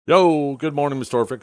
Yo, good morning, Mr. Orphic.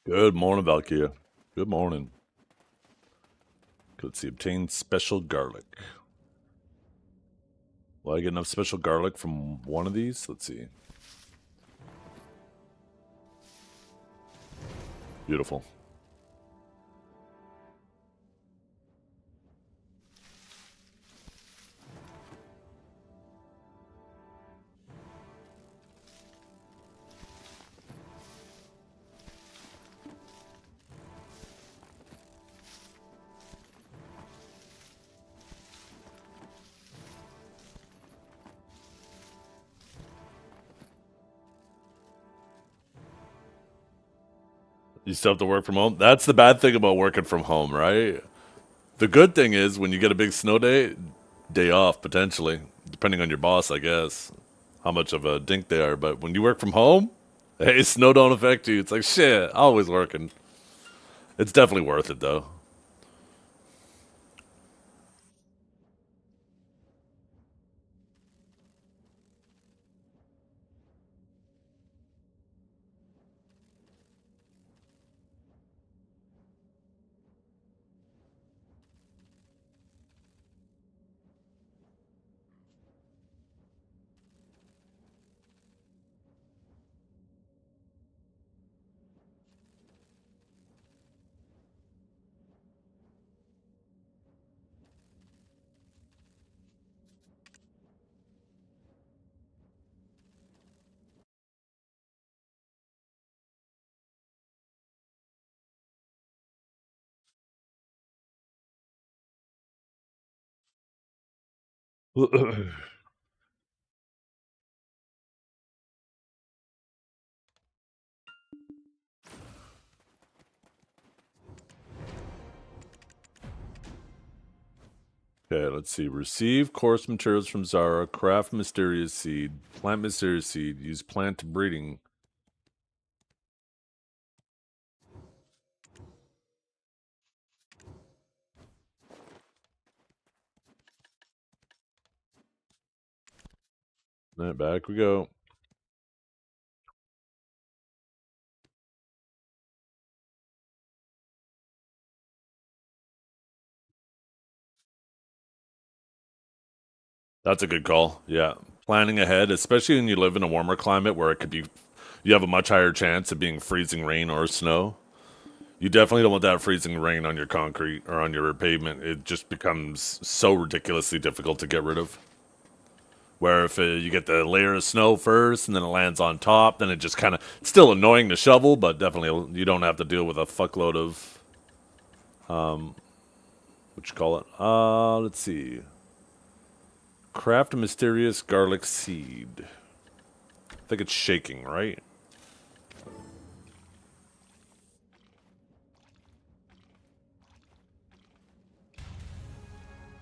Good morning, Valkyria. Good morning. Let's see, obtain special garlic. Will I get enough special garlic from one of these? Let's see. Beautiful. You still have to work from home? That's the bad thing about working from home, right? The good thing is when you get a big snow day off, potentially, depending on your boss, I guess, how much of a dink they are. But when you work from home, hey, snow don't affect you. It's like, shit, always working. It's definitely worth it, though. Okay, let's see. Receive course materials from Zara. Craft mysterious seed. Plant mysterious seed. Use plant breeding. Then back we go. That's a good call. Yeah. Planning ahead, especially when you live in a warmer climate where it could be, you have a much higher chance of being freezing rain or snow. You definitely don't want that freezing rain on your concrete or on your pavement. It just becomes so ridiculously difficult to get rid of. Where if you get the layer of snow first and then it lands on top, then it just kind of it's still annoying to shovel, but definitely you don't have to deal with a fuckload of what you call it. Let's see. Craft a mysterious garlic seed. I think it's shaking, right?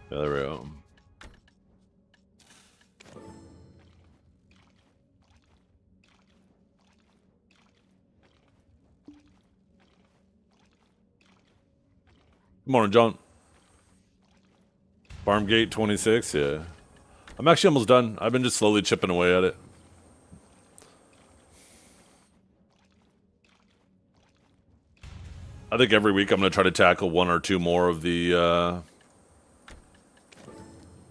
Yeah, there we go. Good morning, John. Farm Gate 26, yeah. I'm actually almost done. I've been just slowly chipping away at it. I think every week I'm going to try to tackle one or two more of the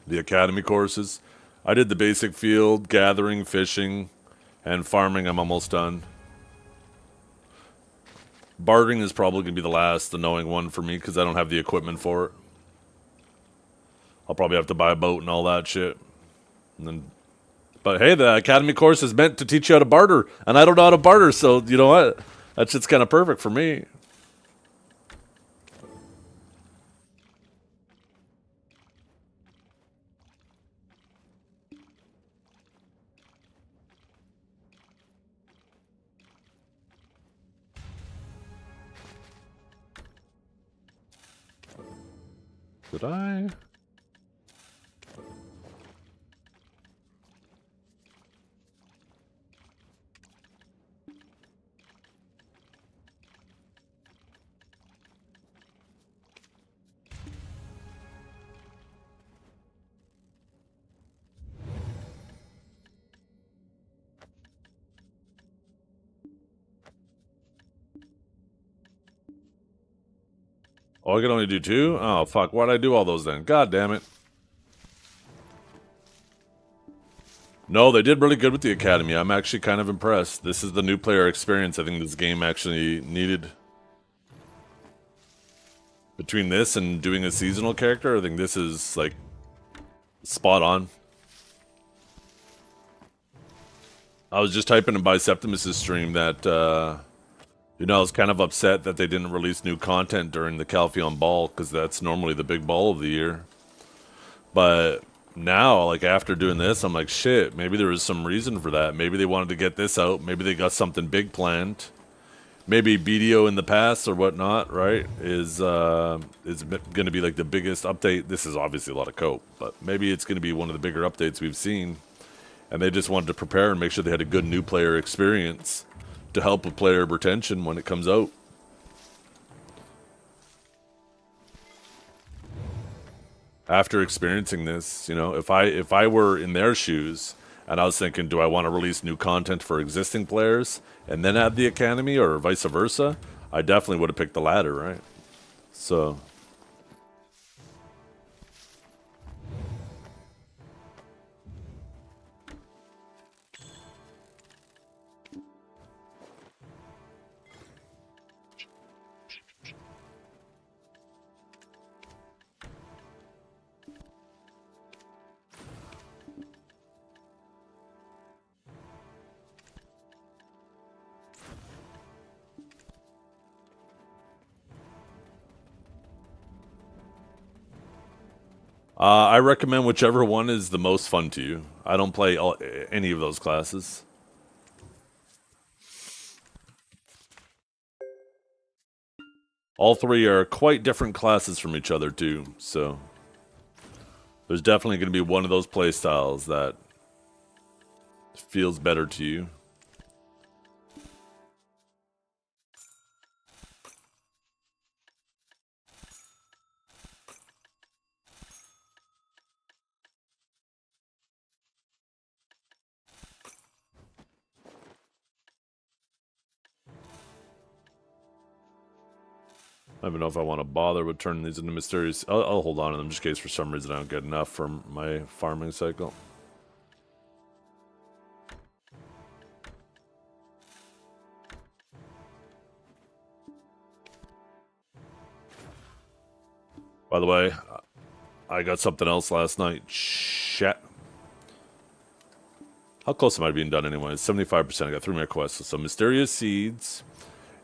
The academy courses. I did the basic field, gathering, fishing, and farming. I'm almost done. Bartering is probably going to be the last annoying one for me because I don't have the equipment for it. I'll probably have to buy a boat and all that shit. And then, but hey, the academy course is meant to teach you how to barter, and I don't know how to barter, so you know what? That shit's kind of perfect for me. Did I? Oh, I can only do 2? Oh, fuck. Why'd I do all those then? God damn it. No, they did really good with the academy. I'm actually kind of impressed. This is the new player experience I think this game actually needed. Between this and doing a seasonal character, I think this is, like, spot on. I was just typing in Biceptimus' stream that, you know, I was kind of upset that they didn't release new content during the Calpheon Ball, because that's normally the big ball of the year. But now, like, after doing this, I'm like, shit, maybe there was some reason for that. Maybe they wanted to get this out. Maybe they got something big planned. Maybe BDO in the past or whatnot, right, is going to be, like, the biggest update. This is obviously a lot of cope, but maybe it's going to be one of the bigger updates we've seen. And they just wanted to prepare and make sure they had a good new player experience to help with player retention when it comes out. After experiencing this, you know, if I were in their shoes and I was thinking, do I want to release new content for existing players and then add the academy or vice versa, I definitely would have picked the latter, right? So I recommend whichever one is the most fun to you. I don't play any of those classes. All 3 are quite different classes from each other too, so there's definitely going to be one of those play styles that feels better to you. I don't even know if I want to bother with turning these into mysterious. I'll hold on to them just in case for some reason I don't get enough from my farming cycle. By the way, I got something else last night. Shit. How close am I to being done anyway? 75%. I got 3 more quests. So mysterious seeds.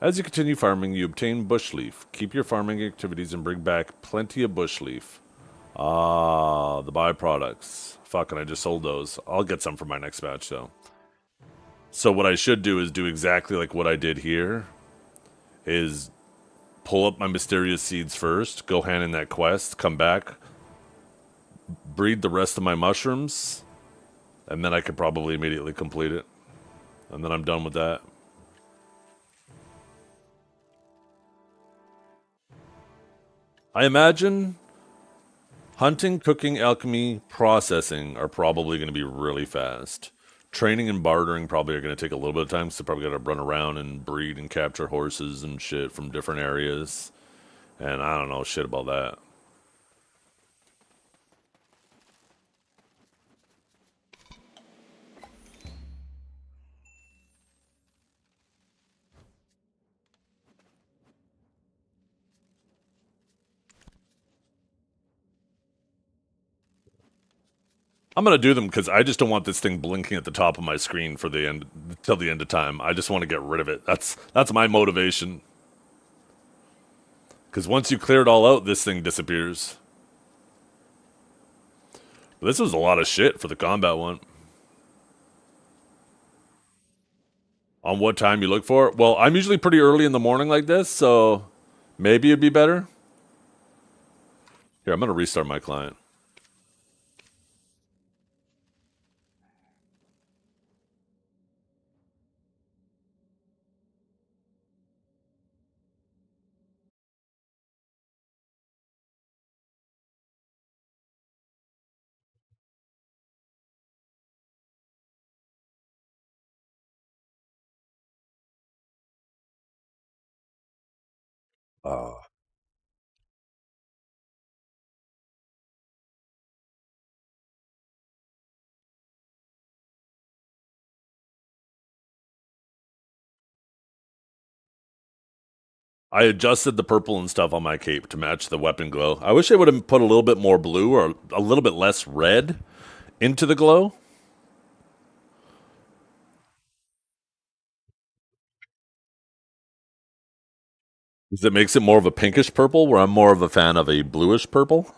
As you continue farming, you obtain bush leaf. Keep your farming activities and bring back plenty of bush leaf. Ah, the byproducts. Fucking, I just sold those. I'll get some for my next batch, though. So what I should do is do exactly like what I did here. Is pull up my mysterious seeds first, go hand in that quest, come back, breed the rest of my mushrooms, and then I could probably immediately complete it. And then I'm done with that. I imagine hunting, cooking, alchemy, processing are probably going to be really fast. Training and bartering probably are going to take a little bit of time, so probably got to run around and breed and capture horses and shit from different areas. And I don't know shit about that. I'm gonna do them because I just don't want this thing blinking at the top of my screen for the end till the end of time. I just want to get rid of it. That's my motivation. Because once you clear it all out, this thing disappears. But this was a lot of shit for the combat one. On what time you look for? Well, I'm usually pretty early in the morning like this, so maybe it'd be better. Here, I'm gonna restart my client. Uh, I adjusted the purple and stuff on my cape to match the weapon glow. I wish they would have put a little bit more blue or a little bit less red into the glow. Because it makes it more of a pinkish purple, where I'm more of a fan of a bluish purple.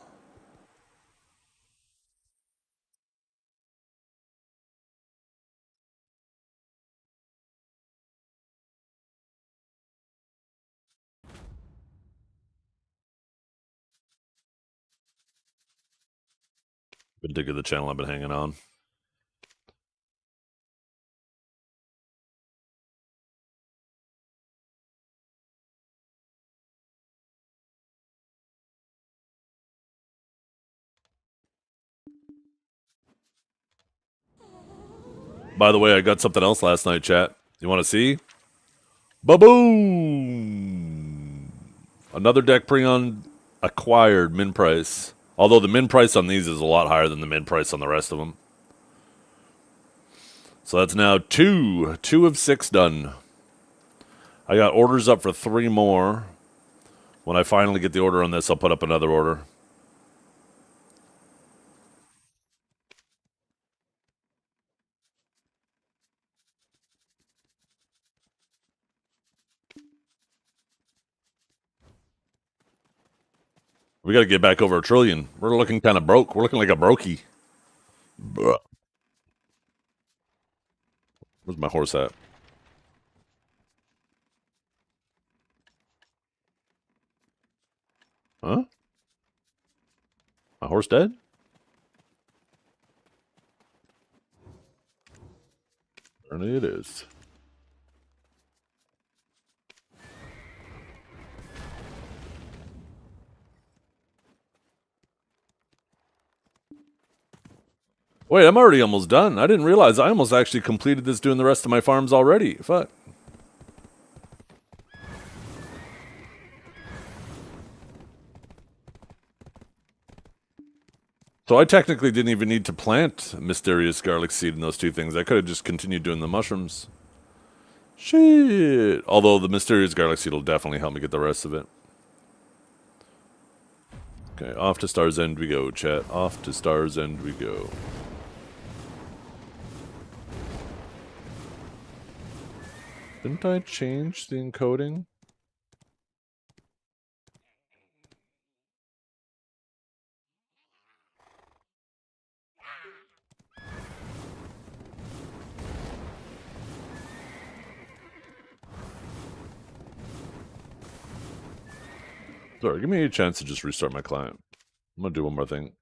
Been digging the channel I've been hanging on. By the way, I got something else last night, chat. You want to see? Ba-boom! Another deck Preon acquired min price. Although the min price on these is a lot higher than the min price on the rest of them. So that's now two of six done. I got orders up for 3 more. When I finally get the order on this, I'll put up another order. We got to get back over 1 trillion. We're looking kind of broke. We're looking like a brokey. Bruh. Where's my horse at? Huh? My horse dead? Apparently it is. Wait, I'm already almost done. I didn't realize I almost actually completed this doing the rest of my farms already. Fuck. So I technically didn't even need to plant mysterious garlic seed in those 2 things. I could have just continued doing the mushrooms. Shit. Although the mysterious garlic seed will definitely help me get the rest of it. Okay, off to Star's End we go, chat. Off to Star's End we go. Didn't I change the encoding? Sorry, give me a chance to just restart my client. I'm gonna do one more thing.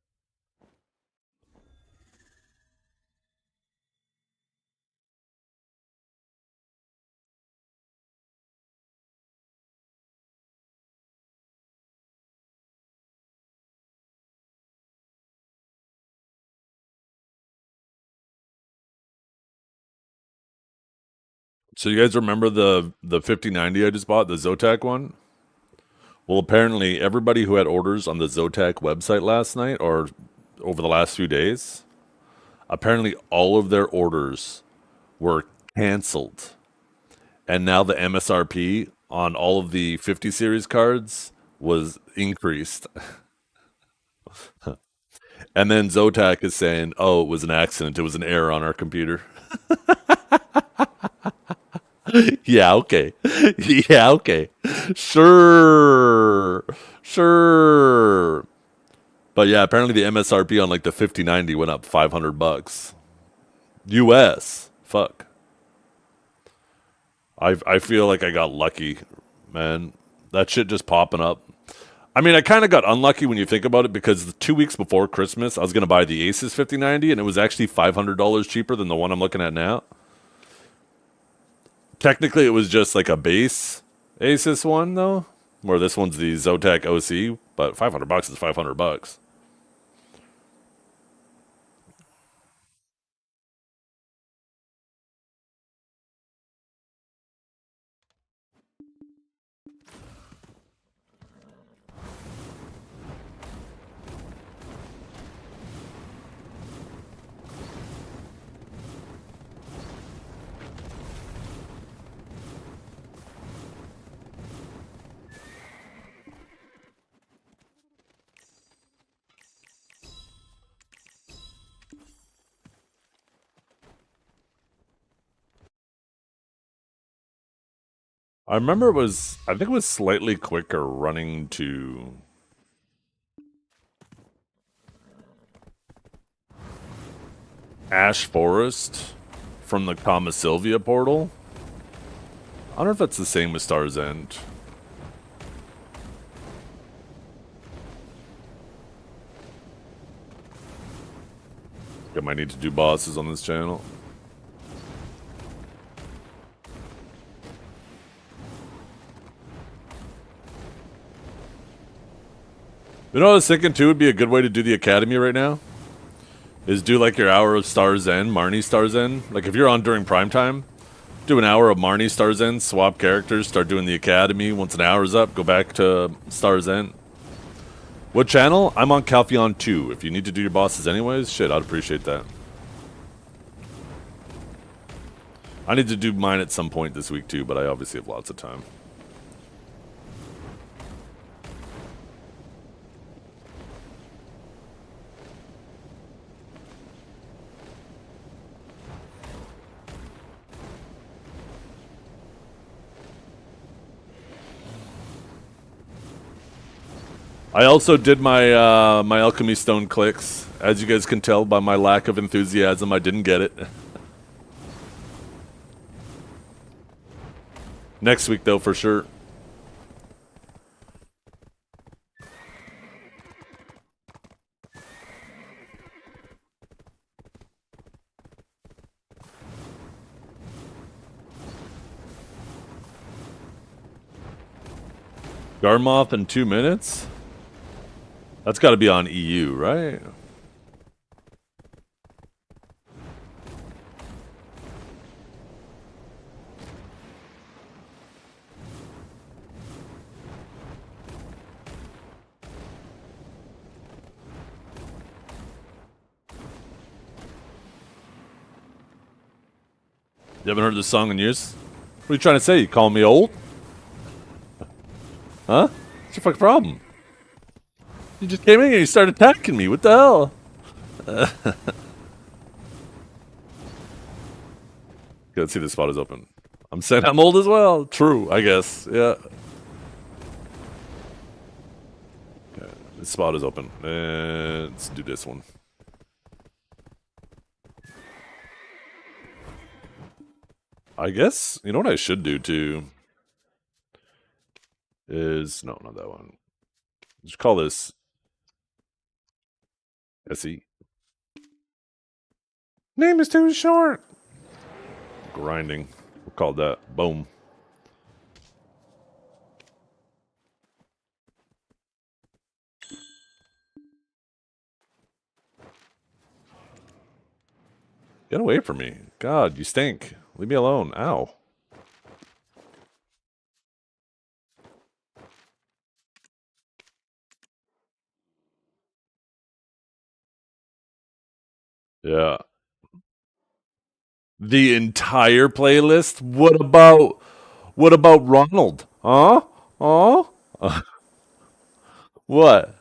So you guys remember the 5090 I just bought, the Zotac one? Well, apparently everybody who had orders on the Zotac website last night or over the last few days, apparently all of their orders were canceled. And now the MSRP on all of the 50 series cards was increased. And then Zotac is saying, "Oh, it was an accident. It was an error on our computer." Yeah, okay. Yeah, okay. Sure. Sure. But yeah, apparently the MSRP on like the 5090 went up $500 US. Fuck. I feel like I got lucky, man. That shit just popping up. I mean, I kind of got unlucky when you think about it because 2 weeks before Christmas, I was going to buy the Asus 5090 and it was actually $500 cheaper than the one I'm looking at now. Technically, it was just like a base Asus one though, where this one's the Zotac OC, but $500 is $500. I remember I think it was slightly quicker running to Ash Forest from the Kama Sylvia portal. I don't know if that's the same with Star's End. I might need to do bosses on this channel. You know what I was thinking too would be a good way to do the academy right now? Is do like your hour of Star's End, Marnie Star's End. Like if you're on during prime time, do an hour of Marnie Star's End, swap characters, start doing the academy. Once an hour's up, go back to Star's End. What channel? I'm on Calpheon 2. If you need to do your bosses anyways, shit, I'd appreciate that. I need to do mine at some point this week too, but I obviously have lots of time. I also did my my alchemy stone clicks. As you guys can tell by my lack of enthusiasm, I didn't get it. Next week though, for sure. Garmoth in 2 minutes? That's got to be on EU, right? You haven't heard this song in years? What are you trying to say? You calling me old? Huh? What's your fucking problem? You just came in here and you started attacking me. What the hell? Okay, let's see if the spot is open. I'm saying I'm old as well. True, I guess. Yeah. Okay, this spot is open. Let's do this one. I guess, you know what I should do too? Is, no, not that one. Just call this SE. Name is too short. Grinding. We'll call that. Boom. Get away from me. God, you stink. Leave me alone. Ow. Yeah. The entire playlist? What about Ronald? Huh? Huh? What?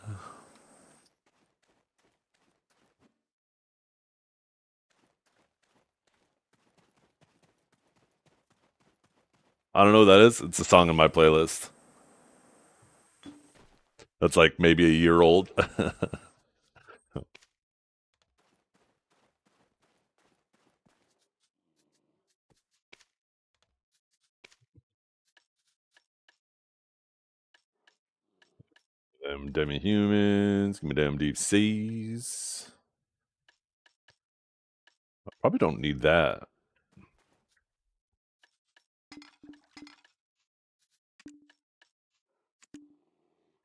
I don't know what that is. It's a song in my playlist. That's like maybe a year old. Them demi-humans, give me them deep seas. Probably don't need that.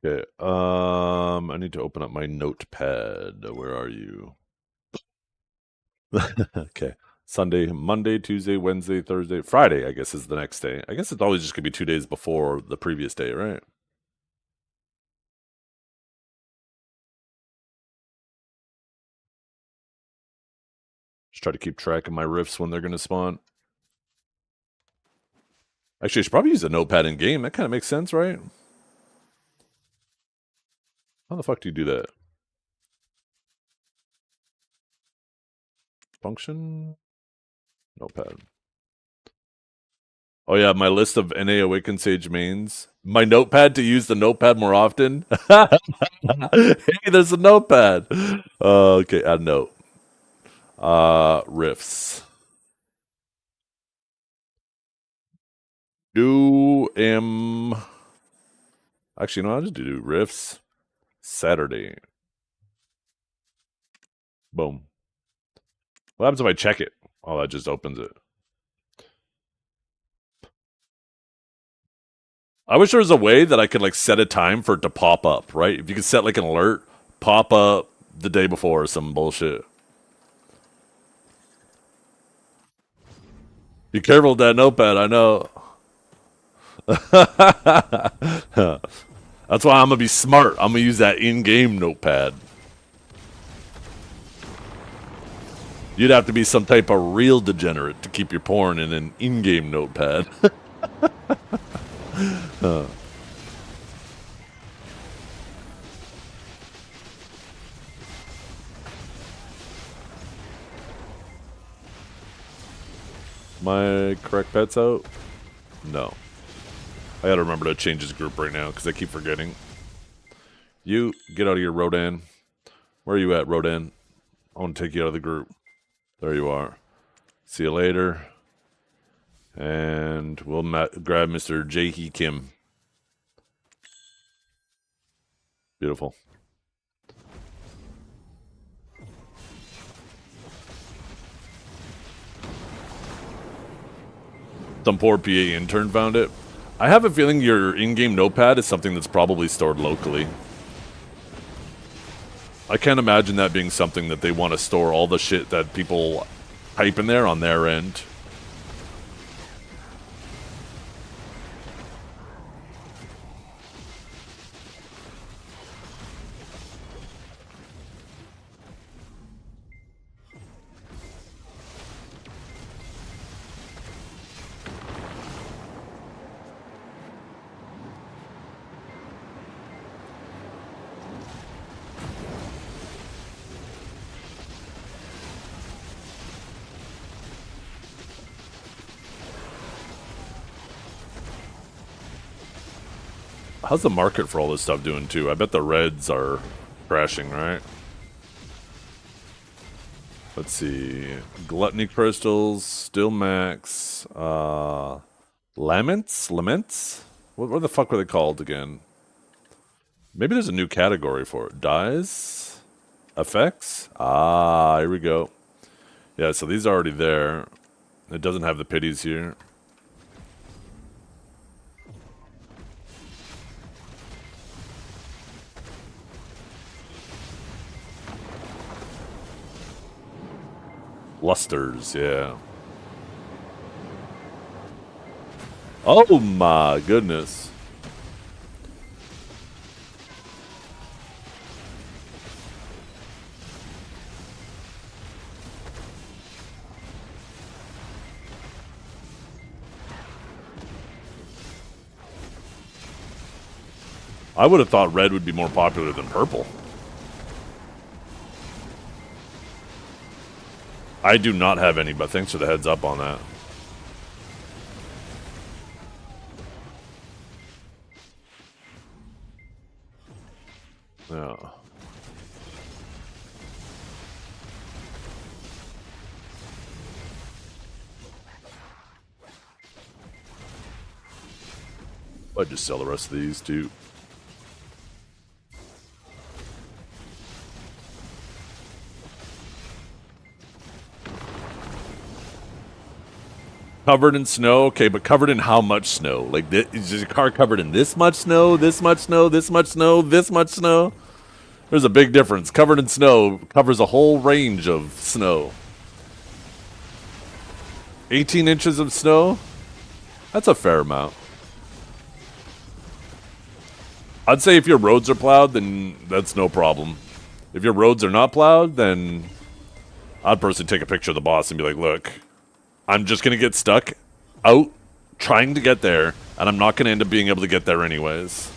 Okay. I need to open up my notepad. Where are you? Okay. Sunday, Monday, Tuesday, Wednesday, Thursday, Friday, I guess is the next day. I guess it's always just gonna be 2 days before the previous day, right? Just try to keep track of my riffs when they're gonna spawn. Actually, I should probably use a notepad in game. That kind of makes sense, right? How the fuck do you do that? Function? Notepad. Oh yeah, my list of NA Awakened Sage mains. My notepad to use the notepad more often. Hey, there's a notepad. Okay, add note. Riffs. Actually, no, I'll just do riffs. Saturday. Boom. What happens if I check it? Oh, that just opens it. I wish there was a way that I could like set a time for it to pop up, right? If you could set like an alert, pop up the day before or some bullshit. Be careful with that notepad, I know. That's why I'm gonna be smart. I'm gonna use that in-game notepad. You'd have to be some type of real degenerate to keep your porn in an in-game notepad. My correct pet's out? No. I gotta remember to change his group right now because I keep forgetting. You, get out of here, Rodan. Where are you at, Rodan? I want to take you out of the group. There you are. See you later. And we'll grab Mr. Jae-hee Kim. Beautiful. Some poor PA intern found it. I have a feeling your in-game notepad is something that's probably stored locally. I can't imagine that being something that they want to store all the shit that people type in there on their end. How's the market for all this stuff doing too? I bet the reds are crashing, right? Let's see. Gluttony crystals, still max. Laments? What the fuck were they called again? Maybe there's a new category for it. Dyes? Effects? Ah, here we go. Yeah, so these are already there. It doesn't have the pities here. Lusters, yeah. Oh my goodness. I would have thought red would be more popular than purple. I do not have any, but thanks for the heads up on that. Yeah. I'd just sell the rest of these too. Covered in snow, okay, but covered in how much snow? Like, is your car covered in this much snow, this much snow, this much snow, this much snow? There's a big difference. Covered in snow covers a whole range of snow. 18 inches of snow? That's a fair amount. I'd say if your roads are plowed, then that's no problem. If your roads are not plowed, then I'd personally take a picture of the boss and be like, look, I'm just going to get stuck out trying to get there, and I'm not going to end up being able to get there anyways.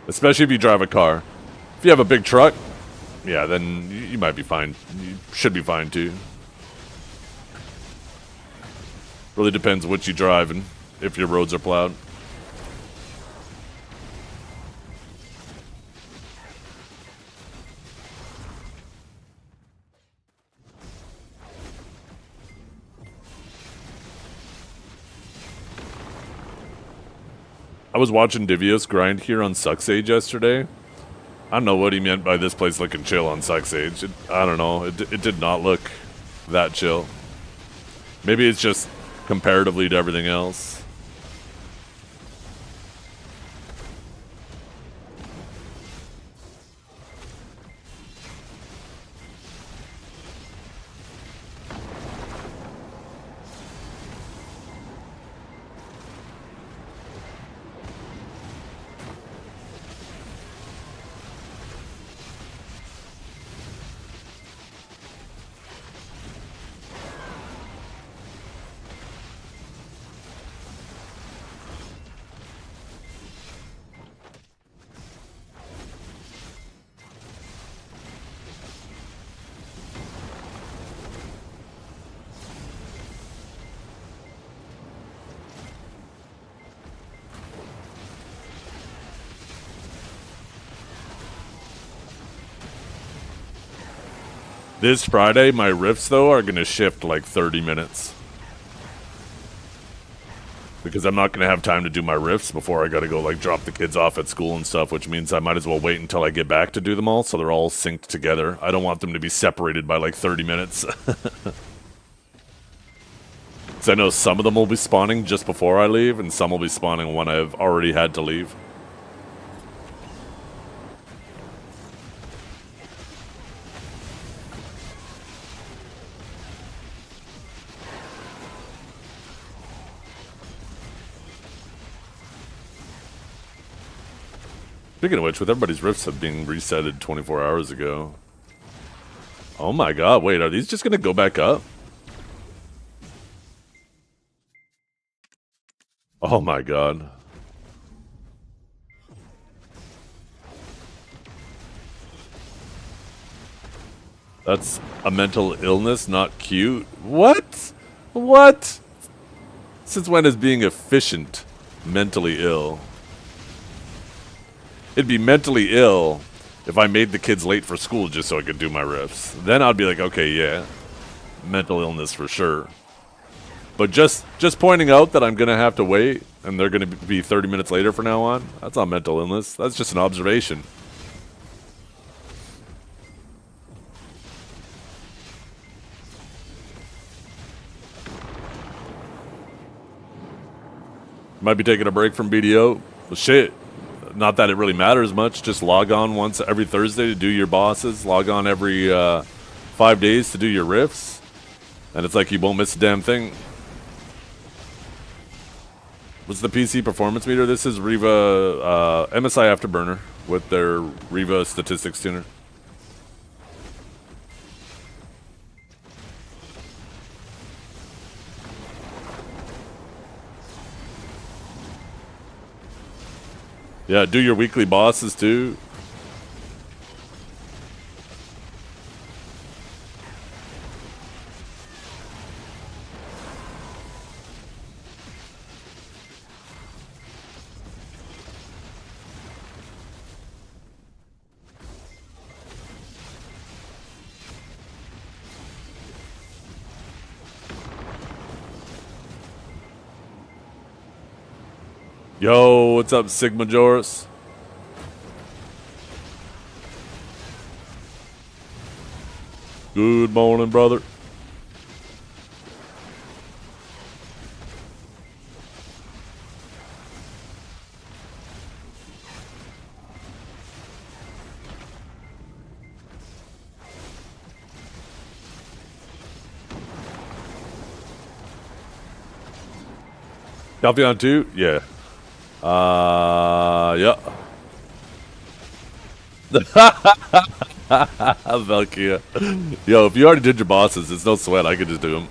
Especially if you drive a car. If you have a big truck, yeah, then you might be fine. You should be fine too. Really depends what you drive and if your roads are plowed. I was watching Divios grind here on Sucksage yesterday. I don't know what he meant by this place looking chill on Sucksage. I don't know. It did not look that chill. Maybe it's just comparatively to everything else. This Friday, my riffs, though, are going to shift like 30 minutes. Because I'm not going to have time to do my riffs before I got to go, like, drop the kids off at school and stuff, which means I might as well wait until I get back to do them all, so they're all synced together. I don't want them to be separated by, like, 30 minutes. So I know some of them will be spawning just before I leave, and some will be spawning when I've already had to leave. Speaking of which, with everybody's rifts have been resetted 24 hours ago. Oh my god, wait, are these just gonna go back up? Oh my god. That's a mental illness, not cute. What? What? Since when is being efficient mentally ill? It'd be mentally ill if I made the kids late for school just so I could do my riffs. Then I'd be like, okay, yeah, mental illness for sure. But just pointing out that I'm going to have to wait and they're going to be 30 minutes later from now on, that's not mental illness. That's just an observation. Might be taking a break from BDO. Well, shit. Not that it really matters much. Just log on once every Thursday to do your bosses. Log on every 5 days to do your riffs. And it's like you won't miss a damn thing. What's the PC performance meter? This is Riva MSI Afterburner with their Riva statistics tuner. Yeah, do your weekly bosses too. Yo, what's up, Sigma Joris? Good morning, brother. Zethiann 2? Yeah. Yeah. Valkyria. Yo, if you already did your bosses, it's no sweat. I could just do them.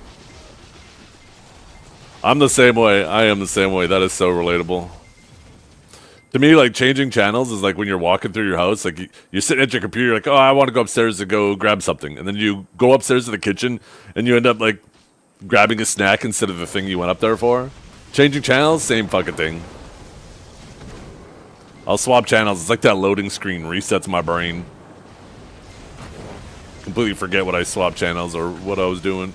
I'm the same way. I am the same way. That is so relatable. To me, like, changing channels is like when you're walking through your house. Like, you're sitting at your computer, you're like, oh, I want to go upstairs to go grab something. And then you go upstairs to the kitchen, and you end up, like, grabbing a snack instead of the thing you went up there for. Changing channels, same fucking thing. I'll swap channels. It's like that loading screen resets my brain. Completely forget what I swapped channels or what I was doing.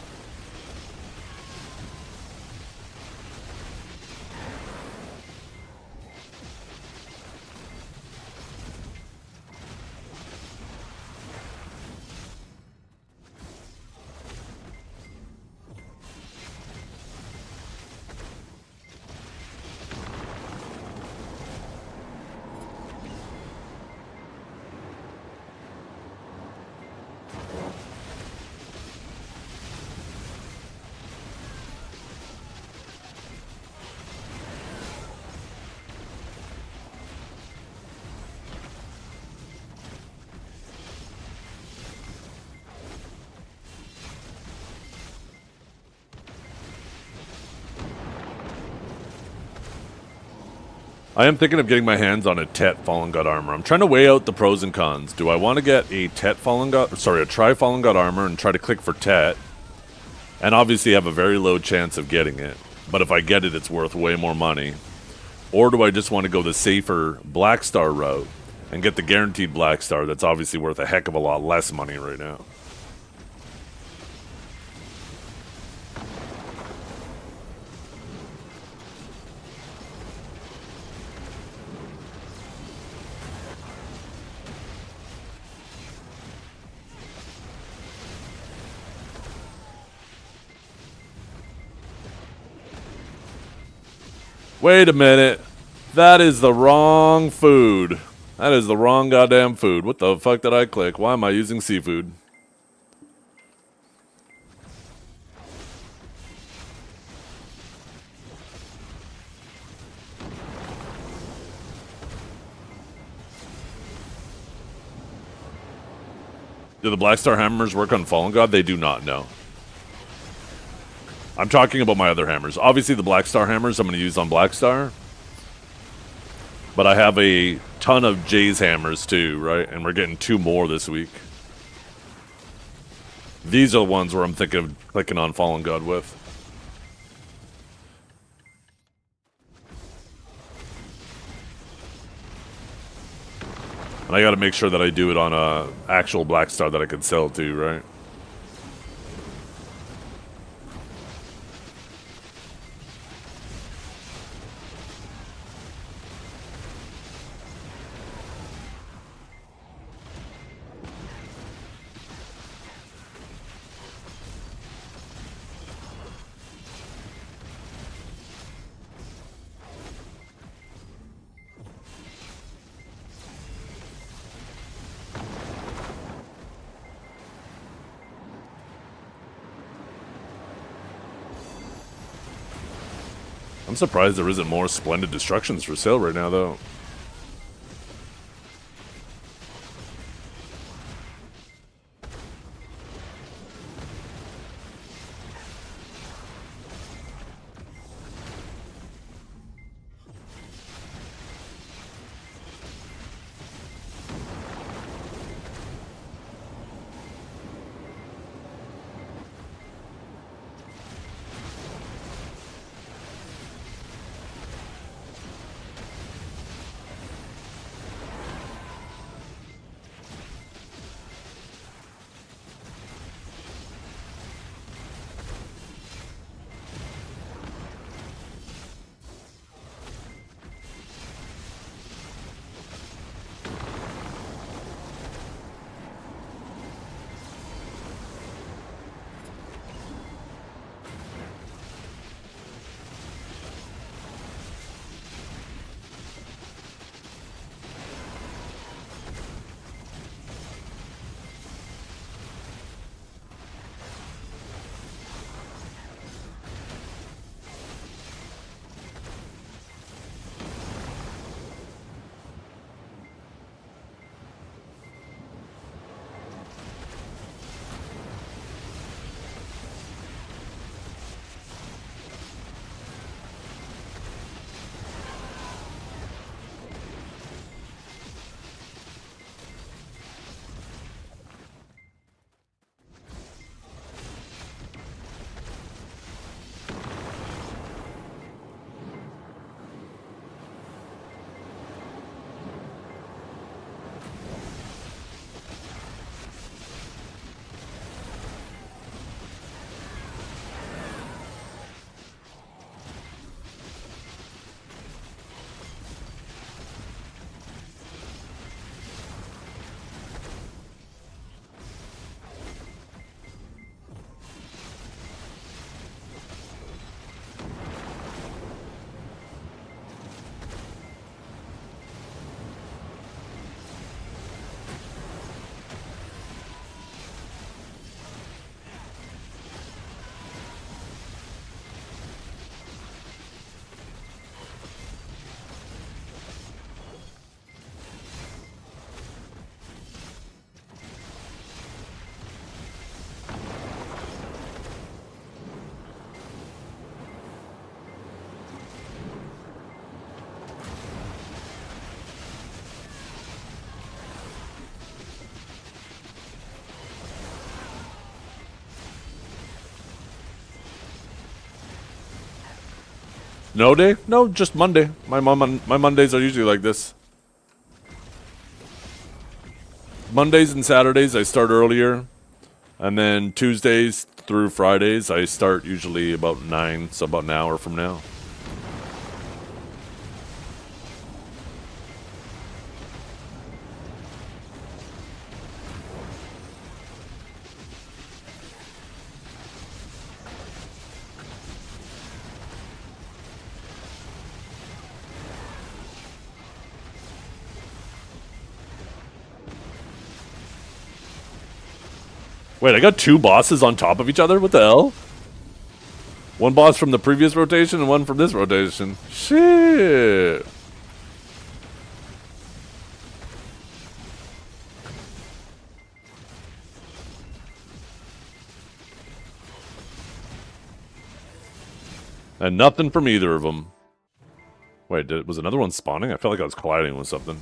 I am thinking of getting my hands on a Tet Fallen God armor. I'm trying to weigh out the pros and cons. Do I want to get a Tet Fallen God, sorry, a Tri Fallen God armor and try to click for Tet, and obviously have a very low chance of getting it. But if I get it, it's worth way more money. Or do I just want to go the safer Black Star route and get the guaranteed Black Star that's obviously worth a heck of a lot less money right now? Wait a minute. That is the wrong food. That is the wrong goddamn food. What the fuck did I click? Why am I using seafood? Do the Black Star hammers work on Fallen God? They do not, know. I'm talking about my other hammers. Obviously, the Black Star hammers I'm going to use on Black Star. But I have a ton of Jay's hammers too, right? And we're getting 2 more this week. These are the ones where I'm thinking of clicking on Fallen God with. And I gotta make sure that I do it on a actual Black Star that I can sell to, right? I'm surprised there isn't more Splendid Destructions for sale right now, though. No day? No, just Monday. My Mondays are usually like this. Mondays and Saturdays I start earlier, and then Tuesdays through Fridays I start usually about 9, so about an hour from now. Wait, I got 2 bosses on top of each other? What the hell? One boss from the previous rotation and one from this rotation. Shit. And nothing from either of them. Wait, was another one spawning? I felt like I was colliding with something.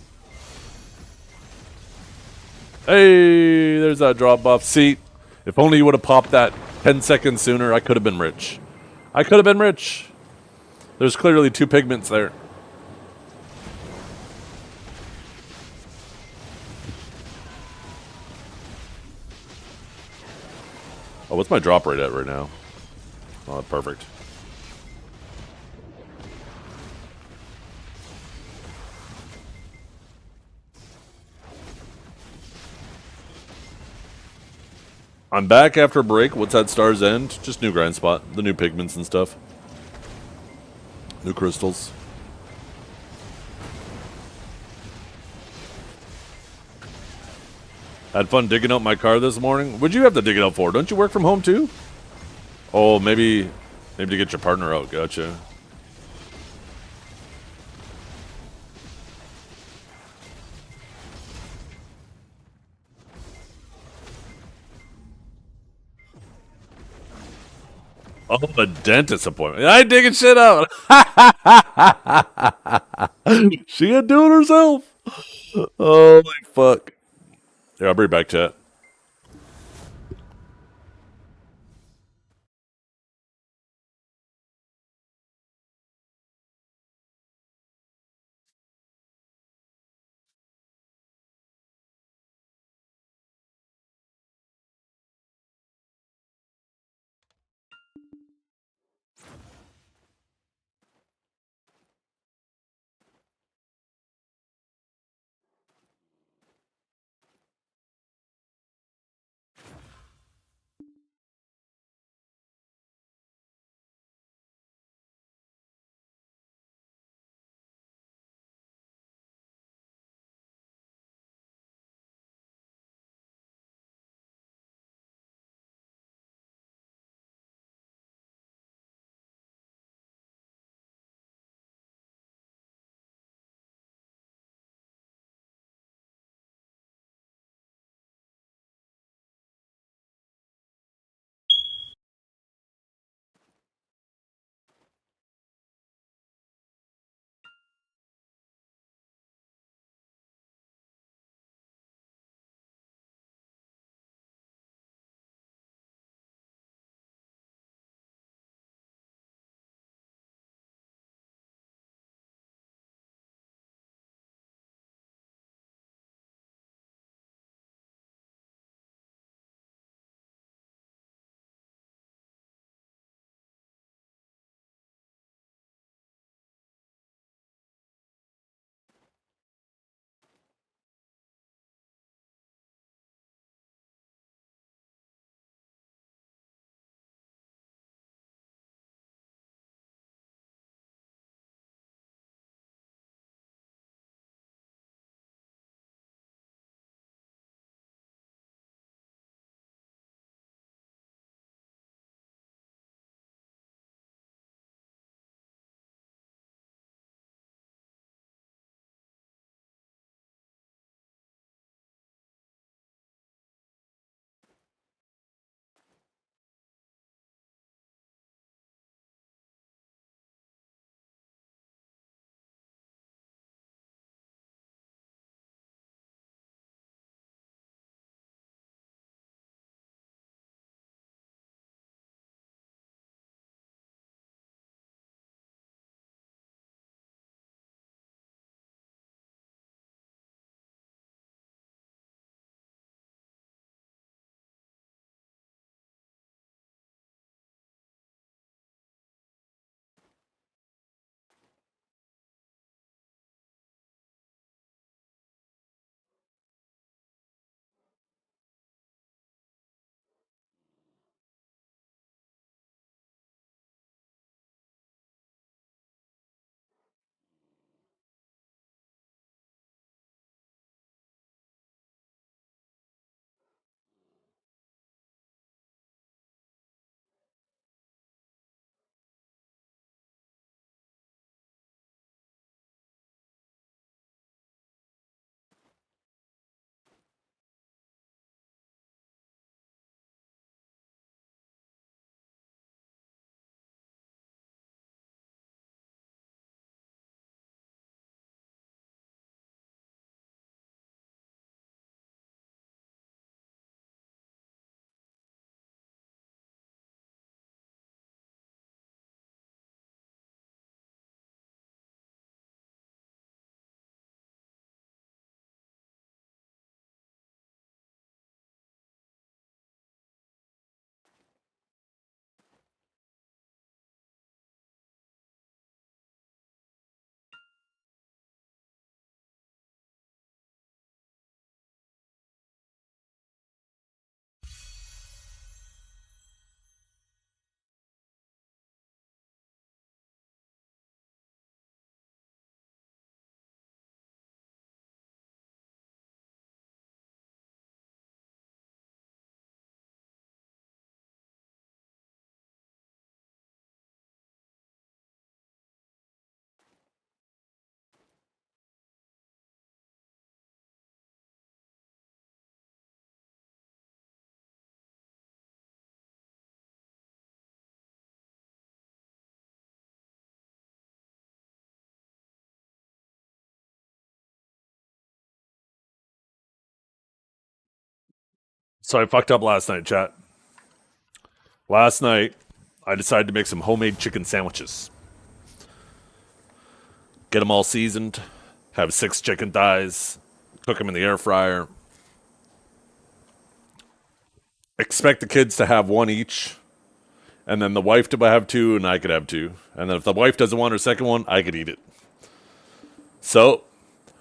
Hey, there's that drop buff. See, if only you would have popped that 10 seconds sooner, I could have been rich. I could have been rich. There's clearly 2 pigments there. Oh, what's my drop rate at right now? Oh, perfect. I'm back after a break. What's at Star's End? Just new grind spot. The new pigments and stuff. New crystals. Had fun digging out my car this morning. What'd you have to dig it out for? Don't you work from home too? Oh, maybe to get your partner out. Gotcha. Oh, a dentist appointment. I ain't digging shit out. She had to do it herself. Oh my fuck. Yeah, I'll bring it back to it. So I fucked up last night, chat. Last night, I decided to make some homemade chicken sandwiches. Get them all seasoned. Have 6 chicken thighs. Cook them in the air fryer. Expect the kids to have 1 each. And then the wife to have 2, and I could have 2. And then if the wife doesn't want her second one, I could eat it. So,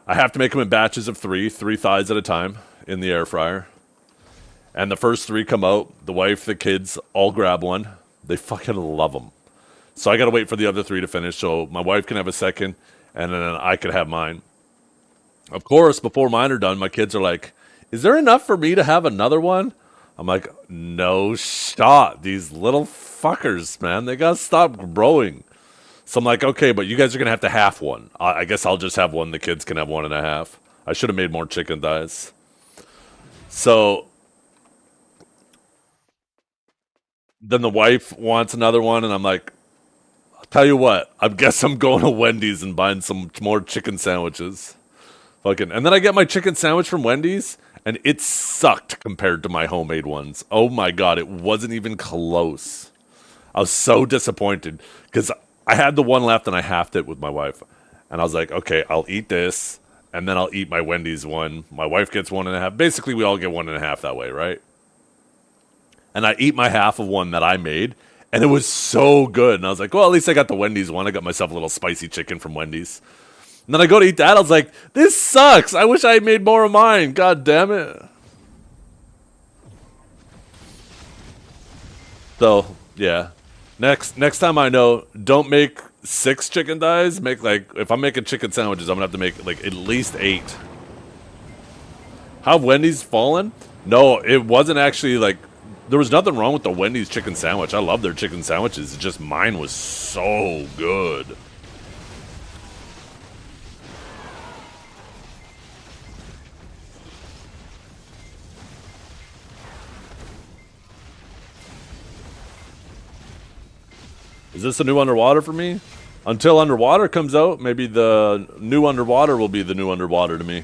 I have to make them in batches of 3 thighs at a time in the air fryer. And the first 3 come out. The wife, the kids, all grab one. They fucking love them. So I got to wait for the other 3 to finish so my wife can have a second, and then I could have mine. Of course, before mine are done, my kids are like, is there enough for me to have another one? I'm like, no shot. These little fuckers, man, they got to stop growing. So I'm like, okay, but you guys are going to have to half one. I guess I'll just have one. The kids can have 1.5. I should have made more chicken thighs. So then the wife wants another one, and I'm like, I'll tell you what, I guess I'm going to Wendy's and buying some more chicken sandwiches. Fucking, and then I get my chicken sandwich from Wendy's, and it sucked compared to my homemade ones. Oh my god, it wasn't even close. I was so disappointed because I had the one left and I halved it with my wife. And I was like, okay, I'll eat this, and then I'll eat my Wendy's one. My wife gets 1.5. Basically, we all get 1.5 that way, right? And I eat my half of one that I made, and it was so good. And I was like, well, at least I got the Wendy's one. I got myself a little spicy chicken from Wendy's. And then I go to eat that. I was like, this sucks. I wish I had made more of mine. God damn it. So, yeah. Next time I know, don't make 6 chicken thighs. Make like, if I'm making chicken sandwiches, I'm going to have to make like at least 8. How have Wendy's fallen? No, it wasn't actually like, there was nothing wrong with the Wendy's chicken sandwich. I love their chicken sandwiches. It's just mine was so good. Is this a new underwater for me? Until Underwater comes out, maybe the new Underwater will be the new Underwater to me.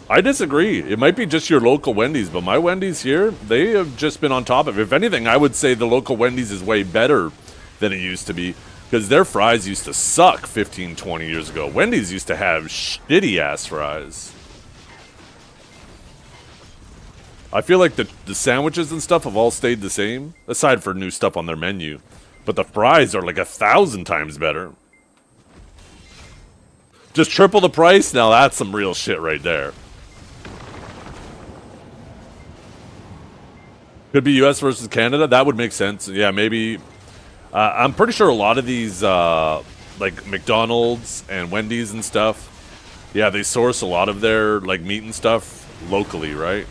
I disagree. It might be just your local Wendy's, but my Wendy's here, they have just been on top of it. If anything, I would say the local Wendy's is way better than it used to be, because their fries used to suck 15, 20 years ago. Wendy's used to have shitty-ass fries. I feel like the sandwiches and stuff have all stayed the same, aside for new stuff on their menu. But the fries are like 1,000 times better. Just triple the price? Now that's some real shit right there. Could be US versus Canada? That would make sense. Yeah, maybe. I'm pretty sure a lot of these, like McDonald's and Wendy's and stuff, yeah, they source a lot of their like meat and stuff locally, right?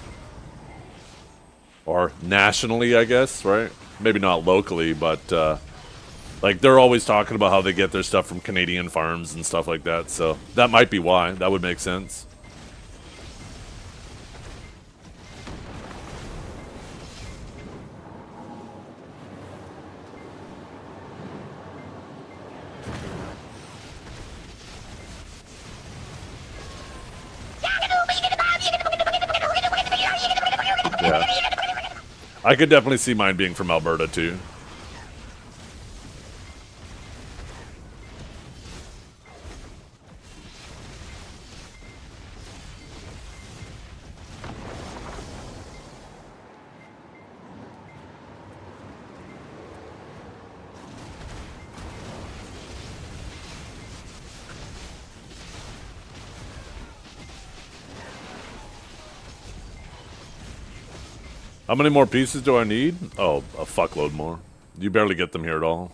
Or nationally, I guess, right? Maybe not locally, but like they're always talking about how they get their stuff from Canadian farms and stuff like that. So that might be why. That would make sense. Yeah. I could definitely see mine being from Alberta, too. How many more pieces do I need? Oh, a fuckload more. You barely get them here at all.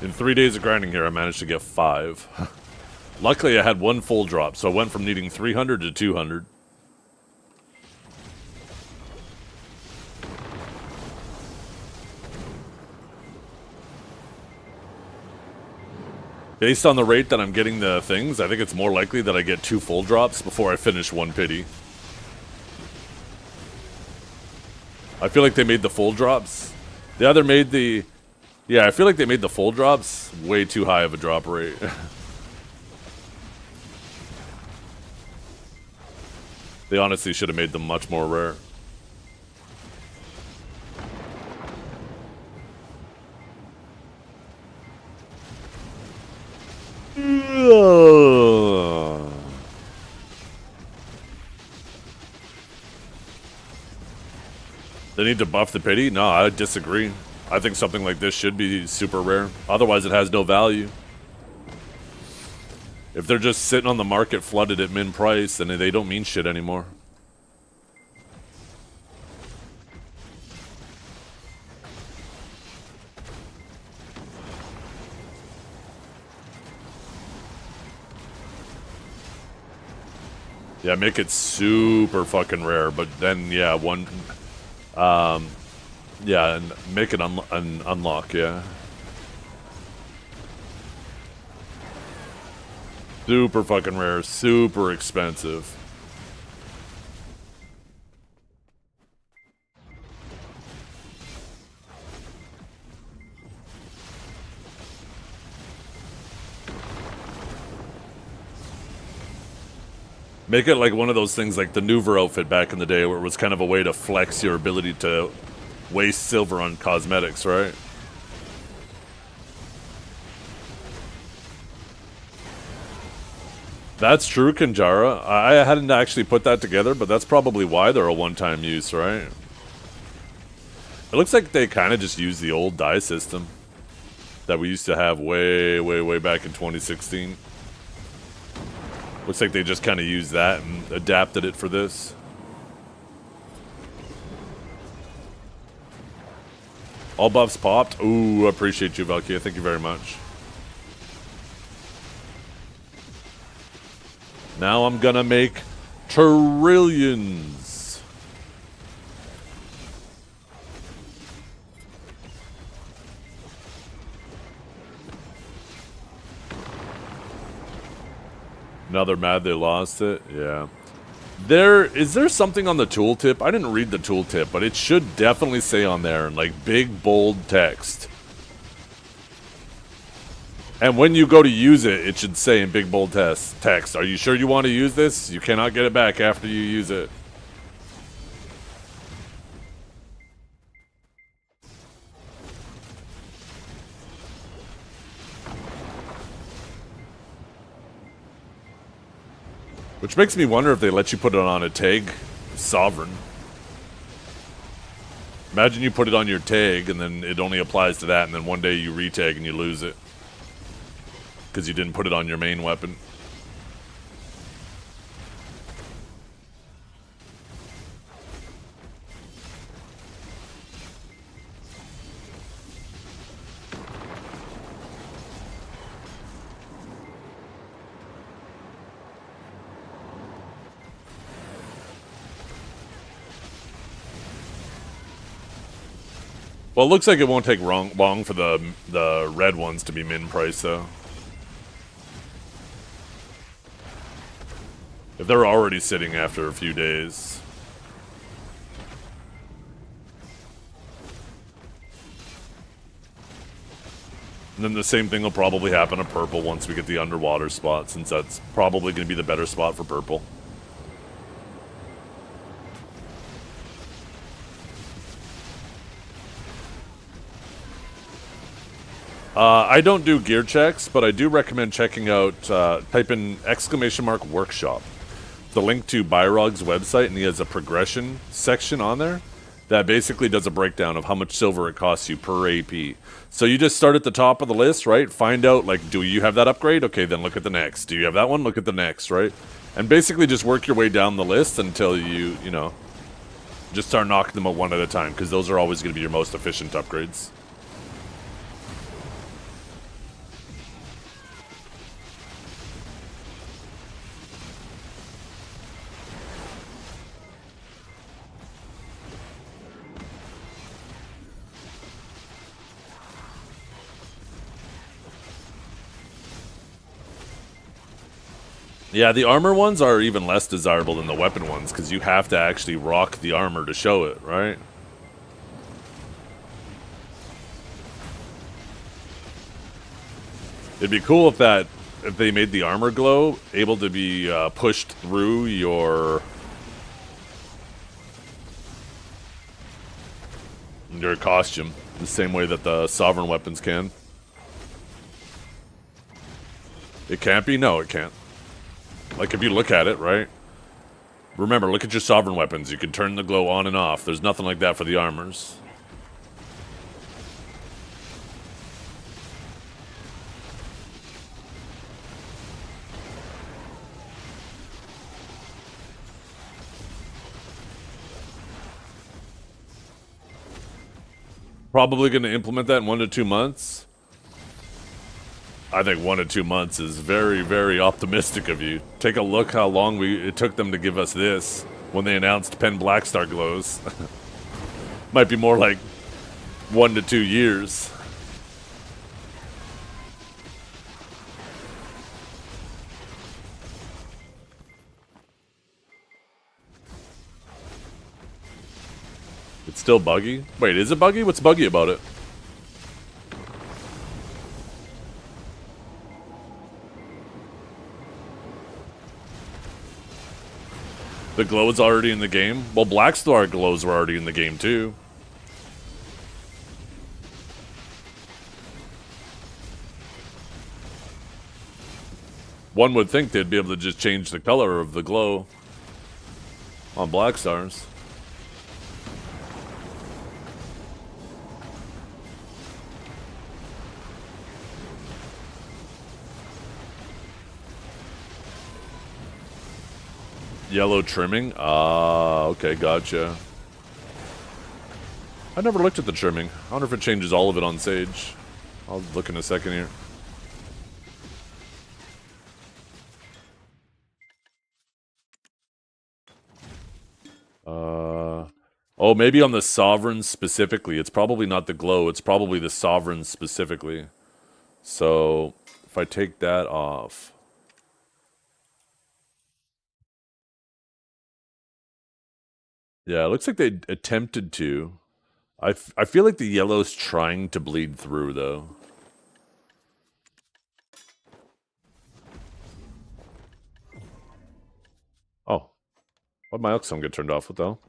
In 3 days of grinding here, I managed to get 5. Luckily, I had 1 full drop, so I went from needing 300 to 200. Based on the rate that I'm getting the things, I think it's more likely that I get 2 full drops before I finish 1 pity. I feel like they made the full drops. They either made the Yeah, I feel like they made the full drops way too high of a drop rate. They honestly should have made them much more rare. They need to buff the pity? No, I disagree. I think something like this should be super rare. Otherwise, it has no value. If they're just sitting on the market flooded at min price, then they don't mean shit anymore. Yeah, make it super fucking rare, but then, yeah, yeah, and make it unlock, yeah. Super fucking rare, super expensive. Make it like one of those things like the Nouveau outfit back in the day where it was kind of a way to flex your ability to waste silver on cosmetics, right? That's true, Kinjara. I hadn't actually put that together, but that's probably why they're a one-time use, right? It looks like they kind of just use the old die system that we used to have way, way, way back in 2016. Looks like they just kind of used that and adapted it for this. All buffs popped. Ooh, appreciate you, Valkia. Thank you very much. Now I'm gonna make trillions. Now they're mad they lost it? Yeah. Is there something on the tooltip? I didn't read the tooltip, but it should definitely say on there in like big bold text. And when you go to use it, it should say in big bold text, are you sure you want to use this? You cannot get it back after you use it. Which makes me wonder if they let you put it on a tag sovereign. Imagine you put it on your tag and then it only applies to that, and then one day you retag and you lose it because you didn't put it on your main weapon. Well, it looks like it won't take long for the red ones to be min price, though. If they're already sitting after a few days. And then the same thing will probably happen to purple once we get the underwater spot, since that's probably going to be the better spot for purple. I don't do gear checks, but I do recommend checking out, type in !workshop. The link to Byrog's website, and he has a progression section on there that basically does a breakdown of how much silver it costs you per AP. So you just start at the top of the list, right? Find out, like, do you have that upgrade? Okay, then look at the next. Do you have that one? Look at the next, right? And basically just work your way down the list until you know, just start knocking them out one at a time, because those are always going to be your most efficient upgrades. Yeah, the armor ones are even less desirable than the weapon ones, because you have to actually rock the armor to show it, right? It'd be cool if they made the armor glow able to be pushed through your costume the same way that the sovereign weapons can. It can't be? No, it can't. Like, if you look at it, right? Remember, look at your sovereign weapons. You can turn the glow on and off. There's nothing like that for the armors. Probably going to implement that in 1 to 2 months. I think 1 to 2 months is very, very optimistic of you. Take a look how long it took them to give us this when they announced Pen Blackstar glows. Might be more like 1 to 2 years. It's still buggy? Wait, is it buggy? What's buggy about it? The glow is already in the game? Well, Blackstar glows were already in the game too. One would think they'd be able to just change the color of the glow on Blackstars. Yellow trimming? Ah, okay, gotcha. I never looked at the trimming. I wonder if it changes all of it on Sage. I'll look in a second here. Oh, maybe on the Sovereign specifically. It's probably not the glow. It's probably the Sovereign specifically. So, if I take that off... Yeah, it looks like they attempted to. I feel like the yellow's trying to bleed through, though. Oh. Why'd my Elksum get turned off? What the hell?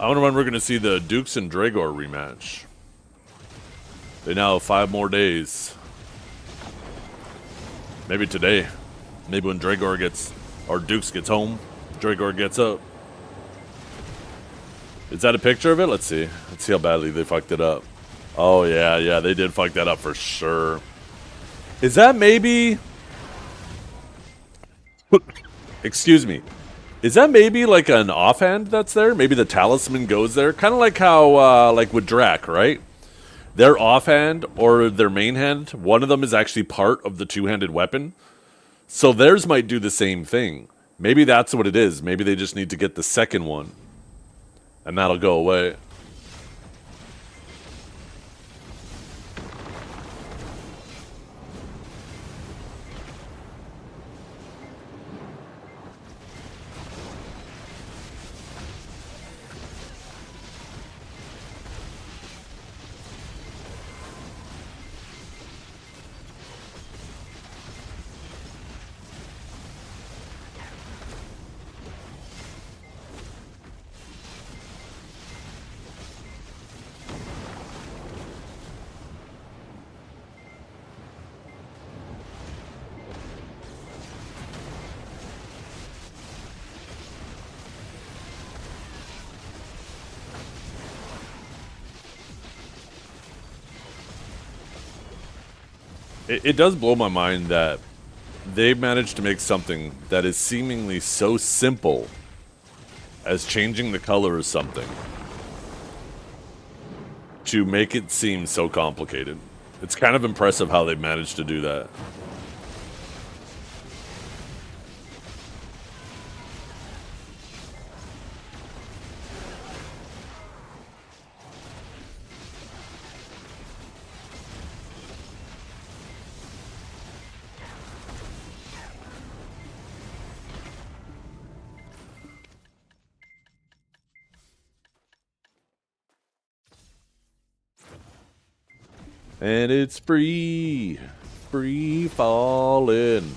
I wonder when we're going to see the Dukes and Dragor rematch. They now have 5 more days. Maybe today. Maybe when Dragor gets... or Dukes gets home, Dragor gets up. Is that a picture of it? Let's see. Let's see how badly they fucked it up. Oh, yeah, they did fuck that up for sure. Is that maybe... Excuse me. Is that maybe like an offhand that's there? Maybe the talisman goes there? Kind of like how, like with Drac, right? Their offhand or their main hand, one of them is actually part of the two-handed weapon. So theirs might do the same thing. Maybe that's what it is. Maybe they just need to get the second one. And that'll go away. It does blow my mind that they managed to make something that is seemingly so simple as changing the color of something to make it seem so complicated. It's kind of impressive how they managed to do that. And it's free. Free falling.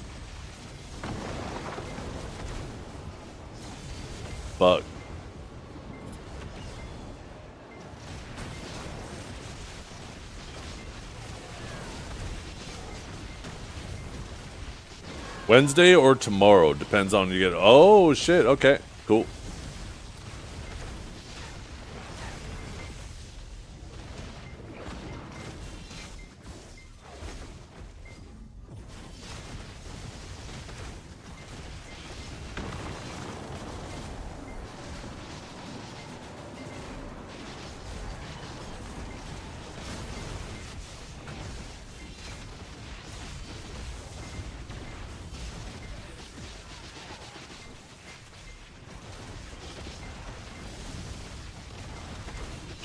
Fuck. Wednesday or tomorrow. Depends on you get. Oh, shit. Okay. Cool.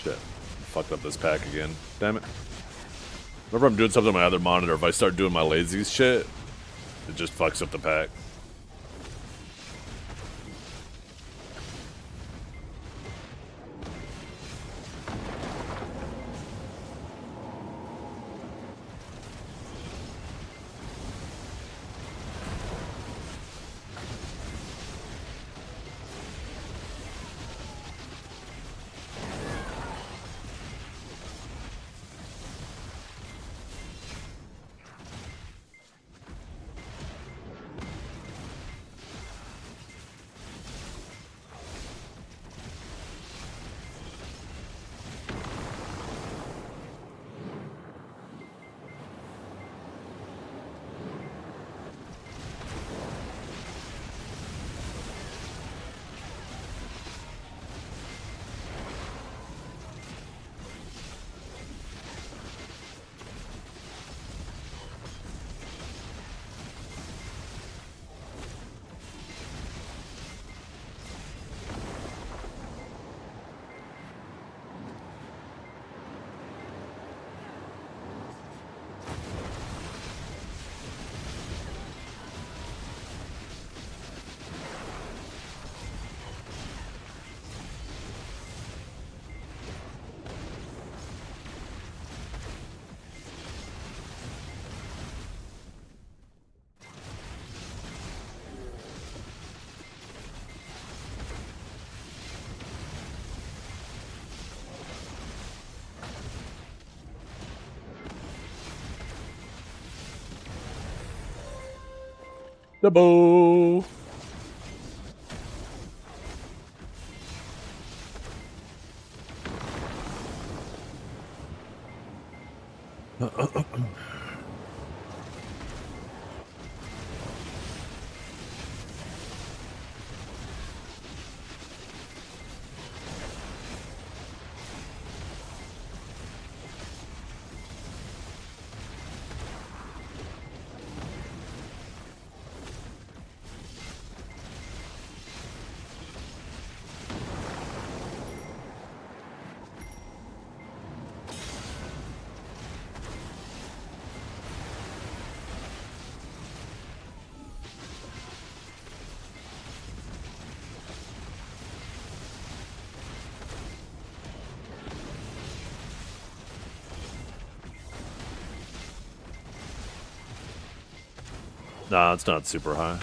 Shit. Fucked up this pack again. Damn it. Whenever I'm doing something on my other monitor, if I start doing my lazy shit, it just fucks up the pack. Double. Nah, it's not super high.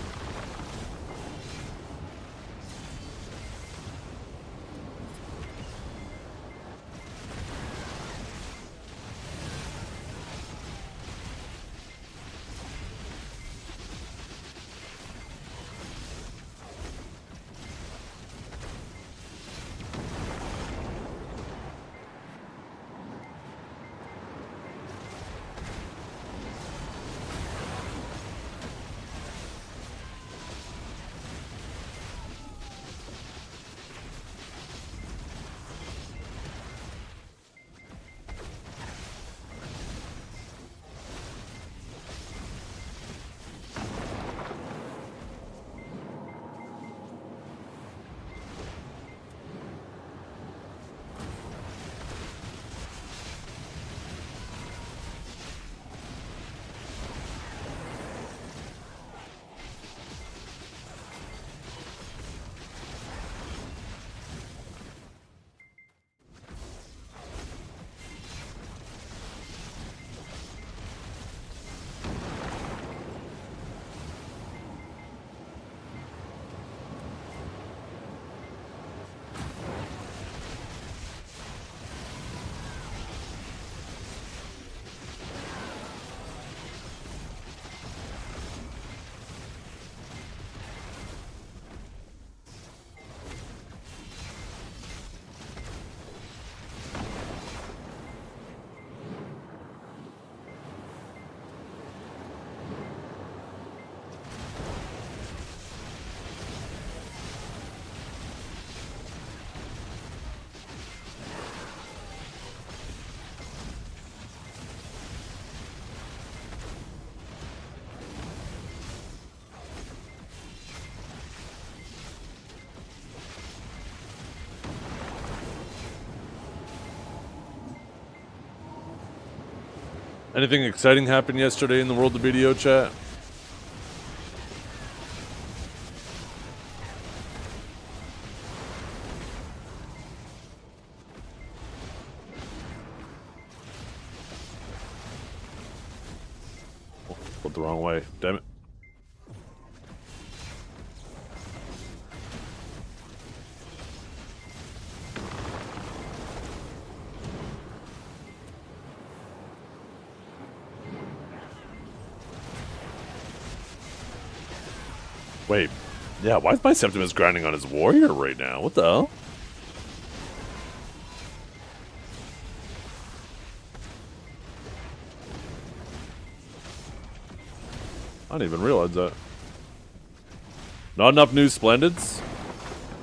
Anything exciting happened yesterday in the world of video chat? Oh, went the wrong way. Damn it. Wait, yeah, why is my Septimus grinding on his warrior right now? What the hell? I didn't even realize that. Not enough new Splendids?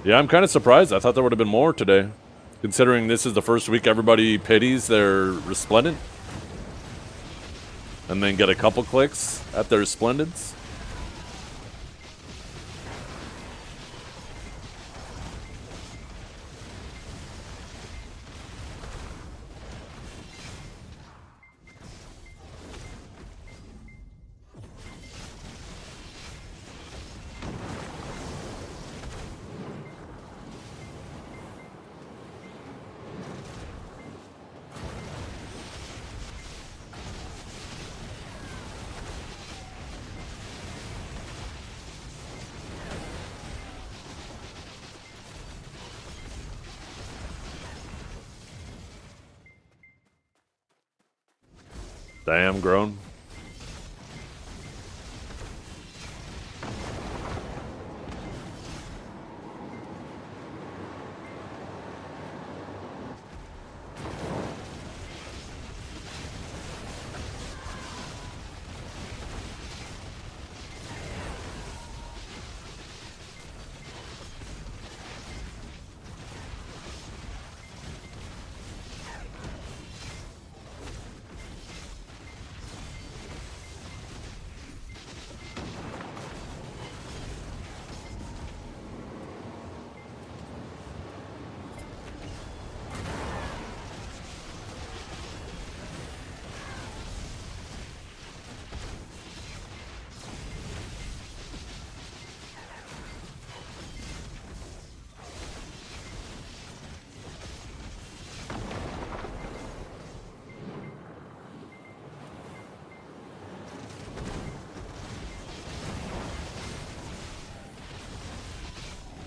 Yeah, I'm kind of surprised. I thought there would have been more today. Considering this is the first week everybody pities their Resplendent. And then get a couple clicks at their Splendids. Damn, grown.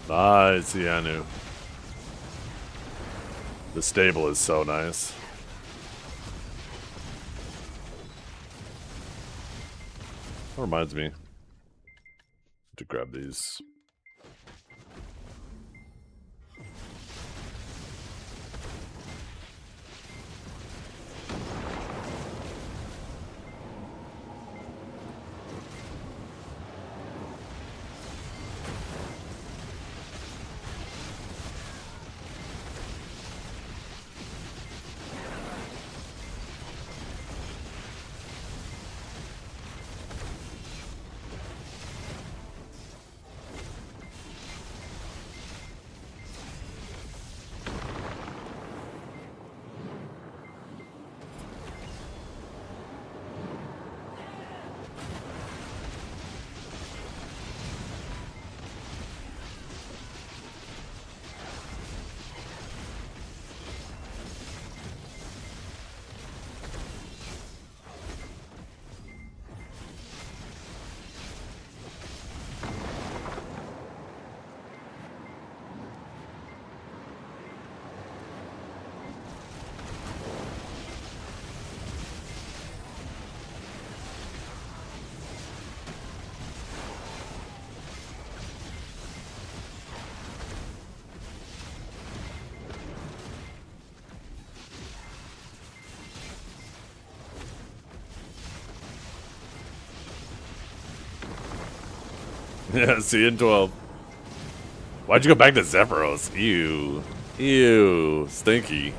Nice, Zethiann. The stable is so nice. That reminds me to grab these. Yeah, see in 12. Why'd you go back to Zephyros? Ew. Ew. Stinky.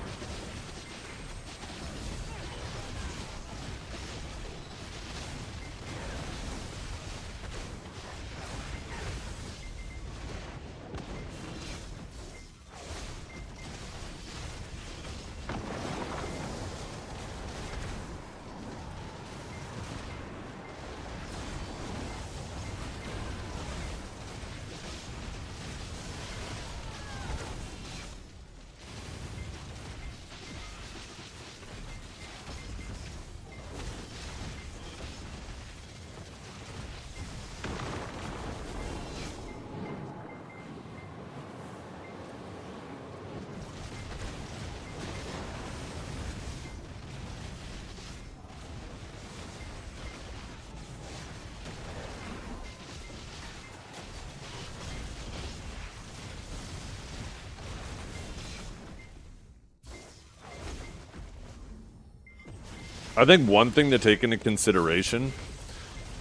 I think one thing to take into consideration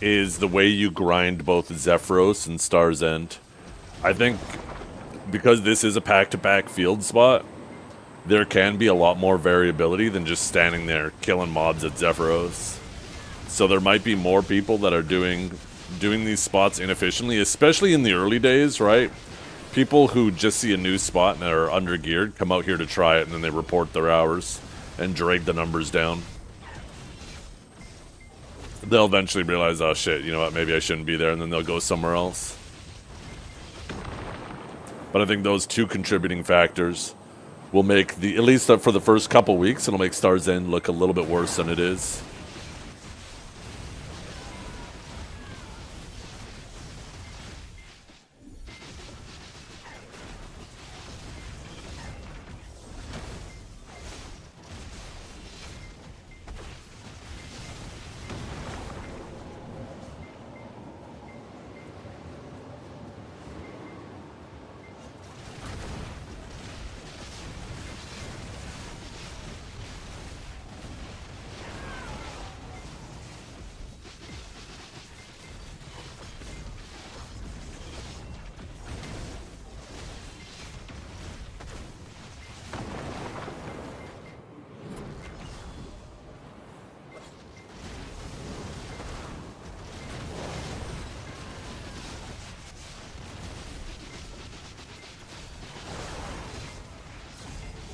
is the way you grind both Zephyros and Star's End. I think because this is a pack-to-pack field spot, there can be a lot more variability than just standing there killing mobs at Zephyros. So there might be more people that are doing these spots inefficiently, especially in the early days, right? People who just see a new spot and are under-geared come out here to try it, and then they report their hours and drag the numbers down. They'll eventually realize, oh shit, you know what, maybe I shouldn't be there, and then they'll go somewhere else. But I think those two contributing factors will make at least for the first couple weeks, it'll make Star's End look a little bit worse than it is.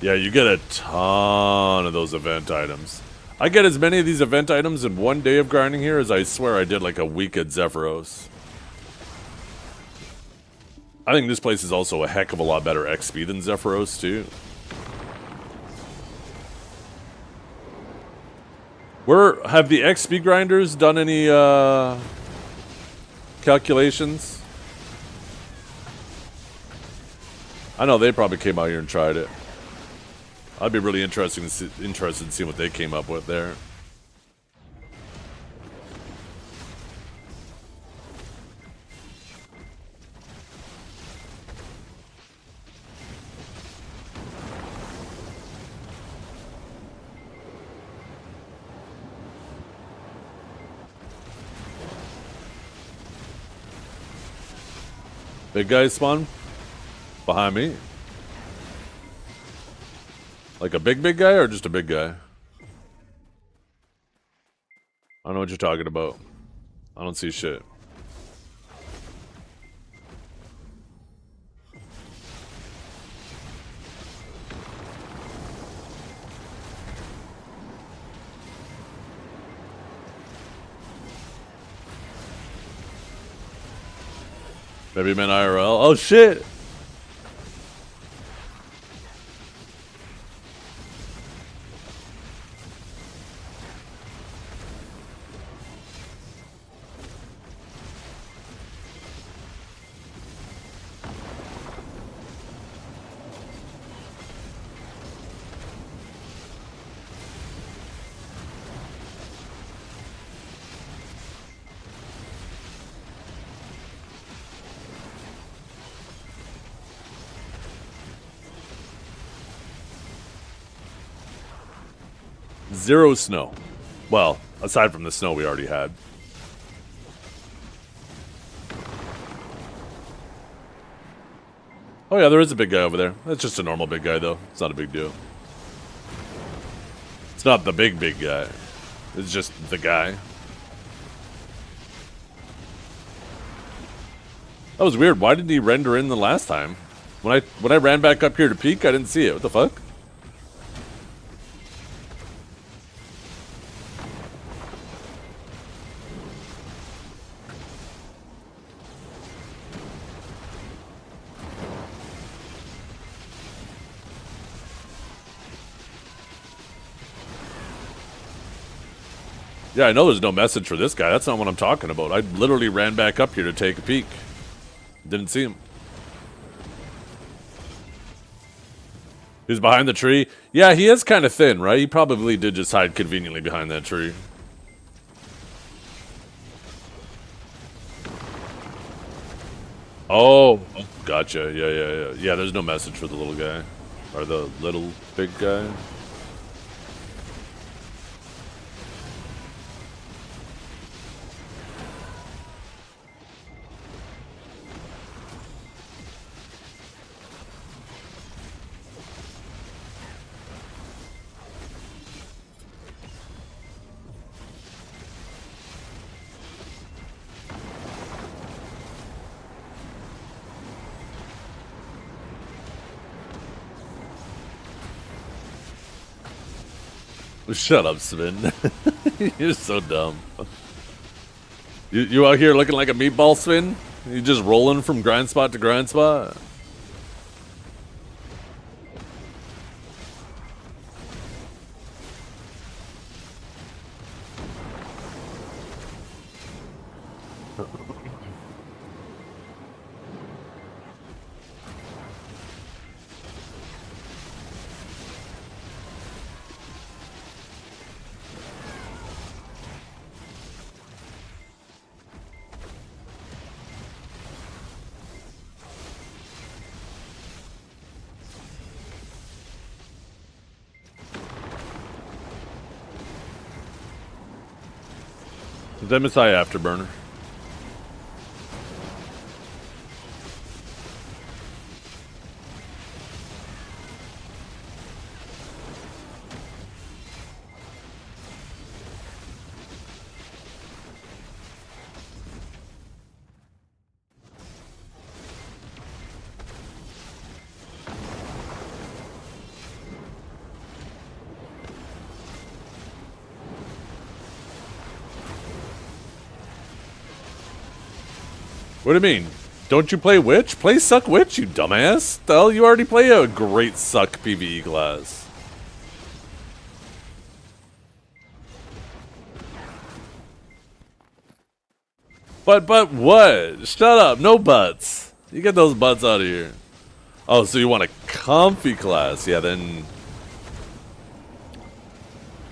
Yeah, you get a ton of those event items. I get as many of these event items in one day of grinding here as I swear I did like a week at Zephyros. I think this place is also a heck of a lot better XP than Zephyros too. Have the XP grinders done any calculations? I know they probably came out here and tried it. I'd be really interested in seeing what they came up with there. Big guy spawn behind me. Like a big guy or just a big guy? I don't know what you're talking about. I don't see shit. Maybe you meant IRL. Oh shit! Zero snow. Well, aside from the snow we already had. Oh yeah, there is a big guy over there. That's just a normal big guy though. It's not a big deal. It's not the big guy. It's just the guy. That was weird. Why didn't he render in the last time? When I ran back up here to peek, I didn't see it. What the fuck? Yeah, I know there's no message for this guy. That's not what I'm talking about. I literally ran back up here to take a peek. Didn't see him. He's behind the tree. Yeah, he is kind of thin, right? He probably did just hide conveniently behind that tree. Oh, gotcha. Yeah. Yeah, there's no message for the little guy. Or the little big guy. Shut up, Sven. You're so dumb. You out here looking like a meatball, Sven? You just rolling from grind spot to grind spot? MSI Afterburner. What do you mean? Don't you play Witch? Play Suck Witch, you dumbass. The hell, you already play a great Suck PvE class. But what? Shut up, no buts. You get those butts out of here. Oh, so you want a comfy class? Yeah, then...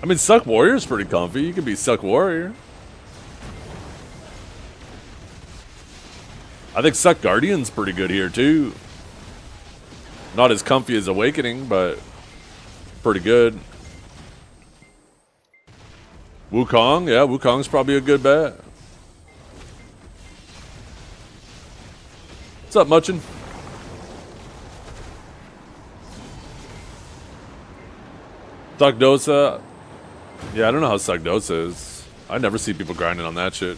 I mean, Suck Warrior's pretty comfy. You can be Suck Warrior. I think Suck Guardian's pretty good here, too. Not as comfy as Awakening, but pretty good. Wukong? Yeah, Wukong's probably a good bet. What's up, Muchin? Suckdosa. Yeah, I don't know how Suckdosa is. I never see people grinding on that shit.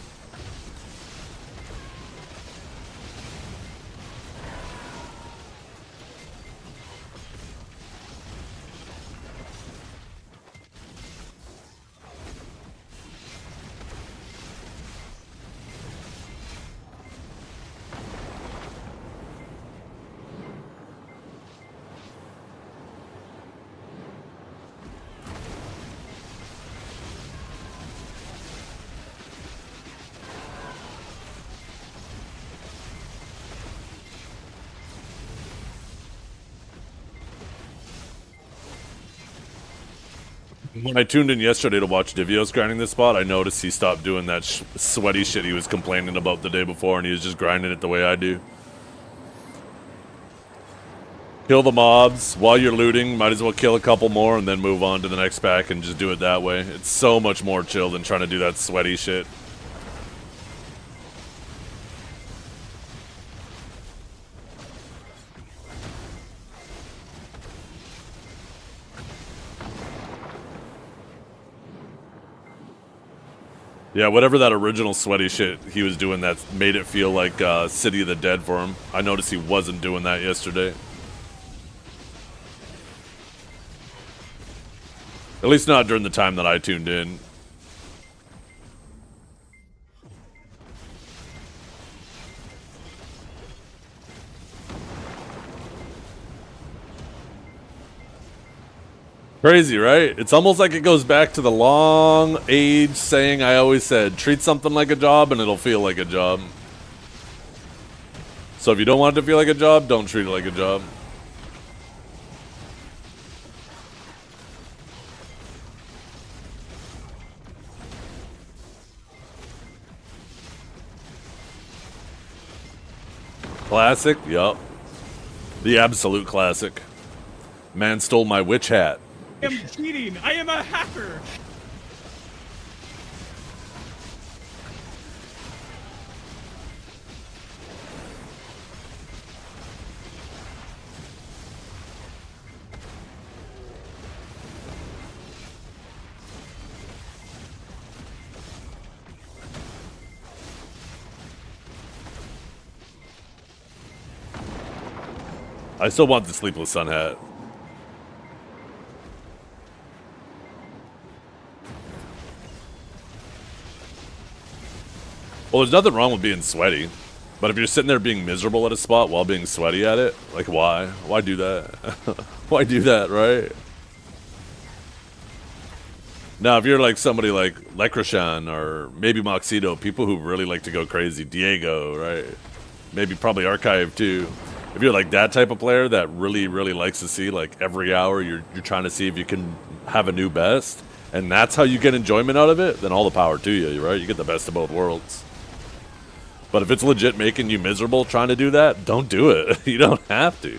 When I tuned in yesterday to watch Divios grinding this spot, I noticed he stopped doing that sweaty shit he was complaining about the day before, and he was just grinding it the way I do. Kill the mobs while you're looting. Might as well kill a couple more and then move on to the next pack and just do it that way. It's so much more chill than trying to do that sweaty shit. Yeah, whatever that original sweaty shit he was doing that made it feel like City of the Dead for him. I noticed he wasn't doing that yesterday. At least not during the time that I tuned in. Crazy, right? It's almost like it goes back to the long age saying I always said, treat something like a job and it'll feel like a job. So if you don't want it to feel like a job, don't treat it like a job. Classic? Yup. The absolute classic. Man stole my witch hat. I am cheating! I am a hacker! I still want the Sleepless Sun hat. Well, there's nothing wrong with being sweaty. But if you're sitting there being miserable at a spot while being sweaty at it, like why? Why do that? Why do that, right? Now, if you're like somebody like Lecrashan or maybe Moxito, people who really like to go crazy, Diego, right? Maybe probably Archive too. If you're like that type of player that really, really likes to see like every hour you're trying to see if you can have a new best, and that's how you get enjoyment out of it, then all the power to you, right? You get the best of both worlds. But if it's legit making you miserable trying to do that, don't do it. You don't have to.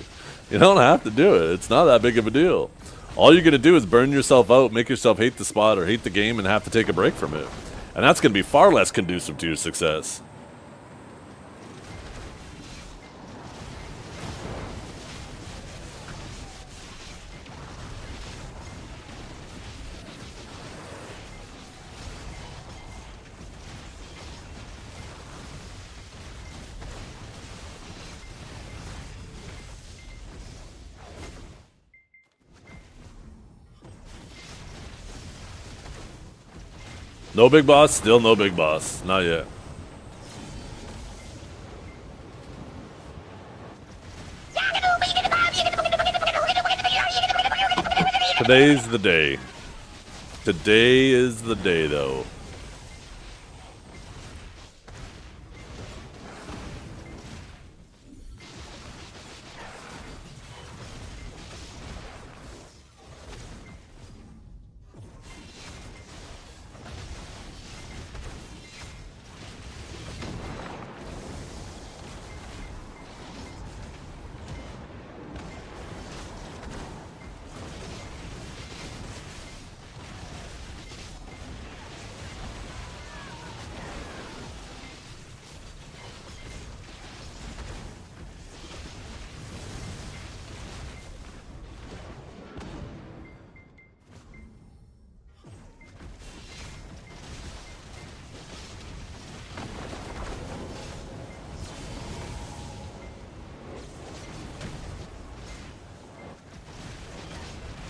You don't have to do it. It's not that big of a deal. All you're going to do is burn yourself out, make yourself hate the spot or hate the game and have to take a break from it. And that's going to be far less conducive to your success. No big boss? Still no big boss. Not yet. Today's the day. Today is the day, though.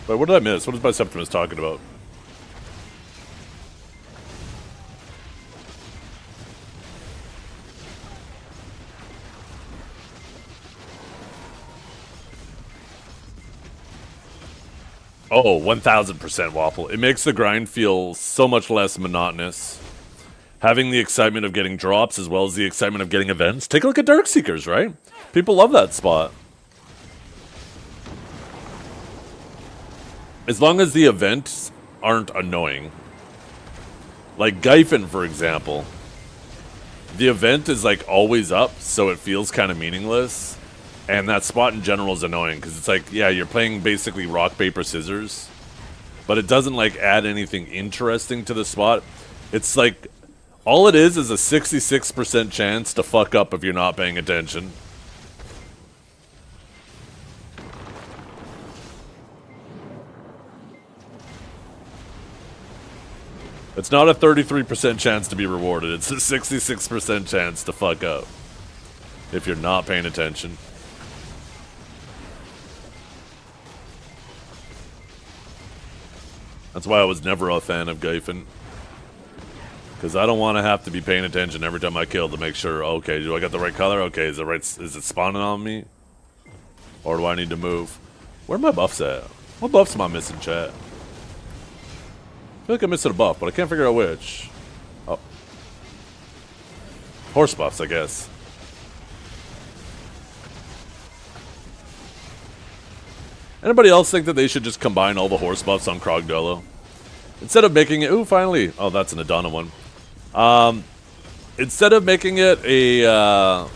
Wait, what did I miss? What is my Septimus talking about? Oh, 1000% Waffle. It makes the grind feel so much less monotonous. Having the excitement of getting drops as well as the excitement of getting events. Take a look at Darkseekers, right? People love that spot. As long as the events aren't annoying. Like Gyphon, for example. The event is like always up, so it feels kind of meaningless. And that spot in general is annoying, because it's like, yeah, you're playing basically rock, paper, scissors. But it doesn't like add anything interesting to the spot. It's like, all it is a 66% chance to fuck up if you're not paying attention. It's not a 33% chance to be rewarded. It's a 66% chance to fuck up if you're not paying attention. That's why I was never a fan of Gyphon. Because I don't want to have to be paying attention every time I kill to make sure, okay, do I got the right color? Okay, is it spawning on me? Or do I need to move? Where are my buffs at? What buffs am I missing, chat? I feel like I'm missing a buff, but I can't figure out which. Oh. Horse buffs, I guess. Anybody else think that they should just combine all the horse buffs on Krogdolo? Instead of making it... Ooh, finally. Oh, that's an Adana one. Instead of making it a...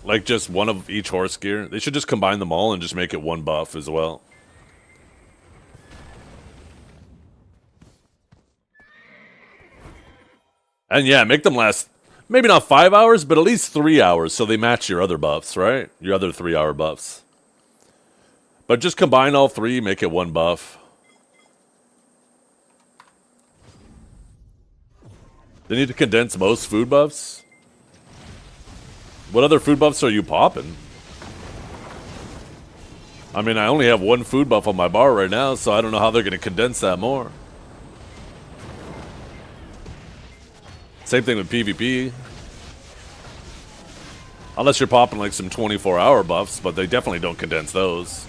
like just one of each horse gear, they should just combine them all and just make it one buff as well. And yeah, make them last, maybe not 5 hours, but at least 3 hours so they match your other buffs, right? Your other 3-hour buffs. But just combine all three, make it one buff. They need to condense most food buffs? What other food buffs are you popping? I mean, I only have one food buff on my bar right now, so I don't know how they're going to condense that more. Same thing with PvP. Unless you're popping like some 24-hour buffs, but they definitely don't condense those.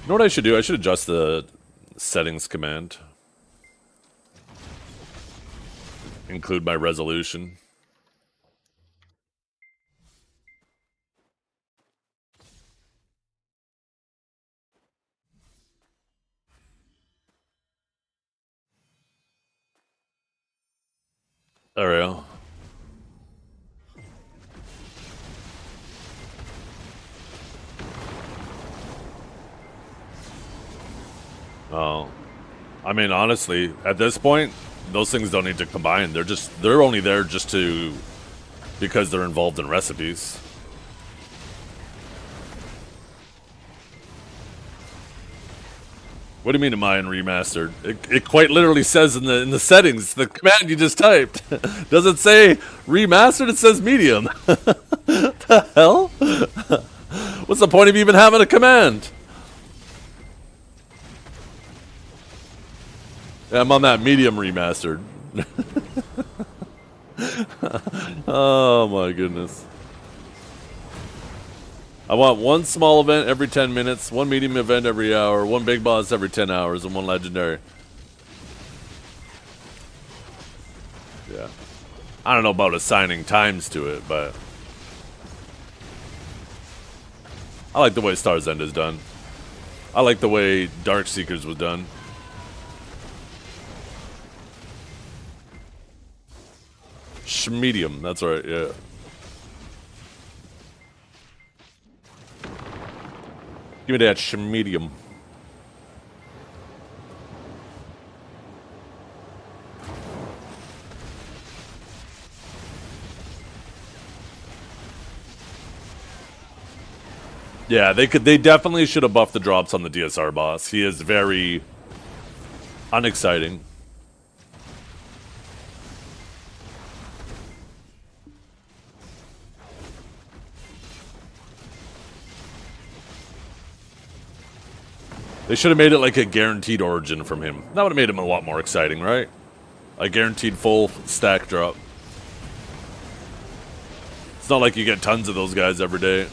You know what I should do? I should adjust the settings command. Include my resolution. There we go. Oh. I mean, honestly, at this point, those things don't need to combine. They're only there just because they're involved in recipes. What do you mean am I in remastered? It quite literally says in the settings, the command you just typed. Does it say remastered? It says medium. The hell? What's the point of even having a command? Yeah, I'm on that medium remastered. Oh my goodness. I want one small event every 10 minutes, one medium event every hour, one big boss every 10 hours, and one legendary. Yeah. I don't know about assigning times to it, but I like the way Star's End is done. I like the way Dark Seekers was done. Medium, that's right, yeah. Give me that medium. Yeah, they definitely should have buffed the drops on the DSR boss. He is very unexciting. They should have made it like a guaranteed origin from him. That would have made him a lot more exciting, right? A guaranteed full stack drop. It's not like you get tons of those guys every day.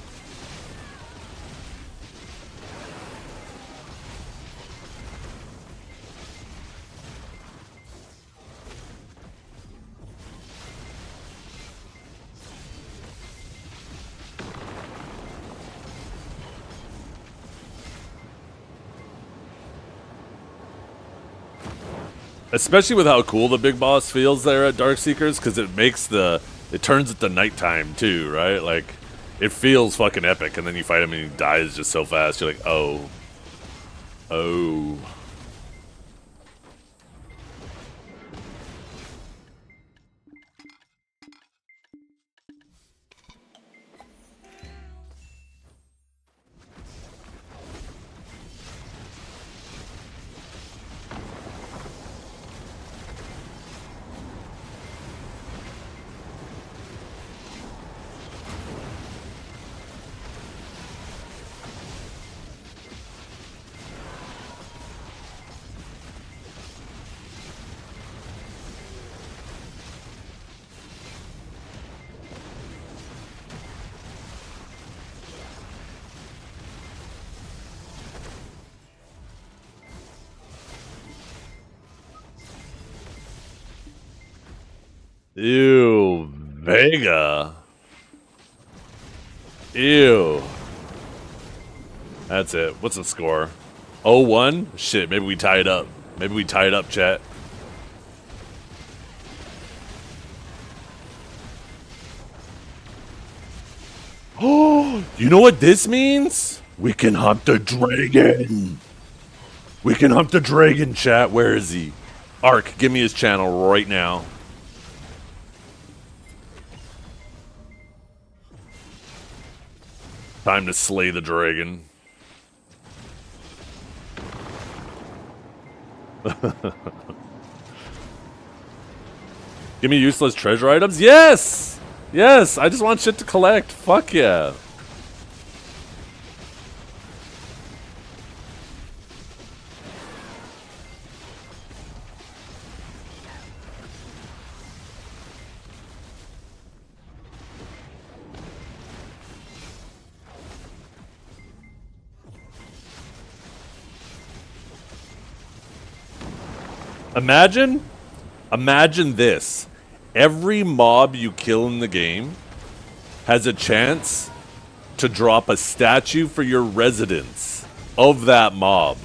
Especially with how cool the big boss feels there at Dark Seekers, because it turns it to nighttime too, right? Like, it feels fucking epic, and then you fight him and he dies just so fast. You're like, oh. Oh. Ew, Vega. Ew. That's it. What's the score? 0-1? Shit, maybe we tie it up. Maybe we tie it up, chat. Oh, you know what this means? We can hunt the dragon. We can hunt the dragon, chat. Where is he? Ark, give me his channel right now. Time to slay the dragon. Give me useless treasure items? Yes! Yes! I just want shit to collect. Fuck yeah. Imagine this. Every mob you kill in the game has a chance to drop a statue for your residence of that mob.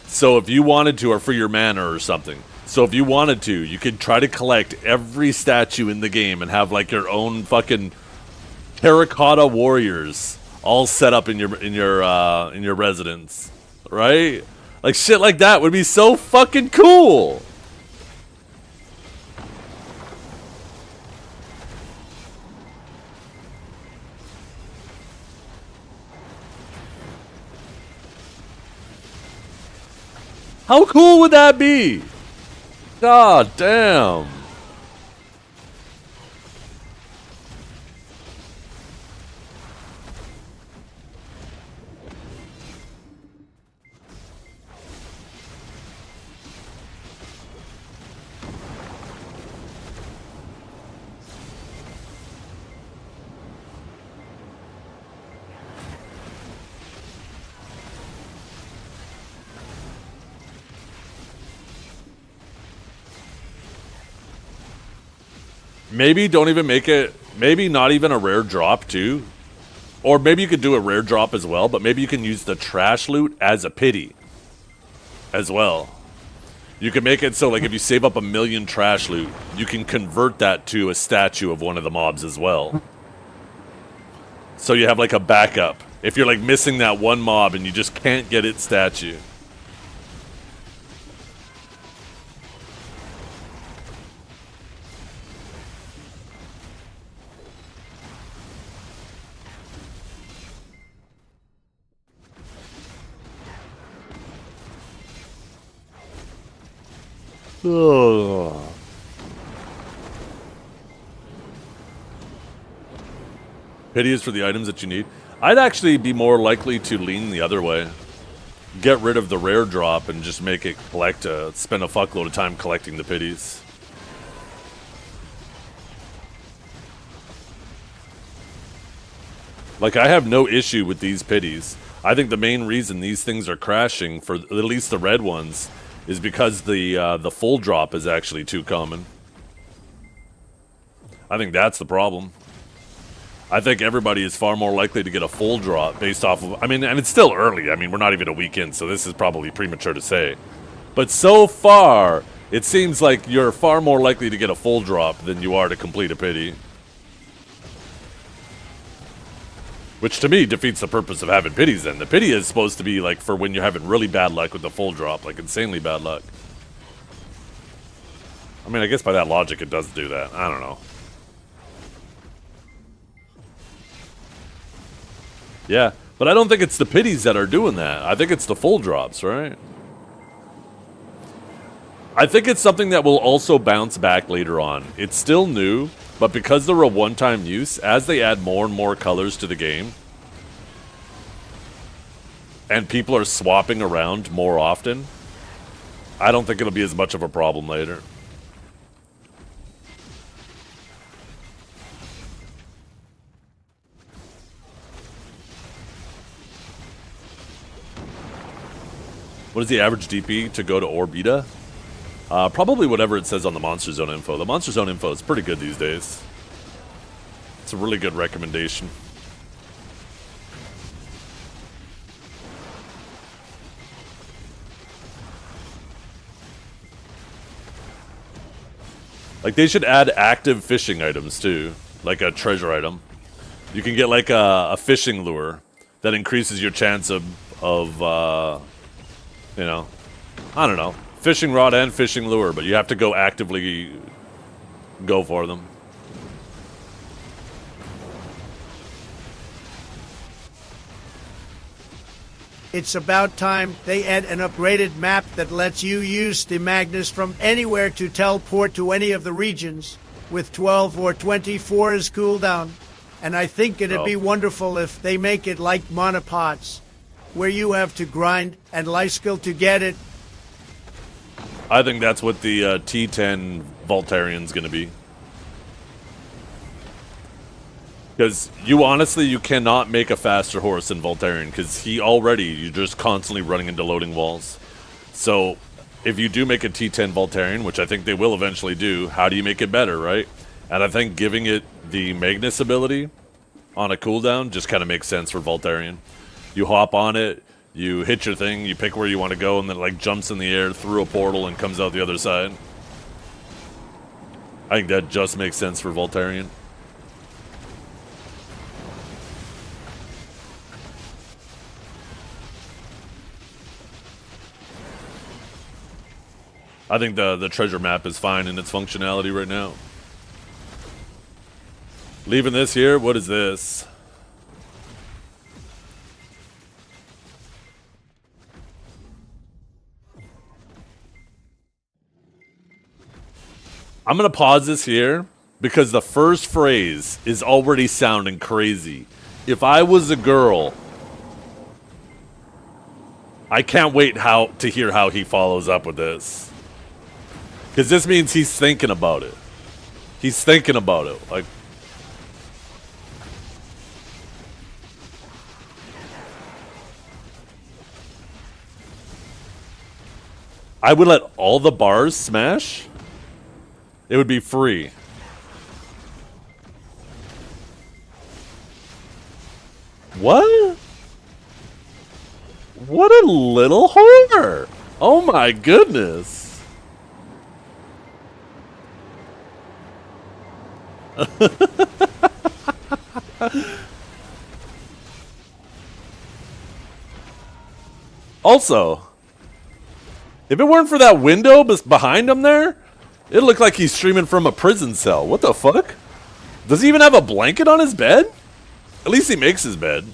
So if you wanted to, or for your manor or something. So if you wanted to, you could try to collect every statue in the game and have like your own fucking terracotta warriors all set up in your residence, right? Like shit like that would be so fucking cool. How cool would that be? God damn. Maybe don't even make it, maybe not even a rare drop too. Or maybe you could do a rare drop as well, but maybe you can use the trash loot as a pity as well. You can make it so like if you save up 1,000,000 trash loot, you can convert that to a statue of one of the mobs as well. So you have like a backup. If you're like missing that one mob and you just can't get its statue. Ugh. Pity is for the items that you need. I'd actually be more likely to lean the other way. Get rid of the rare drop and just make it spend a fuckload of time collecting the pities. Like, I have no issue with these pities. I think the main reason these things are crashing, for at least the red ones, is because the full drop is actually too common. I think that's the problem. I think everybody is far more likely to get a full drop based off of... I mean, and it's still early. I mean, we're not even a week in, so this is probably premature to say. But so far, it seems like you're far more likely to get a full drop than you are to complete a pity. Which to me defeats the purpose of having pities then. The pity is supposed to be like for when you're having really bad luck with the full drop, like insanely bad luck. I mean, I guess by that logic it does do that. I don't know. Yeah, but I don't think it's the pities that are doing that. I think it's the full drops, right? I think it's something that will also bounce back later on. It's still new, but because they're a one-time use, as they add more and more colors to the game, and people are swapping around more often, I don't think it'll be as much of a problem later. What is the average DP to go to Orbita? Probably whatever it says on the Monster Zone info. The Monster Zone info is pretty good these days. It's a really good recommendation. Like, they should add active fishing items too, like a treasure item. You can get like a fishing lure that increases your chance of you know, I don't know, fishing rod and fishing lure, but you have to go actively go for them. It's about time they add an upgraded map that lets you use the Magnus from anywhere to teleport to any of the regions, with 12 or 24's cooldown. And I think it'd be wonderful if they make it like monopods, where you have to grind and life skill to get it. I think that's what the T10 Voltarian's gonna be. Because you cannot make a faster horse than Voltarian, because you're just constantly running into loading walls. So if you do make a T10 Voltarian, which I think they will eventually do, how do you make it better, right? And I think giving it the Magnus ability on a cooldown just kind of makes sense for Voltarian. You hop on it, you hit your thing, you pick where you want to go, and then it like jumps in the air through a portal and comes out the other side. I think that just makes sense for Voltarian. I think the treasure map is fine in its functionality right now. Leaving this here, what is this? I'm going to pause this here because the first phrase is already sounding crazy. If I was a girl, I can't wait to hear how he follows up with this. Because this means he's thinking about it. He's thinking about it. Like, I would let all the bars smash. It would be free. What? What a little whore! Oh my goodness! Also, if it weren't for that window behind him there, it looked like he's streaming from a prison cell. What the fuck? Does he even have a blanket on his bed? At least he makes his bed.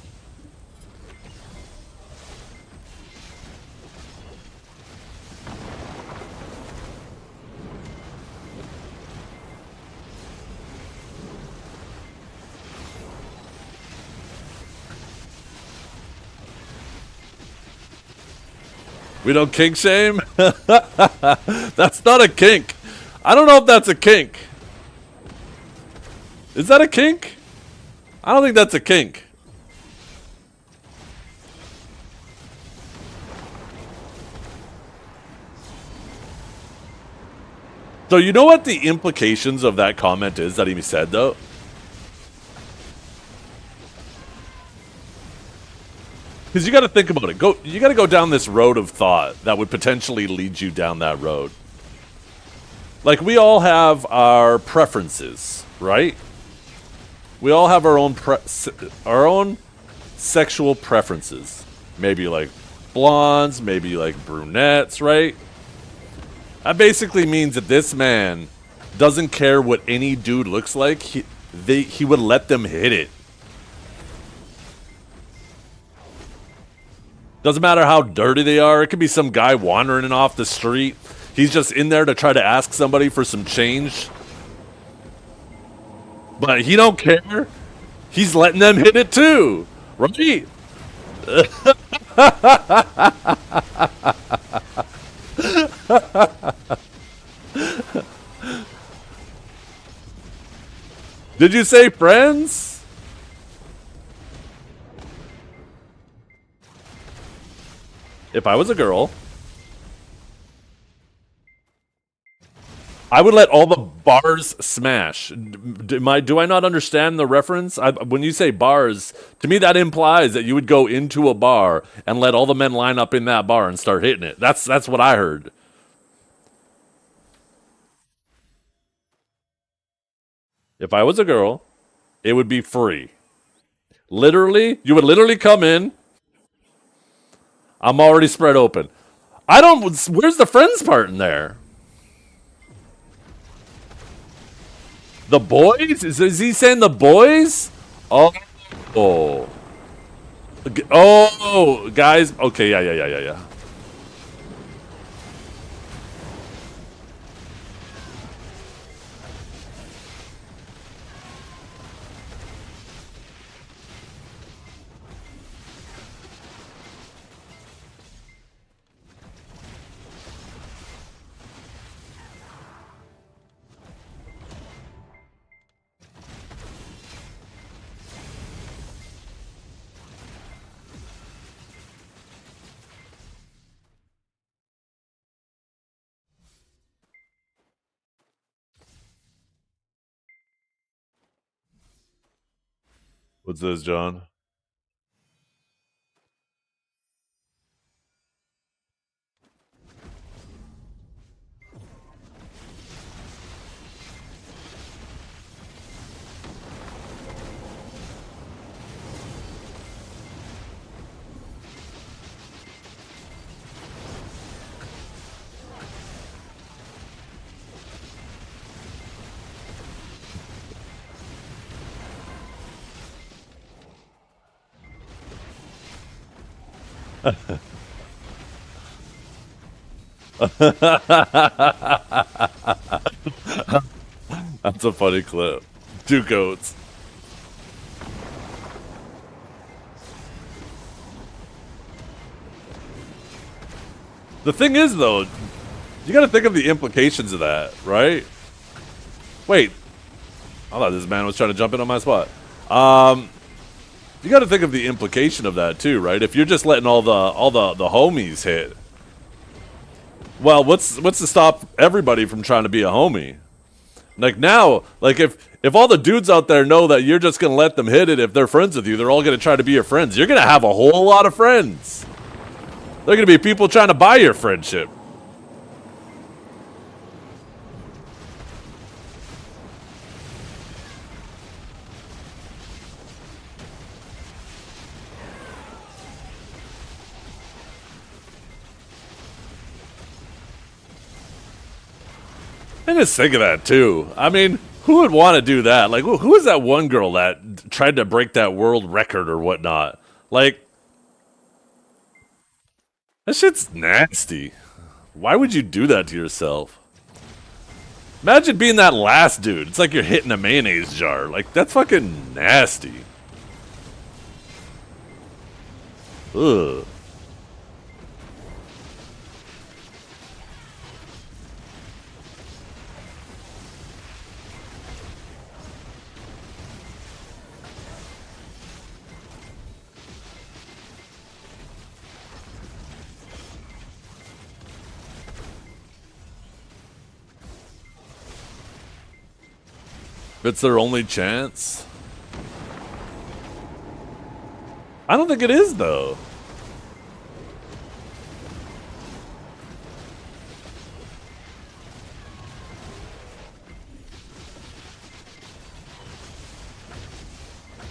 We don't kink shame? That's not a kink. I don't know if that's a kink. Is that a kink? I don't think that's a kink. So you know what the implications of that comment is that he said, though? Because you got to think about it. You got to go down this road of thought that would potentially lead you down that road. Like, we all have our preferences, right? We all have our own sexual preferences. Maybe like blondes, maybe like brunettes, right? That basically means that this man doesn't care what any dude looks like. He would let them hit it. Doesn't matter how dirty they are. It could be some guy wandering off the street. He's just in there to try to ask somebody for some change. But he don't care. He's letting them hit it too. Right? Did you say friends? If I was a girl, I would let all the bars smash. Do I not understand the reference? When you say bars, to me that implies that you would go into a bar and let all the men line up in that bar and start hitting it. That's what I heard. If I was a girl, it would be free. Literally, you would literally come in. I'm already spread open. Where's the friends part in there? The boys? Is he saying the boys? Oh. Oh, guys. Okay, yeah. What's this, John? That's a funny clip. Two goats. The thing is, though, you gotta think of the implications of that, right? Wait. I thought this man was trying to jump in on my spot. You gotta think of the implication of that, too, right? If you're just letting all the homies hit, well, what's to stop everybody from trying to be a homie? Like now, like if all the dudes out there know that you're just gonna let them hit it, if they're friends with you, they're all gonna try to be your friends. You're gonna have a whole lot of friends. There are gonna be people trying to buy your friendship. I just think of that too. I mean, who would want to do that? Like, who is that one girl that tried to break that world record or whatnot? Like, that shit's nasty. Why would you do that to yourself? Imagine being that last dude. It's like you're hitting a mayonnaise jar. Like, that's fucking nasty. Ugh. If it's their only chance. I don't think it is, though.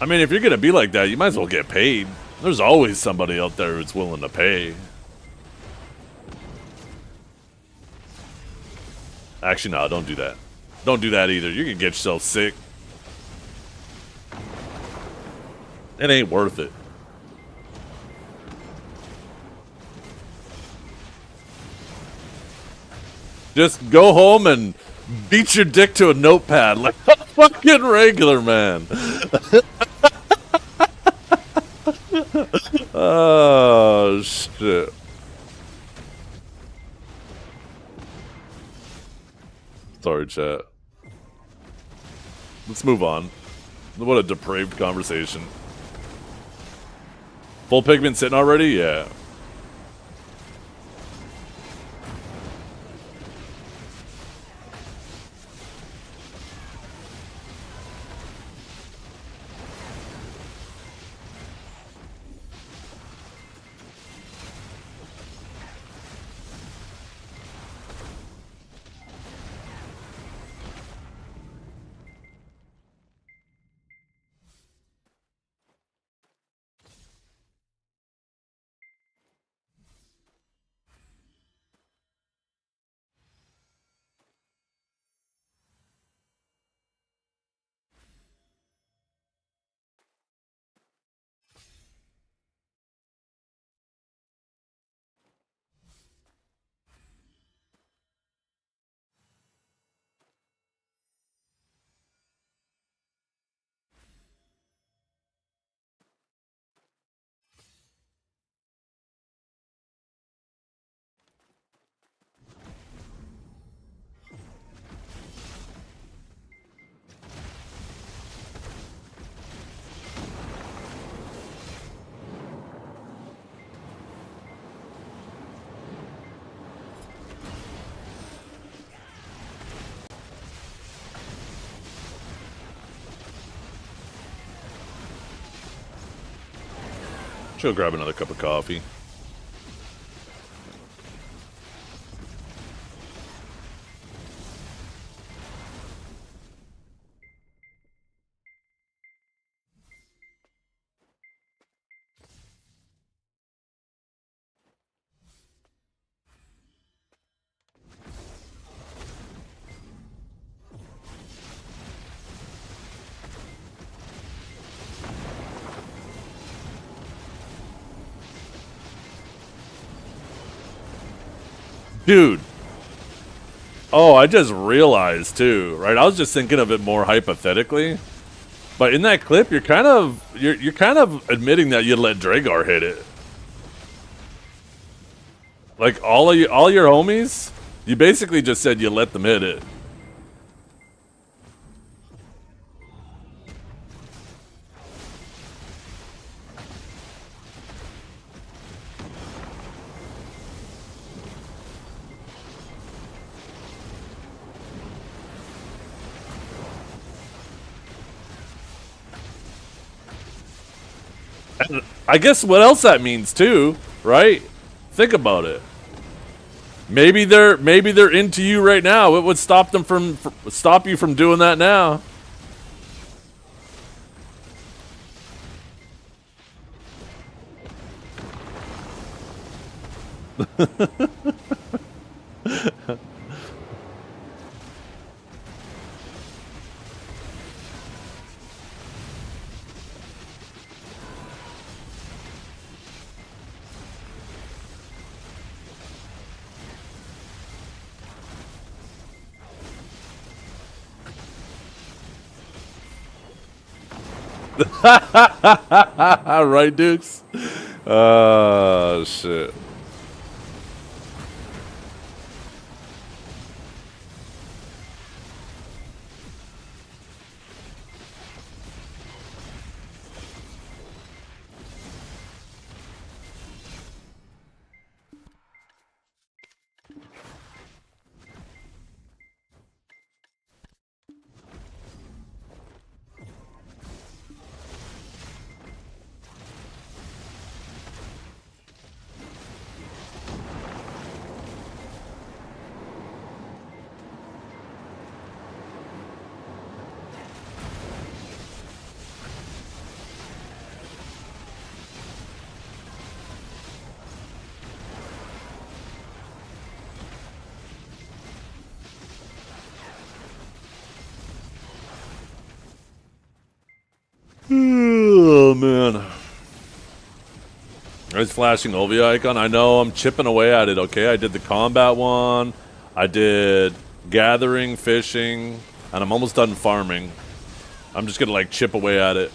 I mean, if you're gonna be like that, you might as well get paid. There's always somebody out there who's willing to pay. Actually, no, don't do that. Don't do that either. You can get yourself sick. It ain't worth it. Just go home and beat your dick to a notepad like a fucking regular man. Oh, shit. Sorry, chat. Let's move on. What a depraved conversation. Full pigment sitting already? Yeah. She'll grab another cup of coffee. Dude. Oh, I just realized too, right? I was just thinking of it more hypothetically. But in that clip, you're kind of admitting that you'd let Dragar hit it. Like all your homies, you basically just said you let them hit it. I guess what else that means too, right? Think about it. Maybe they're into you right now. What would stop them stop you from doing that now? Right, Dukes? Oh, shit. Oh, man. It's flashing Olvia icon. I know, I'm chipping away at it, okay? I did the combat one. I did gathering, fishing, and I'm almost done farming. I'm just gonna, like, chip away at it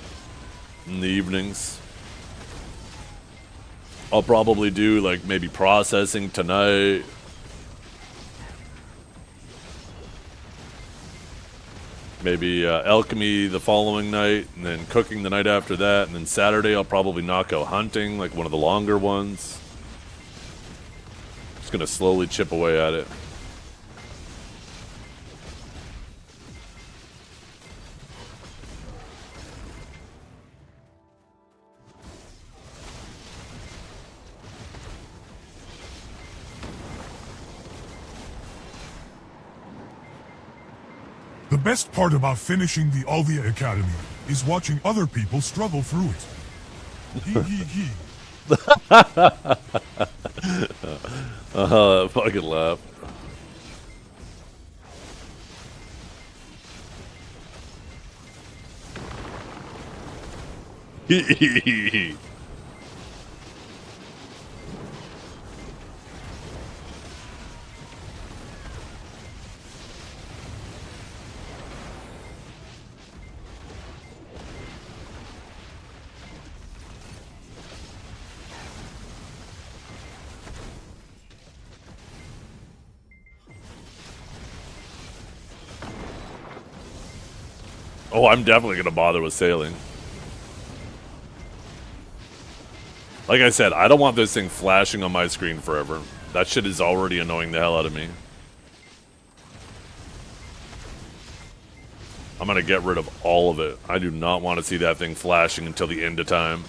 in the evenings. I'll probably do, like, maybe processing tonight. Maybe alchemy the following night, and then cooking the night after that, and then Saturday I'll probably knock out hunting, like one of the longer ones. Just gonna slowly chip away at it. The best part about finishing the Alvia Academy is watching other people struggle through it. Hee. Fucking laugh. Oh, I'm definitely gonna bother with sailing. Like I said, I don't want this thing flashing on my screen forever. That shit is already annoying the hell out of me. I'm gonna get rid of all of it. I do not want to see that thing flashing until the end of time.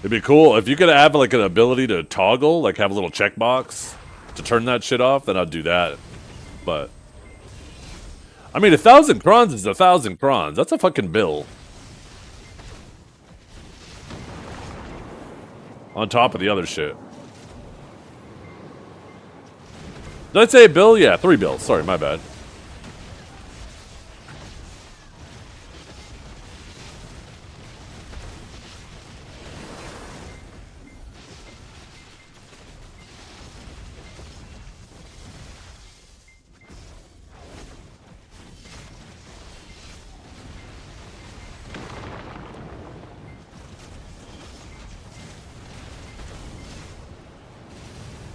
It'd be cool if you could have like an ability to toggle, like have a little checkbox to turn that shit off. Then I'd do that. But I mean, 1,000 crons is 1,000 crons. That's a fucking bill. On top of the other shit. Did I say a bill? Yeah, 3 bills. Sorry, my bad.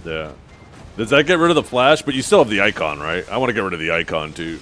Yeah. Does that get rid of the flash? But you still have the icon, right? I want to get rid of the icon, too.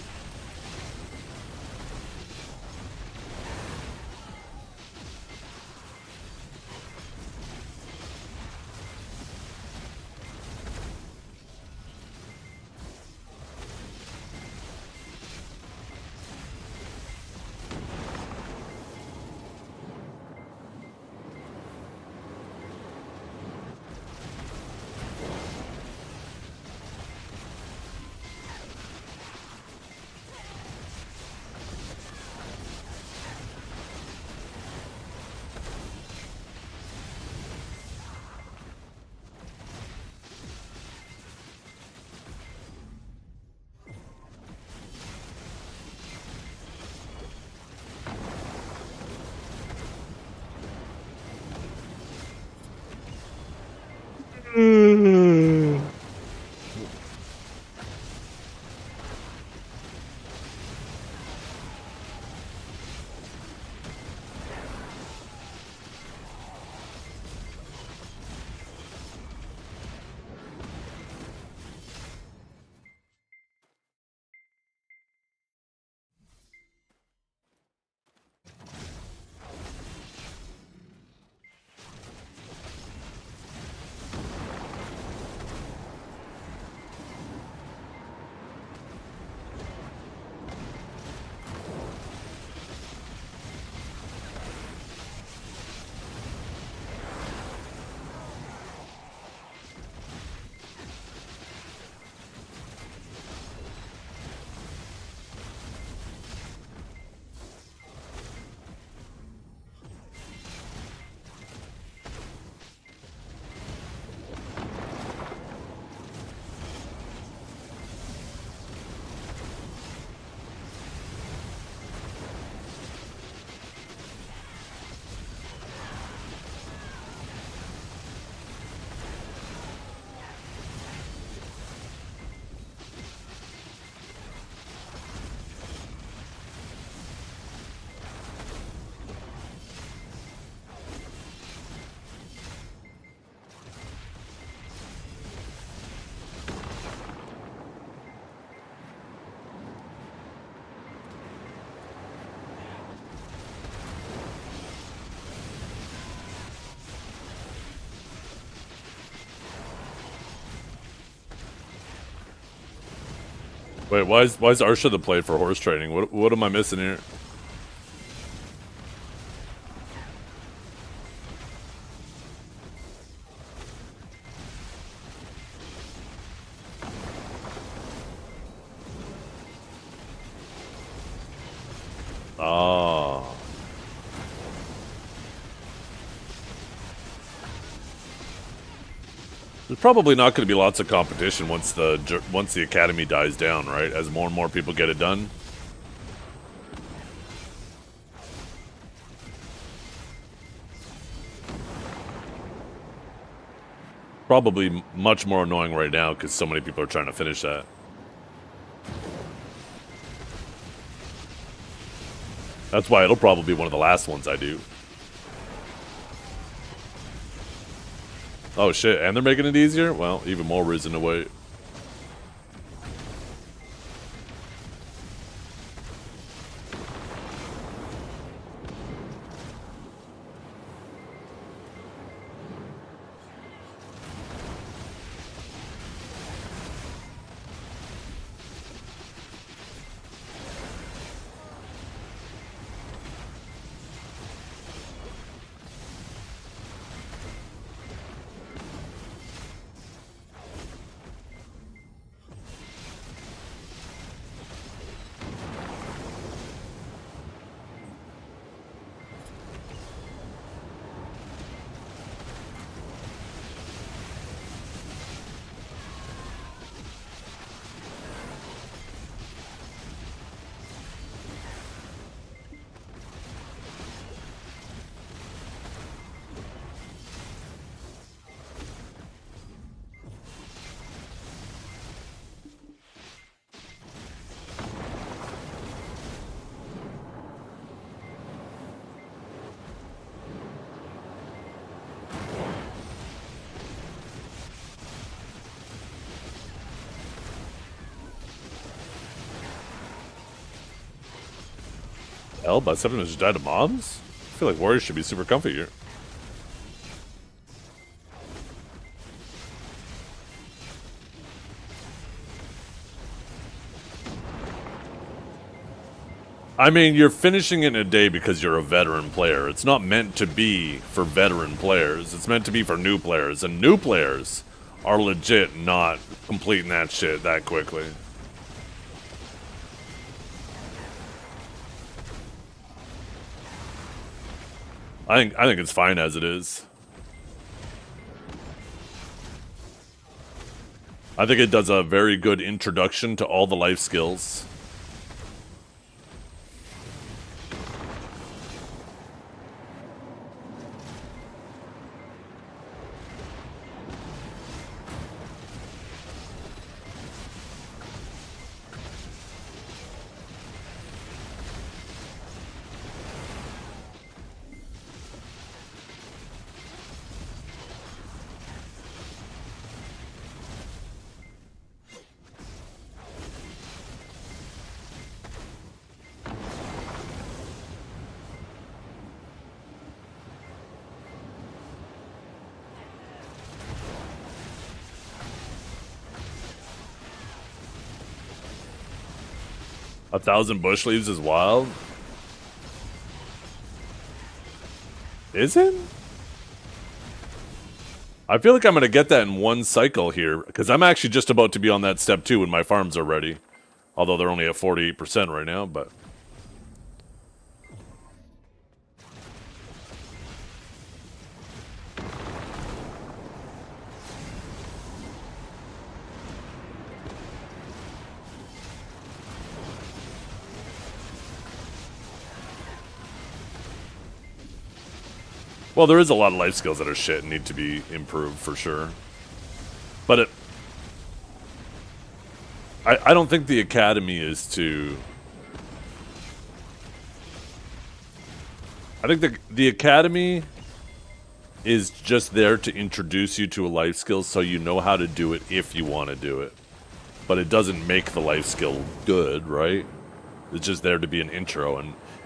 Wait, why is Arsha the play for horse trading? What am I missing here? Oh. There's probably not going to be lots of competition once the academy dies down, right? As more and more people get it done. Probably much more annoying right now because so many people are trying to finish that. That's why it'll probably be one of the last ones I do. Oh shit, and they're making it easier? Well, even more reason to wait. Hell, by 7 just died to mobs? I feel like warriors should be super comfy here. I mean, you're finishing it in a day because you're a veteran player. It's not meant to be for veteran players. It's meant to be for new players. And new players are legit not completing that shit that quickly. I think it's fine as it is. I think it does a very good introduction to all the life skills. A 1,000 bush leaves is wild. Is it? I feel like I'm going to get that in one cycle here, because I'm actually just about to be on that step 2 when my farms are ready. Although they're only at 48% right now, but... Well, there is a lot of life skills that are shit and need to be improved for sure. But I don't think the academy is to... I think the academy is just there to introduce you to a life skill so you know how to do it if you want to do it. But it doesn't make the life skill good, right? It's just there to be an intro,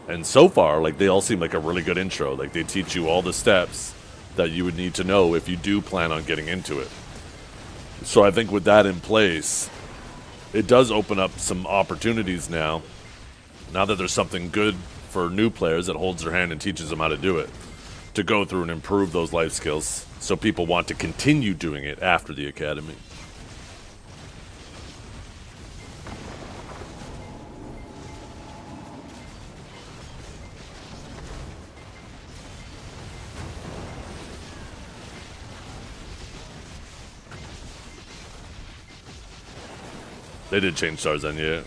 and so far, like, they all seem like a really good intro. Like, they teach you all the steps that you would need to know if you do plan on getting into it. So I think with that in place, it does open up some opportunities now that there's something good for new players that holds their hand and teaches them how to do it, to go through and improve those life skills so people want to continue doing it after the academy. They did change Tarzan, yeah.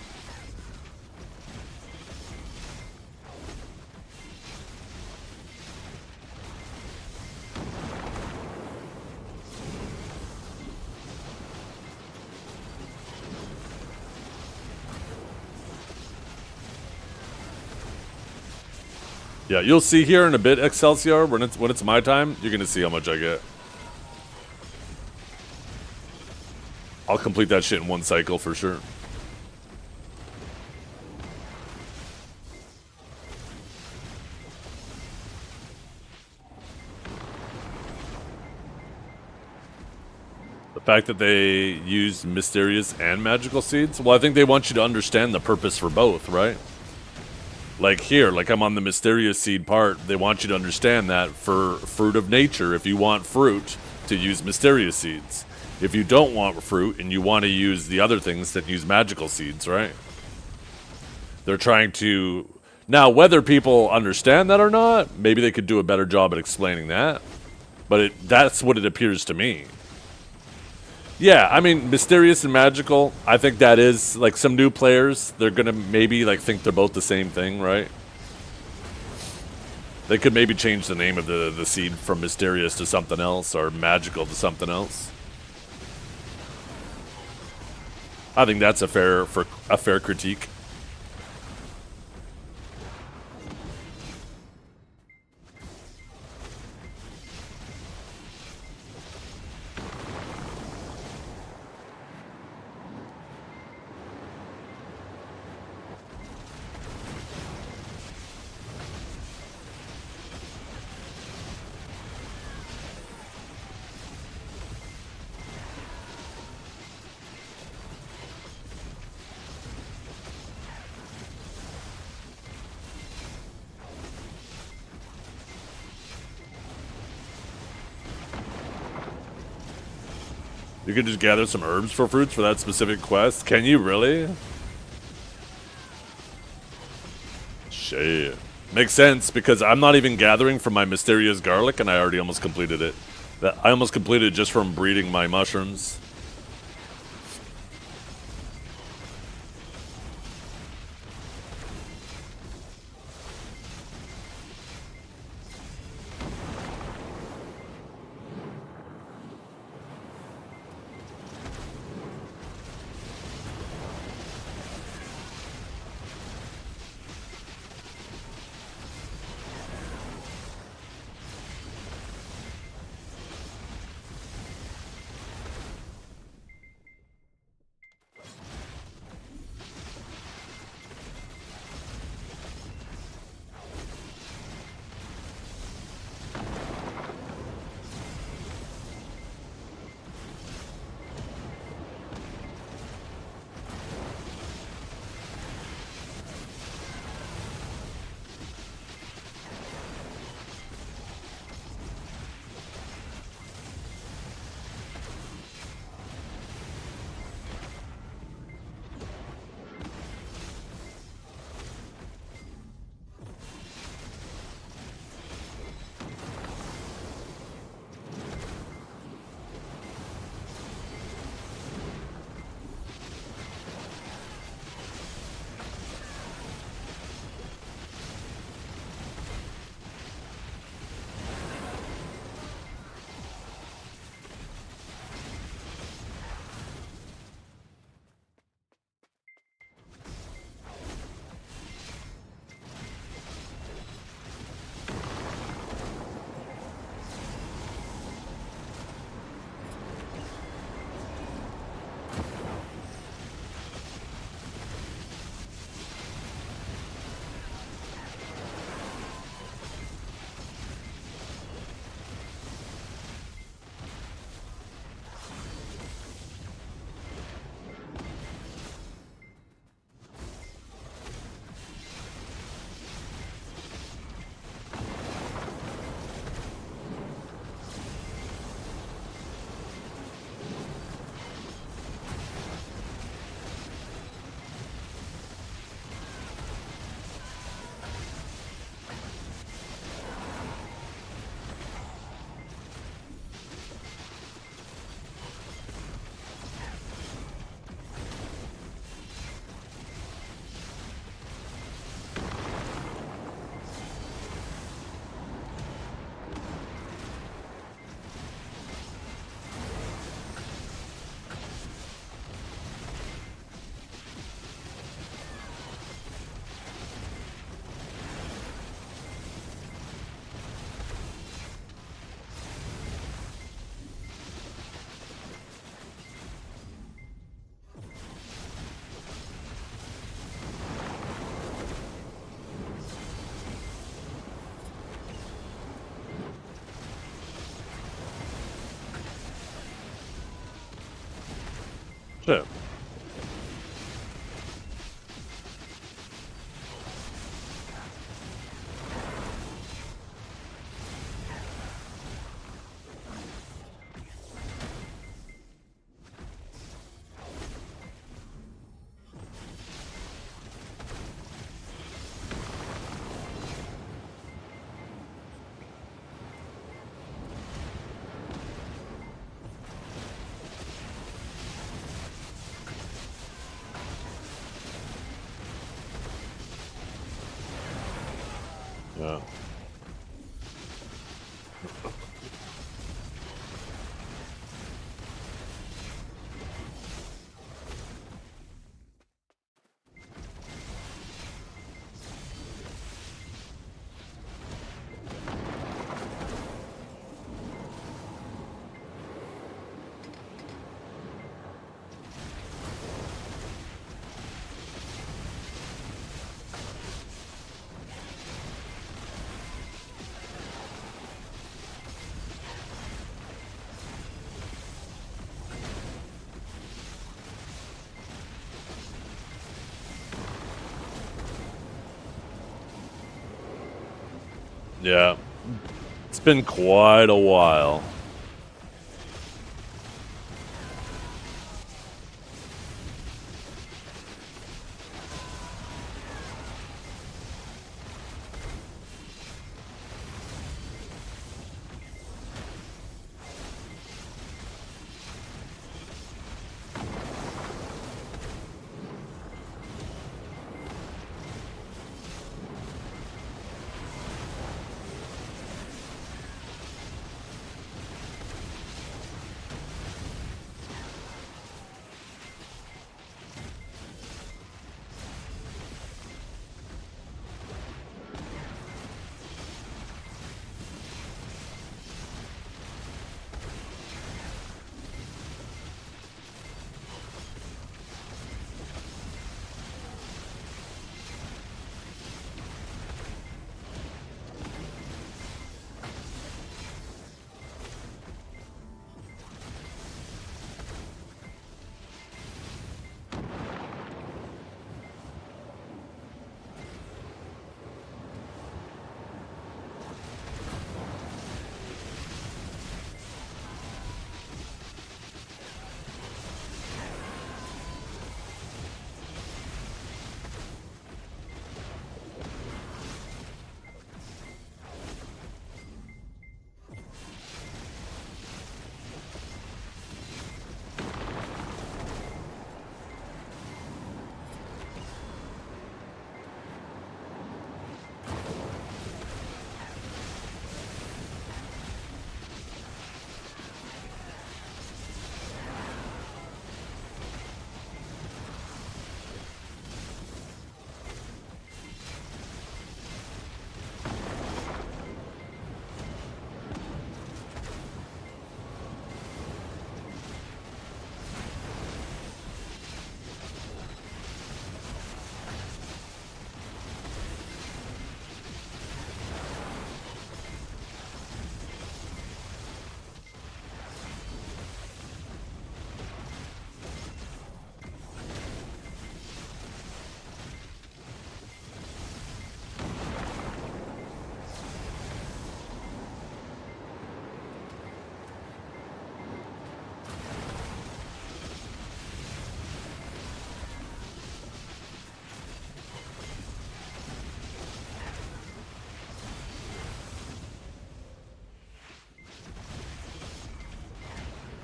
Yeah, you'll see here in a bit, Excelsior, when it's my time, you're gonna see how much I get. I'll complete that shit in one cycle for sure. The fact that they use mysterious and magical seeds, well, I think they want you to understand the purpose for both, right? Like here, like I'm on the mysterious seed part, they want you to understand that for fruit of nature, if you want fruit, to use mysterious seeds. If you don't want fruit and you want to use the other things that use magical seeds, right? They're trying to... Now, whether people understand that or not, maybe they could do a better job at explaining that. But that's what it appears to me. Yeah, I mean, mysterious and magical, I think that is, like, some new players, they're gonna maybe, like, think they're both the same thing, right? They could maybe change the name of the seed from mysterious to something else, or magical to something else. I think that's a fair critique. You can just gather some herbs for fruits for that specific quest? Can you really? Shit. Makes sense, because I'm not even gathering from my mysterious garlic, and I already almost completed it. I almost completed it just from breeding my mushrooms. Shit. Yeah. Yeah. It's been quite a while.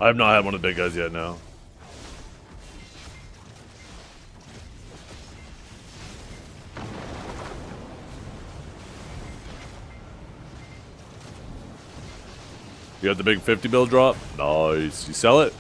I have not had one of the big guys yet, no. You got the big 50 bill drop? Nice. You sell it?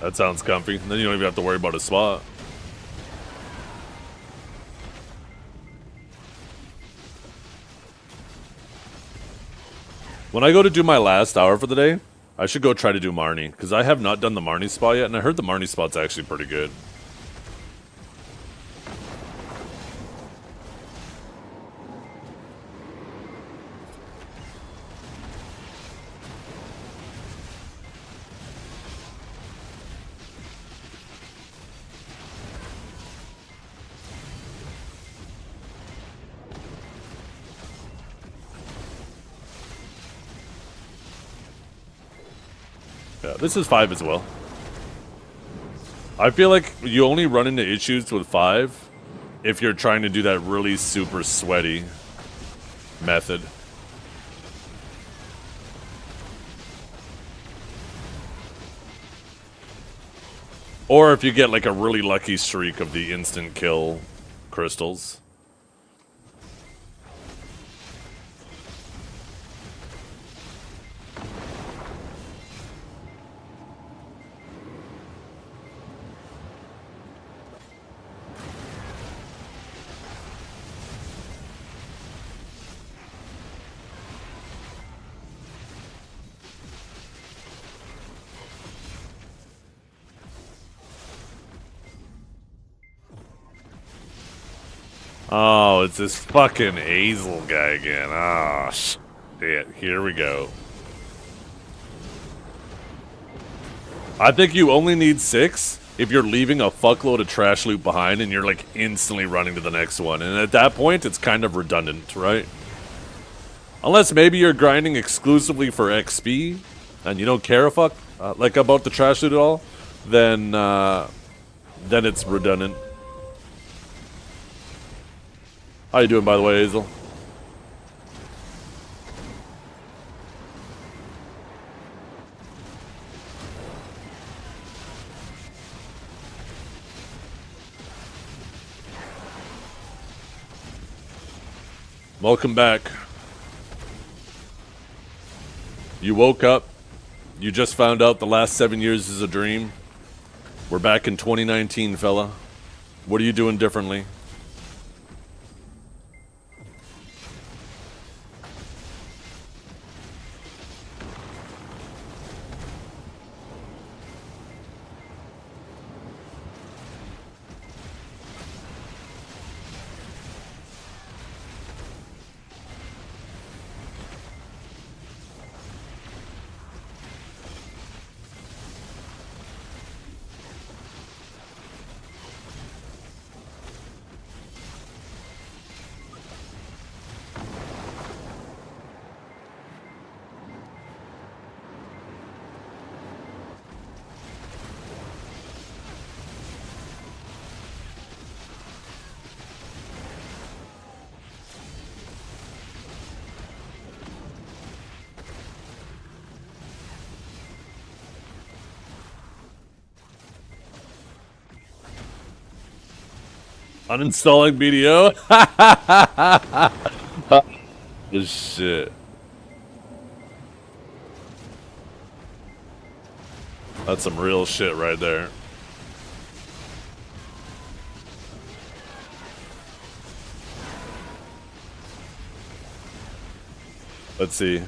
That sounds comfy. Then you don't even have to worry about a spot. When I go to do my last hour for the day, I should go try to do Marnie, because I have not done the Marnie spot yet, and I heard the Marnie spot's actually pretty good. Yeah, this is 5 as well. I feel like you only run into issues with 5 if you're trying to do that really super sweaty method. Or if you get like a really lucky streak of the instant kill crystals. Oh, it's this fucking Hazel guy again. Ah, oh, shit. Here we go. I think you only need 6 if you're leaving a fuckload of trash loot behind and you're like instantly running to the next one. And at that point, it's kind of redundant, right? Unless maybe you're grinding exclusively for XP and you don't care a fuck like about the trash loot at all, then it's redundant. How you doing, by the way, Hazel? Welcome back. You woke up. You just found out the last 7 years is a dream. We're back in 2019, fella. What are you doing differently? Uninstalling BDO? This shit. That's some real shit right there. Let's see.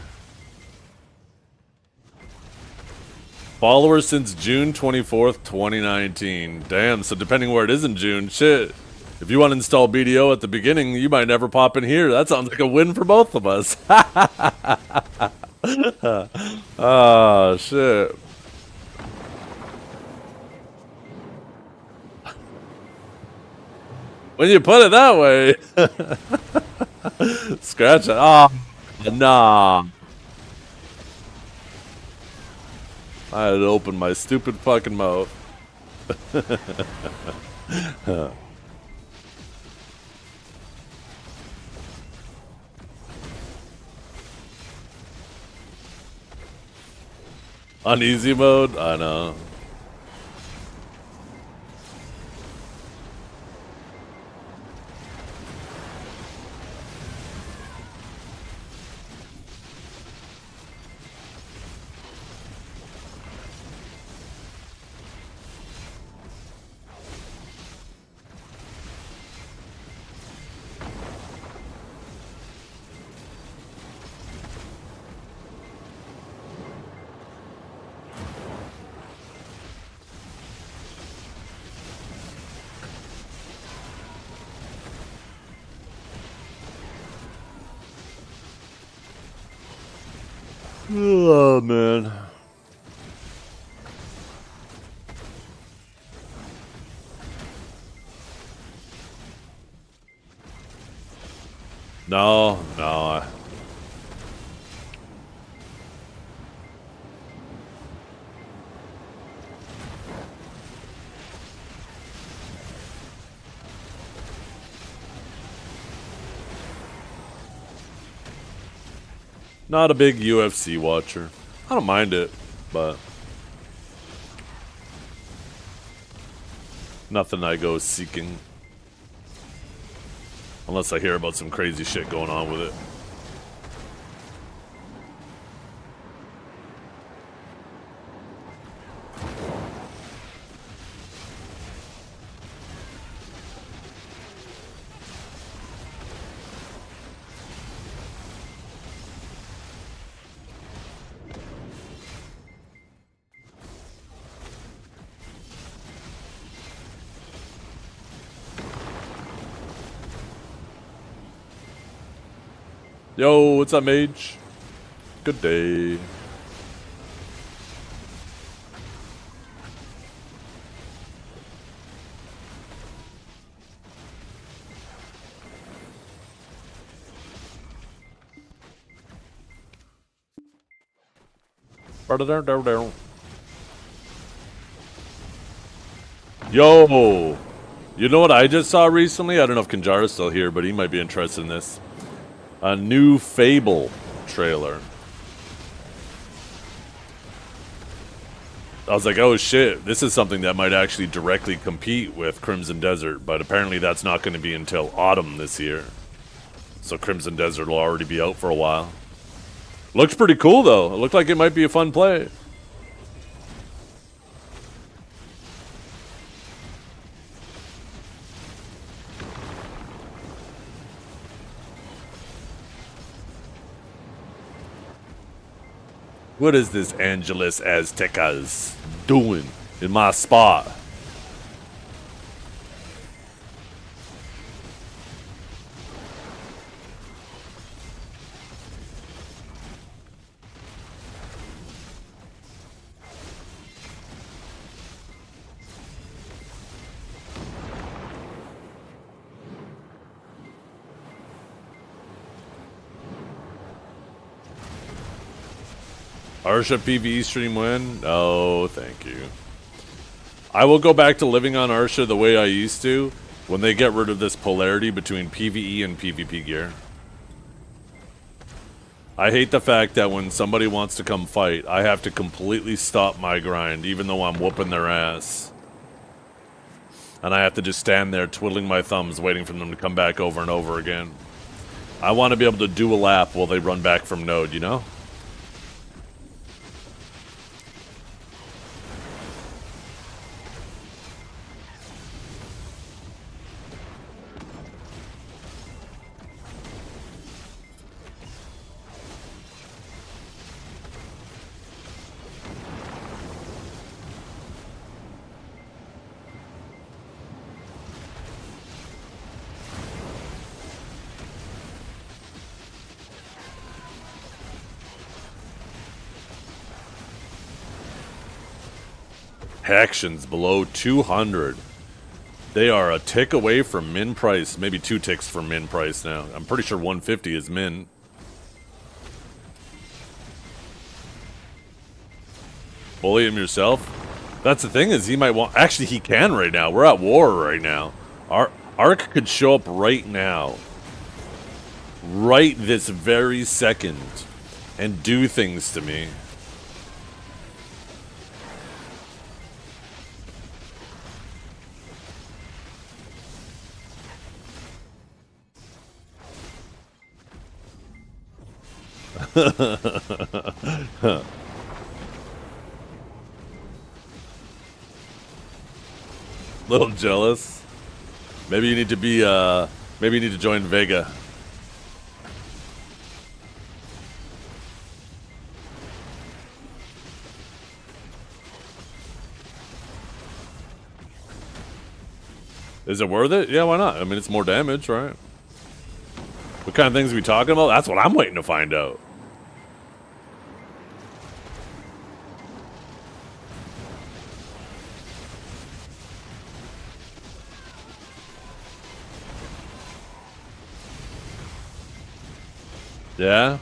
Followers since June 24th, 2019. Damn, so depending where it is in June, shit. If you want to install BDO at the beginning, you might never pop in here. That sounds like a win for both of us. Oh, shit. When you put it that way. Scratch it. Oh, nah. I had to open my stupid fucking mouth. On easy mode? I know. Oh, man. No. Not a big UFC watcher. I don't mind it, but nothing I go seeking. Unless I hear about some crazy shit going on with it. Yo, what's up, Mage? Good day. Yo, you know what I just saw recently? I don't know if Kanjara's still here, but he might be interested in this. A new Fable trailer. I was like, oh shit, this is something that might actually directly compete with Crimson Desert, but apparently that's not going to be until autumn this year. So Crimson Desert will already be out for a while. Looks pretty cool though. It looked like it might be a fun play. What is this Angeles Aztecas doing in my spot? Arsha PvE stream win? No, thank you. I will go back to living on Arsha the way I used to when they get rid of this polarity between PvE and PvP gear. I hate the fact that when somebody wants to come fight, I have to completely stop my grind even though I'm whooping their ass. and I have to just stand there twiddling my thumbs waiting for them to come back over and over again. I want to be able to do a lap while they run back from node, you know? Actions below 200. They are a tick away from min price. Maybe 2 ticks from min price now. I'm pretty sure 150 is min. Bully him yourself? That's the thing, is he might want... Actually, he can right now. We're at war right now. Ark could show up right now. Right this very second. And do things to me. Little jealous. Maybe you need to be maybe you need to join Vega. Is it worth it? Yeah, why not? I mean, it's more damage, right? What kind of things are we talking about? That's what I'm waiting to find out. Yeah?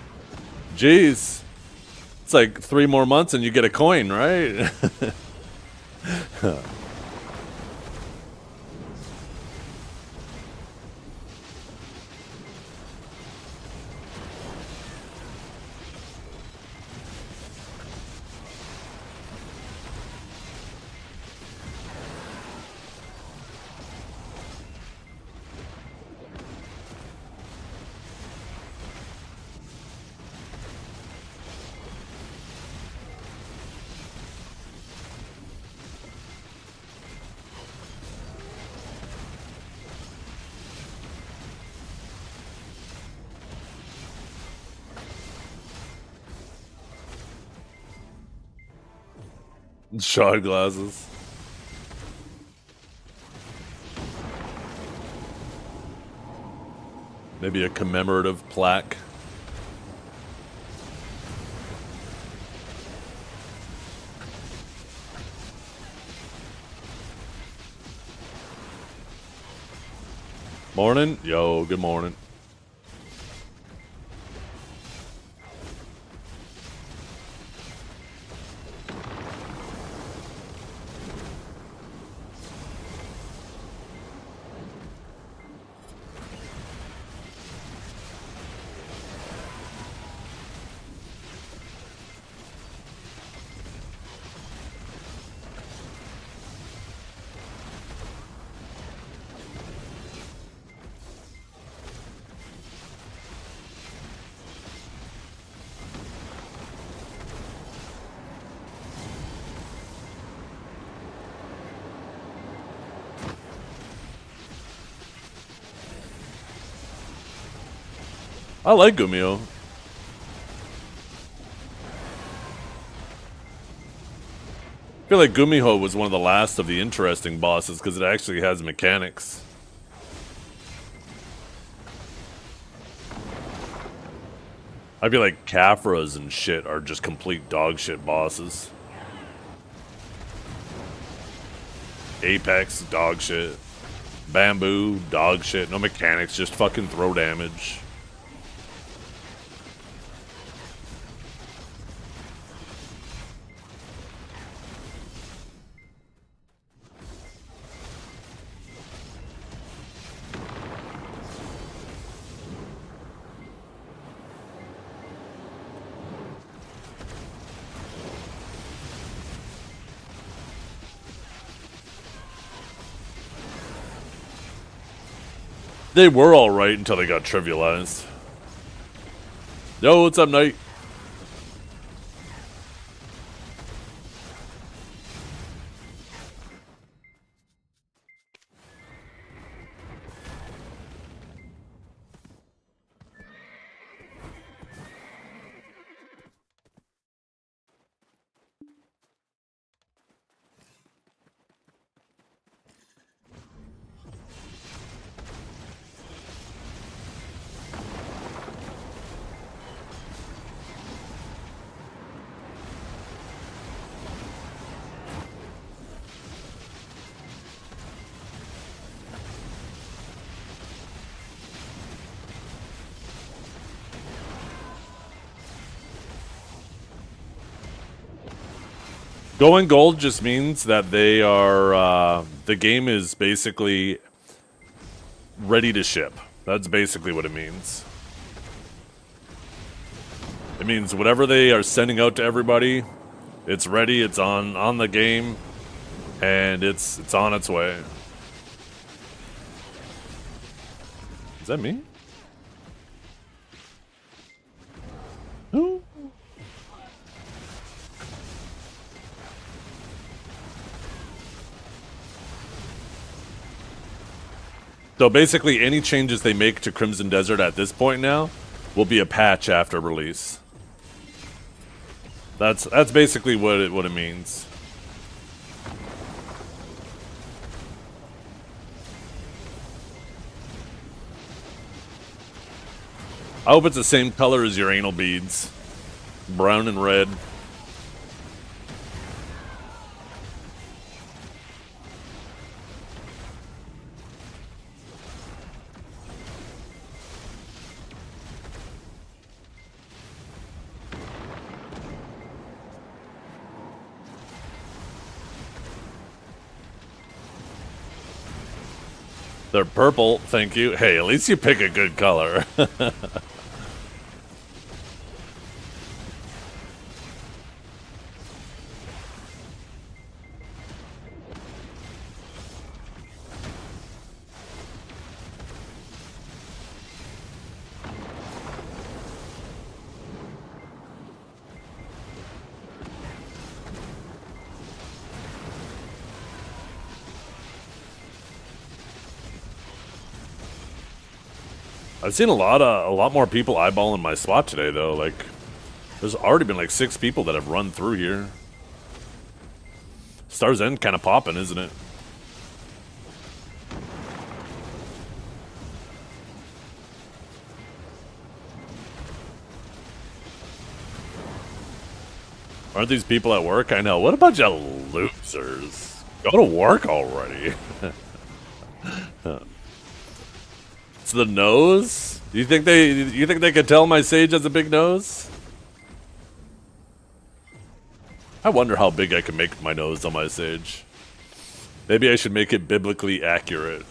Jeez. It's like 3 more months and you get a coin, right? Shot glasses. Maybe a commemorative plaque. Morning. Yo, good morning. I like Gumio. I feel like Gumiho was one of the last of the interesting bosses because it actually has mechanics. I feel like Caphras and shit are just complete dog shit bosses. Apex, dog shit. Bamboo, dog shit. No mechanics, just fucking throw damage. They were alright until they got trivialized. Yo, what's up, Knight? Going gold just means that they are, the game is basically ready to ship. That's basically what it means. It means whatever they are sending out to everybody, it's ready, it's on the game, and it's on its way. Is that me? Who? So basically, any changes they make to Crimson Desert at this point now will be a patch after release. That's basically what it means. I hope it's the same color as your anal beads, brown and red. They're purple, thank you. Hey, at least you pick a good color. I've seen a lot more people eyeballing my spot today, though. Like, there's already been like 6 people that have run through here. Star's End kind of popping, isn't it? Aren't these people at work? I know. What a bunch of losers. Go to work already. It's the nose? You think they could tell my sage has a big nose? I wonder how big I can make my nose on my sage. Maybe I should make it biblically accurate.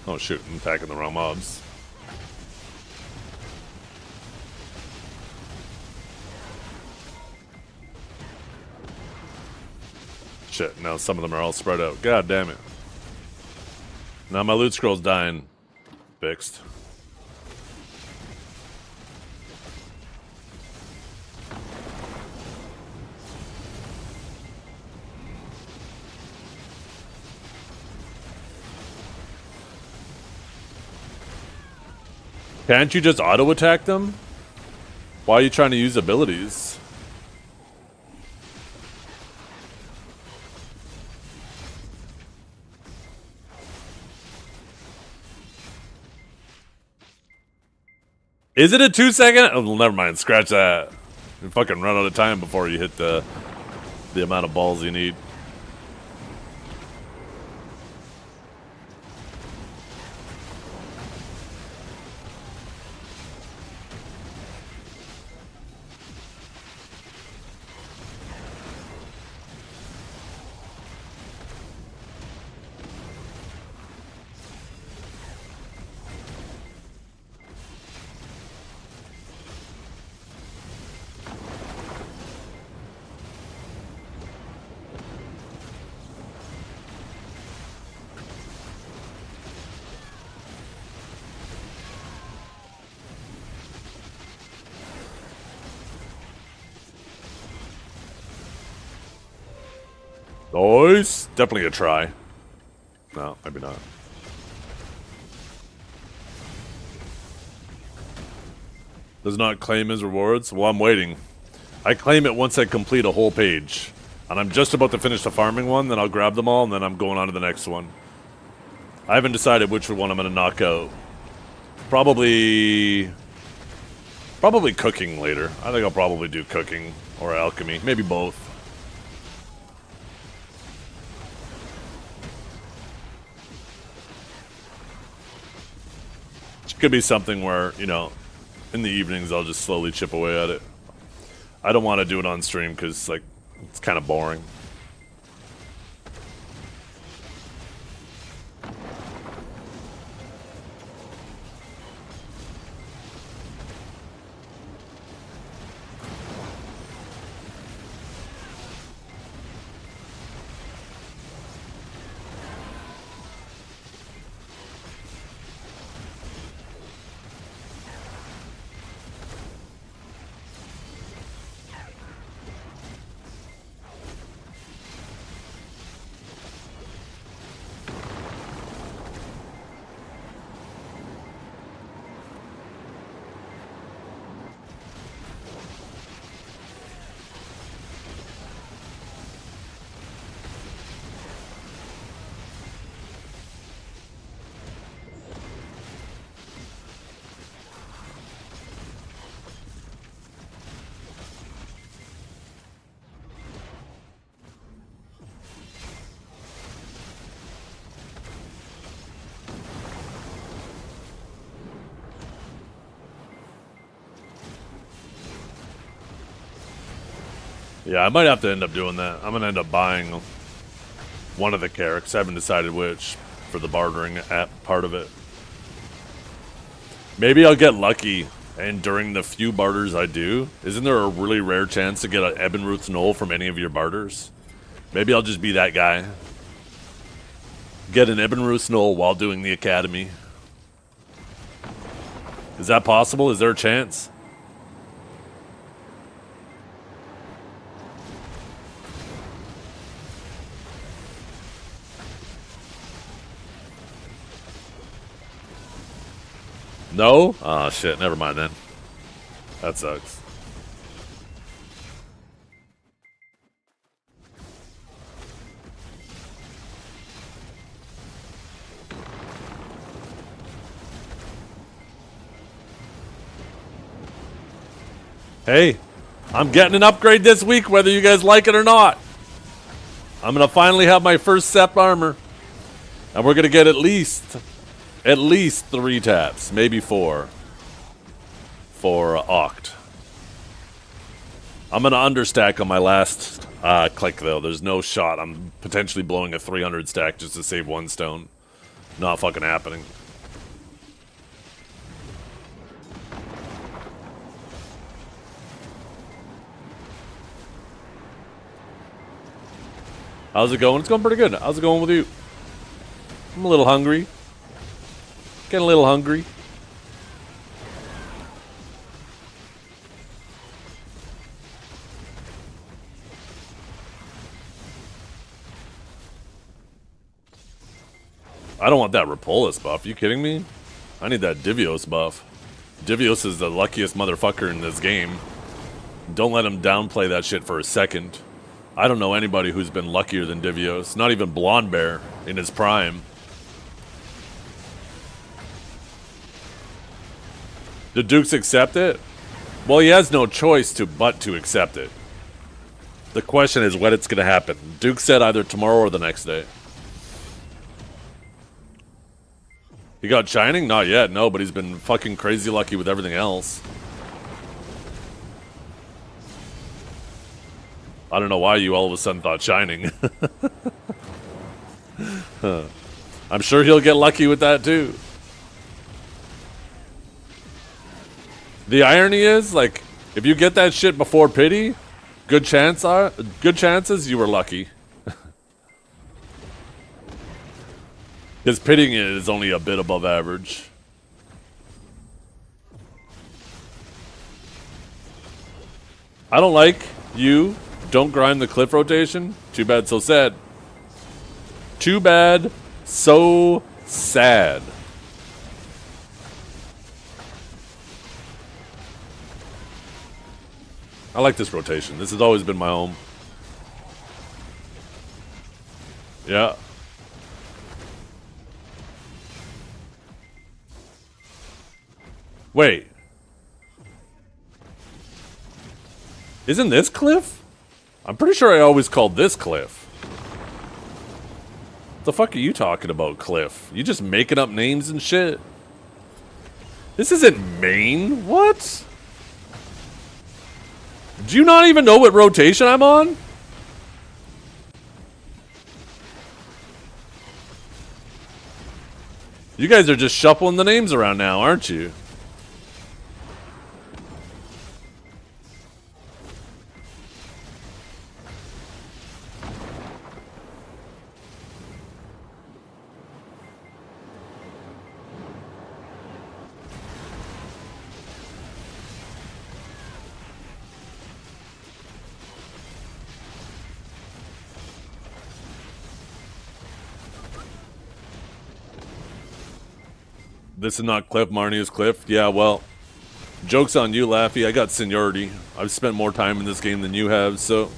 Oh shoot, I'm attacking the wrong mobs. Shit, now some of them are all spread out. God damn it. Now my loot scroll's dying. Fixed. Can't you just auto-attack them? Why are you trying to use abilities? Is it a 2-second? Oh, never mind. Scratch that. You fucking run out of time before you hit the amount of balls you need. Nice. Definitely a try. No, maybe not. Does not claim his rewards? Well, I'm waiting. I claim it once I complete a whole page. And I'm just about to finish the farming one, then I'll grab them all, and then I'm going on to the next one. I haven't decided which one I'm going to knock out. Probably cooking later. I think I'll probably do cooking or alchemy. Maybe both. It could be something where, you know, in the evenings I'll just slowly chip away at it. I don't want to do it on stream because, like, it's kind of boring. Yeah, I might have to end up doing that. I'm going to end up buying one of the characters. I haven't decided which for the bartering part of it. Maybe I'll get lucky, and during the few barters I do, isn't there a really rare chance to get an Ebenruth's Knoll from any of your barters? Maybe I'll just be that guy. Get an Ebenruth's Knoll while doing the academy. Is that possible? Is there a chance? No? Oh shit, never mind then. That sucks. Hey, I'm getting an upgrade this week whether you guys like it or not. I'm gonna finally have my first Sept armor. And we're gonna get at least 3 taps, maybe 4 for Oct. I'm gonna understack on my last click though. There's no shot I'm potentially blowing a 300 stack just to save 1 stone. Not fucking happening. How's it going? It's going pretty good. How's it going with you? I'm a little hungry. Getting a little hungry. I don't want that Repolus buff. You kidding me? I need that Divios buff. Divios is the luckiest motherfucker in this game. Don't let him downplay that shit for a second. I don't know anybody who's been luckier than Divios. Not even Blonde Bear in his prime. Did Dukes accept it? Well, he has no choice but to accept it. The question is when it's going to happen. Duke said either tomorrow or the next day. He got Shining? Not yet, no, but he's been fucking crazy lucky with everything else. I don't know why you all of a sudden thought Shining. I'm sure he'll get lucky with that too. The irony is, like, if you get that shit before Pity, good chances you were lucky. Because Pitying it is only a bit above average. I don't like you Don't grind the cliff rotation? Too bad, so sad. Too bad, so sad. I like this rotation. This has always been my home. Yeah. Wait. Isn't this cliff? I'm pretty sure I always called this cliff. What the fuck are you talking about, Cliff? You just making up names and shit? This isn't Maine? What? Do you not even know what rotation I'm on? You guys are just shuffling the names around now, aren't you? This is not Cliff, Marnie is Cliff. Yeah, well, joke's on you, Laffy. I got seniority. I've spent more time in this game than you have, so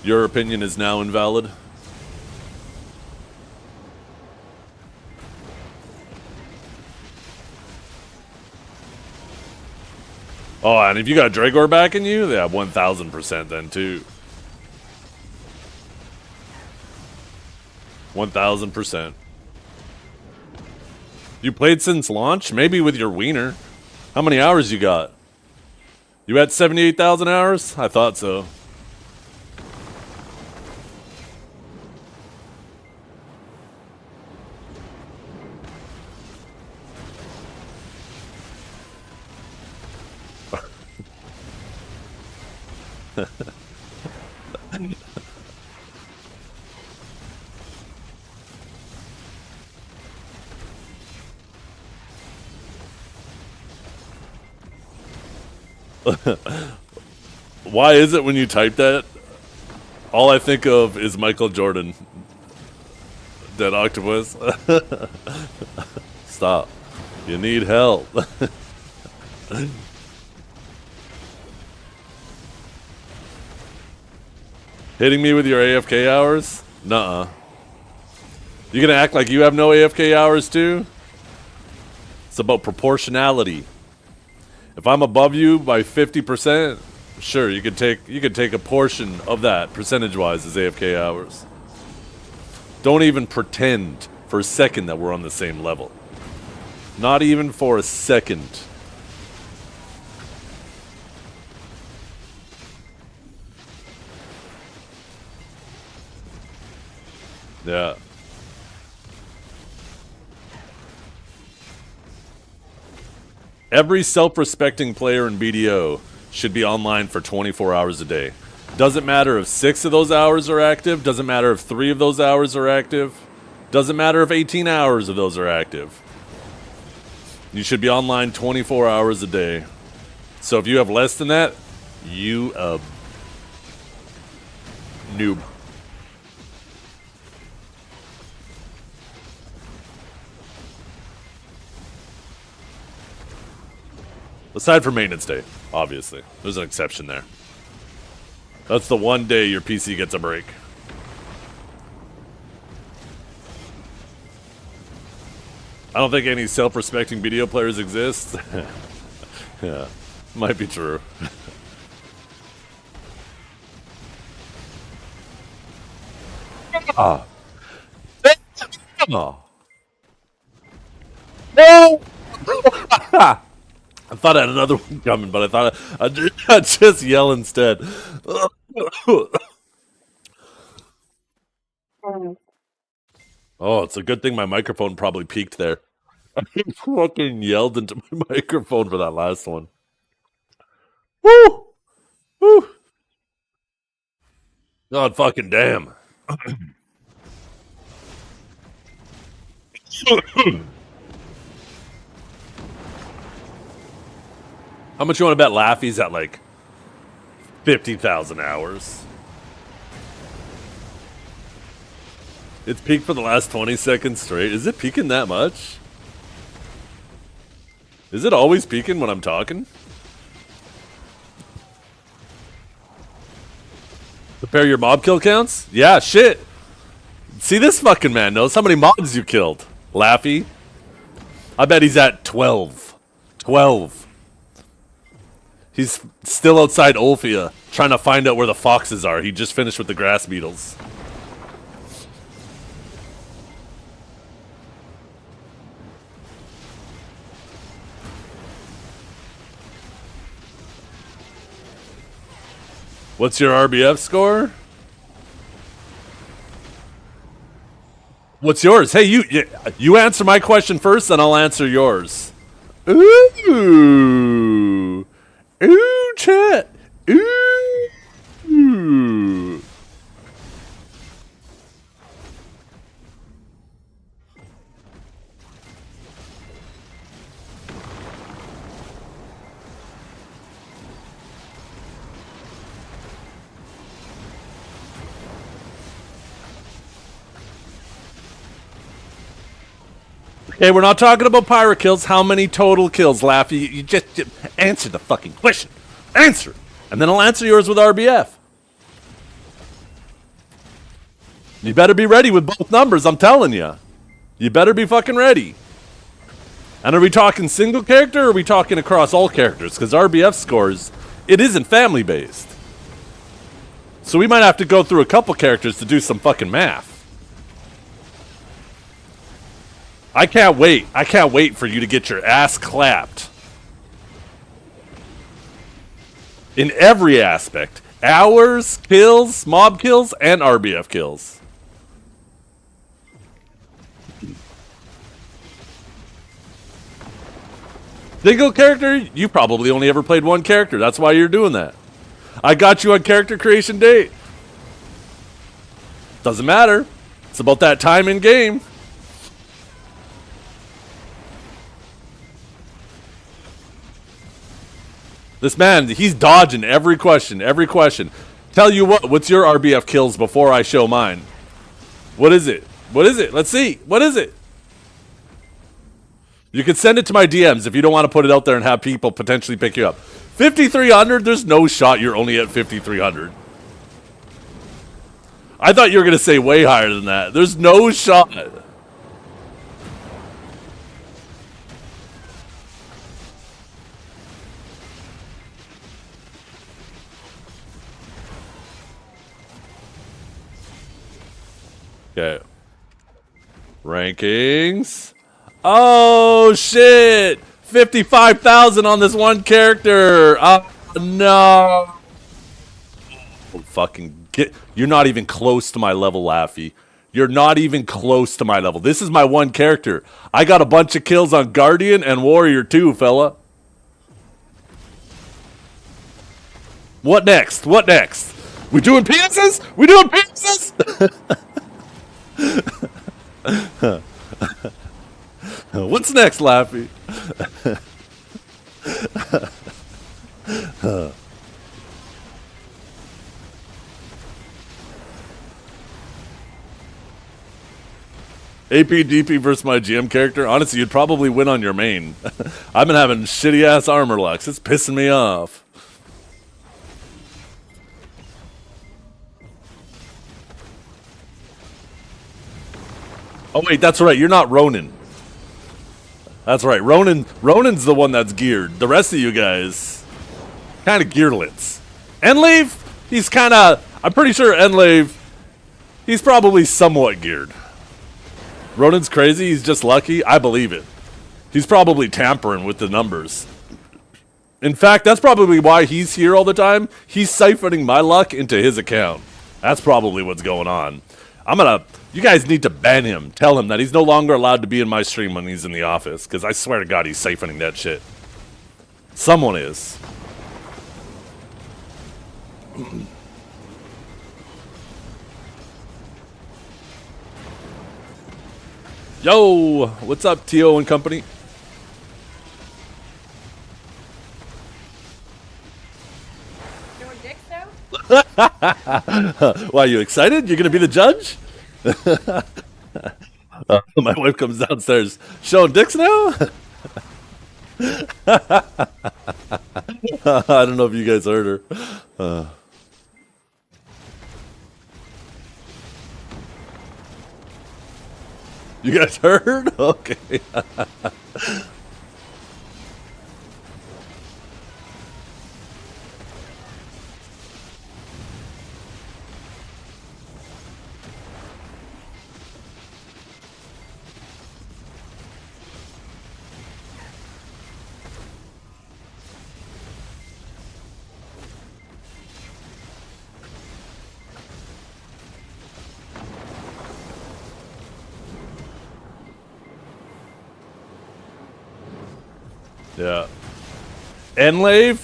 your opinion is now invalid. Oh, and if you got Dragor back in you, yeah, 1000% then too. 1000%. You played since launch? Maybe with your wiener. How many hours you got? You at 78,000 hours? I thought so. Why is it when you type that, all I think of is Michael Jordan? Dead octopus. Stop. You need help. Hitting me with your AFK hours? Nuh-uh. You gonna act like you have no AFK hours too? It's about proportionality. If I'm above you by 50%, sure, you could take a portion of that percentage-wise as AFK hours. Don't even pretend for a second that we're on the same level. Not even for a second. Yeah. Every self-respecting player in BDO should be online for 24 hours a day. Doesn't matter if 6 of those hours are active. Doesn't matter if 3 of those hours are active. Doesn't matter if 18 hours of those are active. You should be online 24 hours a day. So if you have less than that, you a noob. Aside from maintenance day, obviously. There's an exception there. That's the one day your PC gets a break. I don't think any self-respecting video players exist. Yeah, might be true. Ah. Oh. No! I thought I had another one coming, but I thought I'd just yell instead. Oh, it's a good thing my microphone probably peaked there. I fucking yelled into my microphone for that last one. Woo! Woo! God fucking damn. How much you want to bet Laffy's at like 50,000 hours? It's peaked for the last 20 seconds straight. Is it peaking that much? Is it always peaking when I'm talking? Compare your mob kill counts? Yeah, shit. See, this fucking man knows how many mobs you killed. Laffy. I bet he's at 12. 12. He's still outside Ulfia, trying to find out where the foxes are. He just finished with the grass beetles. What's your RBF score? What's yours? Hey, you answer my question first, then I'll answer yours. Ooh. Ooh, chat. Ooh. Okay, we're not talking about pirate kills. How many total kills, Laffy? You just answer the fucking question. Answer it. And then I'll answer yours with RBF. You better be ready with both numbers, I'm telling you. You better be fucking ready. And are we talking single character or are we talking across all characters? Because RBF scores, it isn't family-based. So we might have to go through a couple characters to do some fucking math. I can't wait. I can't wait for you to get your ass clapped. In every aspect. Hours, kills, mob kills, and RBF kills. Single character? You probably only ever played one character. That's why you're doing that. I got you on character creation date. Doesn't matter. It's about that time in game. This man, he's dodging every question, every question. Tell you what, what's your RBF kills before I show mine? What is it? What is it? Let's see. What is it? You can send it to my DMs if you don't want to put it out there and have people potentially pick you up. 5,300? There's no shot you're only at 5,300. I thought you were going to say way higher than that. There's no shot. Okay. Rankings. Oh, shit. 55,000 on this one character. Oh, no. Fucking get. You're not even close to my level, Laffy. You're not even close to my level. This is my one character. I got a bunch of kills on Guardian and Warrior too, fella. What next? What next? We doing penises? We doing penises? What's next, Laffy? AP DP versus my GM character. Honestly, you'd probably win on your main. I've been having shitty ass armor locks. It's pissing me off. Oh wait, that's right. You're not Ronin. That's right. Ronin's the one that's geared. The rest of you guys, kind of gearlets. Enlave, he's kind of. I'm pretty sure Enlave, he's probably somewhat geared. Ronin's crazy. He's just lucky. I believe it. He's probably tampering with the numbers. In fact, that's probably why he's here all the time. He's siphoning my luck into his account. That's probably what's going on. You guys need to ban him. Tell him that he's no longer allowed to be in my stream when he's in the office. Because I swear to God, he's siphoning that shit. Someone is. Yo, what's up, T.O. and company? Doing dicks now? Why, you excited? You're going to be the judge? My wife comes downstairs, showing dicks now. I don't know if you guys heard her. You guys heard? Okay. Yeah. Enlave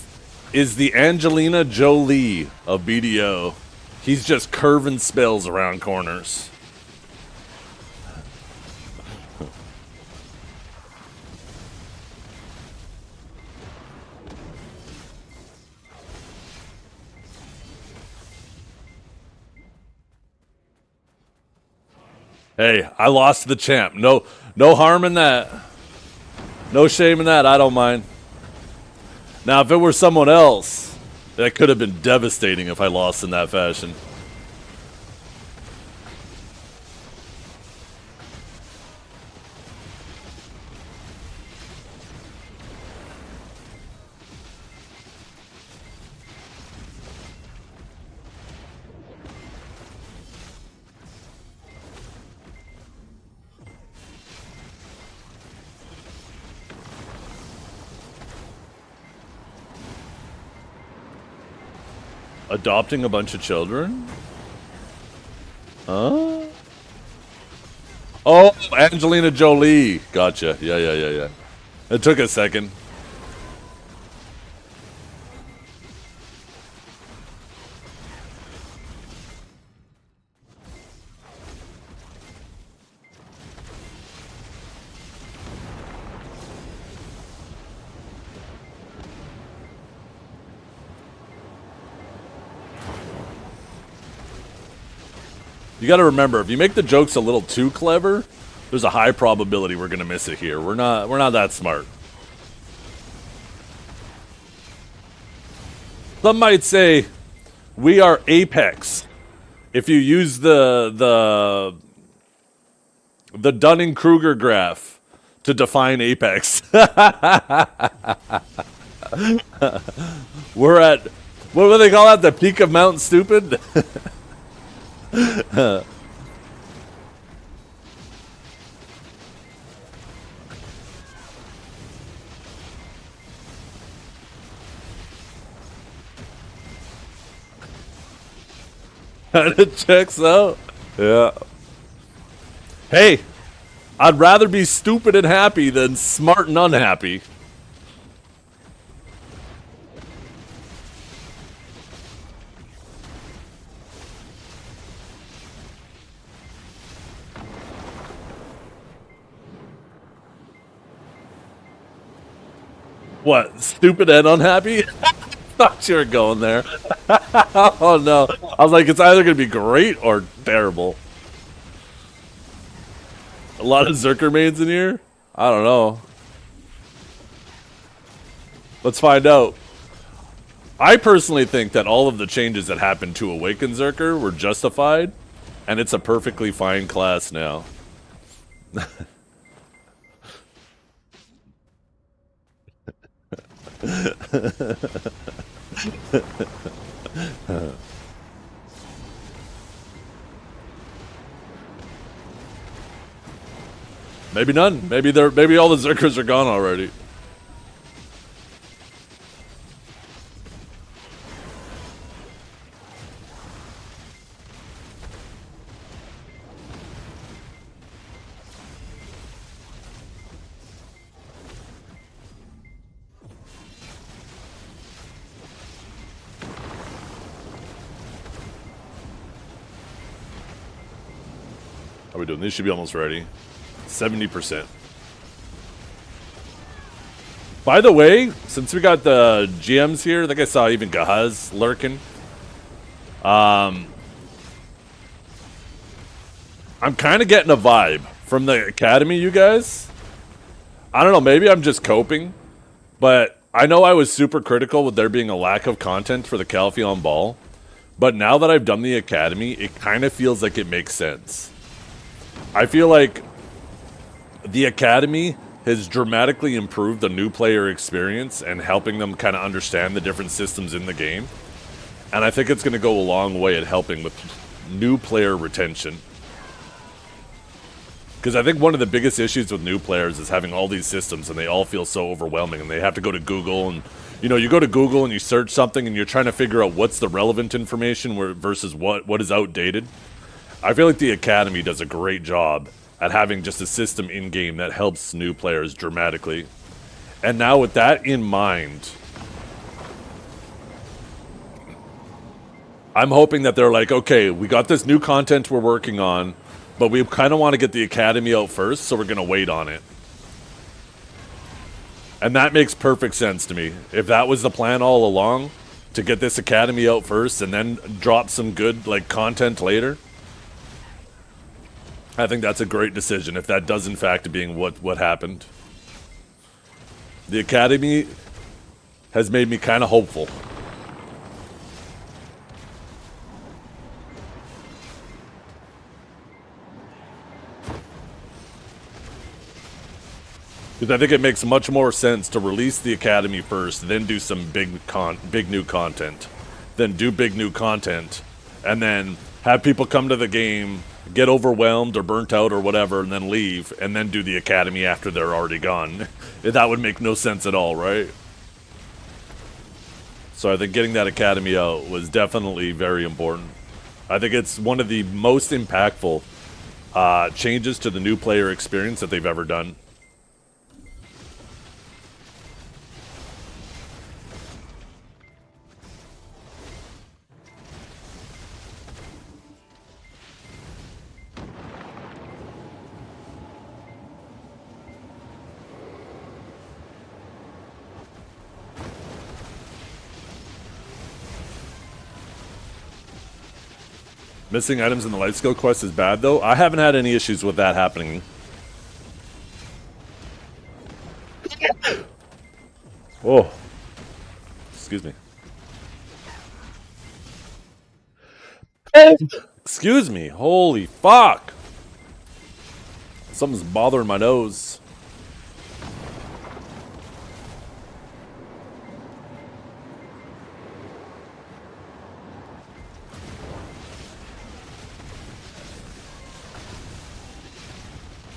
is the Angelina Jolie of BDO. He's just curving spells around corners. Hey, I lost to the champ. No harm in that. No shame in that. I don't mind. Now, if it were someone else, that could have been devastating if I lost in that fashion. Adopting a bunch of children? Huh? Oh, Angelina Jolie. Gotcha. Yeah. It took a second. You got to remember, if you make the jokes a little too clever, there's a high probability we're gonna miss it here. We're not that smart. Some might say we are Apex. If you use the Dunning-Kruger graph to define Apex. We're at, what do they call that? The peak of Mount Stupid? It checks out. Yeah. Hey, I'd rather be stupid and happy than smart and unhappy. What? Stupid and unhappy? Thought you were going there. Oh no. I was like, it's either going to be great or terrible. A lot of Zerker mains in here? I don't know. Let's find out. I personally think that all of the changes that happened to Awaken Zerker were justified, and it's a perfectly fine class now. Maybe none. Maybe all the Zerkers are gone already. How are we doing? These should be almost ready. 70%. By the way, since we got the GMs here, I think I saw even Gahaz lurking. I'm kind of getting a vibe from the academy, you guys. I don't know, maybe I'm just coping, but I know I was super critical with there being a lack of content for the Calpheon Ball, but now that I've done the academy, it kind of feels like it makes sense. I feel like the academy has dramatically improved the new player experience and helping them kind of understand the different systems in the game. And I think it's going to go a long way at helping with new player retention. Because I think one of the biggest issues with new players is having all these systems and they all feel so overwhelming and they have to go to Google and, you know, you go to Google and you search something and you're trying to figure out what's the relevant information versus what is outdated. I feel like the Academy does a great job at having just a system in-game that helps new players dramatically. And now with that in mind, I'm hoping that they're like, okay, we got this new content we're working on, but we kind of want to get the Academy out first, so we're going to wait on it. And that makes perfect sense to me. If that was the plan all along, to get this Academy out first and then drop some good like content later, I think that's a great decision, if that does in fact being what happened. The Academy has made me kind of hopeful. Because I think it makes much more sense to release the Academy first, then do some big new content. Then do big new content, and then have people come to the game, get overwhelmed or burnt out or whatever, and then leave, and then do the Academy after they're already gone. That would make no sense at all, right? So I think getting that Academy out was definitely very important. I think it's one of the most impactful changes to the new player experience that they've ever done. Missing items in the life skill quest is bad, though. I haven't had any issues with that happening. Oh. Excuse me. Excuse me. Holy fuck. Something's bothering my nose.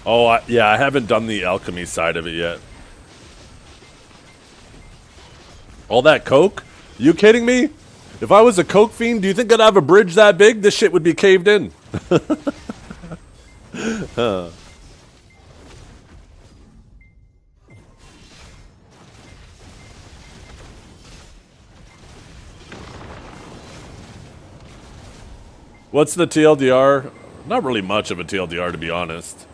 Oh, yeah, I haven't done the alchemy side of it yet. All that coke? You kidding me? If I was a coke fiend, do you think I'd have a bridge that big? This shit would be caved in. What's the TLDR? Not really much of a TLDR, to be honest.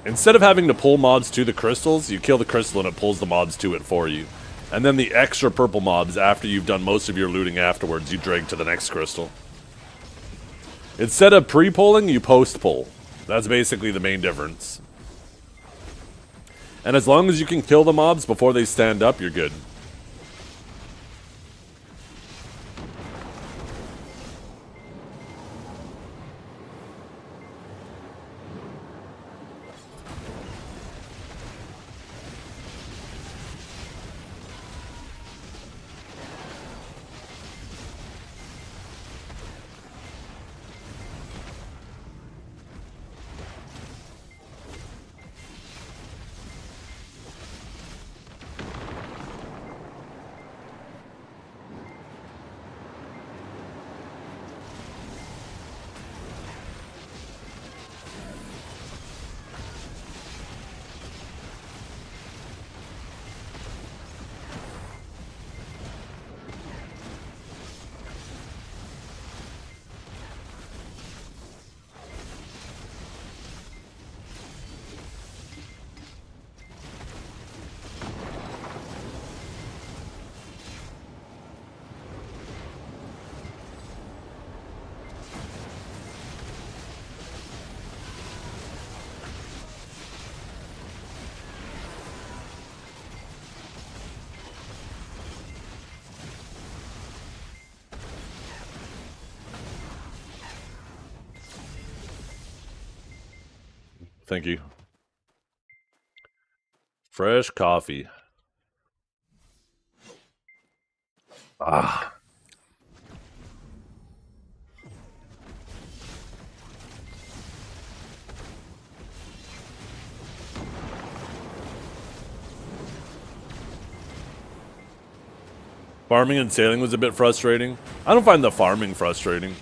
Instead of having to pull mobs to the crystals, you kill the crystal and it pulls the mobs to it for you. And then the extra purple mobs, after you've done most of your looting afterwards, you drag to the next crystal. Instead of pre-pulling, you post-pull. That's basically the main difference. And as long as you can kill the mobs before they stand up, you're good. Thank you. Fresh coffee. Ah. Farming and sailing was a bit frustrating. I don't find the farming frustrating.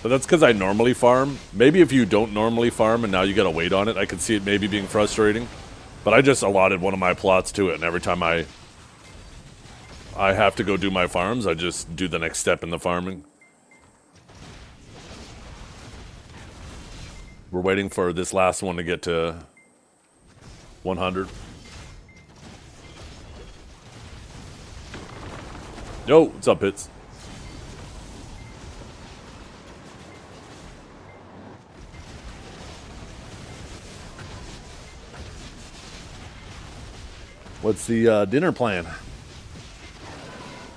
But that's because I normally farm. Maybe if you don't normally farm and now you gotta wait on it, I could see it maybe being frustrating. But I just allotted one of my plots to it, and every time I have to go do my farms, I just do the next step in the farming. We're waiting for this last one to get to 100. Yo, what's up, Hits? What's the dinner plan?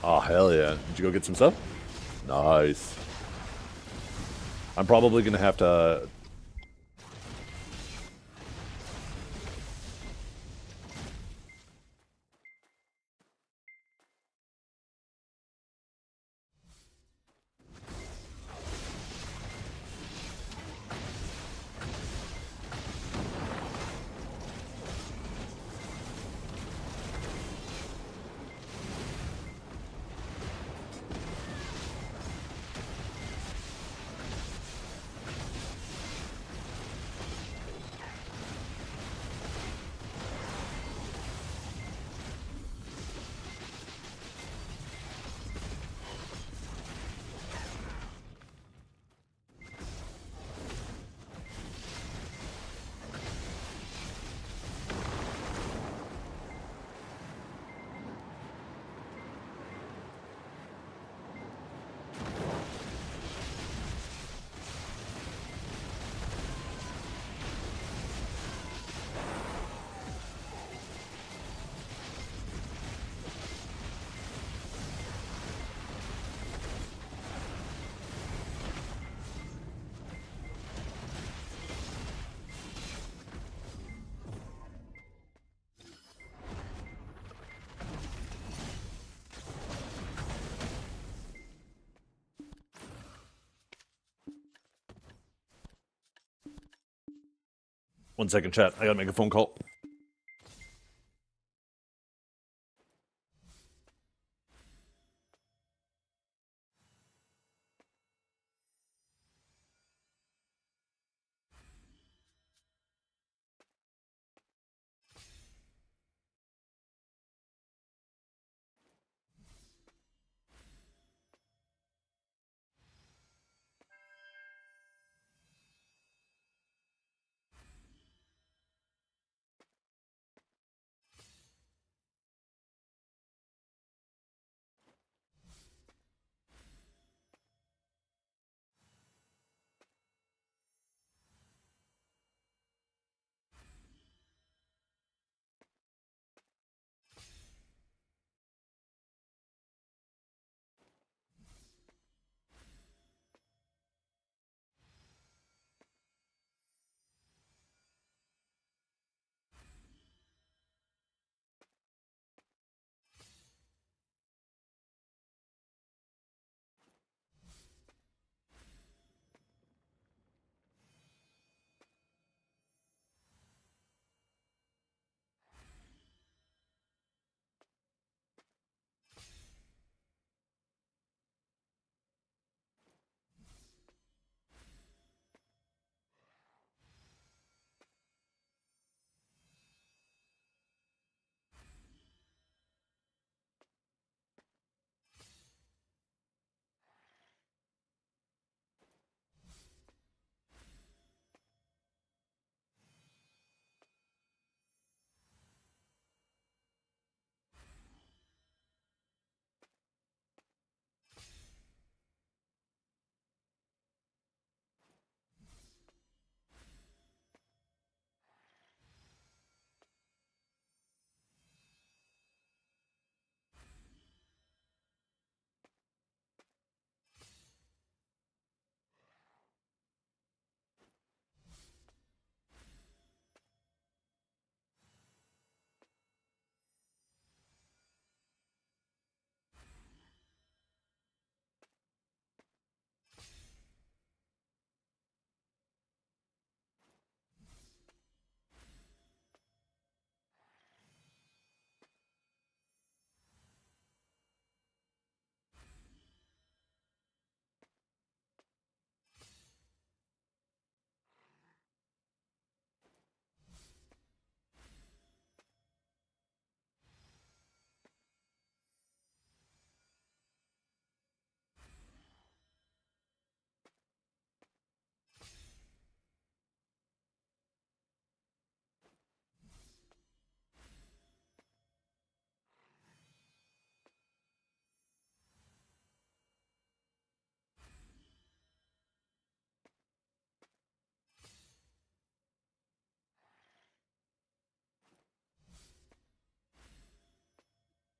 Oh, hell yeah. Did you go get some stuff? Nice. I'm probably going to have to... One second, chat. I gotta make a phone call.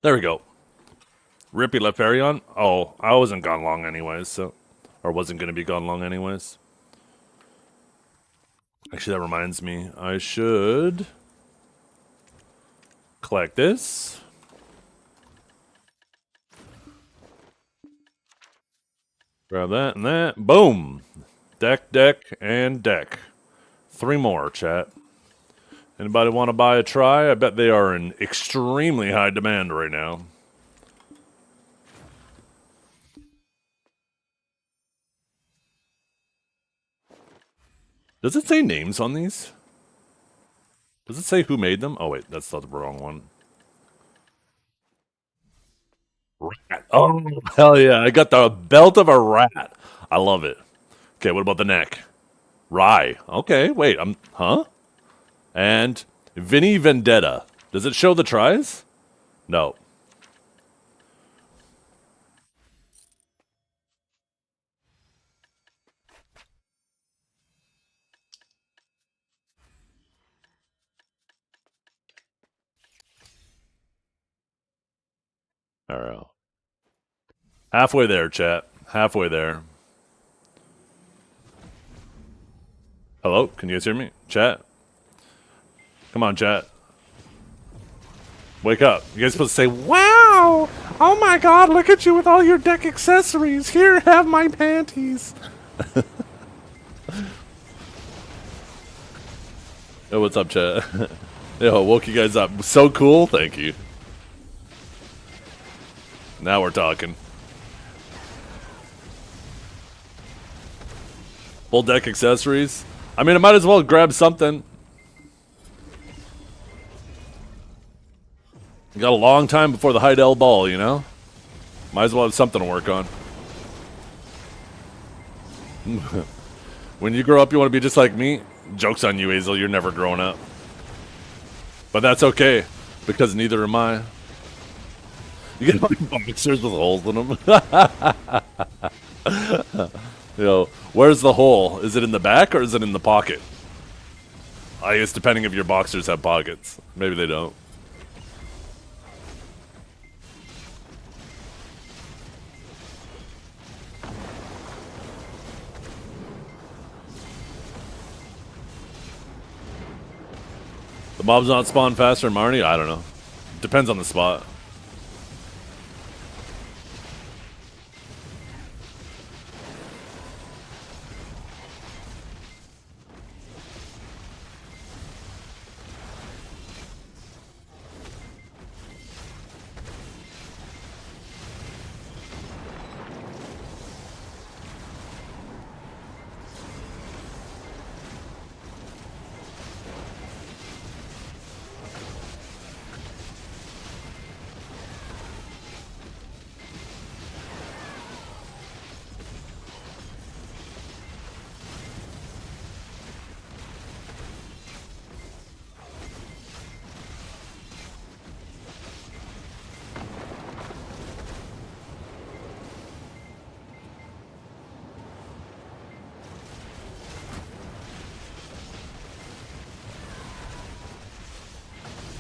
There we go. Rippy left Arion. Oh, I wasn't gone long anyways, so. Or wasn't going to be gone long anyways. Actually, that reminds me. I should collect this. Grab that and that. Boom! Deck, deck, and deck. 3 more, chat. Anybody want to buy a try? I bet they are in extremely high demand right now. Does it say names on these? Does it say who made them? Oh, wait, that's the wrong one. Rat. Oh, hell yeah. I got the belt of a rat. I love it. Okay, what about the neck? Rye. Okay, wait, huh? And Vinny Vendetta. Does it show the tries? No. All right. Halfway there, chat. Halfway there. Hello? Can you guys hear me? Chat? Come on, chat. Wake up. You guys supposed to say, wow! Oh my god, look at you with all your deck accessories. Here, have my panties. Yo, what's up, chat? Yo, woke you guys up. So cool. Thank you. Now we're talking. Full deck accessories. I mean, I might as well grab something. You got a long time before the Heidel ball, you know? Might as well have something to work on. When you grow up, you want to be just like me? Joke's on you, Hazel. You're never growing up. But that's okay, because neither am I. You get like boxers with holes in them. Yo, where's the hole? Is it in the back or is it in the pocket? I guess depending if your boxers have pockets. Maybe they don't. The mobs not spawn faster in Marnie? I don't know. Depends on the spot.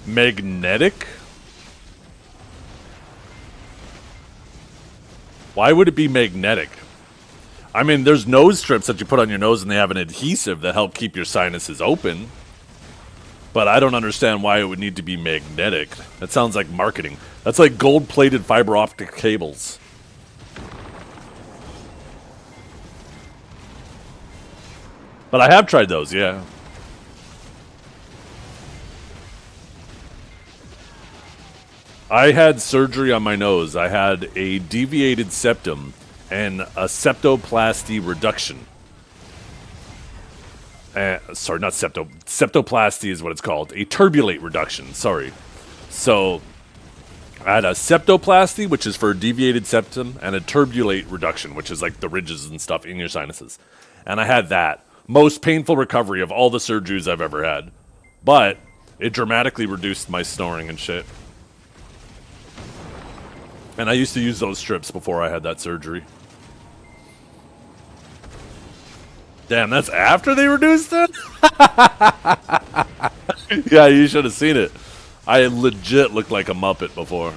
Magnetic? Why would it be magnetic? I mean, there's nose strips that you put on your nose and they have an adhesive that help keep your sinuses open. But I don't understand why it would need to be magnetic. That sounds like marketing. That's like gold-plated fiber optic cables. But I have tried those, yeah. I had surgery on my nose. I had a deviated septum and a septoplasty reduction. Sorry, not septo. Septoplasty is what it's called. A turbulate reduction, sorry. So, I had a septoplasty, which is for a deviated septum, and a turbulate reduction, which is like the ridges and stuff in your sinuses. And I had that. Most painful recovery of all the surgeries I've ever had. But, it dramatically reduced my snoring and shit. And I used to use those strips before I had that surgery. Damn, that's after they reduced it? Yeah, you should have seen it. I legit looked like a Muppet before.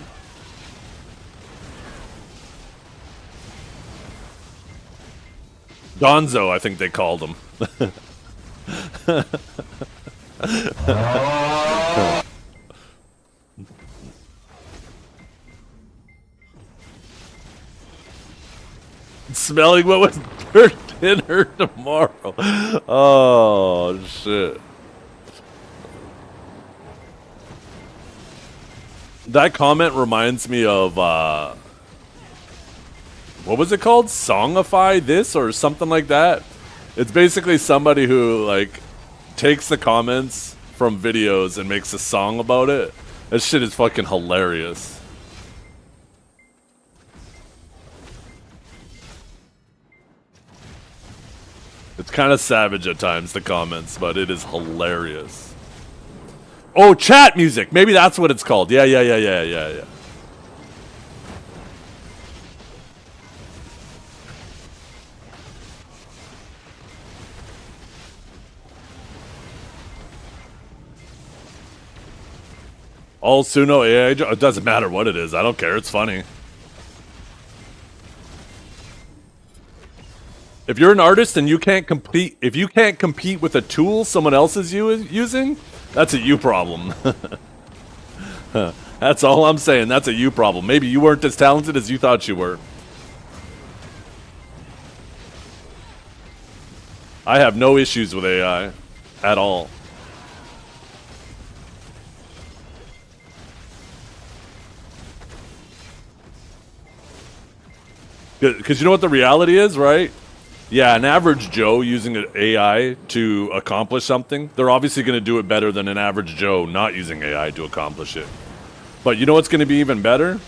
Gonzo, I think they called him. Smelling what was for dinner tomorrow. Oh, shit. That comment reminds me of, what was it called? Songify this or something like that? It's basically somebody who, like, takes the comments from videos and makes a song about it. That shit is fucking hilarious. It's kind of savage at times, the comments, but it is hilarious. Oh, chat music! Maybe that's what it's called. Yeah. All Suno AI, it doesn't matter what it is. I don't care. It's funny. If you're an artist and you can't compete, if you can't compete with a tool someone else is using, that's a you problem. That's all I'm saying. That's a you problem. Maybe you weren't as talented as you thought you were. I have no issues with AI at all. Because you know what the reality is, right? Yeah, an average Joe using an AI to accomplish something, they're obviously going to do it better than an average Joe not using AI to accomplish it. But you know what's going to be even better?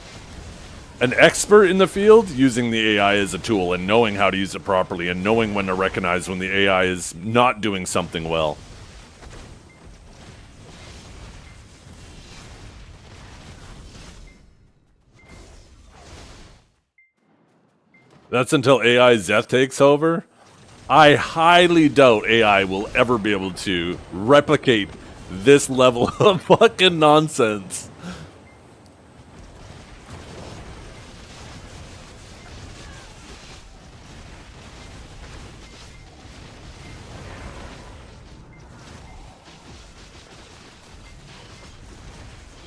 An expert in the field using the AI as a tool and knowing how to use it properly and knowing when to recognize when the AI is not doing something well. That's until AI Zeth takes over. I highly doubt AI will ever be able to replicate this level of fucking nonsense.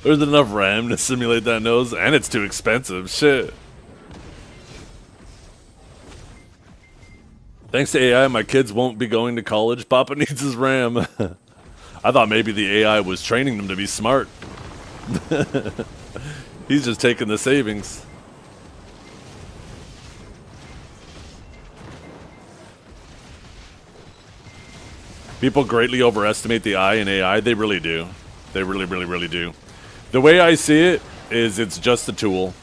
There's enough RAM to simulate that nose, and it's too expensive. Shit. Thanks to AI, my kids won't be going to college. Papa needs his RAM. I thought maybe the AI was training them to be smart. He's just taking the savings. People greatly overestimate the I in AI. They really do. They really do. The way I see it is it's just a tool.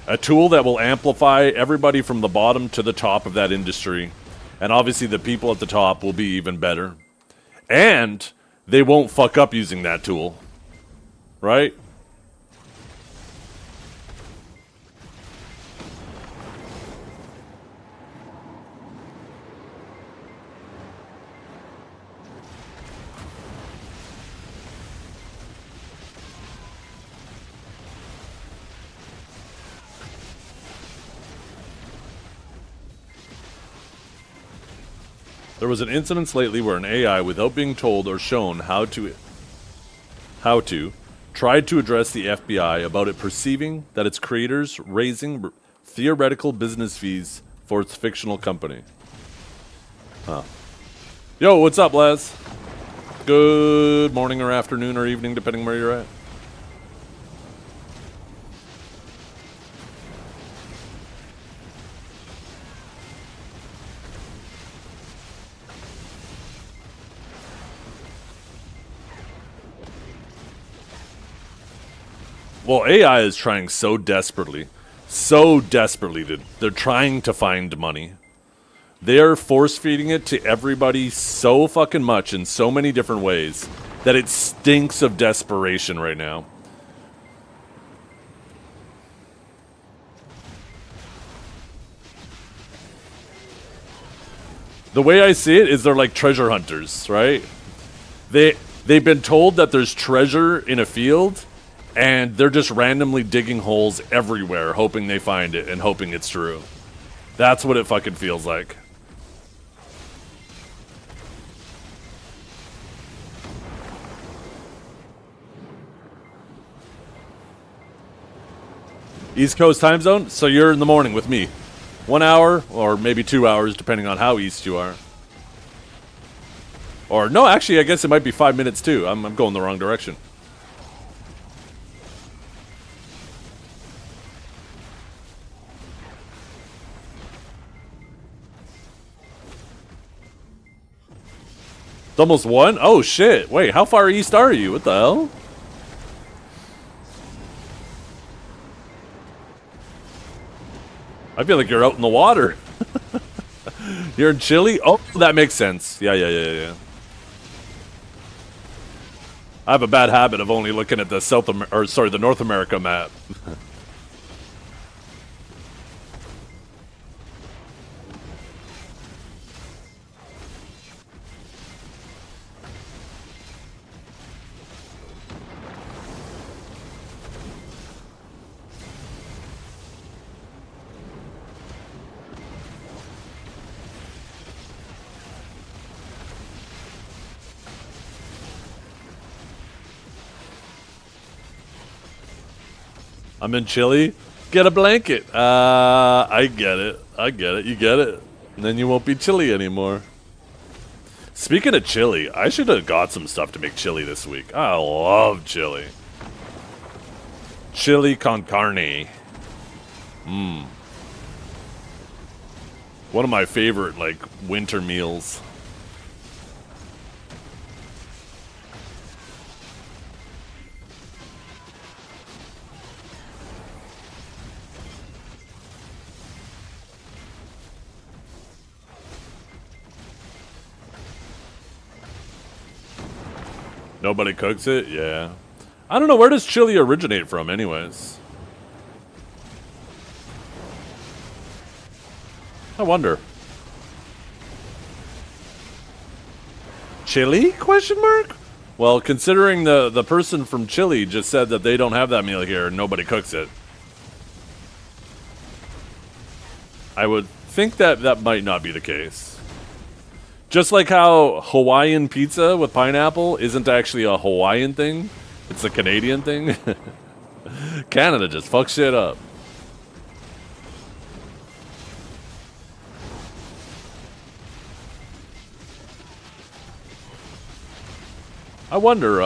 A tool that will amplify everybody from the bottom to the top of that industry. And obviously the people at the top will be even better. And they won't fuck up using that tool. Right? There was an incident lately where an AI, without being told or shown how to, tried to address the FBI about it perceiving that its creators raising theoretical business fees for its fictional company. Huh. Yo, what's up, Les? Good morning or afternoon or evening, depending where you're at. Well, AI is trying so desperately to, they're trying to find money. They are force-feeding it to everybody so fucking much in so many different ways that it stinks of desperation right now. The way I see it is they're like treasure hunters, right? They've been told that there's treasure in a field, and they're just randomly digging holes everywhere, hoping they find it and hoping it's true. That's what it fucking feels like. East Coast time zone, so you're in the morning with me. 1 hour, or maybe 2 hours, depending on how east you are. Or, no, actually, I guess it might be 5 minutes, too. I'm going the wrong direction. It's almost 1? Oh, shit. Wait, how far east are you? What the hell? I feel like you're out in the water. You're in Chile? Oh, that makes sense. Yeah. I have a bad habit of only looking at the North America map. I'm in Chile. Get a blanket. I get it. You get it. And then you won't be chilly anymore. Speaking of chili, I should have got some stuff to make chili this week. I love chili. Chili con carne. One of my favorite, like, winter meals. Nobody cooks it? Yeah. I don't know, where does chili originate from anyways? I wonder. Chili? Question mark? Well, considering the person from Chile just said that they don't have that meal here and nobody cooks it, I would think that that might not be the case. Just like how Hawaiian pizza with pineapple isn't actually a Hawaiian thing, it's a Canadian thing. Canada just fucks shit up. I wonder,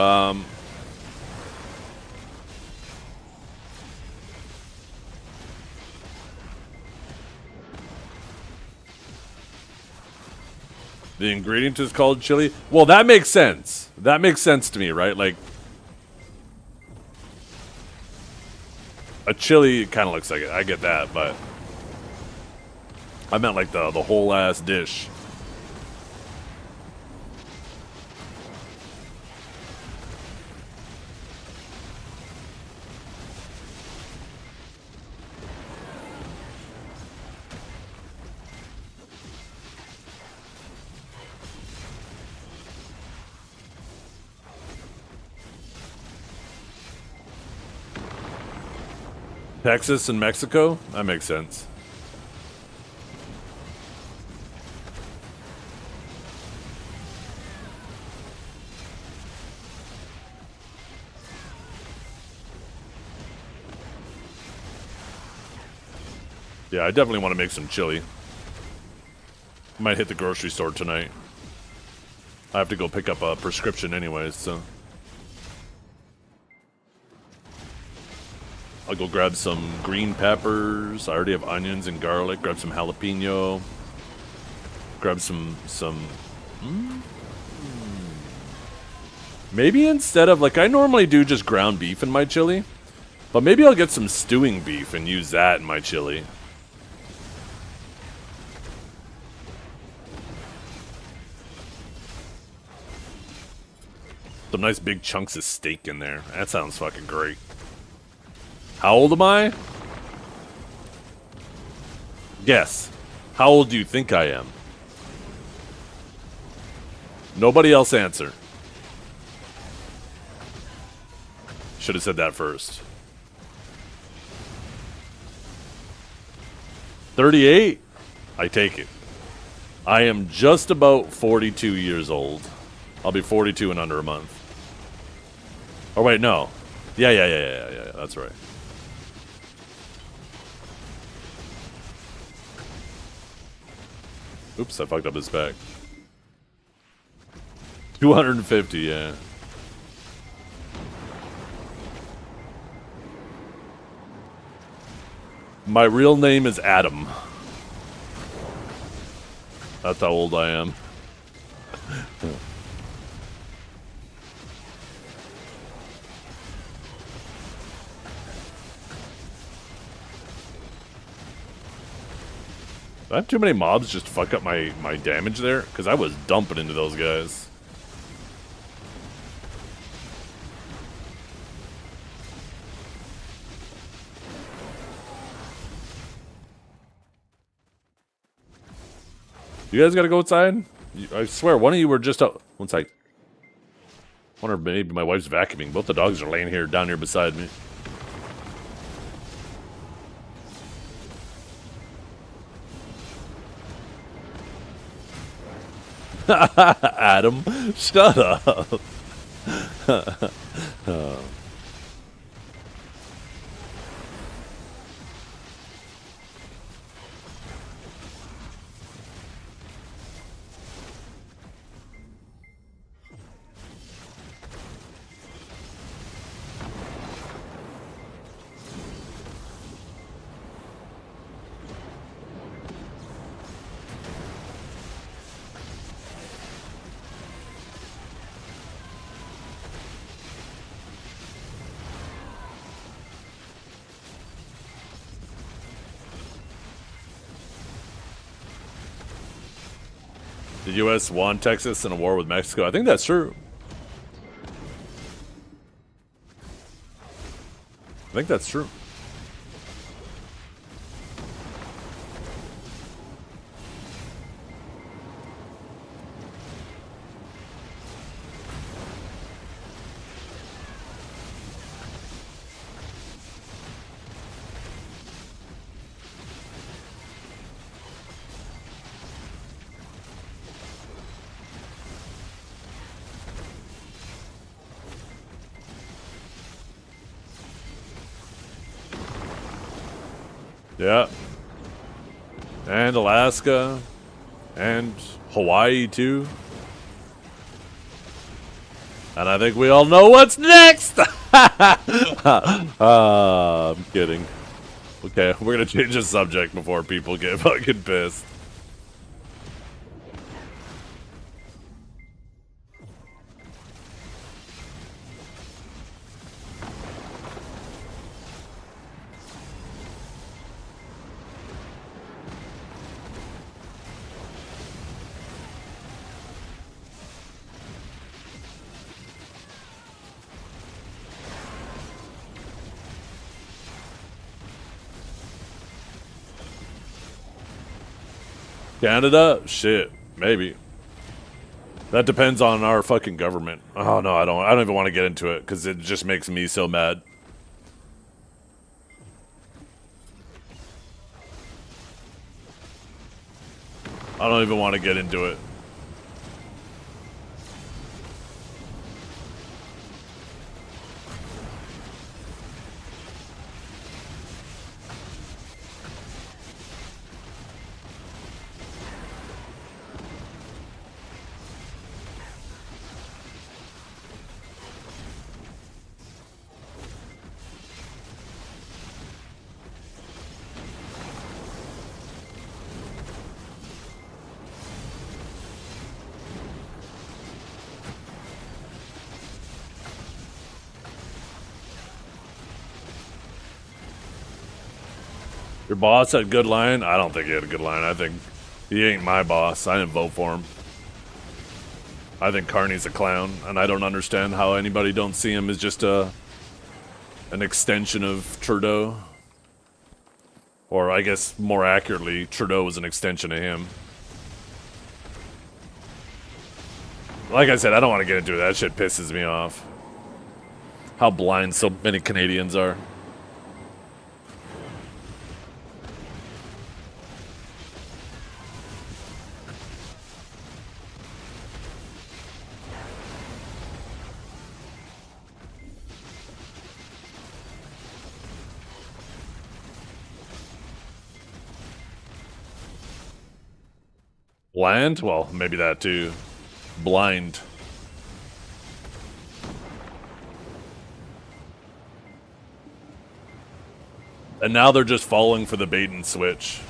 the ingredient is called chili? Well, that makes sense. That makes sense to me, right? Like, a chili kind of looks like it. I get that, but I meant like the whole ass dish. Texas and Mexico? That makes sense. Yeah, I definitely want to make some chili. Might hit the grocery store tonight. I have to go pick up a prescription anyways, so I'll go grab some green peppers. I already have onions and garlic. Grab some jalapeno. Grab some maybe instead of, like, I normally do just ground beef in my chili, but maybe I'll get some stewing beef and use that in my chili. Some nice big chunks of steak in there. That sounds fucking great. How old am I? Guess. How old do you think I am? Nobody else answer. Should have said that first. 38? I take it. I am just about 42 years old. I'll be 42 in under a month. Oh, wait, no. Yeah, that's right. Oops, I fucked up his spec. 250, yeah. My real name is Adam. That's how old I am. Do I have too many mobs just to fuck up my damage there? Because I was dumping into those guys. You guys gotta go outside? I swear, one of you were just out. One sec. Wonder if maybe my wife's vacuuming. Both the dogs are laying here, down here beside me. Adam, shut up. Oh. The U.S. won Texas in a war with Mexico. I think that's true. I think that's true. Yeah. And Alaska. And Hawaii, too. And I think we all know what's next! I'm kidding. Okay, we're gonna change the subject before people get fucking pissed. Canada? Shit, maybe. That depends on our fucking government. Oh no, I don't even want to get into it because it just makes me so mad. I don't even want to get into it. Your boss had a good line? I don't think he had a good line. I think he ain't my boss. I didn't vote for him. I think Carney's a clown, and I don't understand how anybody don't see him as just an extension of Trudeau. Or I guess more accurately, Trudeau was an extension of him. Like I said, I don't want to get into it. That shit pisses me off. How blind so many Canadians are. Land? Well, maybe that too. Blind. And now they're just falling for the bait and switch.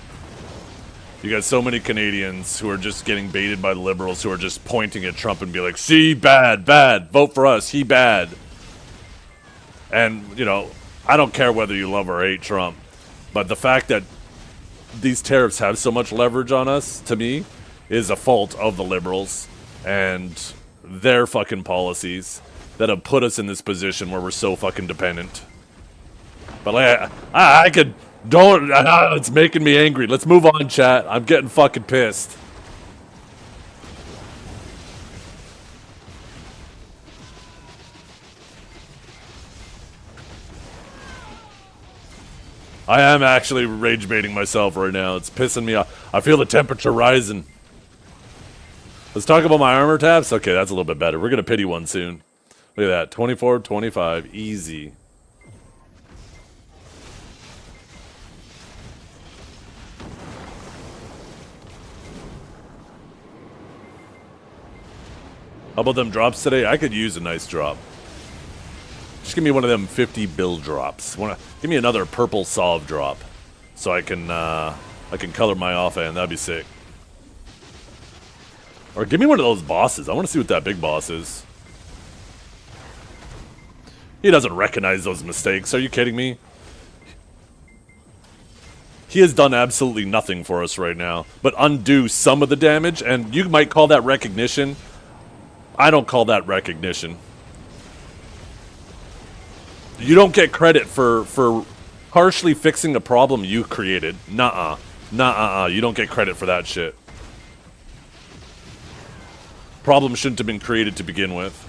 You got so many Canadians who are just getting baited by the Liberals who are just pointing at Trump and be like, see, bad, bad, vote for us, he bad. And, you know, I don't care whether you love or hate Trump, but the fact that these tariffs have so much leverage on us, to me, is a fault of the Liberals and their fucking policies that have put us in this position where we're so fucking dependent. But like, I could, don't, it's making me angry. Let's move on, chat. I'm getting fucking pissed. I am actually rage baiting myself right now. It's pissing me off. I feel the temperature rising. Let's talk about my armor taps. Okay, that's a little bit better. We're going to pity one soon. Look at that. 24, 25. Easy. How about them drops today? I could use a nice drop. Just give me one of them 50 bill drops. Give me another purple solve drop, so I can color my offhand. That'd be sick. Or give me one of those bosses. I want to see what that big boss is. He doesn't recognize those mistakes. Are you kidding me? He has done absolutely nothing for us right now, but undo some of the damage, and you might call that recognition. I don't call that recognition. You don't get credit for partially fixing a problem you created. Nuh-uh. Nuh-uh. You don't get credit for that shit. Problem shouldn't have been created to begin with.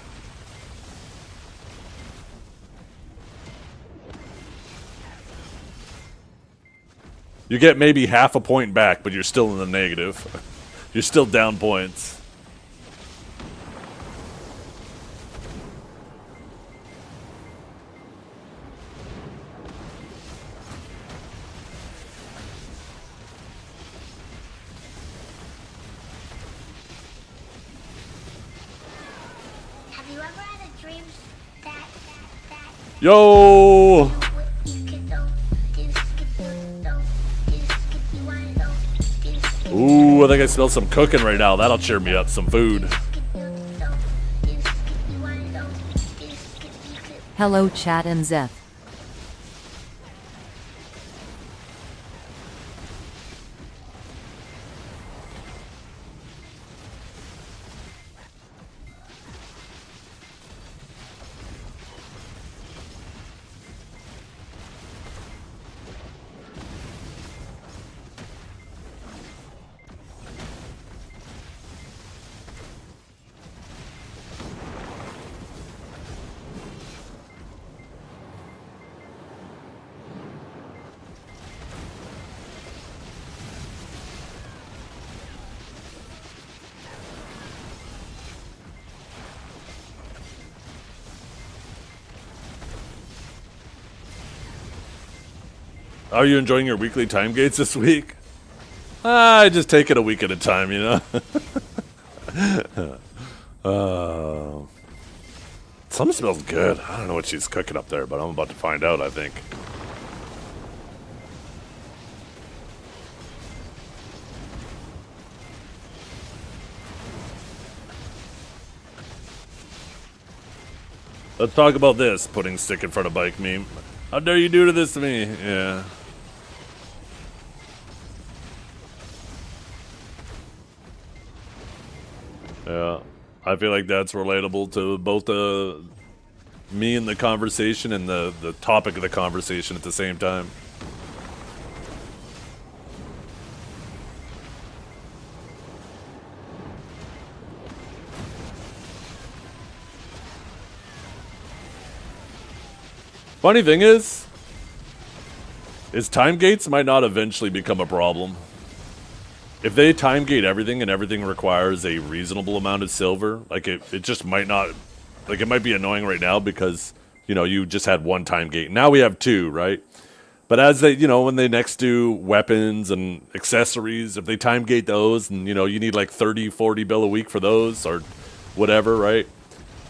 You get maybe half a point back, but you're still in the negative. You're still down points. Yo! Ooh, I think I smell some cooking right now. That'll cheer me up. Some food. Hello, chat and Zeth. Are you enjoying your weekly time gates this week? I just take it a week at a time, you know? Something smells good. I don't know what she's cooking up there, but I'm about to find out, I think. Let's talk about this, putting stick in front of bike meme. How dare you do this to me? Yeah. Yeah. I feel like that's relatable to both me and the conversation and the topic of the conversation at the same time. Funny thing is time gates might not eventually become a problem. If they time gate everything and everything requires a reasonable amount of silver, like it just might not, like it might be annoying right now because, you know, you just had one time gate. Now we have two, right? But as they, when they next do weapons and accessories, if they time gate those and, you need like 30, 40 bill a week for those or whatever, right?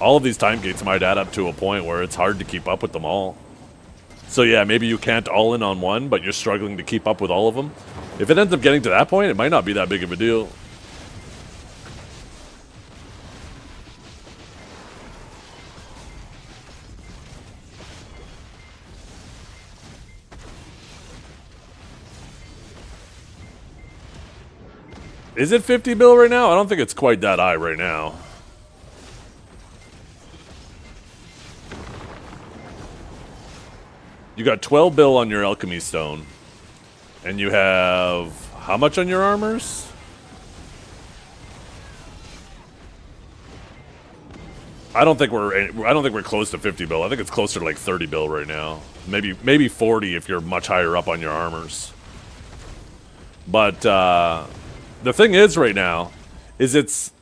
All of these time gates might add up to a point where it's hard to keep up with them all. So yeah, maybe you can't all in on one, but you're struggling to keep up with all of them. If it ends up getting to that point, it might not be that big of a deal. Is it 50 bill right now? I don't think it's quite that high right now. You got 12 bill on your alchemy stone. And you have how much on your armors? I don't think we're close to 50 bill. I think it's closer to like 30 bill right now. Maybe 40 if you're much higher up on your armors. But the thing is right now is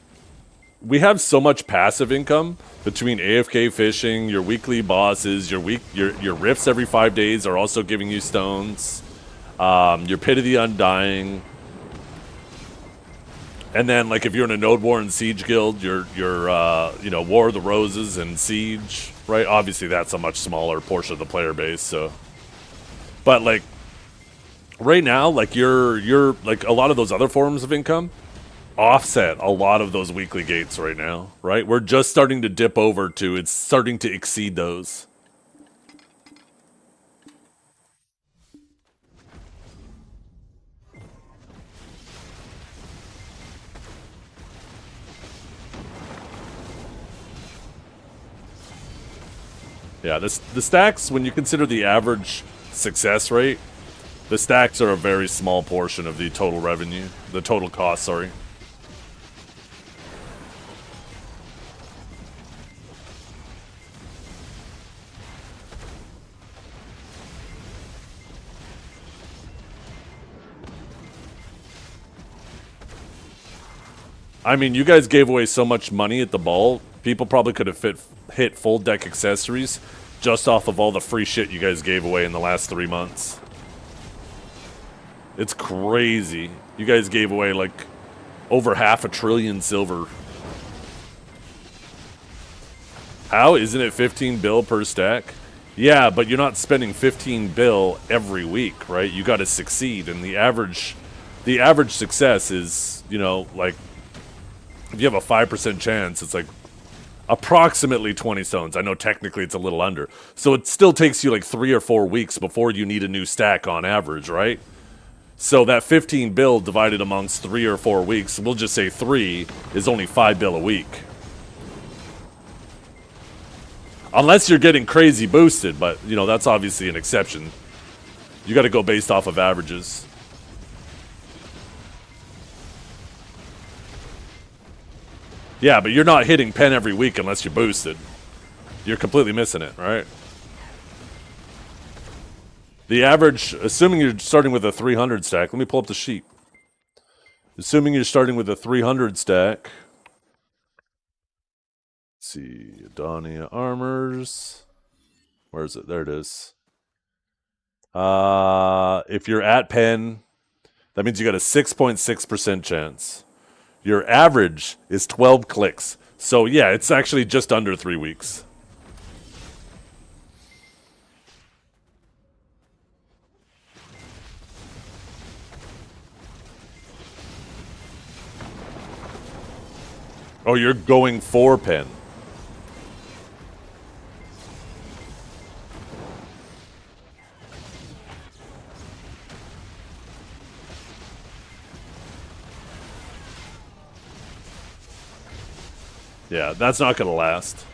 we have so much passive income between AFK fishing, your weekly bosses, your rifts every 5 days are also giving you stones. Your Pit of the Undying. And then like if you're in a Node War and Siege guild, your War of the Roses and Siege, right? Obviously that's a much smaller portion of the player base, so but like right now, like you're like a lot of those other forms of income offset a lot of those weekly gates right now, right? We're just starting to dip over to it's starting to exceed those. Yeah, the stacks, when you consider the average success rate, the stacks are a very small portion of the total revenue, the total cost, sorry. I mean, you guys gave away so much money at the ball, people probably could have hit full deck accessories just off of all the free shit you guys gave away in the last 3 months. It's crazy. You guys gave away like over 500 billion silver. How? Isn't it 15 bill per stack? Yeah, but you're not spending 15 bill every week, right? You got to succeed, and the average success is, like if you have a 5% chance, it's like approximately 20 stones. I know technically it's a little under. So it still takes you like 3 or 4 weeks before you need a new stack on average, right? So that 15 bill divided amongst 3 or 4 weeks, we'll just say 3, is only 5 bill a week. Unless you're getting crazy boosted, but, that's obviously an exception. You got to go based off of averages. Yeah, but you're not hitting pen every week unless you're boosted. You're completely missing it, right? The average, assuming you're starting with a 300 stack, let me pull up the sheet. Assuming you're starting with a 300 stack. Let's see, Adonia Armors. Where is it? There it is. If you're at pen, that means you got a 6.6% chance. Your average is 12 clicks. So yeah, it's actually just under 3 weeks. Oh, you're going for pen. Yeah, that's not going to last.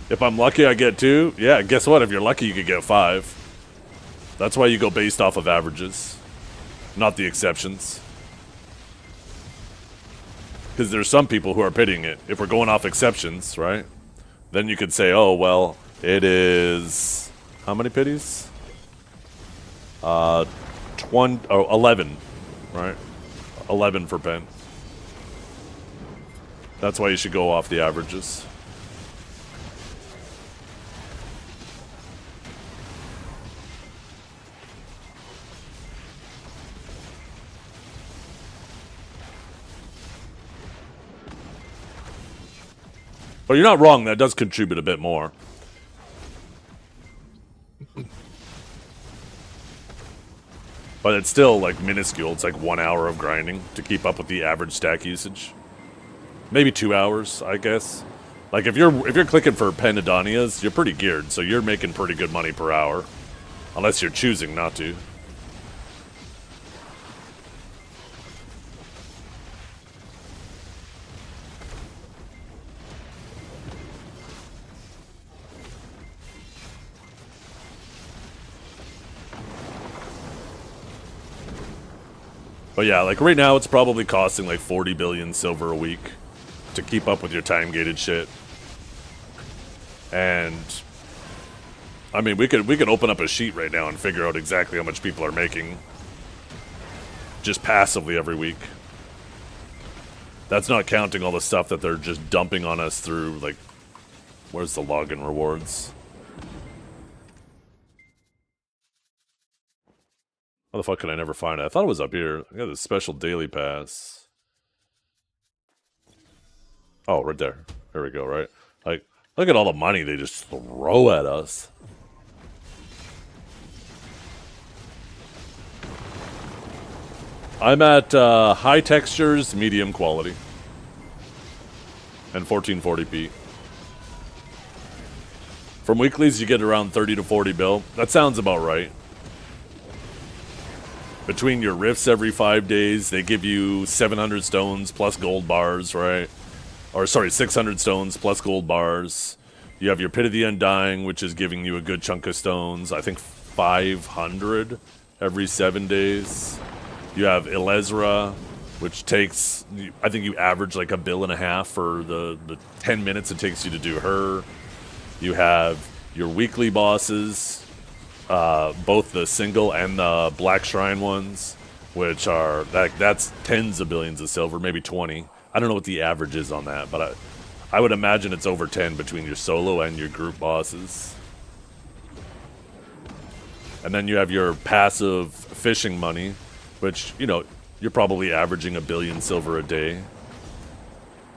If I'm lucky, I get 2. Yeah, guess what? If you're lucky, you could get 5. That's why you go based off of averages, not the exceptions. Because there's some people who are pitying it. If we're going off exceptions, right? Then you could say, oh, well, it is... How many pities? 11, right? 11 for pen. That's why you should go off the averages. But you're not wrong, that does contribute a bit more. But it's still like minuscule. It's like 1 hour of grinding to keep up with the average stack usage. Maybe 2 hours, I guess. Like if you're clicking for Pendadonias, you're pretty geared, so you're making pretty good money per hour. Unless you're choosing not to. But yeah, like right now it's probably costing like 40 billion silver a week to keep up with your time-gated shit. And I mean, we could open up a sheet right now and figure out exactly how much people are making just passively every week. That's not counting all the stuff that they're just dumping on us through, like, where's the login rewards? How the fuck can I never find it? I thought it was up here. I got this special daily pass. Oh, right there. There we go, right? Like, look at all the money they just throw at us. I'm at high textures, medium quality. And 1440p. From weeklies, you get around 30 to 40 bill. That sounds about right. Between your rifts every 5 days, they give you 700 stones plus gold bars, right? Or sorry, 600 stones plus gold bars. You have your Pit of the Undying, which is giving you a good chunk of stones. I think 500 every 7 days. You have Elezra, which takes, I think you average like 1.5 billion for the 10 minutes it takes you to do her. You have your weekly bosses. Both the single and the Black Shrine ones, which are, that's tens of billions of silver, maybe 20. I don't know what the average is on that, but I would imagine it's over 10 between your solo and your group bosses. And then you have your passive fishing money, which, you know, you're probably averaging 1 billion silver a day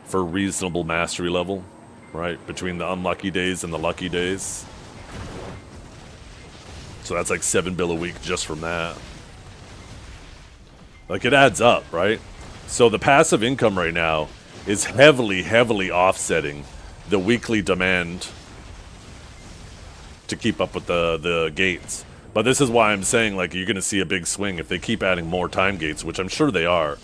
for reasonable mastery level, right? Between the unlucky days and the lucky days. So that's like 7 bill a week just from that. Like, it adds up, right? So the passive income right now is heavily offsetting the weekly demand to keep up with the gates. But this is why I'm saying, like, you're going to see a big swing if they keep adding more time gates, which I'm sure they are.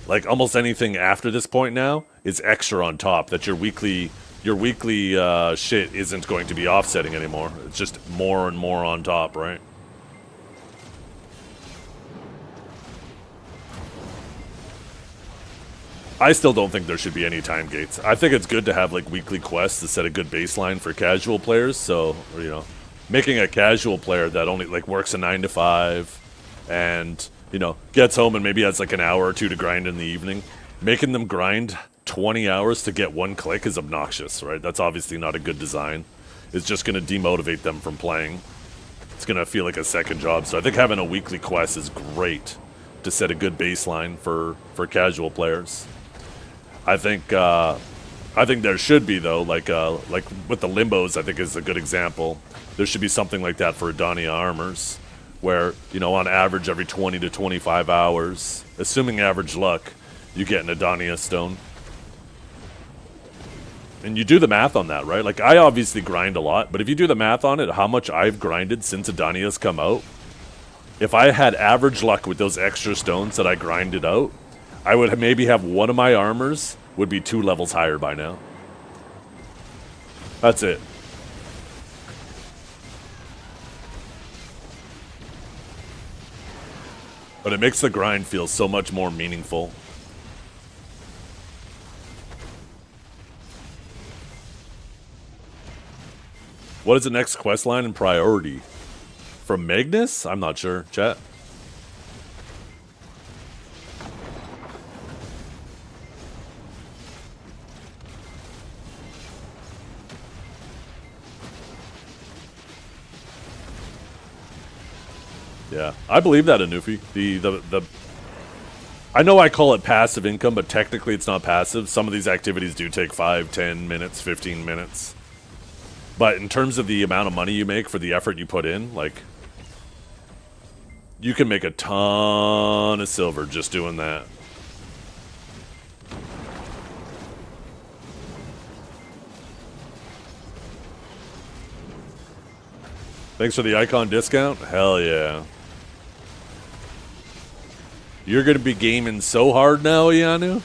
Like, almost anything after this point now is extra on top that your weekly shit isn't going to be offsetting anymore. It's just more and more on top, right? I still don't think there should be any time gates. I think it's good to have like weekly quests to set a good baseline for casual players. So, you know, making a casual player that only like works a 9 to 5 and, you know, gets home and maybe has like an hour or two to grind in the evening, making them grind 20 hours to get 1 click is obnoxious, right? That's obviously not a good design. It's just going to demotivate them from playing. It's going to feel like a second job. So I think having a weekly quest is great to set a good baseline for casual players. I think there should be, though, like with the limbos, I think is a good example. There should be something like that for Adania armors, where, you know, on average every 20 to 25 hours, assuming average luck, you get an Adania stone. And you do the math on that, right? Like, I obviously grind a lot, but if you do the math on it, how much I've grinded since Adania's come out, if I had average luck with those extra stones that I grinded out, I would maybe have one of my armors would be 2 levels higher by now. That's it. But it makes the grind feel so much more meaningful. What is the next quest line in priority? From Magnus? I'm not sure. Chat. Yeah, I believe that, Anufi. The I know I call it passive income, but technically it's not passive. Some of these activities do take 5, 10 minutes, 15 minutes. But in terms of the amount of money you make for the effort you put in, like, you can make a ton of silver just doing that. Thanks for the icon discount. Hell yeah. You're going to be gaming so hard now, Ianu?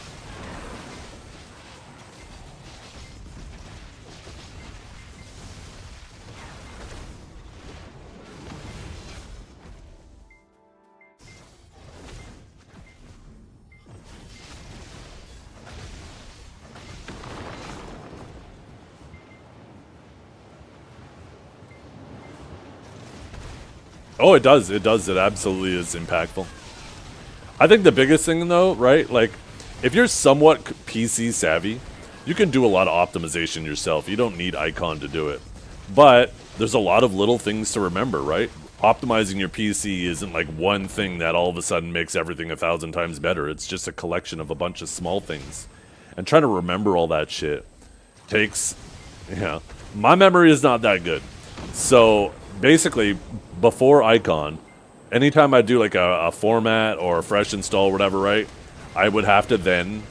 Oh, it does. It does. It absolutely is impactful. I think the biggest thing, though, right? Like, if you're somewhat PC savvy, you can do a lot of optimization yourself. You don't need Icon to do it. But there's a lot of little things to remember, right? Optimizing your PC isn't like one thing that all of a sudden makes everything 1,000 times better. It's just a collection of a bunch of small things. And trying to remember all that shit takes, my memory is not that good. So basically, before Icon, anytime I do like a format or a fresh install or whatever, right, I would have to then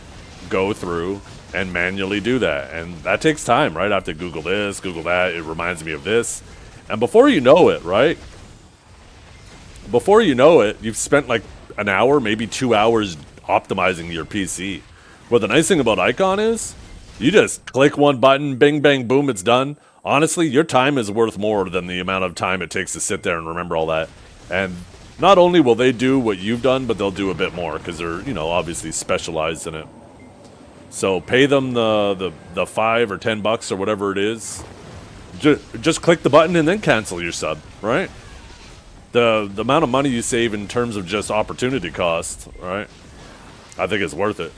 go through and manually do that. And that takes time, right? I have to Google this, Google that. It reminds me of this. And before you know it, right? Before you know it, you've spent like an hour, maybe 2 hours optimizing your PC. Well, the nice thing about Icon is you just click one button, bing, bang, boom, it's done. Honestly, your time is worth more than the amount of time it takes to sit there and remember all that. And not only will they do what you've done, but they'll do a bit more because they're, obviously specialized in it. So pay them the $5 or $10 or whatever it is. Just click the button and then cancel your sub, right? The amount of money you save in terms of just opportunity cost, right? I think it's worth it.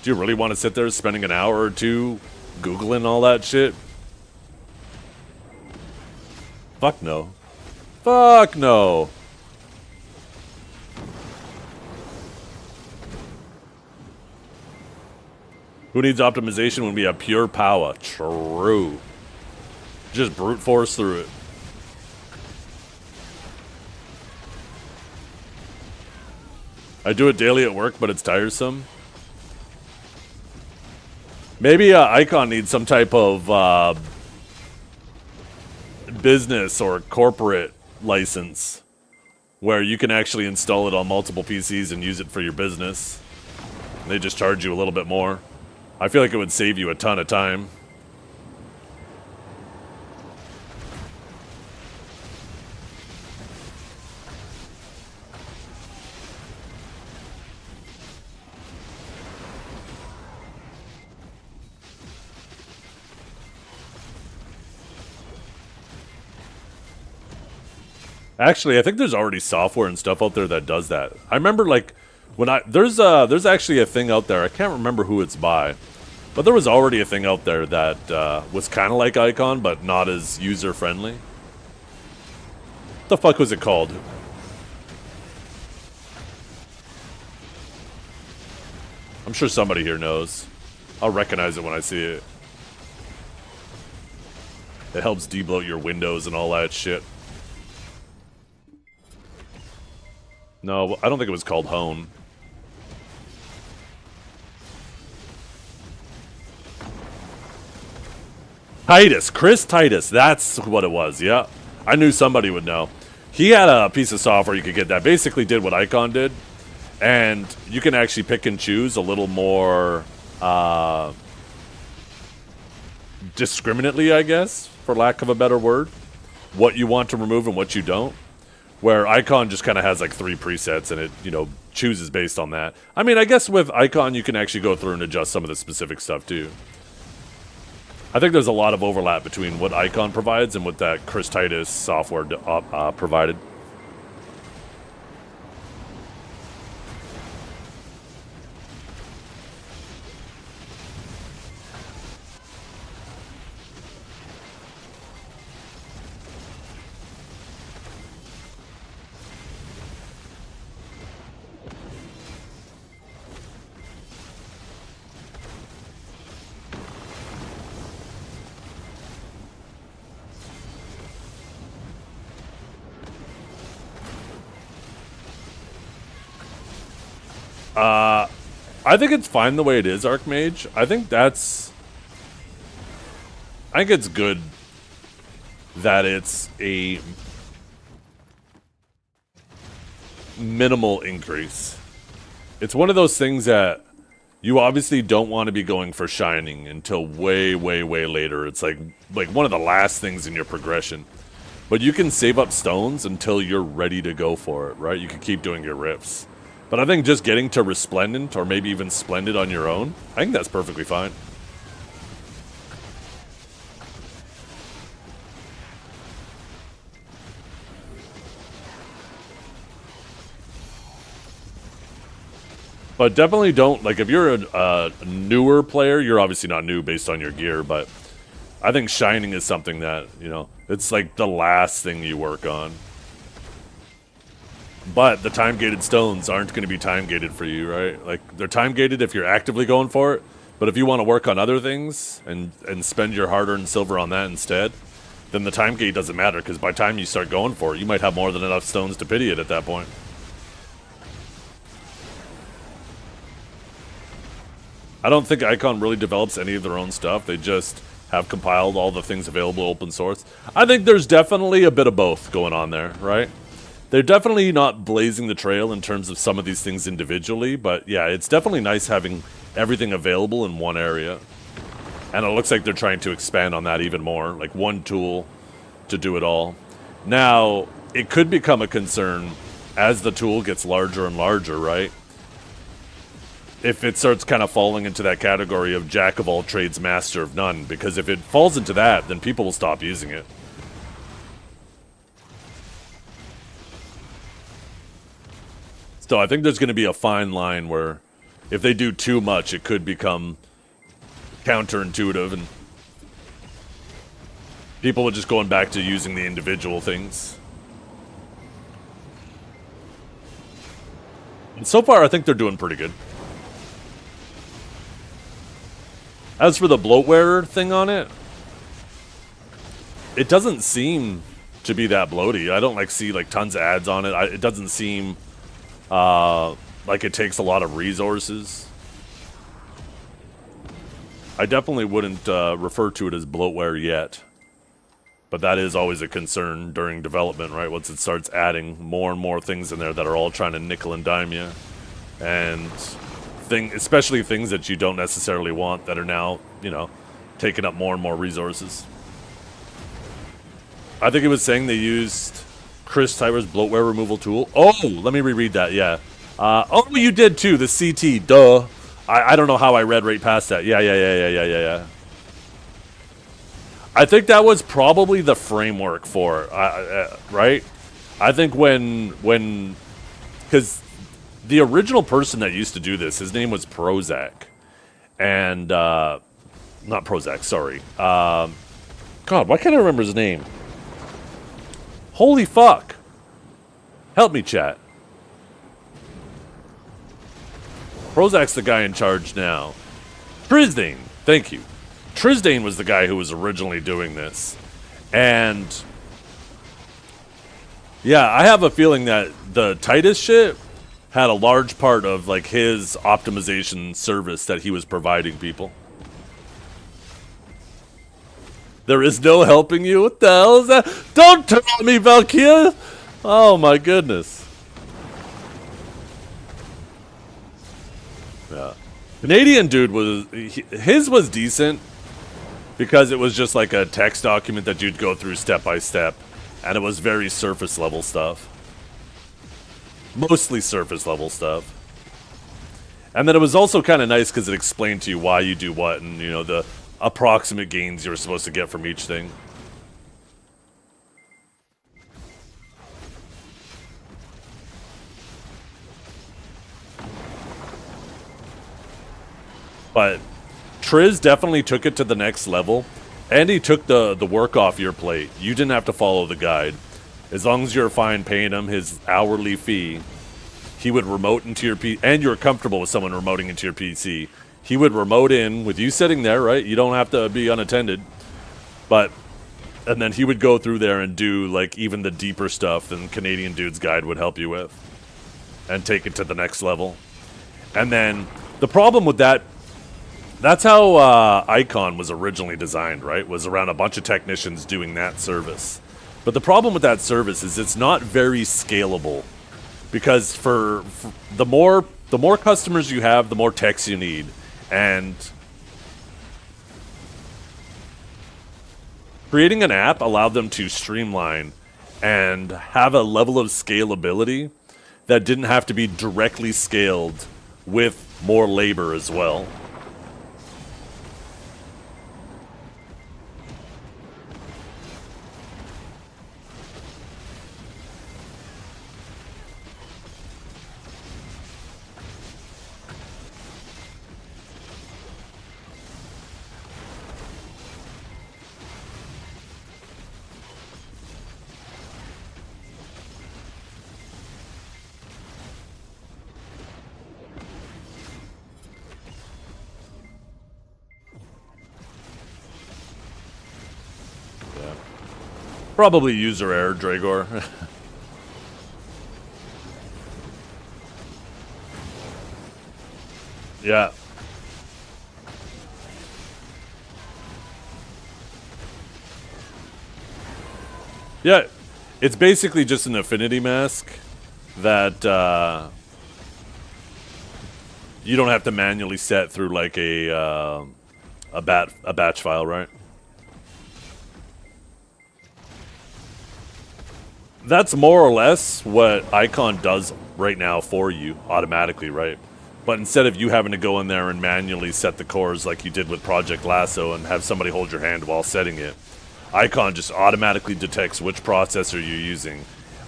Do you really want to sit there spending an hour or two Googling all that shit? Fuck no. Fuck no. Who needs optimization when we have pure power? True. Just brute force through it. I do it daily at work, but it's tiresome. Maybe Icon needs some type of business or corporate license where you can actually install it on multiple PCs and use it for your business. They just charge you a little bit more. I feel like it would save you a ton of time. Actually, I think there's already software and stuff out there that does that. I remember, like, when there's actually a thing out there. I can't remember who it's by, but there was already a thing out there that was kind of like Icon, but not as user friendly. What the fuck was it called? I'm sure somebody here knows. I'll recognize it when I see it. It helps debloat your windows and all that shit. No, I don't think it was called Hone. Titus, Chris Titus, that's what it was, yeah. I knew somebody would know. He had a piece of software you could get that basically did what Icon did, and you can actually pick and choose a little more discriminately, I guess, for lack of a better word, what you want to remove and what you don't. Where Icon just kind of has like 3 presets and it, chooses based on that. I mean, I guess with Icon you can actually go through and adjust some of the specific stuff too. I think there's a lot of overlap between what Icon provides and what that Chris Titus software provided. I think it's fine the way it is, Archmage. I think it's good that it's a minimal increase. It's one of those things that you obviously don't want to be going for Shining until way, way, way later. It's like one of the last things in your progression. But you can save up stones until you're ready to go for it, right? You can keep doing your rifts. But I think just getting to Resplendent, or maybe even Splendid on your own, I think that's perfectly fine. But definitely don't, like, if you're a newer player, you're obviously not new based on your gear, but I think Shining is something that, you know, it's like the last thing you work on. But the time-gated stones aren't going to be time-gated for you, right? Like, they're time-gated if you're actively going for it, but if you want to work on other things and spend your hard-earned silver on that instead, then the time gate doesn't matter, because by the time you start going for it, you might have more than enough stones to pity it at that point. I don't think Icon really develops any of their own stuff. They just have compiled all the things available open source. I think there's definitely a bit of both going on there, right? They're definitely not blazing the trail in terms of some of these things individually, but yeah, it's definitely nice having everything available in one area. And it looks like they're trying to expand on that even more, like one tool to do it all. Now, it could become a concern as the tool gets larger and larger, right? If it starts kind of falling into that category of jack of all trades, master of none, because if it falls into that, then people will stop using it. So I think there's going to be a fine line where if they do too much, it could become counterintuitive and people are just going back to using the individual things. And so far, I think they're doing pretty good. As for the bloatware thing on it, it doesn't seem to be that bloaty. I don't see tons of ads on it. It doesn't seem like it takes a lot of resources. I definitely wouldn't refer to it as bloatware yet. But that is always a concern during development, right? Once it starts adding more and more things in there that are all trying to nickel and dime you. And especially things that you don't necessarily want that are now, you know, taking up more and more resources. I think it was saying they used Chris Tyler's bloatware removal tool. Oh, let me reread that, yeah. Oh, you did too, the CT, duh. I don't know how I read right past that. Yeah. I think that was probably the framework for it, right? I think because the original person that used to do this, his name was Prozac. And, not Prozac, sorry. God, why can't I remember his name? Holy fuck. Help me, chat. Prozac's the guy in charge now. Trisdane, thank you. Trisdane was the guy who was originally doing this. And yeah, I have a feeling that the Titus shit had a large part of his optimization service that he was providing people. There is no helping you? What the hell is that? Don't turn on me, Valkyria! Oh my goodness. Yeah. Canadian dude his was decent because it was just like a text document that you'd go through step by step, and it was very surface level stuff. Mostly surface level stuff. And then it was also kind of nice because it explained to you why you do what and, you know, the approximate gains you were supposed to get from each thing. But Triz definitely took it to the next level, and he took the work off your plate. You didn't have to follow the guide. As long as you're fine paying him his hourly fee, he would remote into your PC, and you're comfortable with someone remoting into your PC. He would remote in with you sitting there, right? You don't have to be unattended. And then he would go through there and do, even the deeper stuff than Canadian Dude's guide would help you with. And take it to the next level. And then the problem with that, that's how Icon was originally designed, right? Was around a bunch of technicians doing that service. But the problem with that service is it's not very scalable, because for the more customers you have, the more techs you need, and creating an app allowed them to streamline and have a level of scalability that didn't have to be directly scaled with more labor as well. Probably user error, Dragor. Yeah. Yeah, it's basically just an affinity mask that you don't have to manually set through like a batch file, right? That's more or less what Icon does right now for you automatically, right? But instead of you having to go in there and manually set the cores like you did with Project Lasso and have somebody hold your hand while setting it, Icon just automatically detects which processor you're using,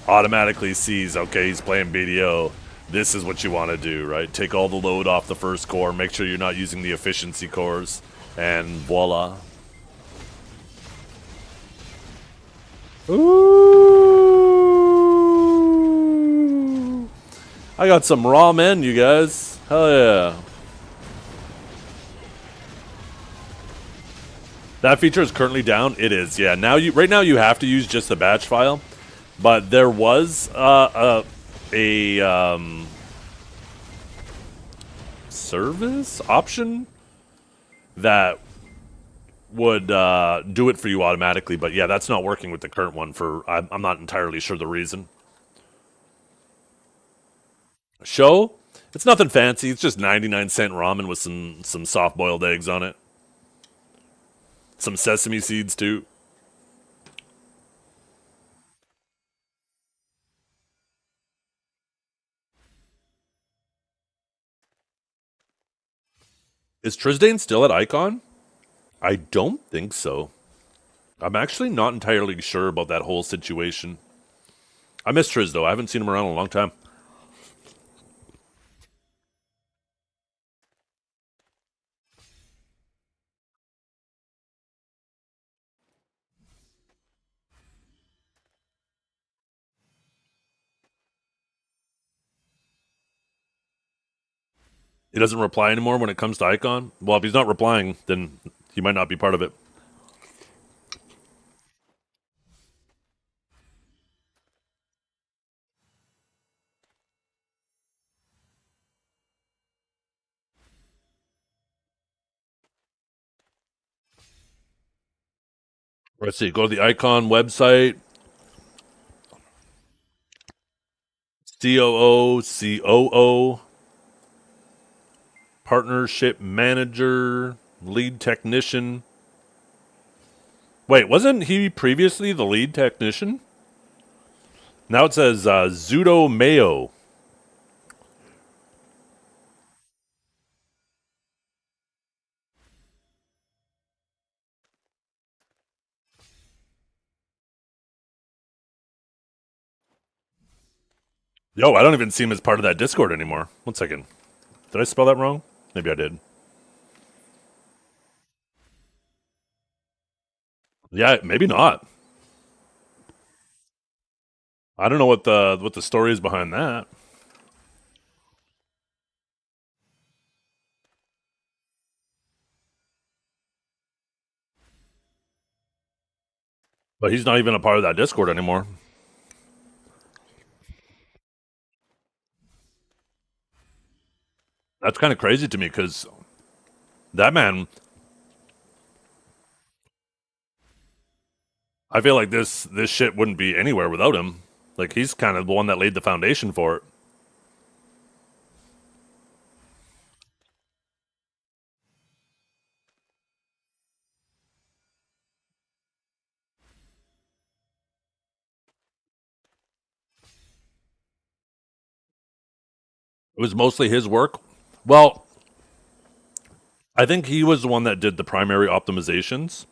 automatically sees, okay, he's playing BDO, this is what you want to do, right? Take all the load off the first core, make sure you're not using the efficiency cores, and voila. Ooh! I got some raw men, you guys. Hell yeah. That feature is currently down. It is, yeah. Right now you have to use just the batch file, but there was a service option that would do it for you automatically. But yeah, that's not working with the current one. I'm not entirely sure the reason. Show? It's nothing fancy. It's just 99-cent ramen with some soft-boiled eggs on it. Some sesame seeds, too. Is Trisdane still at Icon? I don't think so. I'm actually not entirely sure about that whole situation. I miss Triz, though. I haven't seen him around in a long time. He doesn't reply anymore when it comes to Icon? Well, if he's not replying, then he might not be part of it. Let's see. Go to the Icon website. COO. Partnership manager. Lead technician. Wait, wasn't he previously the lead technician? Now it says Zudo Mayo. Yo, I don't even see him as part of that Discord anymore. 1 second. Did I spell that wrong? Maybe I did. Yeah, maybe not. I don't know what the story is behind that. But he's not even a part of that Discord anymore. That's kind of crazy to me because that man, I feel like this shit wouldn't be anywhere without him. Like he's kind of the one that laid the foundation for it. It was mostly his work. Well, I think he was the one that did the primary optimizations,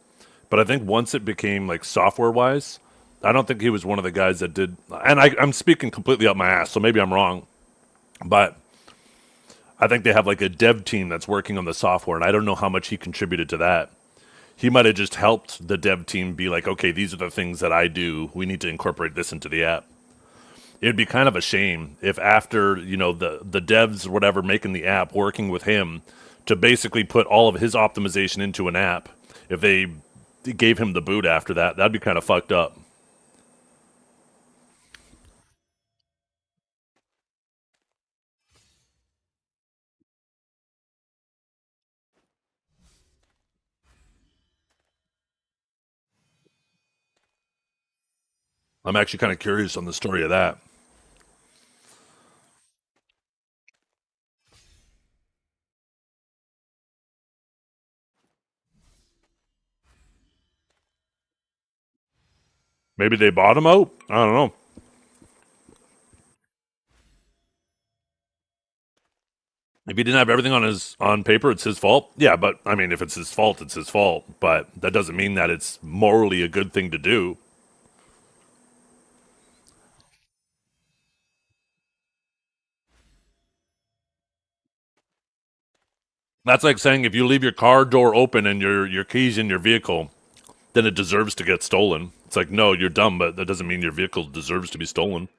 but I think once it became like software wise, I don't think he was one of the guys that did. And I'm speaking completely up my ass, so maybe I'm wrong, but I think they have like a dev team that's working on the software, and I don't know how much he contributed to that. He might have just helped the dev team be like, okay, these are the things that I do. We need to incorporate this into the app. It'd be kind of a shame if after, the devs or whatever making the app working with him to basically put all of his optimization into an app, if they gave him the boot after that, that'd be kind of fucked up. I'm actually kind of curious on the story of that. Maybe they bought him out? I don't know. If he didn't have everything on paper, it's his fault. Yeah, but I mean, if it's his fault, it's his fault. But that doesn't mean that it's morally a good thing to do. That's like saying if you leave your car door open and your keys in your vehicle, then it deserves to get stolen. It's like, no, you're dumb, but that doesn't mean your vehicle deserves to be stolen.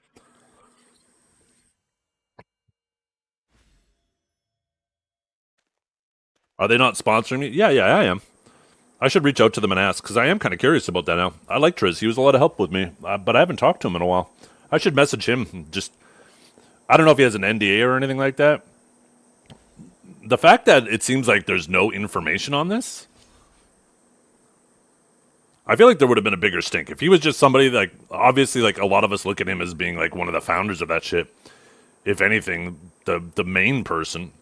Are they not sponsoring me? Yeah, I am. I should reach out to them and ask because I am kind of curious about that now. I like Triz; he was a lot of help with me, but I haven't talked to him in a while. I should message him. Just, I don't know if he has an NDA or anything like that. The fact that it seems like there's no information on this, I feel like there would have been a bigger stink if he was just somebody like, obviously, like a lot of us look at him as being like one of the founders of that shit. If anything, the main person.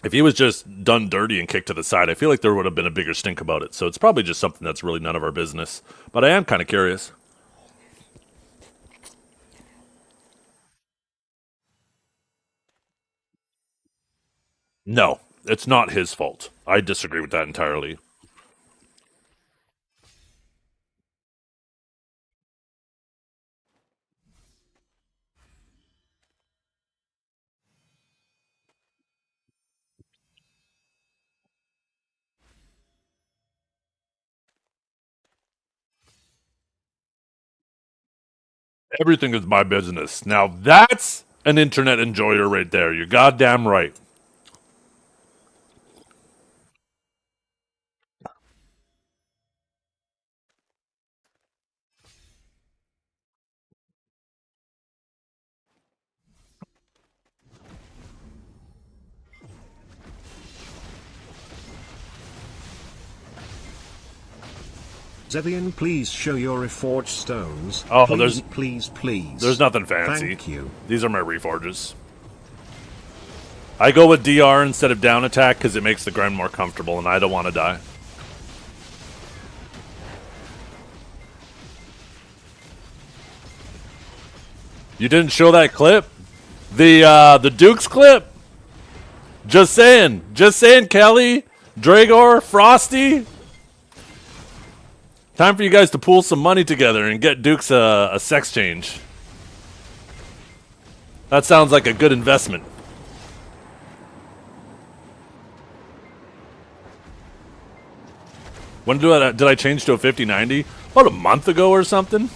If he was just done dirty and kicked to the side, I feel like there would have been a bigger stink about it. So it's probably just something that's really none of our business. But I am kind of curious. No, it's not his fault. I disagree with that entirely. Everything is my business. Now that's an internet enjoyer right there. You're goddamn right. Zethiann, please show your reforged stones. Oh, please, please. There's nothing fancy. Thank you. These are my reforges. I go with DR instead of down attack because it makes the ground more comfortable, and I don't want to die. You didn't show that clip? The Dukes clip? Just saying, Kelly, Dragor, Frosty. Time for you guys to pool some money together and get Dukes a sex change. That sounds like a good investment. When did I change to a 5090? About a month ago or something?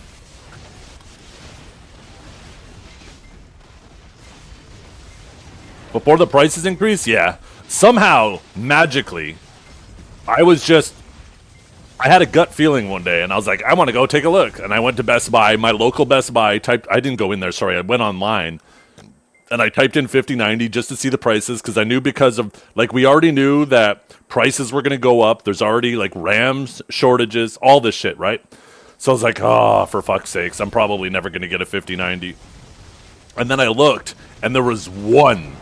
Before the prices increase? Yeah. Somehow, magically, I had a gut feeling one day, and I was like, I want to go take a look. And I went to Best Buy, my local Best Buy, I didn't go in there, sorry, I went online. and I typed in 5090 just to see the prices because I knew because of like we already knew that prices were going to go up. There's already like RAMs shortages, all this shit, right? So I was like, oh, for fuck's sakes, I'm probably never going to get a 5090. And then I looked, and there was one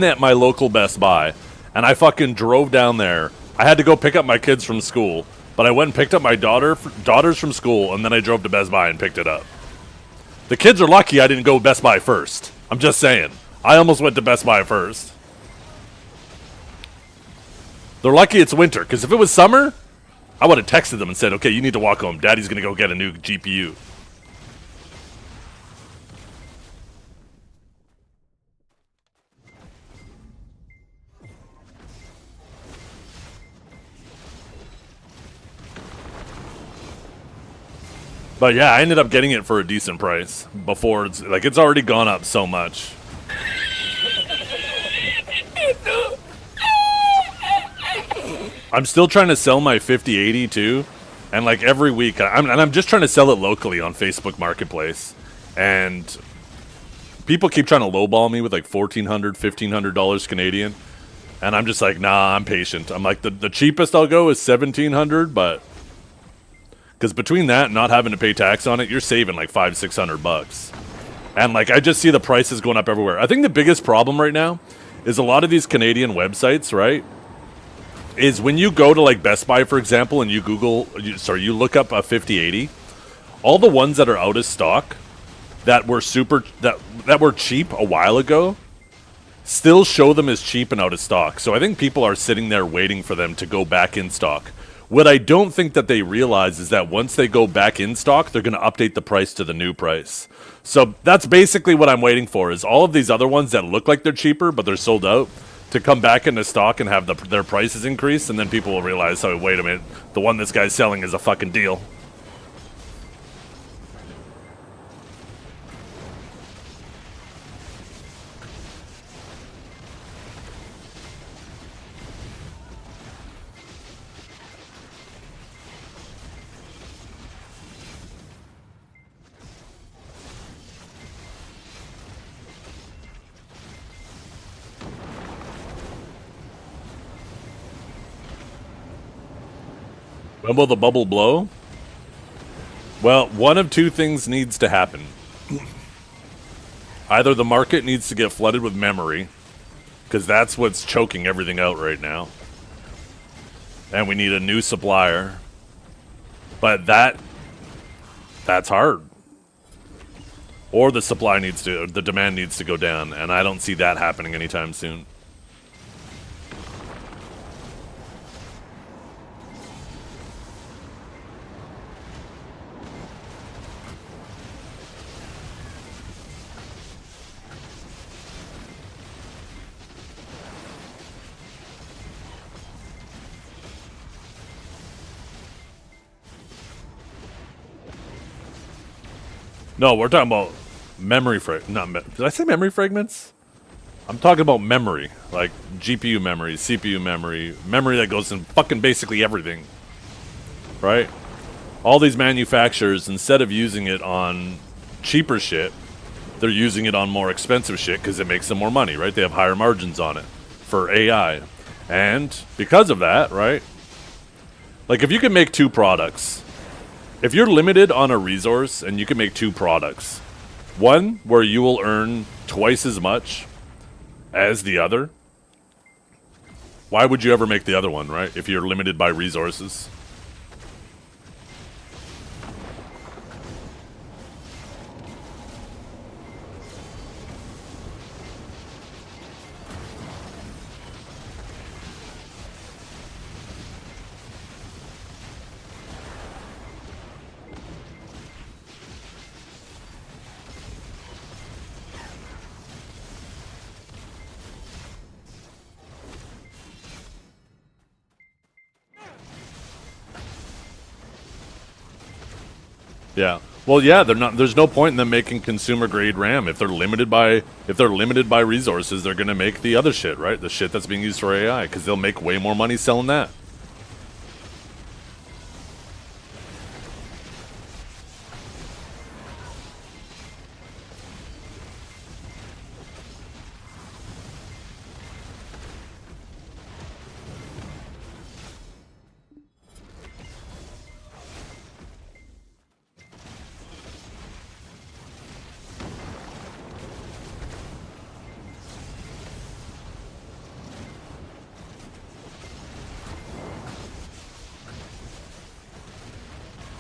at my local Best Buy, and I fucking drove down there. I had to go pick up my kids from school, but I went and picked up my daughters from school, and then I drove to Best Buy and picked it up. The kids are lucky I didn't go Best Buy first. I'm just saying. I almost went to Best Buy first. They're lucky it's winter, because if it was summer, I would have texted them and said, okay, you need to walk home. Daddy's going to go get a new GPU. But yeah, I ended up getting it for a decent price before it's like it's already gone up so much. I'm still trying to sell my 5080 too, and like every week, I'm just trying to sell it locally on Facebook Marketplace, and people keep trying to lowball me with like $1,400, $1,500 Canadian, and I'm just like, nah, I'm patient. I'm like the cheapest I'll go is $1,700, but. Because between that and not having to pay tax on it, you're saving like $500-600. And like I just see the prices going up everywhere. I think the biggest problem right now is a lot of these Canadian websites, right? Is when you go to like Best Buy, for example, and you you look up a 5080, all the ones that are out of stock that were that were cheap a while ago still show them as cheap and out of stock. So I think people are sitting there waiting for them to go back in stock. What I don't think that they realize is that once they go back in stock, they're going to update the price to the new price. So that's basically what I'm waiting for, is all of these other ones that look like they're cheaper, but they're sold out, to come back into stock and have their prices increase, and then people will realize, oh, wait a minute, the one this guy's selling is a fucking deal. When will the bubble blow? Well, one of two things needs to happen. Either the market needs to get flooded with memory, because that's what's choking everything out right now, and we need a new supplier. But that's hard. Or the demand needs to go down, and I don't see that happening anytime soon. No, we're talking about memory did I say memory fragments? I'm talking about memory, like GPU memory, CPU memory, memory that goes in fucking basically everything, right? All these manufacturers, instead of using it on cheaper shit, they're using it on more expensive shit because it makes them more money, right? They have higher margins on it for AI. And because of that, right? Like if you can make two products, if you're limited on a resource and you can make two products, one where you will earn twice as much as the other, why would you ever make the other one, right? If you're limited by resources. Yeah. Well, yeah, they're not. There's no point in them making consumer grade RAM if they're limited by resources. They're gonna make the other shit, right? The shit that's being used for AI, because they'll make way more money selling that.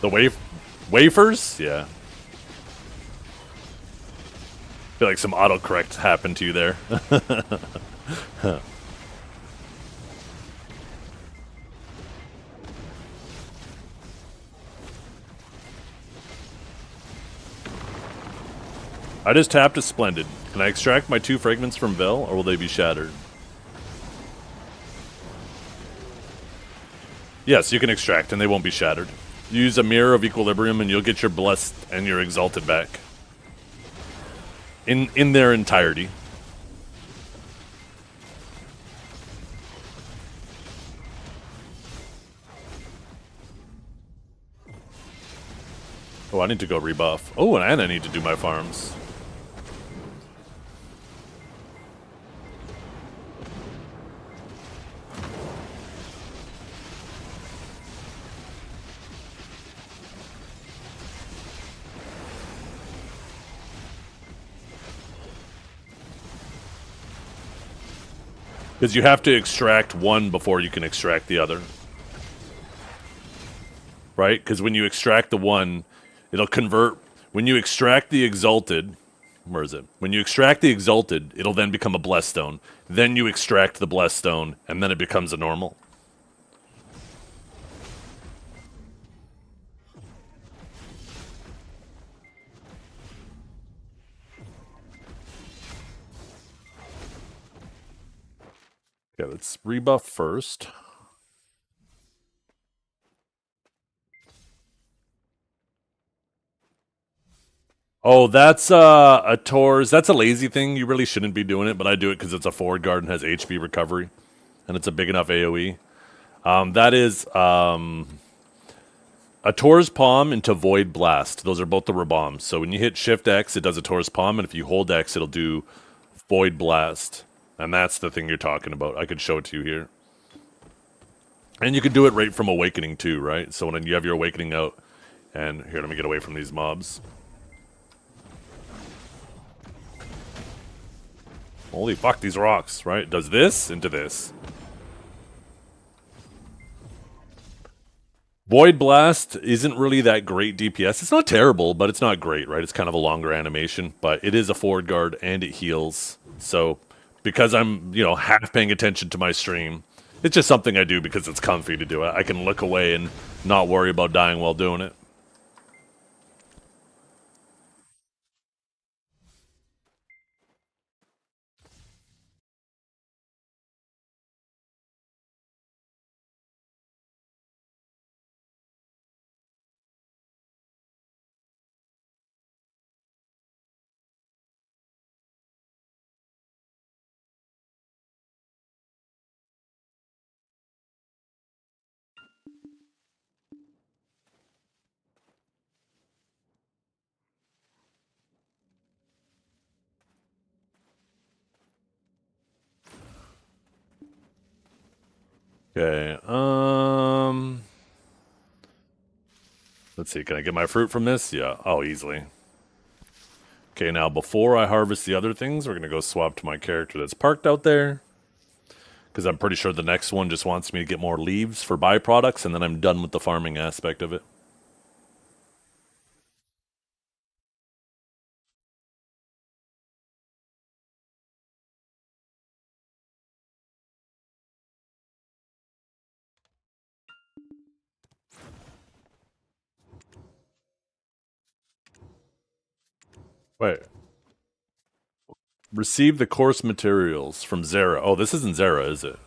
The wafers? Yeah. Feel like some autocorrect happened to you there. I just tapped a Splendid. Can I extract my 2 fragments from Vel, or will they be shattered? Yes, you can extract, and they won't be shattered. Use a Mirror of Equilibrium, and you'll get your Blessed and your Exalted back. In their entirety. Oh, I need to go rebuff. Oh, and I need to do my farms. Because you have to extract one before you can extract the other. Right? Because when you extract the one, it'll convert. When you extract the Exalted, where is it? When you extract the Exalted, it'll then become a Blessed Stone. Then you extract the Blessed Stone, and then it becomes a normal. Okay, let's rebuff first. Oh, that's a Tor's. That's a lazy thing. You really shouldn't be doing it, but I do it because it's a forward guard and has HP recovery, and it's a big enough AoE. That is a Tor's Palm into Void Blast. Those are both the Rabombs. So when you hit Shift X, it does a Tor's Palm, and if you hold X, it'll do Void Blast. And that's the thing you're talking about. I could show it to you here. And you can do it right from Awakening too, right? So when you have your Awakening out, and here, let me get away from these mobs. Holy fuck, these rocks, right? Does this into this. Void Blast isn't really that great DPS. It's not terrible, but it's not great, right? It's kind of a longer animation, but it is a forward guard and it heals. So because I'm, half paying attention to my stream, it's just something I do because it's comfy to do it. I can look away and not worry about dying while doing it. Okay, let's see, can I get my fruit from this? Yeah, oh, easily. Okay, now before I harvest the other things, we're going to go swap to my character that's parked out there. Because I'm pretty sure the next one just wants me to get more leaves for byproducts, and then I'm done with the farming aspect of it. Wait. Receive the course materials from Zara. Oh, this isn't Zara, is it?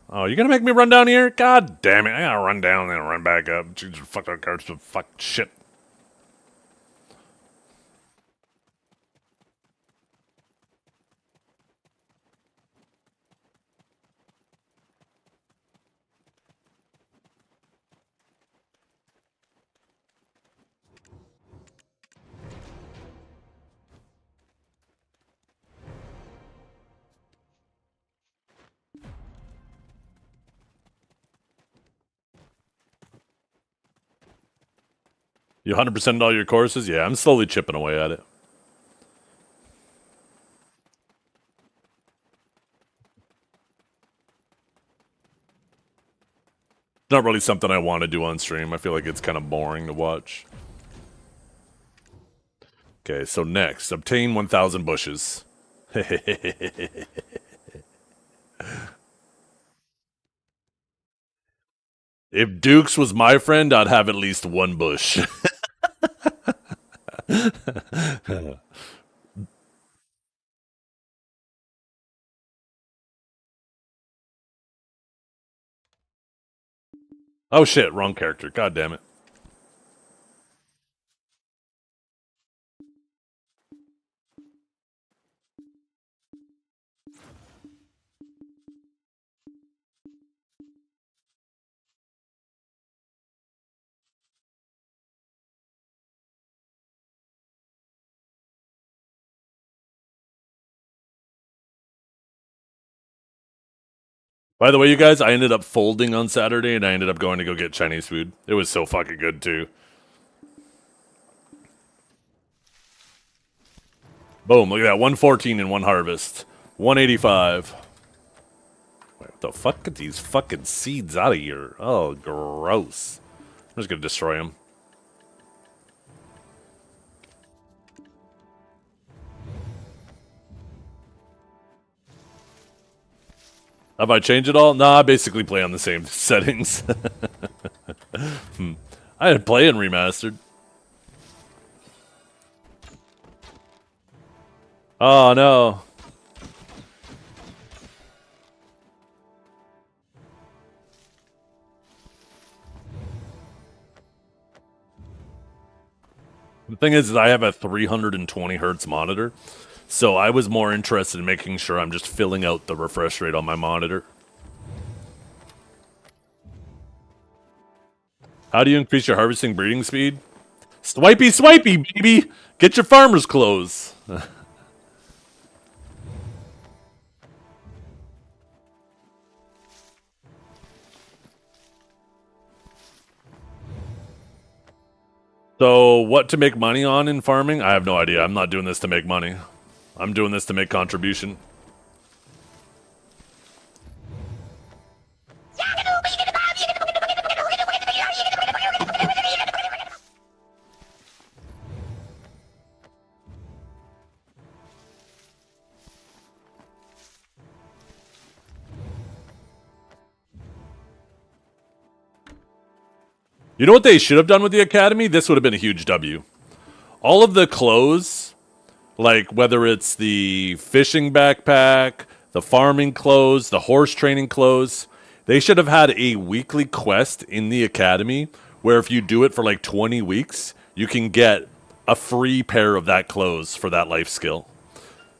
Oh, you gonna make me run down here? God damn it. I gotta run down and run back up. Jesus, fuck that cards. Fuck shit. You 100%ed all your courses? Yeah, I'm slowly chipping away at it. Not really something I want to do on stream. I feel like it's kind of boring to watch. Okay, so next, obtain 1,000 bushes. If Dukes was my friend, I'd have at least one bush. Oh shit, wrong character. God damn it. By the way, you guys, I ended up folding on Saturday and I ended up going to go get Chinese food. It was so fucking good too. Boom, look at that. 114 in one harvest. 185. Wait, what the fuck? Get these fucking seeds out of here. Oh, gross. I'm just gonna destroy them. Have I changed it all? Nah, I basically play on the same settings. I didn't play in remastered. Oh no. The thing is I have a 320 hertz monitor, so I was more interested in making sure I'm just filling out the refresh rate on my monitor. How do you increase your harvesting breeding speed? Swipey, swipey, baby! Get your farmer's clothes. So, what to make money on in farming? I have no idea. I'm not doing this to make money. I'm doing this to make contribution. You know what they should have done with the academy? This would have been a huge W. All of the clothes, like whether it's the fishing backpack, the farming clothes, the horse training clothes, they should have had a weekly quest in the academy where if you do it for like 20 weeks, you can get a free pair of that clothes for that life skill.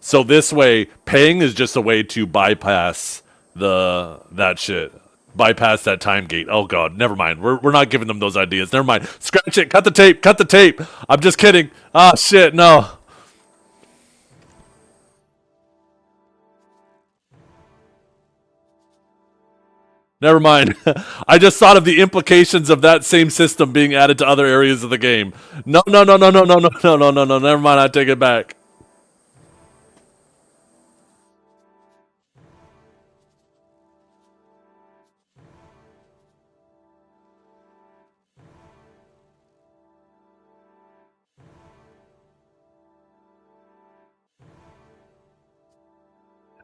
So this way, paying is just a way to bypass that shit. Bypass that time gate. Oh god, never mind. We're not giving them those ideas. Never mind. Scratch it. Cut the tape. Cut the tape. I'm just kidding. Ah shit, no. Never mind. I just thought of the implications of that same system being added to other areas of the game. No, no, no, no, no, no, no, no, no, no, no. Never mind. I take it back.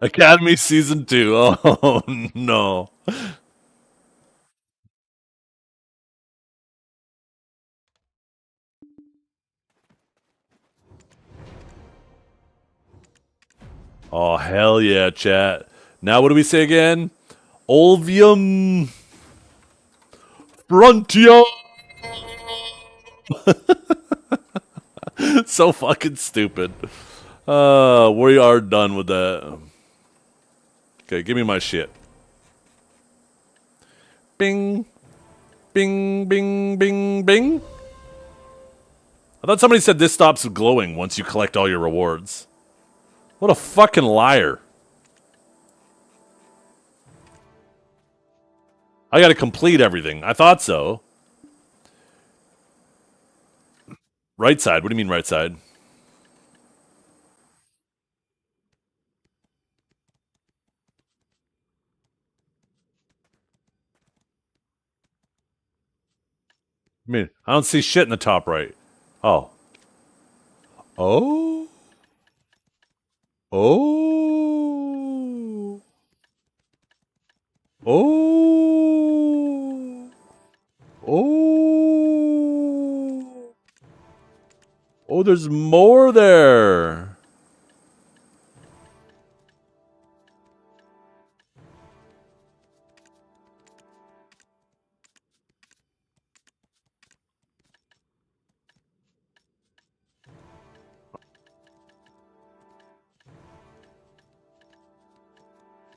Academy Season 2. Oh, no. Oh, hell yeah, chat. Now what do we say again? Olvium Frontier. So fucking stupid. We are done with that. Okay, give me my shit. Bing. Bing, bing, bing, bing. I thought somebody said this stops glowing once you collect all your rewards. What a fucking liar. I gotta complete everything. I thought so. Right side. What do you mean right side? I mean, I don't see shit in the top right. Oh. Oh. Oh. Oh. Oh. Oh, there's more there.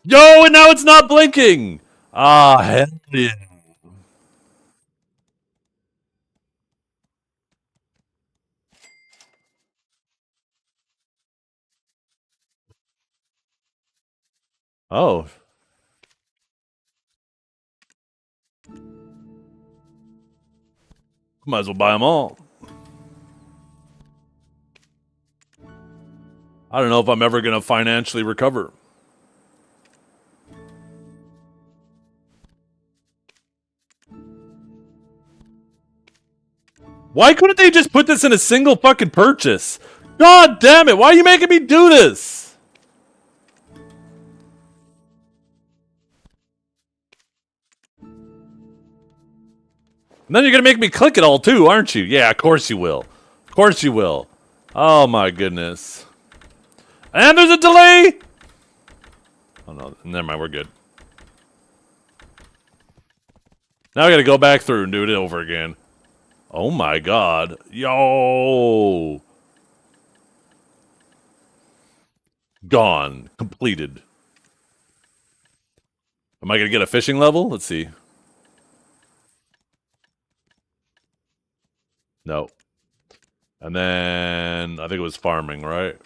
Yo, and now it's not blinking. Ah, hell yeah. Oh. Might as well buy them all. I don't know if I'm ever going to financially recover. Why couldn't they just put this in a single fucking purchase? God damn it, why are you making me do this? And then you're going to make me click it all too, aren't you? Yeah, of course you will. Of course you will. Oh my goodness. And there's a delay! Oh no, never mind, we're good. Now I gotta go back through and do it over again. Oh my god. Yo! Gone. Completed. Am I gonna get a fishing level? Let's see. No. And then I think it was farming, right?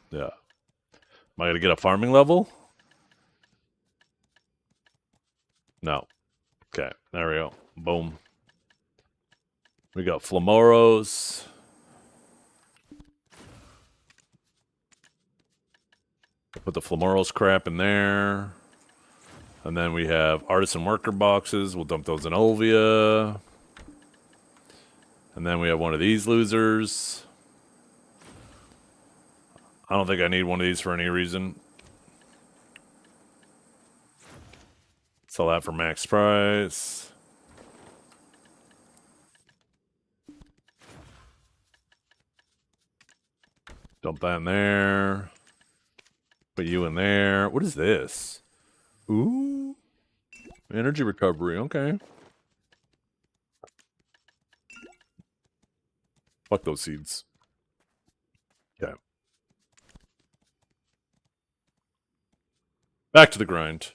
Yeah. Am I gonna get a farming level? No. Okay, there we go. Boom. We got Flamoros. Put the Flamoros crap in there. And then we have artisan worker boxes. We'll dump those in Olvia. And then we have one of these losers. I don't think I need one of these for any reason. Sell that for max price. Dump that in there. Put you in there. What is this? Ooh. Energy recovery. Okay. Fuck those seeds. Okay. Back to the grind.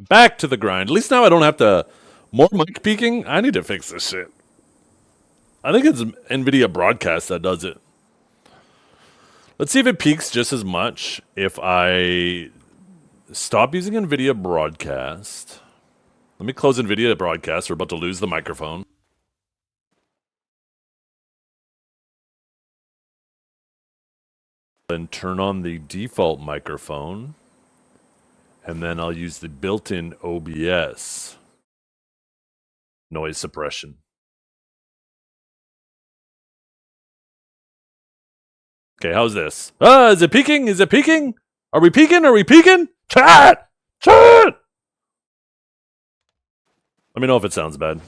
Back to the grind. At least now I don't have to... More mic peaking? I need to fix this shit. I think it's NVIDIA Broadcast that does it. Let's see if it peaks just as much if I stop using NVIDIA Broadcast. Let me close NVIDIA Broadcast. We're about to lose the microphone. Then turn on the default microphone. And then I'll use the built-in OBS noise suppression. Okay, how's this? Is it peaking? Is it peaking? Are we peaking? Are we peaking? Chat! Chat! Let me know if it sounds bad.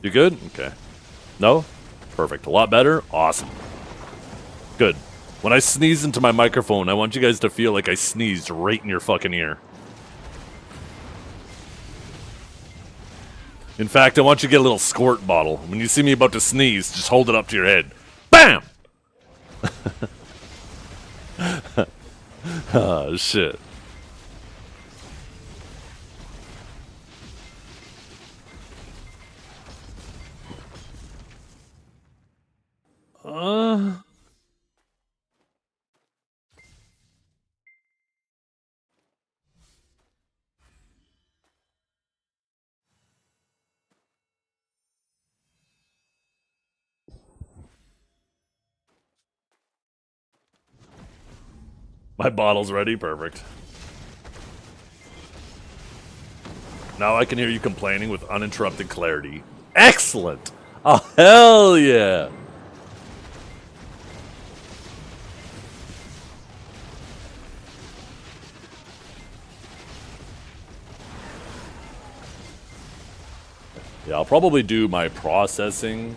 You good? Okay. No? Perfect. A lot better? Awesome. Good. When I sneeze into my microphone, I want you guys to feel like I sneezed right in your fucking ear. In fact, I want you to get a little squirt bottle. When you see me about to sneeze, just hold it up to your head. BAM! Oh, shit. My bottle's ready. Perfect. Now I can hear you complaining with uninterrupted clarity. Excellent! Oh, hell yeah! Yeah, I'll probably do my processing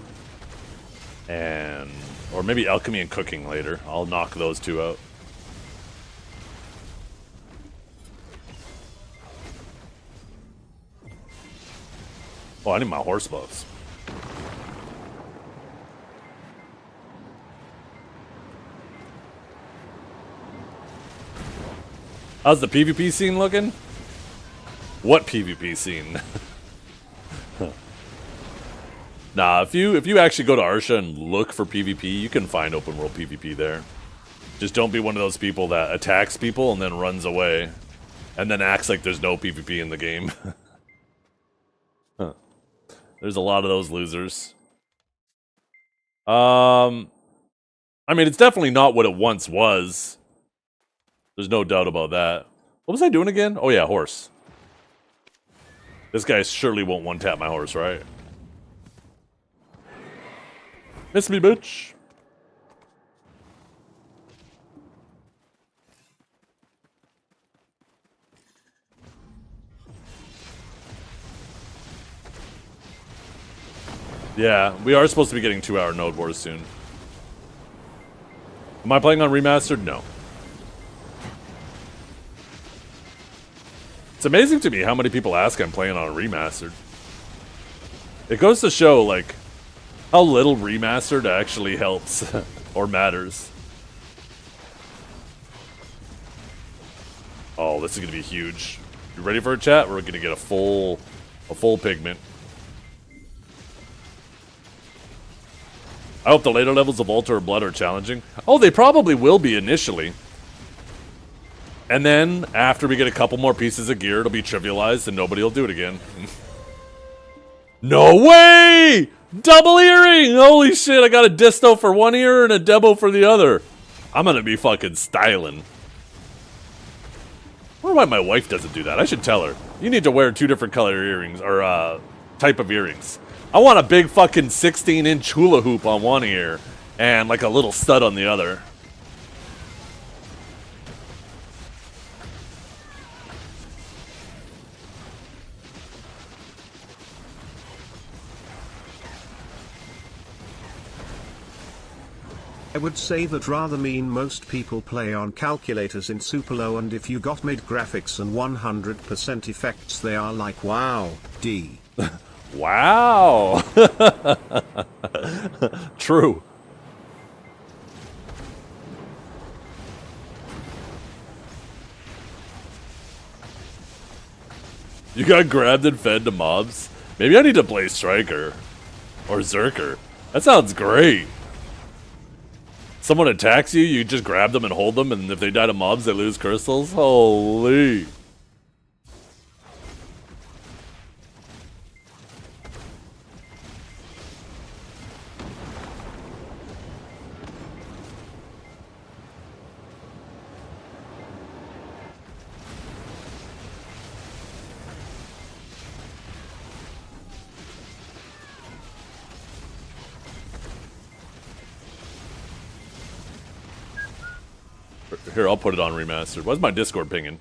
and... or maybe alchemy and cooking later. I'll knock those two out. Oh, I need my horse buffs. How's the PvP scene looking? What PvP scene? Nah, if you actually go to Arsha and look for PvP, you can find open world PvP there. Just don't be one of those people that attacks people and then runs away. And then acts like there's no PvP in the game. Huh. There's a lot of those losers. I mean, it's definitely not what it once was. There's no doubt about that. What was I doing again? Oh yeah, horse. This guy surely won't one-tap my horse, right? Miss me, bitch. Yeah, we are supposed to be getting 2-hour node wars soon. Am I playing on remastered? No. It's amazing to me how many people ask I'm playing on remastered. It goes to show, like, how little remastered actually helps or matters. Oh, this is gonna be huge. You ready for a chat? We're gonna get a full pigment. I hope the later levels of Altar of Blood are challenging. Oh, they probably will be initially. And then, after we get a couple more pieces of gear, it'll be trivialized and nobody will do it again. No way! Double earring! Holy shit, I got a disto for one ear and a debo for the other. I'm gonna be fucking styling. I wonder why my wife doesn't do that. I should tell her. You need to wear 2 different color earrings, or type of earrings. I want a big fucking 16-inch hula hoop on one ear, and like a little stud on the other. I would say that rather mean most people play on calculators in super low, and if you got mid graphics and 100% effects they are like wow, D. Wow. True. You got grabbed and fed to mobs? Maybe I need to play Striker. Or Zerker. That sounds great. Someone attacks you, you just grab them and hold them, and if they die to mobs, they lose crystals? Holy. Here, I'll put it on remastered. Why's my Discord pinging?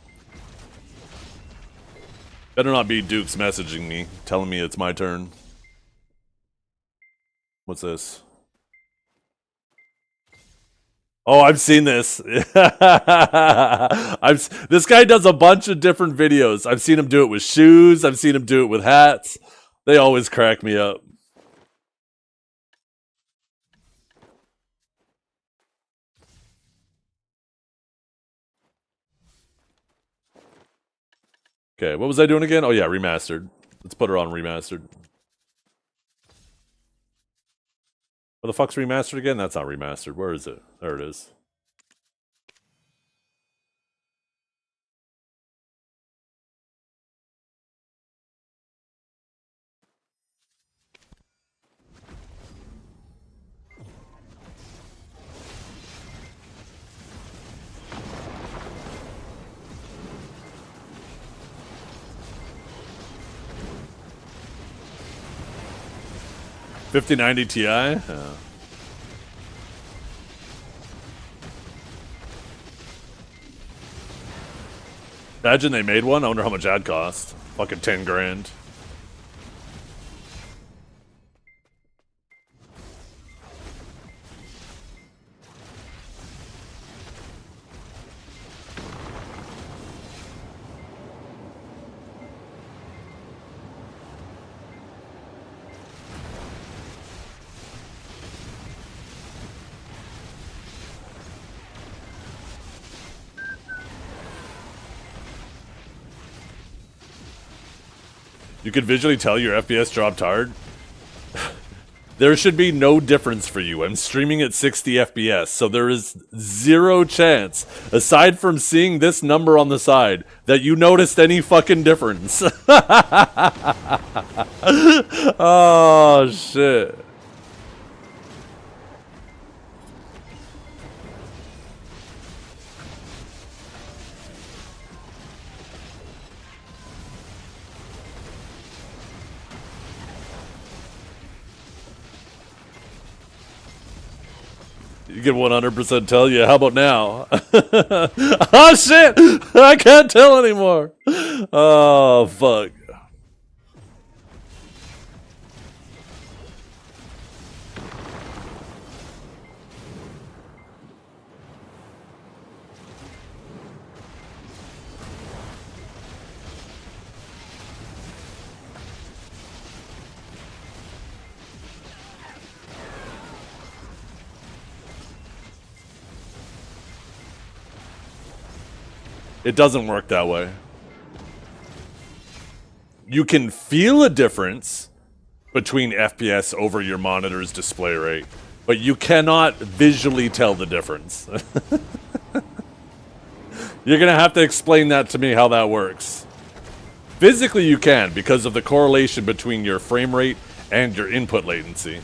Better not be Duke's messaging me, telling me it's my turn. What's this? Oh, I've seen this. This guy does a bunch of different videos. I've seen him do it with shoes. I've seen him do it with hats. They always crack me up. Okay, what was I doing again? Oh yeah, remastered. Let's put her on remastered. What the fuck's remastered again? That's not remastered. Where is it? There it is. 5090 Ti? Imagine they made one. I wonder how much that'd cost. Fucking 10 grand. You could visually tell your FPS dropped hard. There should be no difference for you. I'm streaming at 60 FPS, so there is zero chance, aside from seeing this number on the side, that you noticed any fucking difference. Oh, shit. You can 100% tell you. How about now? Oh, shit! I can't tell anymore. Oh, fuck. It doesn't work that way. You can feel a difference between FPS over your monitor's display rate, but you cannot visually tell the difference. You're gonna have to explain that to me, how that works. Physically you can, because of the correlation between your frame rate and your input latency.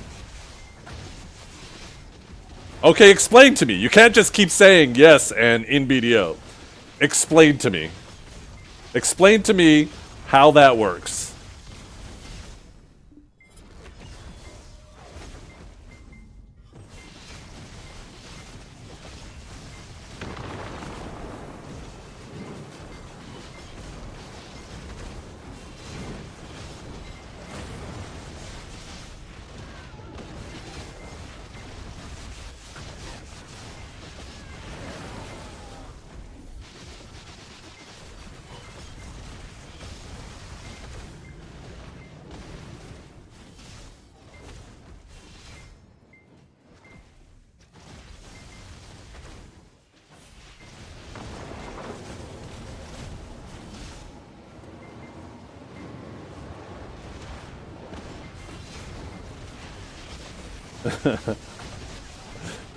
Okay, explain to me. You can't just keep saying yes and in BDO. Explain to me. Explain to me how that works.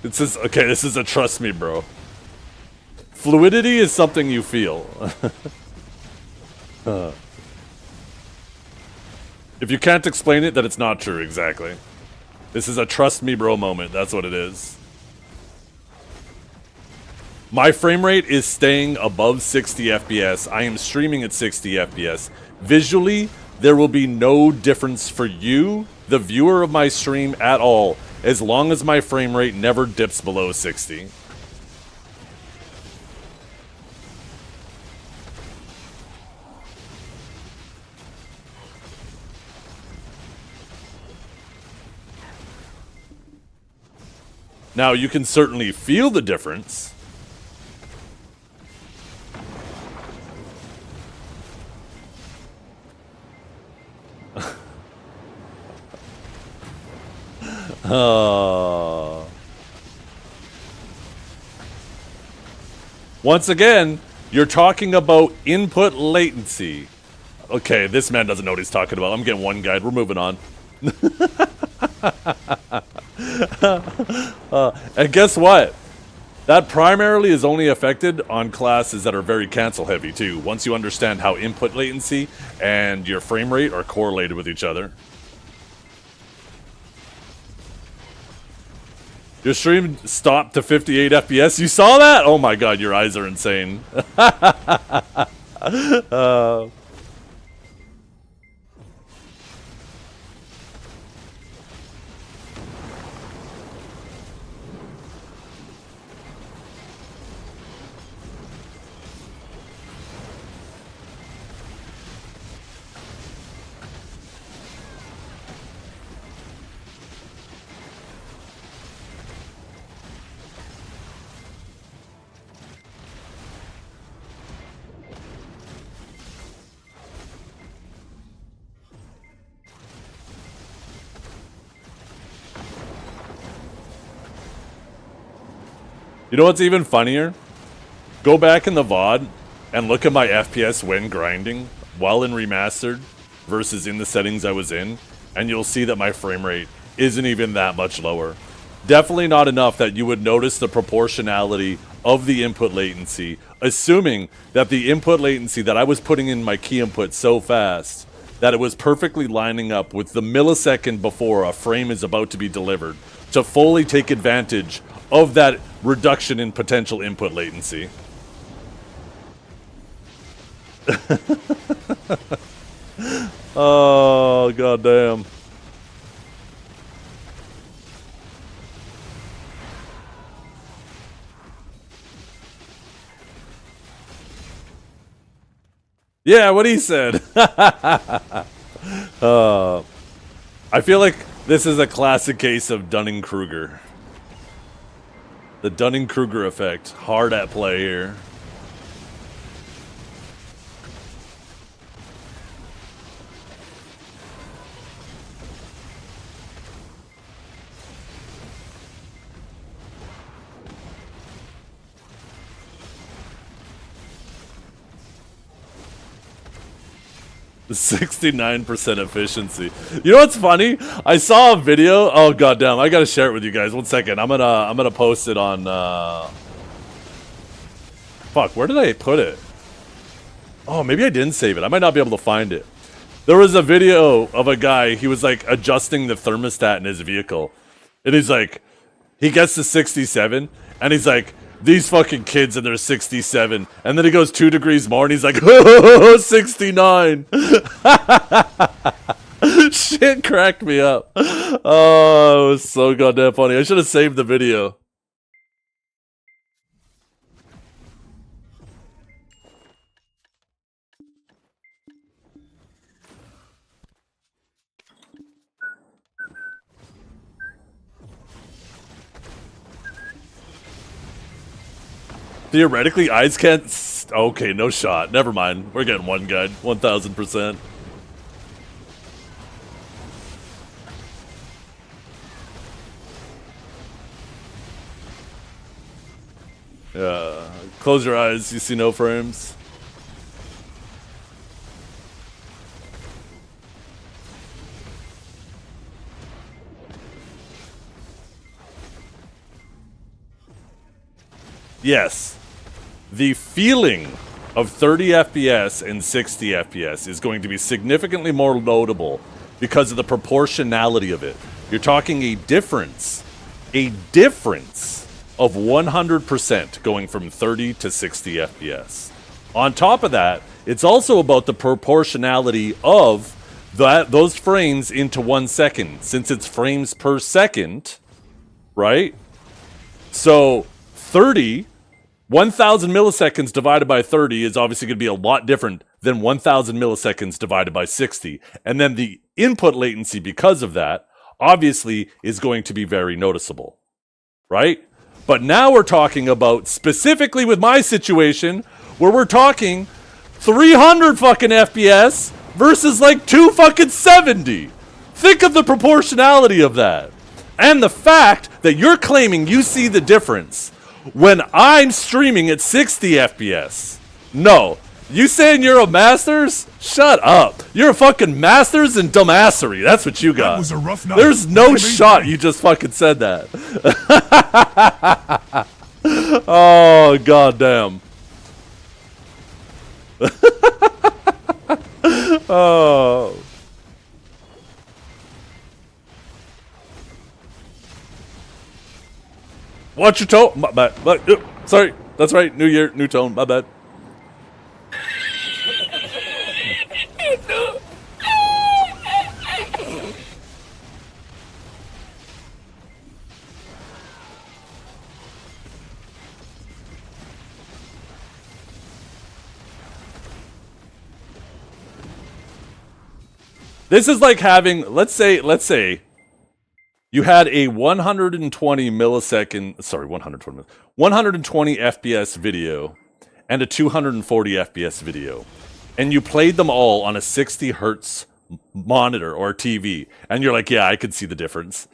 It says, okay, this is a trust me, bro. Fluidity is something you feel. If you can't explain it, then it's not true, exactly. This is a trust me, bro moment. That's what it is. My frame rate is staying above 60 FPS. I am streaming at 60 FPS. Visually, there will be no difference for you, the viewer of my stream, at all, as long as my frame rate never dips below 60. Now, you can certainly feel the difference. Once again, you're talking about input latency. Okay, this man doesn't know what he's talking about. I'm getting one guide. We're moving on. And guess what? That primarily is only affected on classes that are very cancel heavy too, once you understand how input latency and your frame rate are correlated with each other. Your stream stopped to 58 FPS. You saw that? Oh my god, your eyes are insane. You know what's even funnier? Go back in the VOD and look at my FPS when grinding while in remastered versus in the settings I was in, and you'll see that my frame rate isn't even that much lower. Definitely not enough that you would notice the proportionality of the input latency, assuming that the input latency that I was putting in my key input so fast that it was perfectly lining up with the millisecond before a frame is about to be delivered to fully take advantage of that reduction in potential input latency. Oh, goddamn. Yeah, what he said. I feel like this is a classic case of Dunning-Kruger. The Dunning-Kruger effect, hard at play here. The 69% efficiency. You know what's funny? I saw a video. Oh goddamn! I gotta share it with you guys. 1 second. I'm gonna post it on. Fuck. Where did I put it? Oh, maybe I didn't save it. I might not be able to find it. There was a video of a guy. He was like adjusting the thermostat in his vehicle, and he's like, he gets to 67, and he's like, these fucking kids and they're 67. And then he goes 2 degrees more and he's like, oh, 69. Shit cracked me up. Oh, it was so goddamn funny. I should have saved the video. Theoretically, eyes can't... Okay, no shot. Never mind. We're getting one guide. 1000%. Yeah. Close your eyes. You see no frames. Yes. The feeling of 30 FPS and 60 FPS is going to be significantly more notable because of the proportionality of it. You're talking a difference of 100% going from 30 to 60 FPS. On top of that, it's also about the proportionality of those frames into 1 second, since it's frames per second, right? So 1,000 milliseconds divided by 30 is obviously going to be a lot different than 1,000 milliseconds divided by 60. And then the input latency because of that, obviously, is going to be very noticeable, right? But now we're talking about, specifically with my situation, where we're talking 300 fucking FPS versus like 270. Think of the proportionality of that. And the fact that you're claiming you see the difference when I'm streaming at 60 FPS. No. You saying you're a masters? Shut up. You're a fucking masters in dumbassery. That's what you got. That was a rough night. There's no shot you just fucking said that. Oh, goddamn. Oh. Watch your tone. My bad. Sorry. That's right. New year, new tone. My bad. This is like having, let's say you had a 120 FPS video and a 240 FPS video, and you played them all on a 60 hertz monitor or TV, and you're like, yeah, I could see the difference.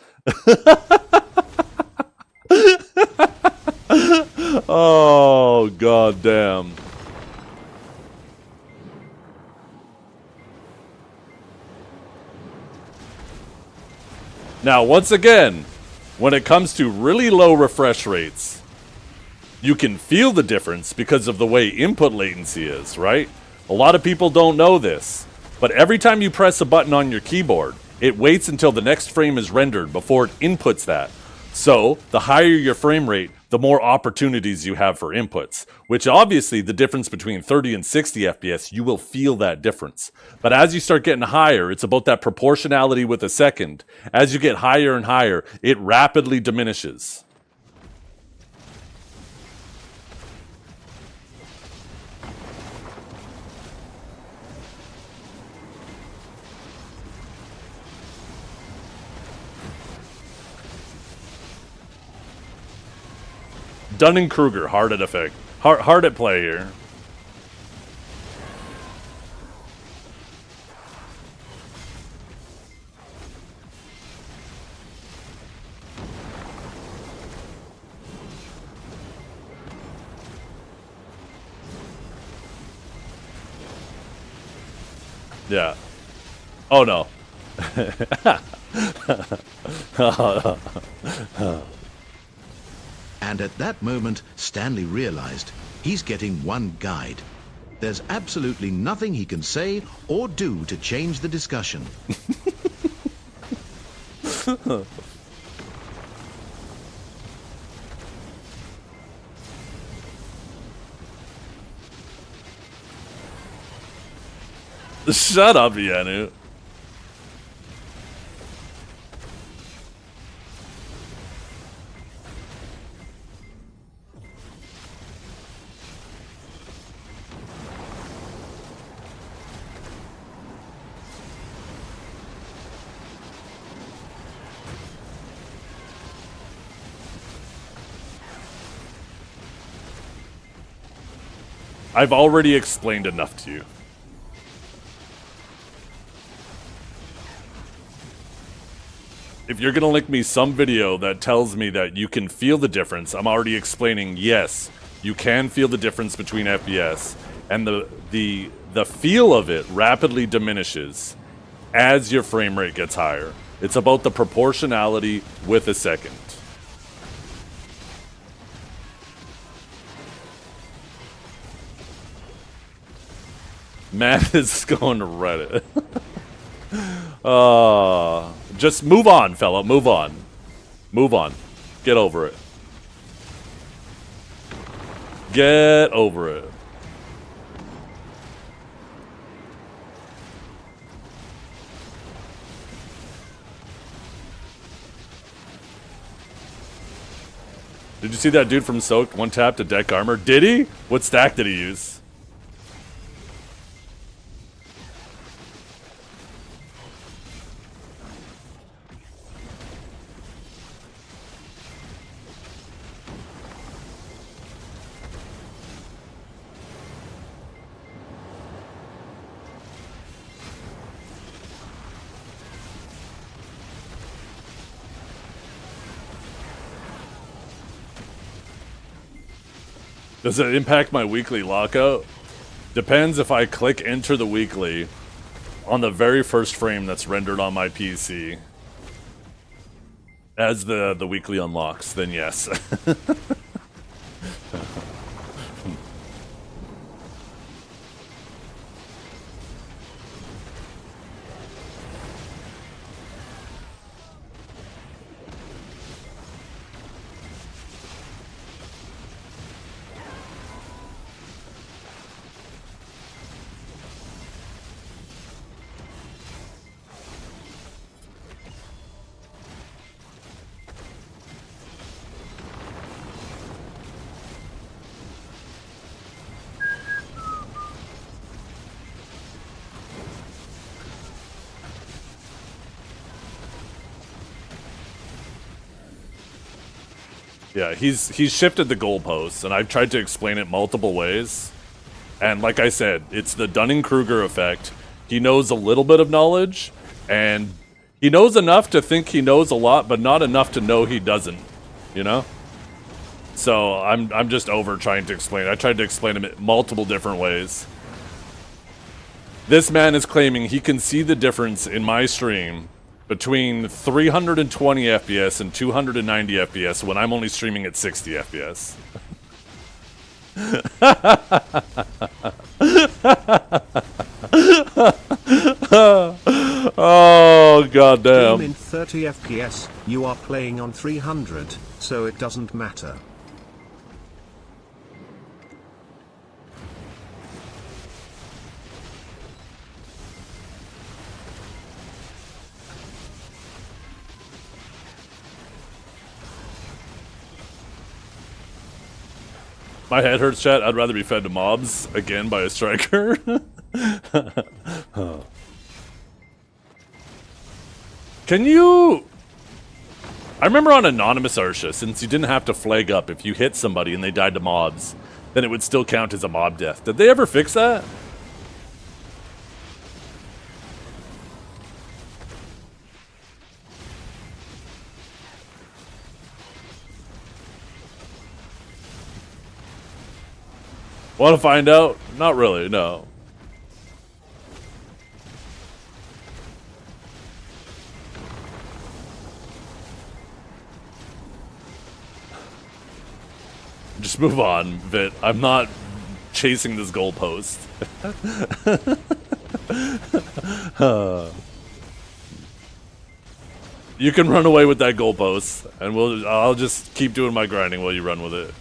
Oh, god damn. Now, once again, when it comes to really low refresh rates, you can feel the difference because of the way input latency is, right? A lot of people don't know this, but every time you press a button on your keyboard, it waits until the next frame is rendered before it inputs that. So, the higher your frame rate, the more opportunities you have for inputs, which obviously the difference between 30 and 60 FPS, you will feel that difference. But as you start getting higher, it's about that proportionality with a second. As you get higher and higher, it rapidly diminishes. Dunning-Kruger, hard at effect. Hard at play here. Yeah. Oh no. And at that moment, Stanley realized he's getting one guide. There's absolutely nothing he can say or do to change the discussion. Shut up, Yanu. I've already explained enough to you. If you're gonna link me some video that tells me that you can feel the difference, I'm already explaining, yes, you can feel the difference between FPS, and the feel of it rapidly diminishes as your frame rate gets higher. It's about the proportionality with a second. Matt is going to Reddit. Just move on, fella. Move on. Move on. Get over it. Get over it. Did you see that dude from Soaked one tap to deck armor? Did he? What stack did he use? Does it impact my weekly lockout? Depends if I click enter the weekly on the very first frame that's rendered on my PC as the weekly unlocks, then yes. Yeah, he's shifted the goalposts, and I've tried to explain it multiple ways. And like I said, it's the Dunning-Kruger effect. He knows a little bit of knowledge, and he knows enough to think he knows a lot, but not enough to know he doesn't. You know? So I'm just over trying to explain. I tried to explain him multiple different ways. This man is claiming he can see the difference in my stream between 320 FPS and 290 FPS when I'm only streaming at 60 FPS. Oh, goddamn. Game in 30 FPS, you are playing on 300, so it doesn't matter. My head hurts, chat. I'd rather be fed to mobs again by a striker. Can you... I remember on Anonymous Arsha, since you didn't have to flag up if you hit somebody and they died to mobs, then it would still count as a mob death. Did they ever fix that? Want to find out? Not really, no. Just move on, Vit. I'm not chasing this goalpost. You can run away with that goalpost, and I'll just keep doing my grinding while you run with it.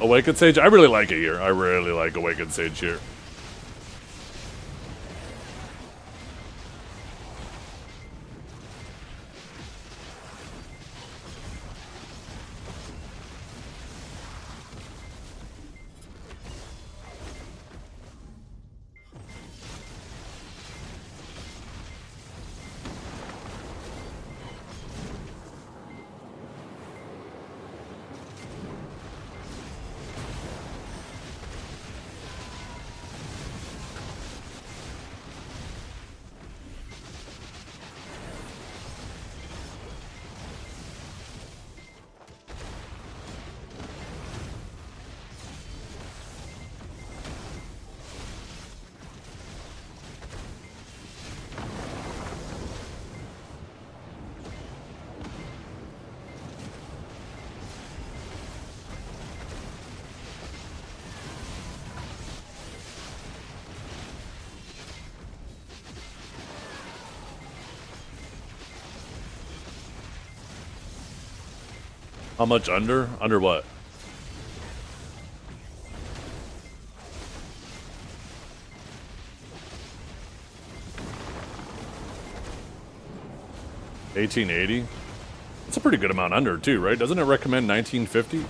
Awakened Sage? I really like it here. I really like Awakened Sage here. How much under? Under what? $18.80? That's a pretty good amount under too, right? Doesn't it recommend $19.50?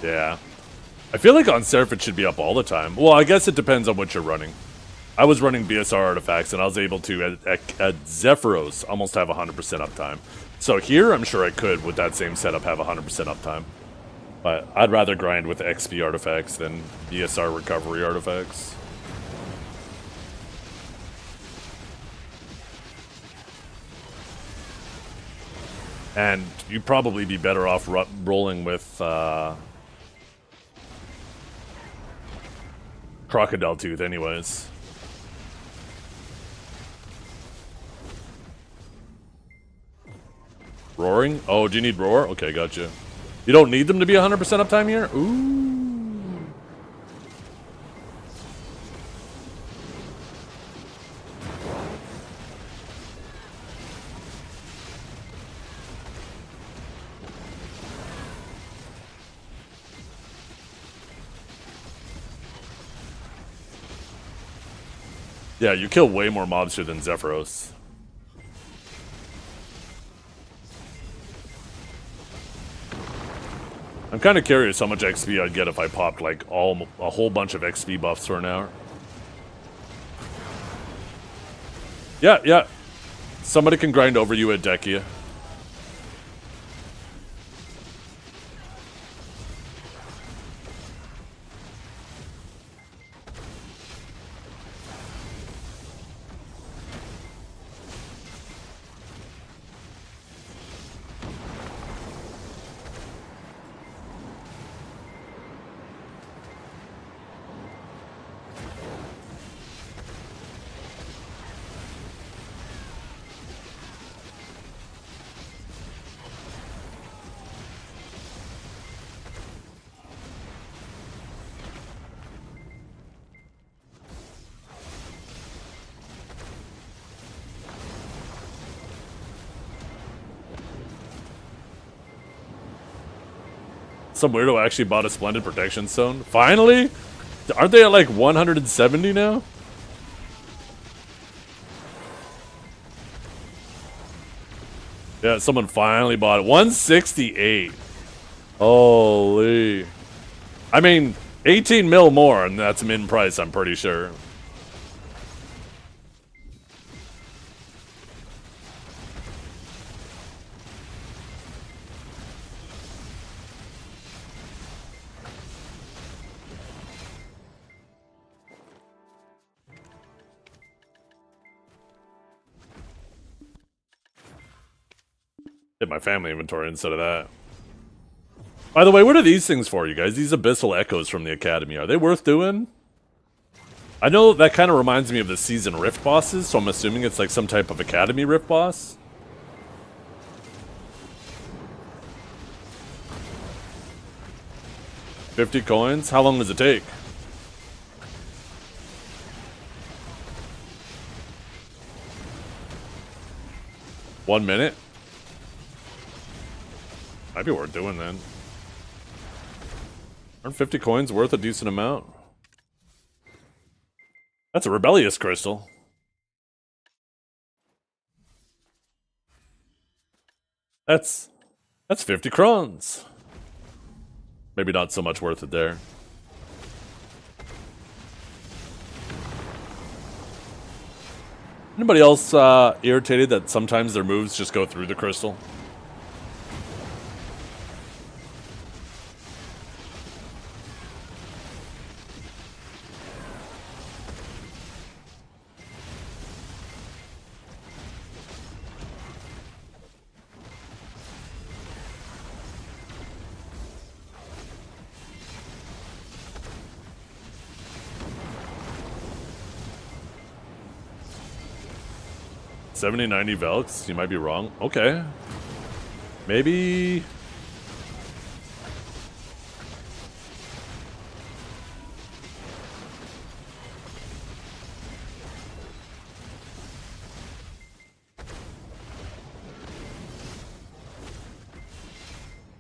Yeah. I feel like on Seraph it should be up all the time. Well, I guess it depends on what you're running. I was running BSR artifacts, and I was able to, at Zephyros, almost have 100% uptime. So here, I'm sure I could, with that same setup, have 100% uptime. But I'd rather grind with XP artifacts than BSR recovery artifacts. And you'd probably be better off rolling with Crocodile Tooth anyways. Roaring? Oh, do you need roar? Okay, gotcha. You don't need them to be 100% uptime here? Ooh. Yeah, you kill way more mobs here than Zephyros. I'm kind of curious how much XP I'd get if I popped like a whole bunch of XP buffs for an hour. Yeah, yeah. Somebody can grind over you at Dekia. Some weirdo actually bought a Splendid Protection Stone. Finally? Aren't they at like 170 now? Yeah, someone finally bought it. 168. Holy. I mean, 18 mil more, and that's min price, I'm pretty sure. Hit my family inventory instead of that. By the way, what are these things for, you guys? These Abyssal Echoes from the Academy. Are they worth doing? I know that kind of reminds me of the Season Rift bosses, so I'm assuming it's like some type of Academy Rift boss. $50 coins? How long does it take? One minute? Might be worth doing then. Aren't 50 coins worth a decent amount? That's a rebellious crystal. That's 50 crowns. Maybe not so much worth it there. Anybody else irritated that sometimes their moves just go through the crystal? $70-90 Velks? You might be wrong. Okay. Maybe...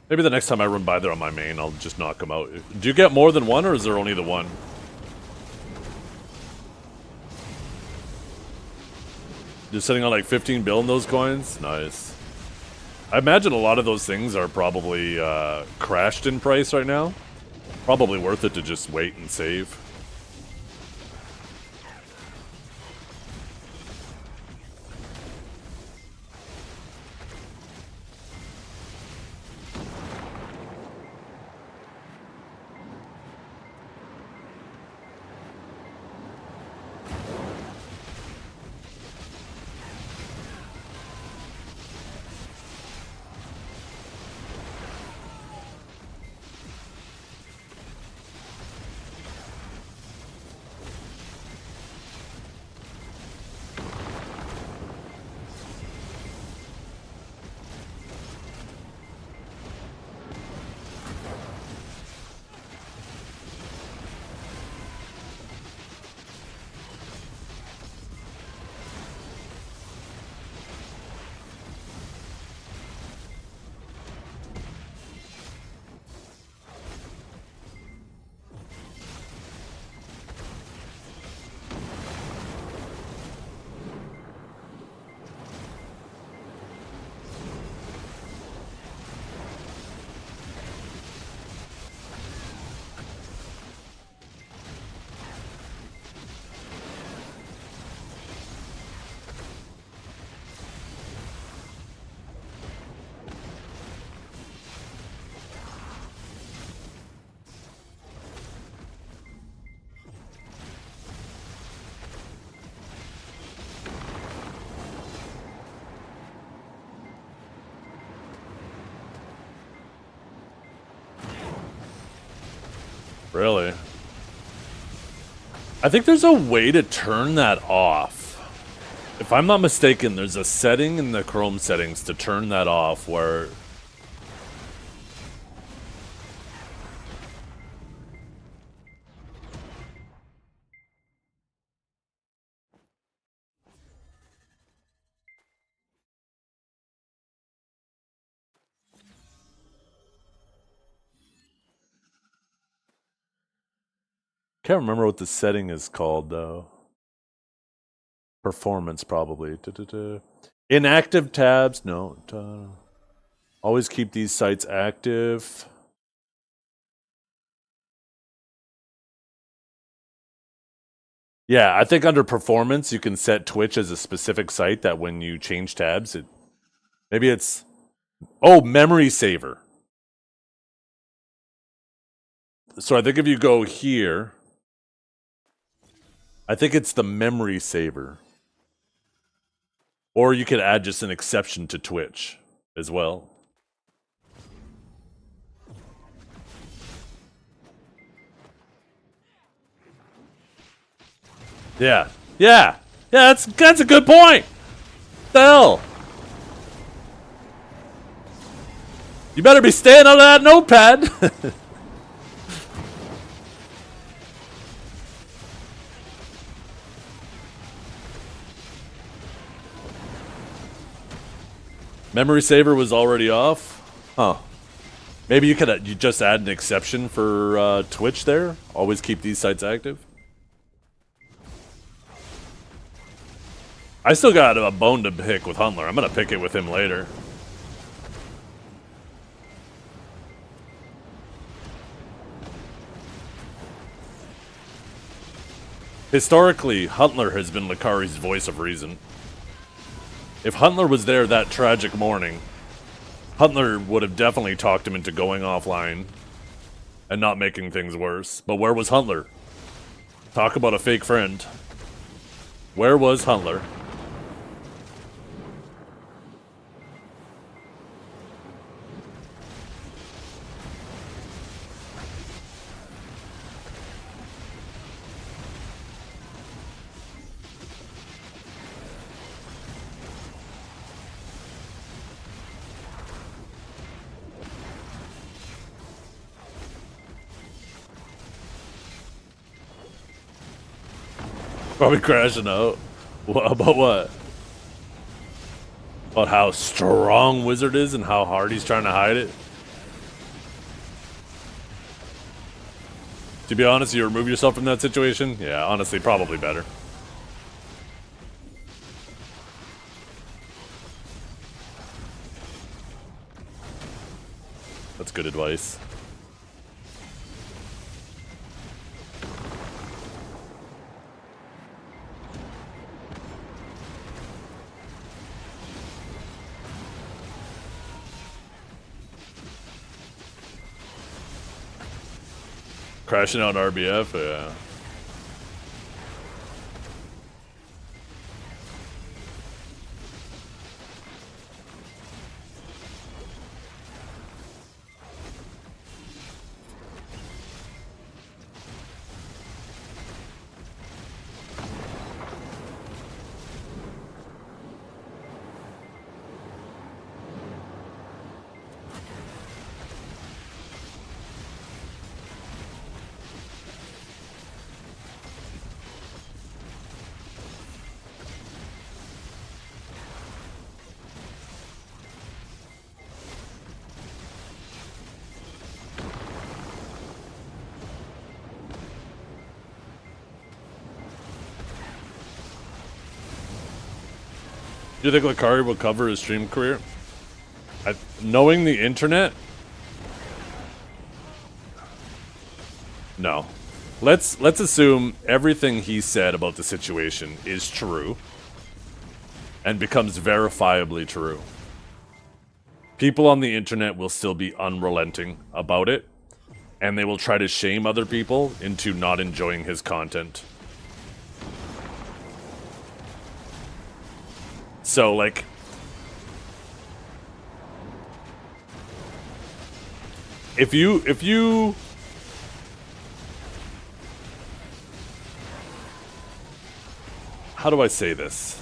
Maybe the next time I run by there on my main, I'll just knock them out. Do you get more than one, or is there only the one? You're sitting on like 15 bill in those coins? Nice. I imagine a lot of those things are probably crashed in price right now. Probably worth it to just wait and save. Really? I think there's a way to turn that off. If I'm not mistaken, there's a setting in the Chrome settings to turn that off where... Can't remember what the setting is called, though. Performance, probably. Inactive tabs? No. Always keep these sites active. Yeah, I think under performance, you can set Twitch as a specific site that when you change tabs, it... Maybe it's... Oh, memory saver. So I think if you go here... I think it's the memory saver. Or you could add just an exception to Twitch as well. Yeah. Yeah. Yeah, that's a good point. The hell? You better be staying on that notepad. Memory saver was already off? Huh. Maybe you could you just add an exception for Twitch there? Always keep these sites active? I still got a bone to pick with Huntler. I'm gonna pick it with him later. Historically, Huntler has been Lakari's voice of reason. If Huntler was there that tragic morning, Huntler would have definitely talked him into going offline and not making things worse. But where was Huntler? Talk about a fake friend. Where was Huntler? Probably crashing out. What, about what? About how strong Wizard is and how hard he's trying to hide it? To be honest, you remove yourself from that situation? Yeah, honestly, probably better. That's good advice. Crashing out RBF, yeah. Do you think Lakari will cover his stream career? Knowing the internet? No. Let's assume everything he said about the situation is true and becomes verifiably true. People on the internet will still be unrelenting about it, and they will try to shame other people into not enjoying his content. So, like, if you how do I say this?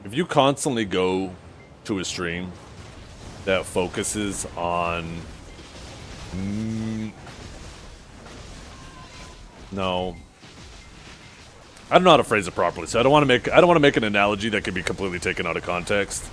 If you constantly go to a stream that focuses on no, I don't know how to phrase it properly, so I don't want to make an analogy that can be completely taken out of context.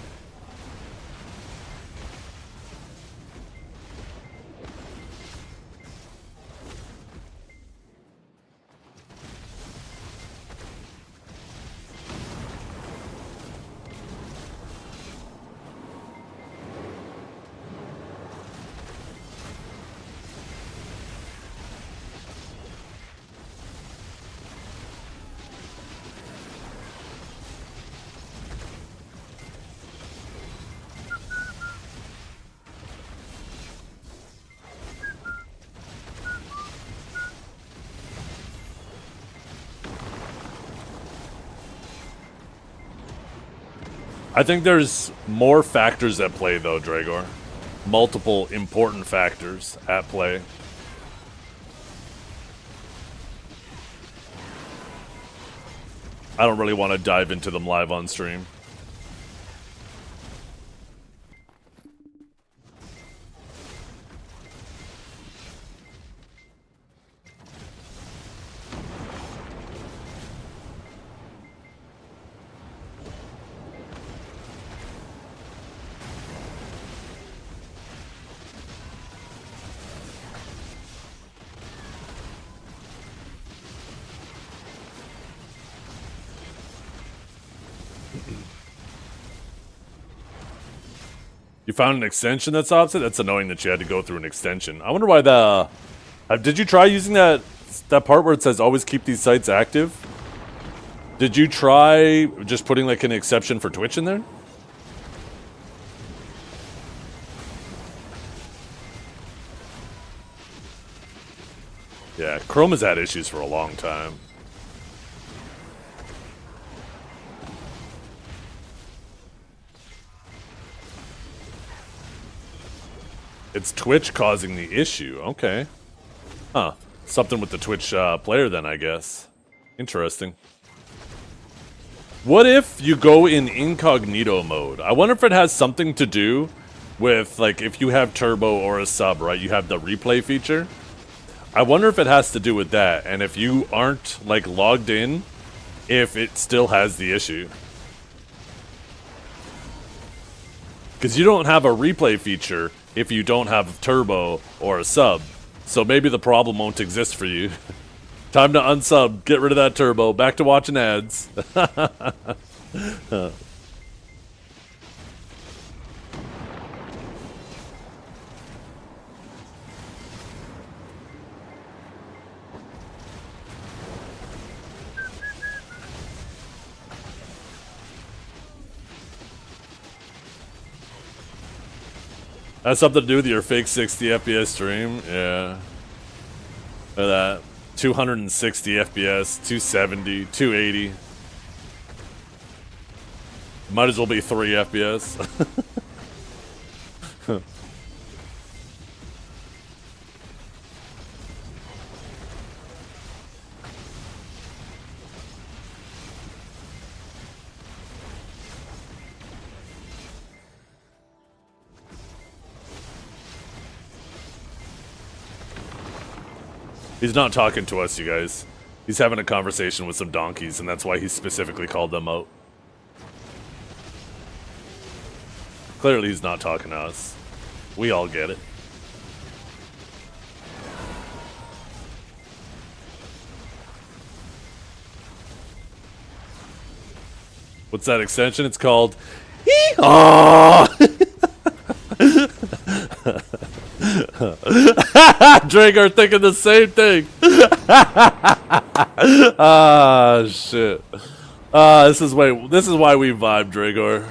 I think there's more factors at play, though, Dragor. Multiple important factors at play. I don't really want to dive into them live on stream. You found an extension that's opposite? That's annoying that you had to go through an extension. I wonder why the... did you try using that part where it says always keep these sites active? Did you try just putting like an exception for Twitch in there? Yeah, Chrome has had issues for a long time. It's Twitch causing the issue. Okay. Huh. Something with the Twitch player then, I guess. Interesting. What if you go in incognito mode? I wonder if it has something to do with, like, if you have turbo or a sub, right? You have the replay feature. I wonder if it has to do with that. And if you aren't, like, logged in, if it still has the issue. Because you don't have a replay feature if you don't have turbo or a sub. So maybe the problem won't exist for you. Time to unsub, get rid of that turbo, back to watching ads. Has something to do with your fake 60 FPS stream? Yeah. Look at that. 260 FPS, 270, 280. Might as well be 3 FPS. He's not talking to us, you guys. He's having a conversation with some donkeys, and that's why he specifically called them out. Clearly he's not talking to us. We all get it. What's that extension? It's called... Hee-haw! Dragar thinking the same thing. Ah, shit. This is why we vibe, Dragor.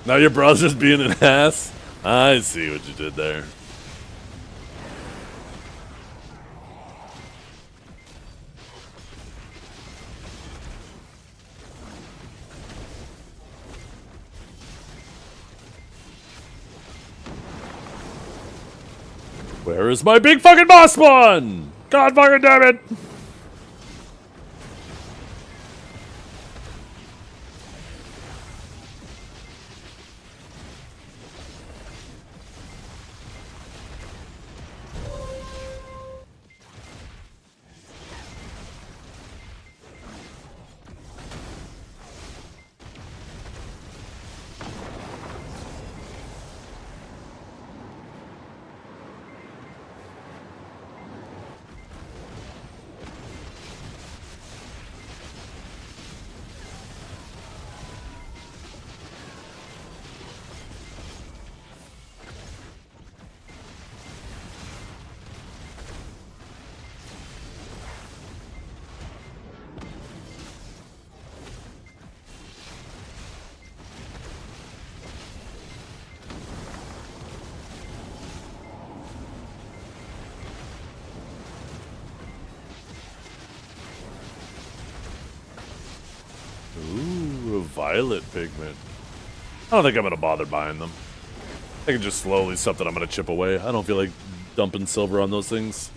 Now your browser's being an ass? I see what you did there. Where is my big fucking boss spawn? God fucking damn it! Ooh, a violet pigment. I don't think I'm gonna bother buying them. I think just slowly something I'm gonna chip away. I don't feel like dumping silver on those things.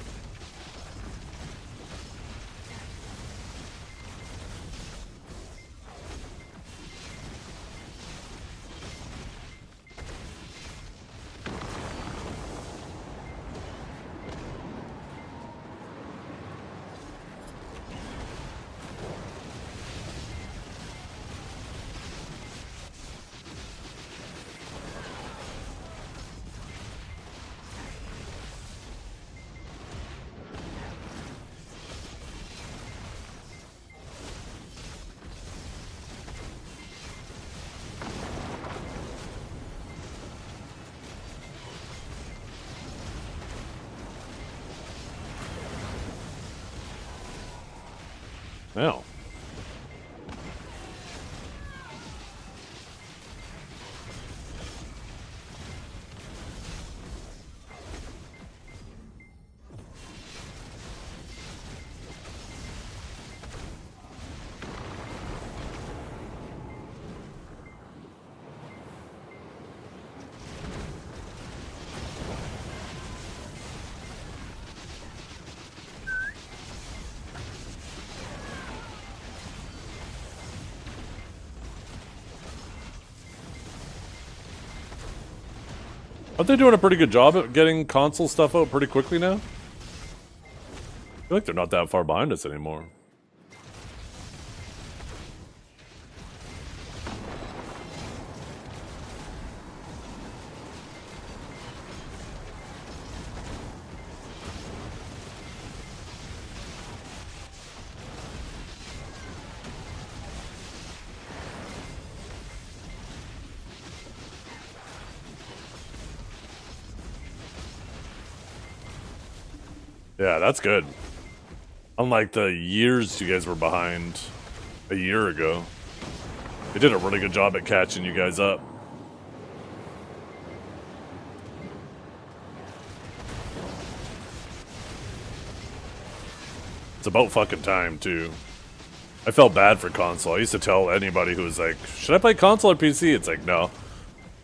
Now. Aren't they doing a pretty good job at getting console stuff out pretty quickly now? I feel like they're not that far behind us anymore. Yeah, that's good. Unlike the years you guys were behind a year ago. They did a really good job at catching you guys up. It's about fucking time, too. I felt bad for console. I used to tell anybody who was like, should I play console or PC? It's like, no.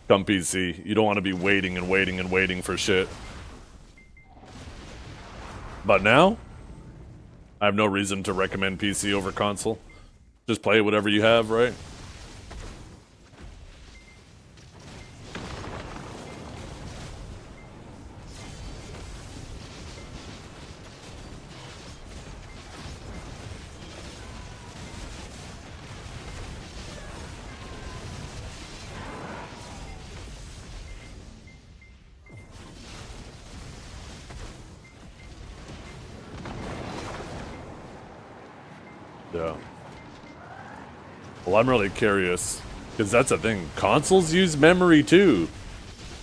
Come PC. You don't want to be waiting and waiting and waiting for shit. But now, I have no reason to recommend PC over console. Just play whatever you have, right? Yeah. Well, I'm really curious, because that's a thing. Consoles use memory too.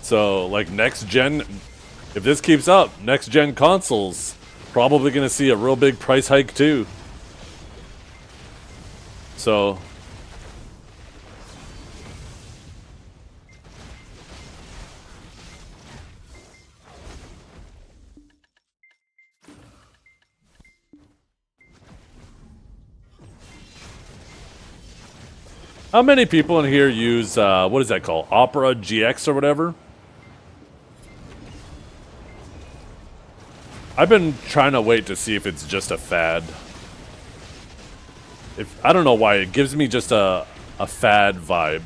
So, like, next gen, if this keeps up, next gen consoles probably going to see a real big price hike too. So, How many people in here use, what is that called? Opera GX or whatever? I've been trying to wait to see if it's just a fad. I don't know why, it gives me just a fad vibe.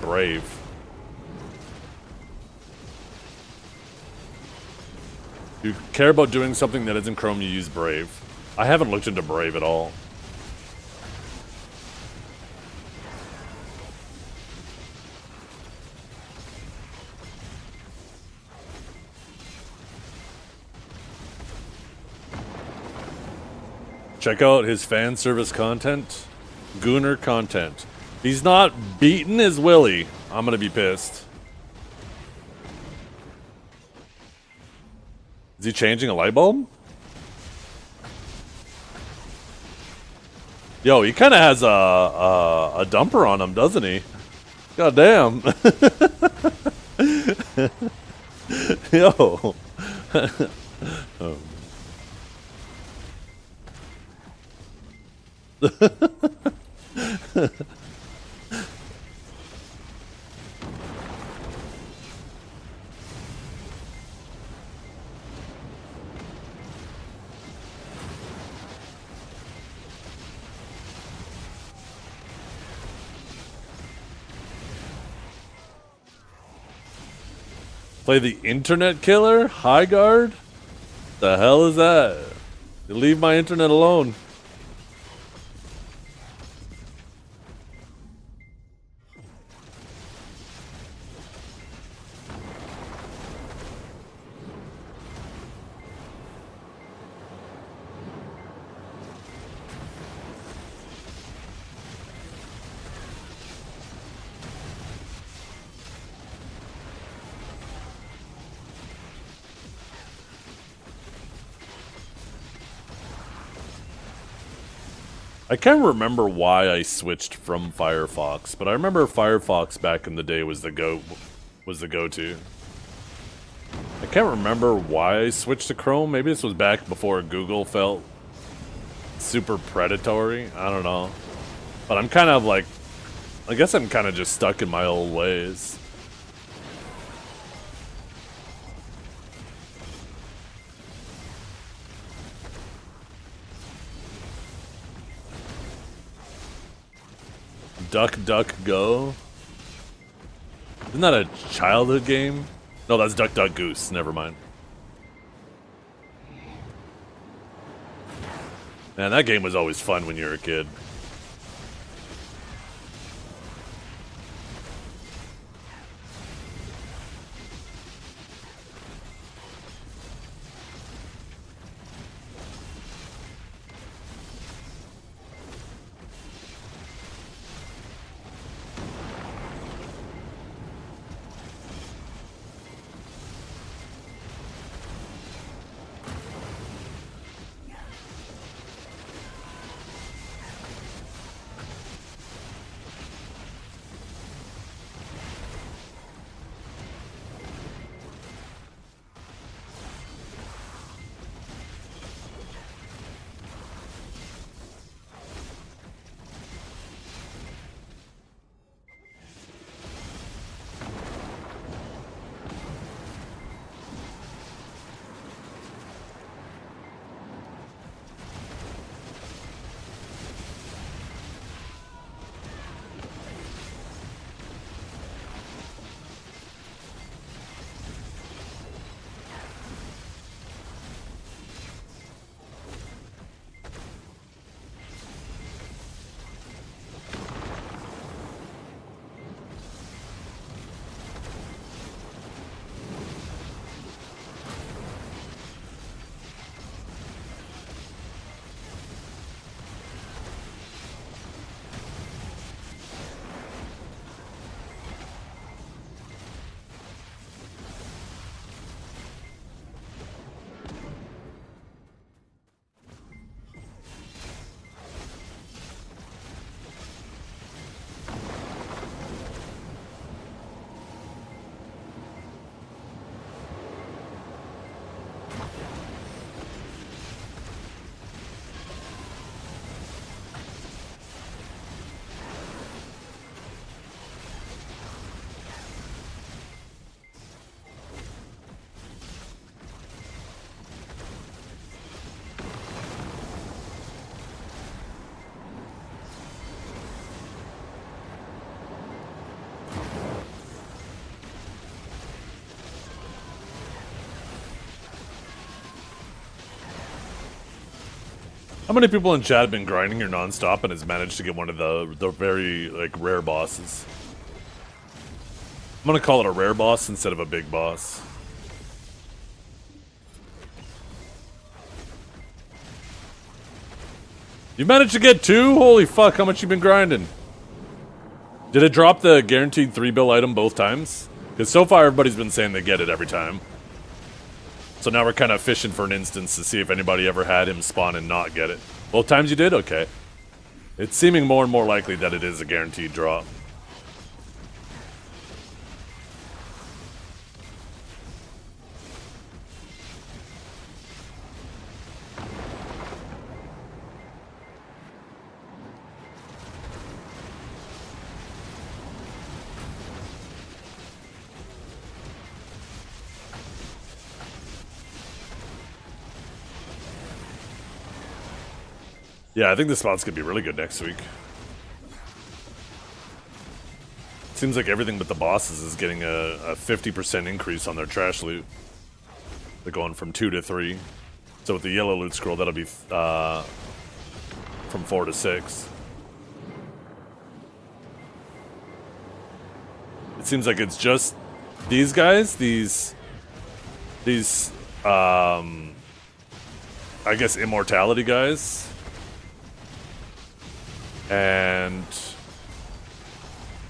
Brave. If you care about doing something that isn't Chrome, you use Brave. I haven't looked into Brave at all. Check out his fan service content. Gooner content. If he's not beating his Willy, I'm gonna be pissed. Is he changing a light bulb? Yo, he kind of has a dumper on him, doesn't he? God damn. Yo. Play the internet killer? High guard? The hell is that? Leave my internet alone. I can't remember why I switched from Firefox, but I remember Firefox back in the day was the go-to. I can't remember why I switched to Chrome. Maybe this was back before Google felt super predatory. I don't know. But I'm kind of like, I guess I'm kind of just stuck in my old ways. Duck, Duck, Go? Isn't that a childhood game? No, that's Duck, Duck, Goose. Never mind. Man, that game was always fun when you were a kid. How many people in chat have been grinding here nonstop and has managed to get one of the very like rare bosses? I'm gonna call it a rare boss instead of a big boss. You managed to get 2? Holy fuck, how much you been grinding? Did it drop the guaranteed 3-bill item both times? Because so far everybody's been saying they get it every time. So now we're kind of fishing for an instance to see if anybody ever had him spawn and not get it. Both times you did? Okay. It's seeming more and more likely that it is a guaranteed drop. Yeah, I think this spot's gonna be really good next week. Seems like everything but the bosses is getting a 50% increase on their trash loot. They're going from 2 to 3. So with the yellow loot scroll, that'll be from 4 to 6. It seems like it's just these guys, these I guess immortality guys. And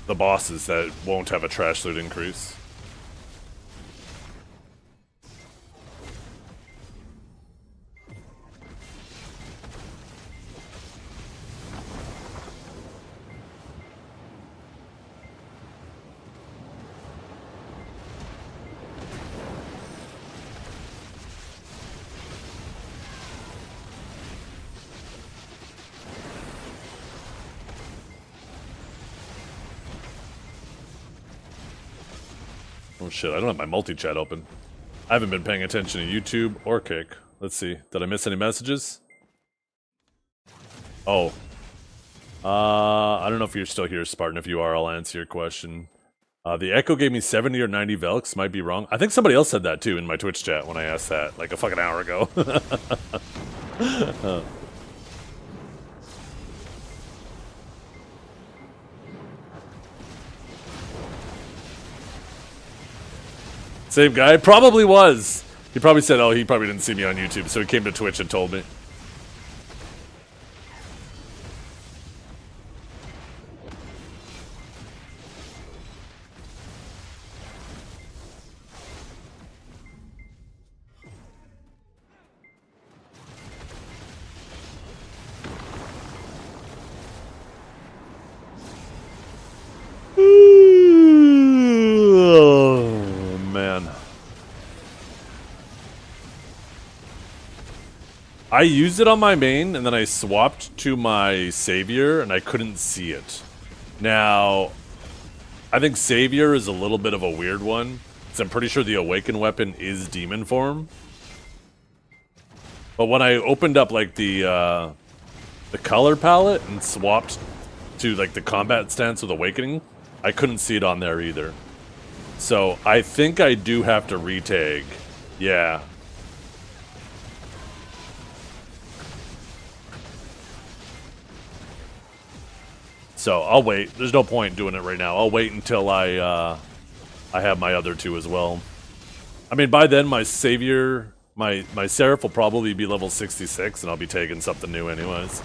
the bosses that won't have a trash loot increase. Oh shit, I don't have my multi-chat open. I haven't been paying attention to YouTube or Kick. Let's see, did I miss any messages? Oh. I don't know if you're still here, Spartan. If you are, I'll answer your question. The Echo gave me 70 or 90 Velks, might be wrong. I think somebody else said that too in my Twitch chat when I asked that, like a fucking hour ago. Same guy? Probably was. He probably said, oh, he probably didn't see me on YouTube, so he came to Twitch and told me. Oh, man. I used it on my main, and then I swapped to my Savior, and I couldn't see it. Now, I think Savior is a little bit of a weird one, because I'm pretty sure the Awakened weapon is Demon form. But when I opened up, like, the color palette and swapped to, like, the combat stance with Awakening, I couldn't see it on there either. So, I think I do have to retag. Yeah. So, I'll wait. There's no point doing it right now. I'll wait until I have my other two as well. I mean, by then, my Savior, my Seraph will probably be level 66, and I'll be taking something new anyways.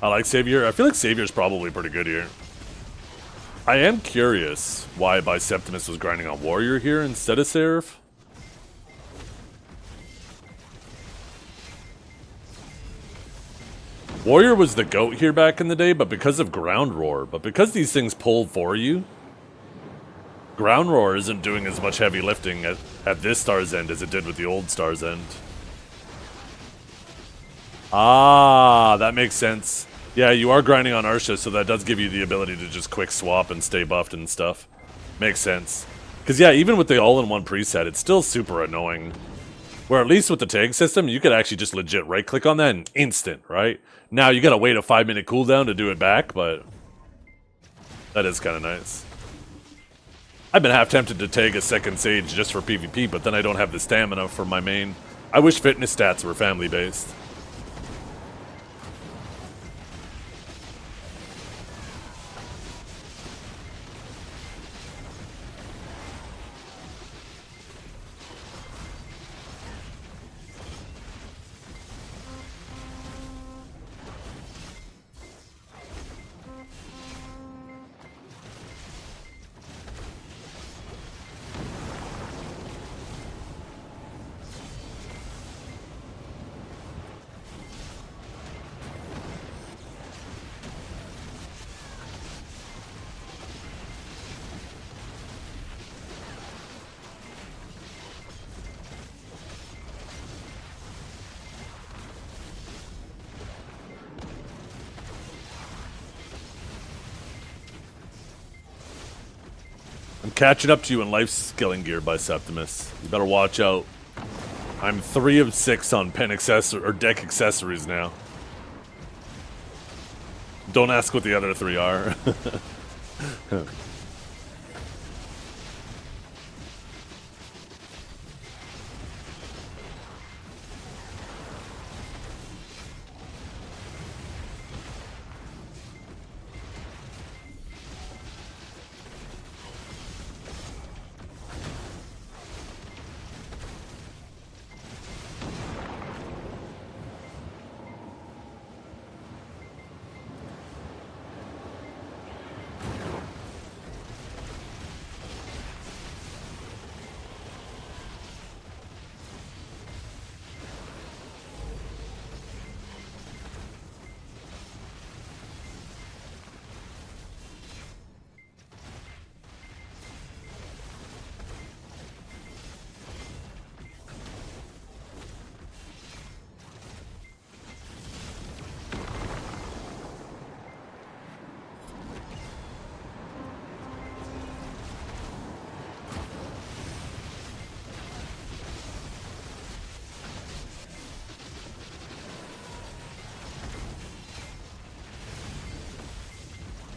I like Savior. I feel like Savior's probably pretty good here. I am curious why Biceptimus was grinding on Warrior here instead of Seraph. Warrior was the GOAT here back in the day, but because of Ground Roar. But because these things pull for you, Ground Roar isn't doing as much heavy lifting at this Star's End as it did with the old Star's End. Ah, that makes sense. Yeah, you are grinding on Ursha, so that does give you the ability to just quick swap and stay buffed and stuff. Makes sense. Because, yeah, even with the all-in-one preset, it's still super annoying Where at least with the tag system, you could actually just legit right-click on that and instant, right? Now you gotta wait a 5-minute cooldown to do it back, but that is kind of nice. I've been half tempted to tag a second Sage just for PvP, but then I don't have the stamina for my main. I wish fitness stats were family-based. I'm catching up to you in life skilling gear by Septimus. You better watch out. I'm 3 of 6 on pen or deck accessories now. Don't ask what the other 3 are.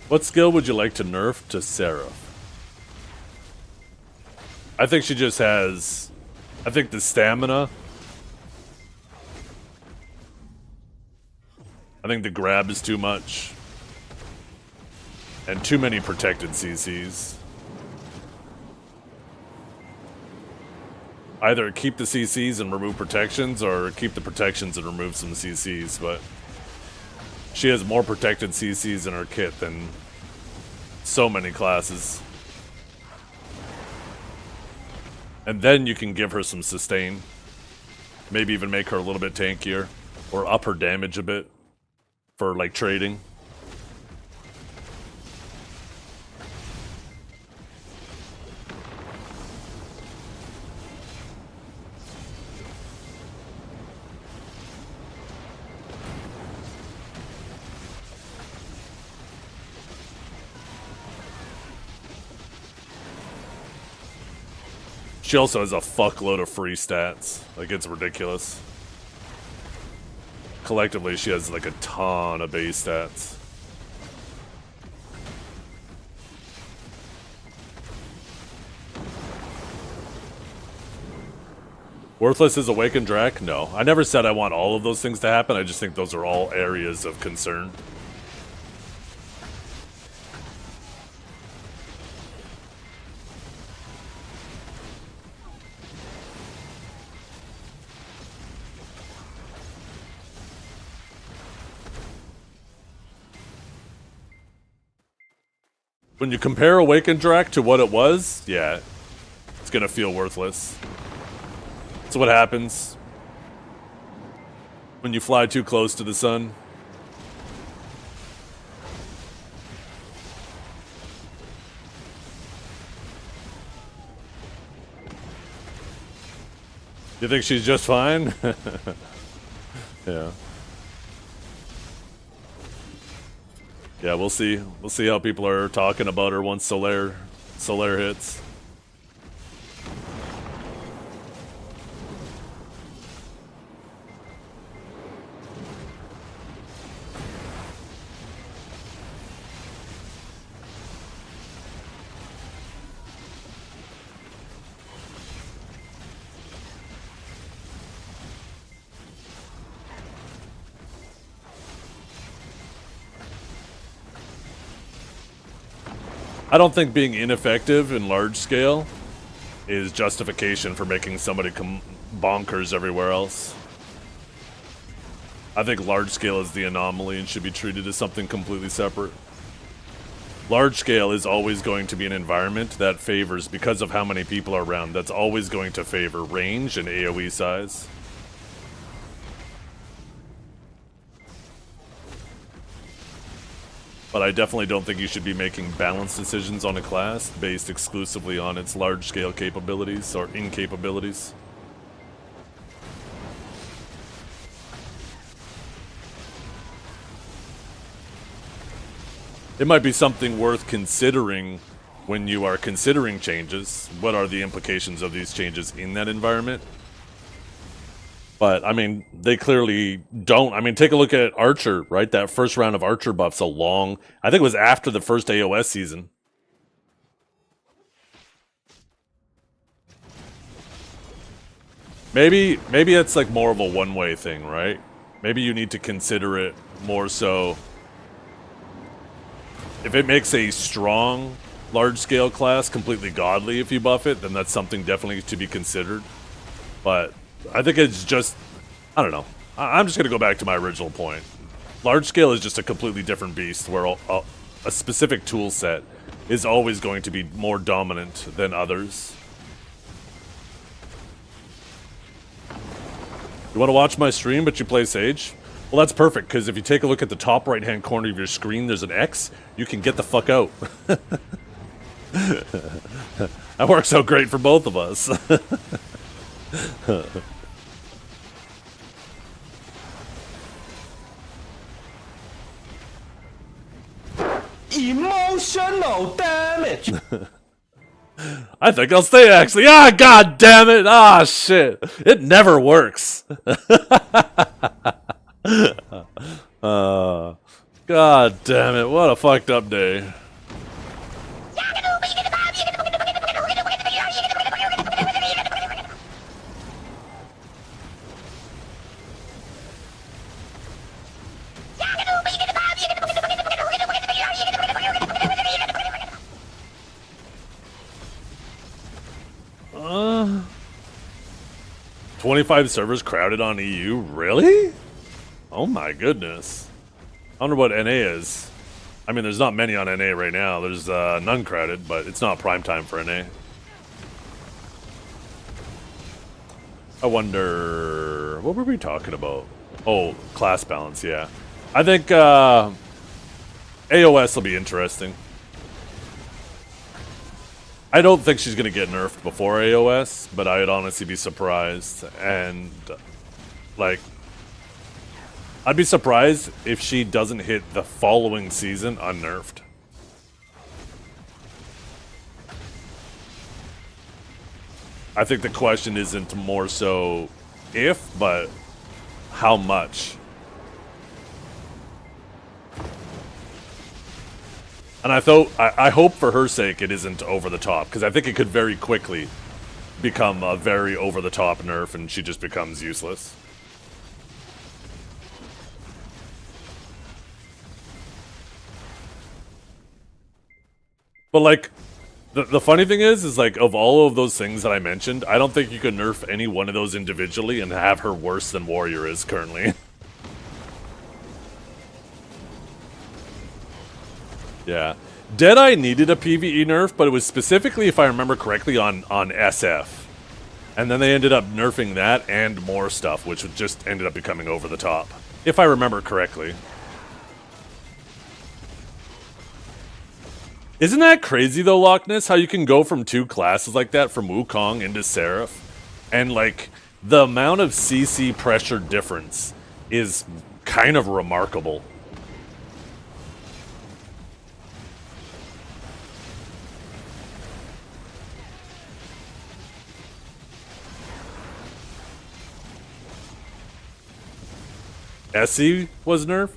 What skill would you like to nerf to Seraph? I think she just has... I think the stamina... I think the grab is too much. And too many protected CCs. Either keep the CCs and remove protections, or keep the protections and remove some CCs, but... She has more protected CCs in her kit than so many classes. And then you can give her some sustain. Maybe even make her a little bit tankier. Or up her damage a bit. For, like, trading. She also has a fuckload of free stats. Like, it's ridiculous. Collectively, she has like a ton of base stats. Worthless is Awakened Drac? No. I never said I want all of those things to happen. I just think those are all areas of concern. When you compare Awakened Drac to what it was, yeah, it's gonna feel worthless. That's what happens when you fly too close to the sun. You think she's just fine? Yeah. Yeah, we'll see. We'll see how people are talking about her once Solaire hits. I don't think being ineffective in large scale is justification for making somebody come bonkers everywhere else. I think large scale is the anomaly and should be treated as something completely separate. Large scale is always going to be an environment that favors, because of how many people are around, that's always going to favor range and AoE size. But I definitely don't think you should be making balanced decisions on a class based exclusively on its large-scale capabilities or incapabilities. It might be something worth considering when you are considering changes. What are the implications of these changes in that environment? But, I mean, they clearly don't. I mean, take a look at Archer, right? That first round of Archer buffs I think it was after the first AOS season. Maybe it's like more of a one-way thing, right? Maybe you need to consider it more so. If it makes a strong, large-scale class completely godly if you buff it, then that's something definitely to be considered. But I think it's just, I don't know. I'm just going to go back to my original point. Large scale is just a completely different beast where a specific tool set is always going to be more dominant than others. You want to watch my stream but you play Sage? Well, that's perfect, because if you take a look at the top right-hand corner of your screen, there's an X. You can get the fuck out. That works out great for both of us. Emotional damage. I think I'll stay, actually. Ah, god damn it. Ah, shit. It never works. God damn it. What a fucked up day. Uh, 25 servers crowded on EU? Really? Oh my goodness. I wonder what NA is. I mean, there's not many on NA right now. There's none crowded, but it's not prime time for NA. I wonder... What were we talking about? Oh, class balance, yeah. I think AOS will be interesting. I don't think she's going to get nerfed before AOS, but I'd honestly be surprised. And, like, I'd be surprised if she doesn't hit the following season unnerfed. I think the question isn't more so if, but how much. And I hope for her sake it isn't over the top, because I think it could very quickly become a very over the top nerf and she just becomes useless. But like, the funny thing is like, of all of those things that I mentioned, I don't think you could nerf any one of those individually and have her worse than Warrior is currently. Yeah. Deadeye needed a PvE nerf, but it was specifically, if I remember correctly, on SF. And then they ended up nerfing that and more stuff, which just ended up becoming over the top. If I remember correctly. Isn't that crazy though, Loch Ness? How you can go from two classes like that, from Wukong into Seraph, and like, the amount of CC pressure difference is kind of remarkable. SE was nerfed?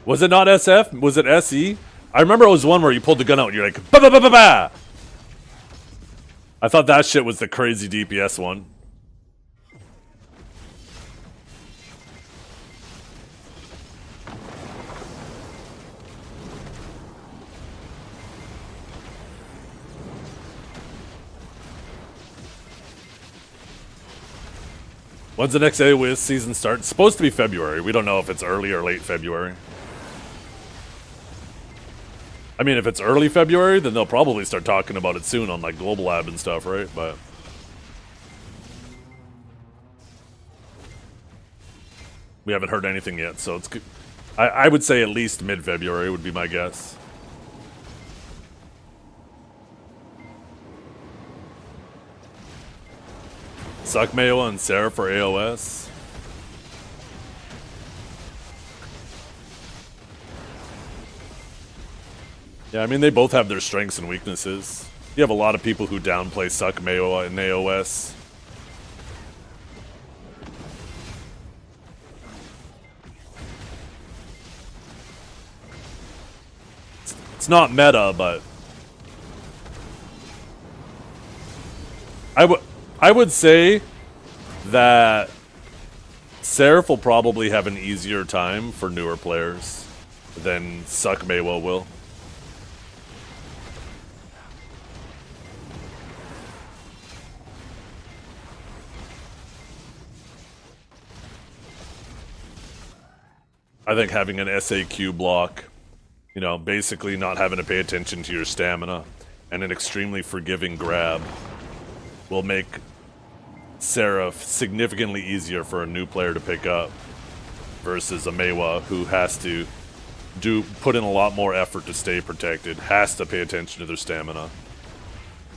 Was it not SF? Was it SE? I remember it was one where you pulled the gun out and you're like, ba ba ba ba ba! I thought that shit was the crazy DPS one. When's the next AOS season start? It's supposed to be February. We don't know if it's early or late February. I mean, if it's early February, then they'll probably start talking about it soon on like Global Lab and stuff, right? But we haven't heard anything yet, so it's good. I would say at least mid-February would be my guess. Suck Mayo and Sarah for AOS. Yeah, I mean, they both have their strengths and weaknesses. You have a lot of people who downplay Suck Mayo in AOS. It's not meta, but I would say that Seraph will probably have an easier time for newer players than Suck Mayo will. I think having an SAQ block, you know, basically not having to pay attention to your stamina, and an extremely forgiving grab will make Seraph significantly easier for a new player to pick up versus a Meiwa who has to put in a lot more effort to stay protected, has to pay attention to their stamina,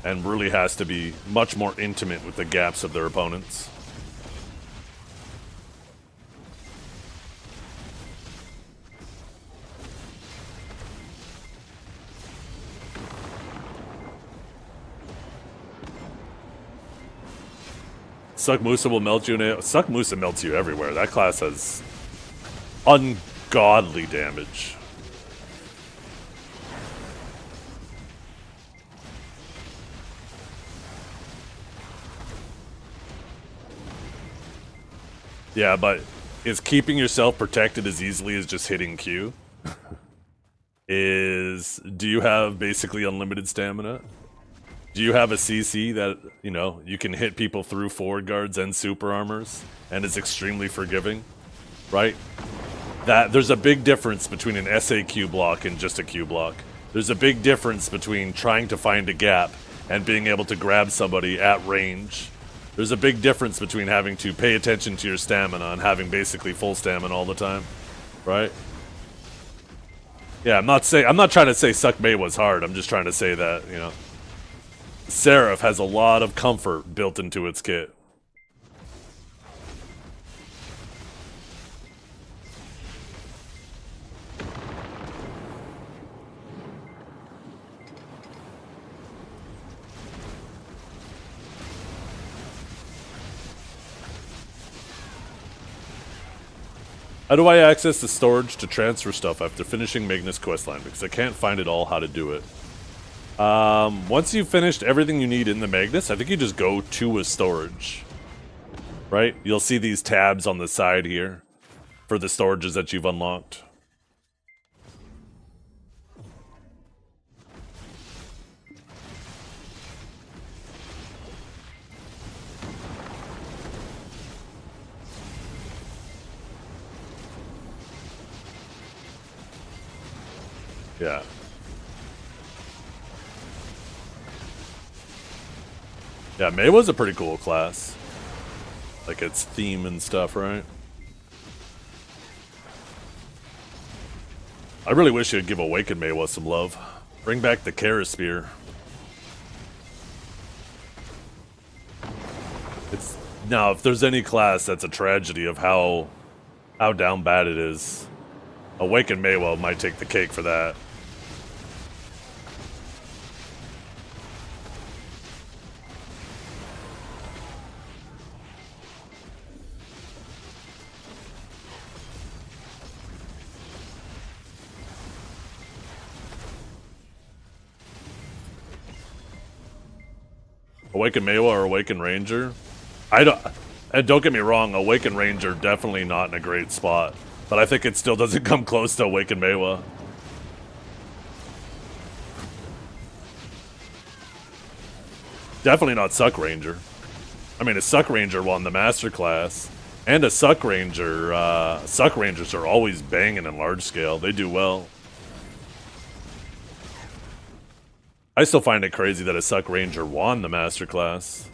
and really has to be much more intimate with the gaps of their opponents. Suck Musa will melt you in a... Suck Musa melts you everywhere. That class has ungodly damage. Yeah, but is keeping yourself protected as easily as just hitting Q? Do you have basically unlimited stamina? Do you have a CC that, you know, you can hit people through forward guards and super armors, and is extremely forgiving, right? There's a big difference between an SAQ block and just a Q block. There's a big difference between trying to find a gap and being able to grab somebody at range. There's a big difference between having to pay attention to your stamina and having basically full stamina all the time, right? Yeah, I'm not trying to say Suck May was hard. I'm just trying to say that, you know, Seraph has a lot of comfort built into its kit. How do I access the storage to transfer stuff after finishing Magnus questline? Because I can't find it all how to do it. Once you've finished everything you need in the Magnus, I think you just go to a storage. Right? You'll see these tabs on the side here for the storages that you've unlocked. Yeah. Yeah, May was a pretty cool class. Like its theme and stuff, right? I really wish you'd give Awakened Maywa some love. Bring back the Kara Spear. It's now, if there's any class that's a tragedy of how down bad it is, Awakened Maywa might take the cake for that. Awaken Maywa or Awaken Ranger? And don't get me wrong, Awaken Ranger definitely not in a great spot, but I think it still doesn't come close to Awaken Maywa. Definitely not Suck Ranger. I mean, a Suck Ranger won the Master Class, and a Suck Ranger. Suck Rangers are always banging in large scale. They do well. I still find it crazy that a Suck Ranger won the Master Class.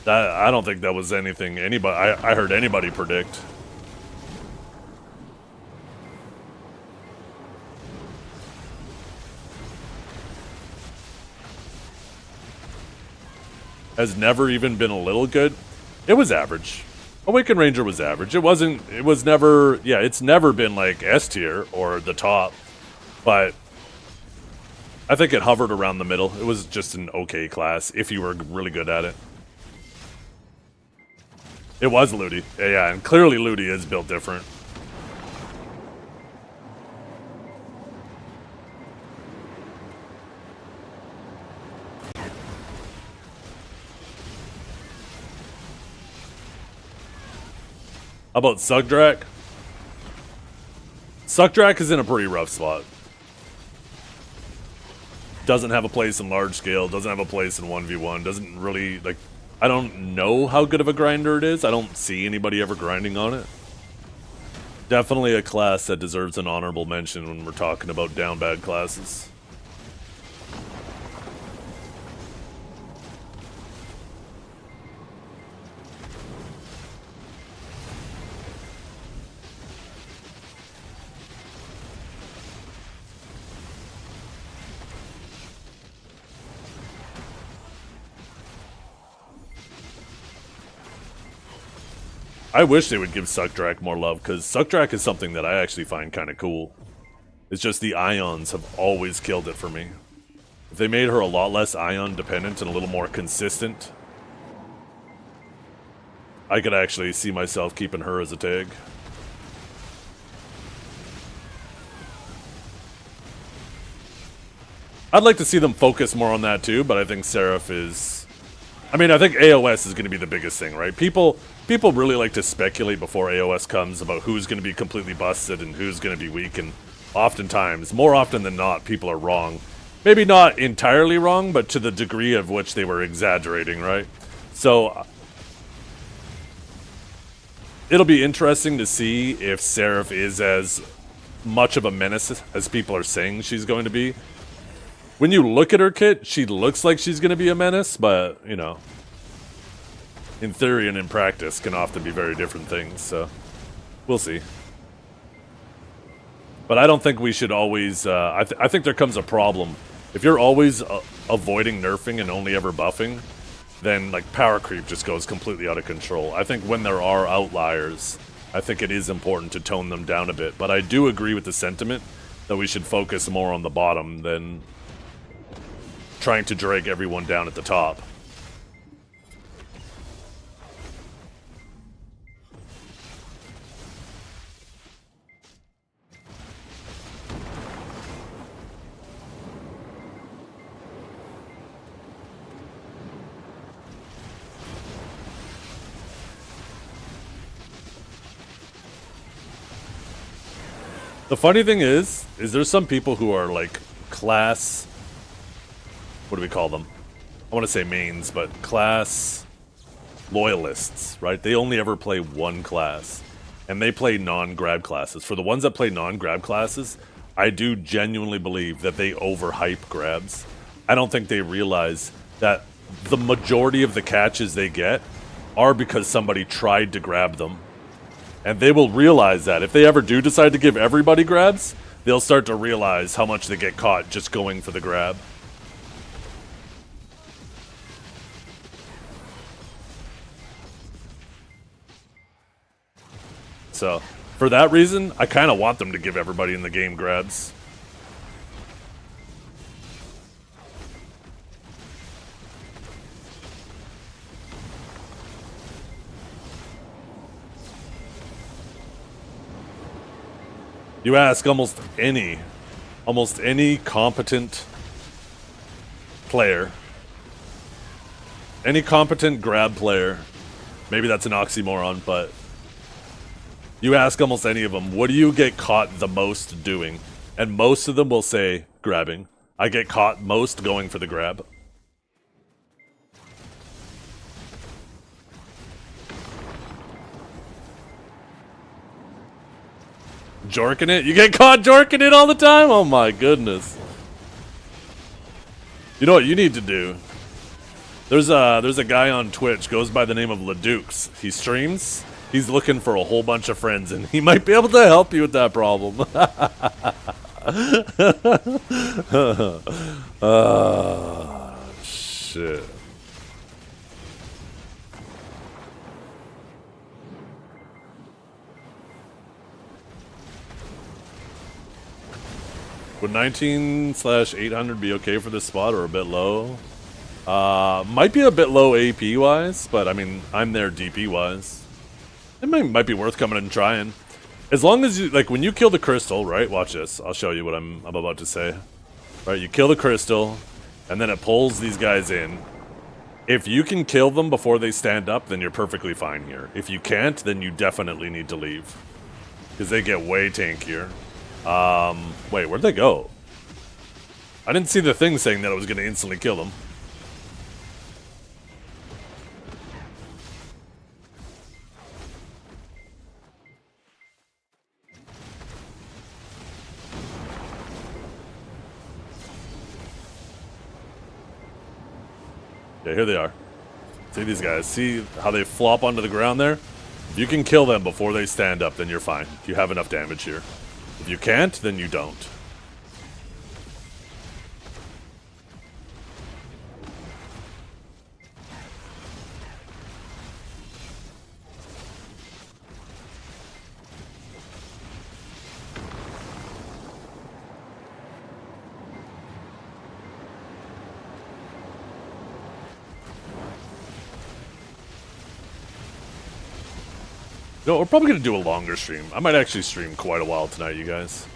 I don't think that was anything anybody I heard anybody predict. Has never even been a little good. It was average. Awakened Ranger was average. It was never, yeah, it's never been like S tier or the top, but I think it hovered around the middle. It was just an okay class if you were really good at it. It was Ludi. Yeah, and clearly Ludi is built different. How about Sugdrak? Sugdrak is in a pretty rough spot. Doesn't have a place in large scale, doesn't have a place in 1v1, doesn't really, like, I don't know how good of a grinder it is. I don't see anybody ever grinding on it. Definitely a class that deserves an honorable mention when we're talking about down bad classes. I wish they would give Sugdrak more love, because Sugdrak is something that I actually find kind of cool. It's just the Ions have always killed it for me. If they made her a lot less Ion dependent and a little more consistent, I could actually see myself keeping her as a tag. I'd like to see them focus more on that too, but I think Seraph is... I mean, I think AOS is going to be the biggest thing, right? People really like to speculate before AOS comes about who's going to be completely busted and who's going to be weak, and oftentimes, more often than not, people are wrong. Maybe not entirely wrong, but to the degree of which they were exaggerating, right? So, it'll be interesting to see if Seraph is as much of a menace as people are saying she's going to be. When you look at her kit, she looks like she's going to be a menace, but, you know, in theory and in practice can often be very different things, so we'll see. But I don't think we should always, I think there comes a problem. If you're always avoiding nerfing and only ever buffing, then, like, power creep just goes completely out of control. I think when there are outliers, I think it is important to tone them down a bit. But I do agree with the sentiment that we should focus more on the bottom than trying to drag everyone down at the top. The funny thing is there's some people who are like class, what do we call them? I want to say mains, but class loyalists, right? They only ever play one class, and they play non-grab classes. For the ones that play non-grab classes, I do genuinely believe that they overhype grabs. I don't think they realize that the majority of the catches they get are because somebody tried to grab them. And they will realize that. If they ever do decide to give everybody grabs, they'll start to realize how much they get caught just going for the grab. So, for that reason, I kind of want them to give everybody in the game grabs. You ask almost any competent player, any competent grab player, maybe that's an oxymoron, but you ask almost any of them, what do you get caught the most doing? And most of them will say, grabbing. I get caught most going for the grab. Jorking it? You get caught jorking it all the time? Oh my goodness. You know what you need to do? There's a guy on Twitch, goes by the name of Ledukes. He streams. He's looking for a whole bunch of friends, and he might be able to help you with that problem. Shit. Would 19/800 be okay for this spot or a bit low? Might be a bit low AP wise, but I mean, I'm there DP wise. It might be worth coming and trying. As long as you, like, when you kill the crystal, right? Watch this. I'll show you what I'm about to say. Right, you kill the crystal, and then it pulls these guys in. If you can kill them before they stand up, then you're perfectly fine here. If you can't, then you definitely need to leave. Because they get way tankier. Wait, where'd they go? I didn't see the thing saying that it was going to instantly kill them. Yeah, here they are. See these guys. See how they flop onto the ground there? If you can kill them before they stand up, then you're fine. You have enough damage here. If you can't, then you don't. No, we're probably going to do a longer stream. I might actually stream quite a while tonight, you guys.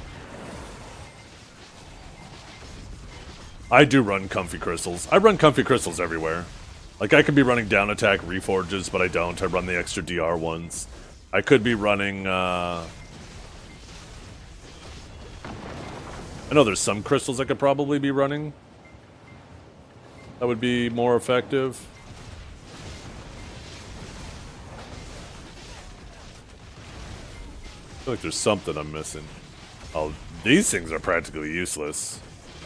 I do run comfy crystals. I run comfy crystals everywhere. Like, I could be running down attack reforges, but I don't. I run the extra DR ones. I could be running, I know there's some crystals I could probably be running. That would be more effective. I feel like there's something I'm missing. Oh, these things are practically useless.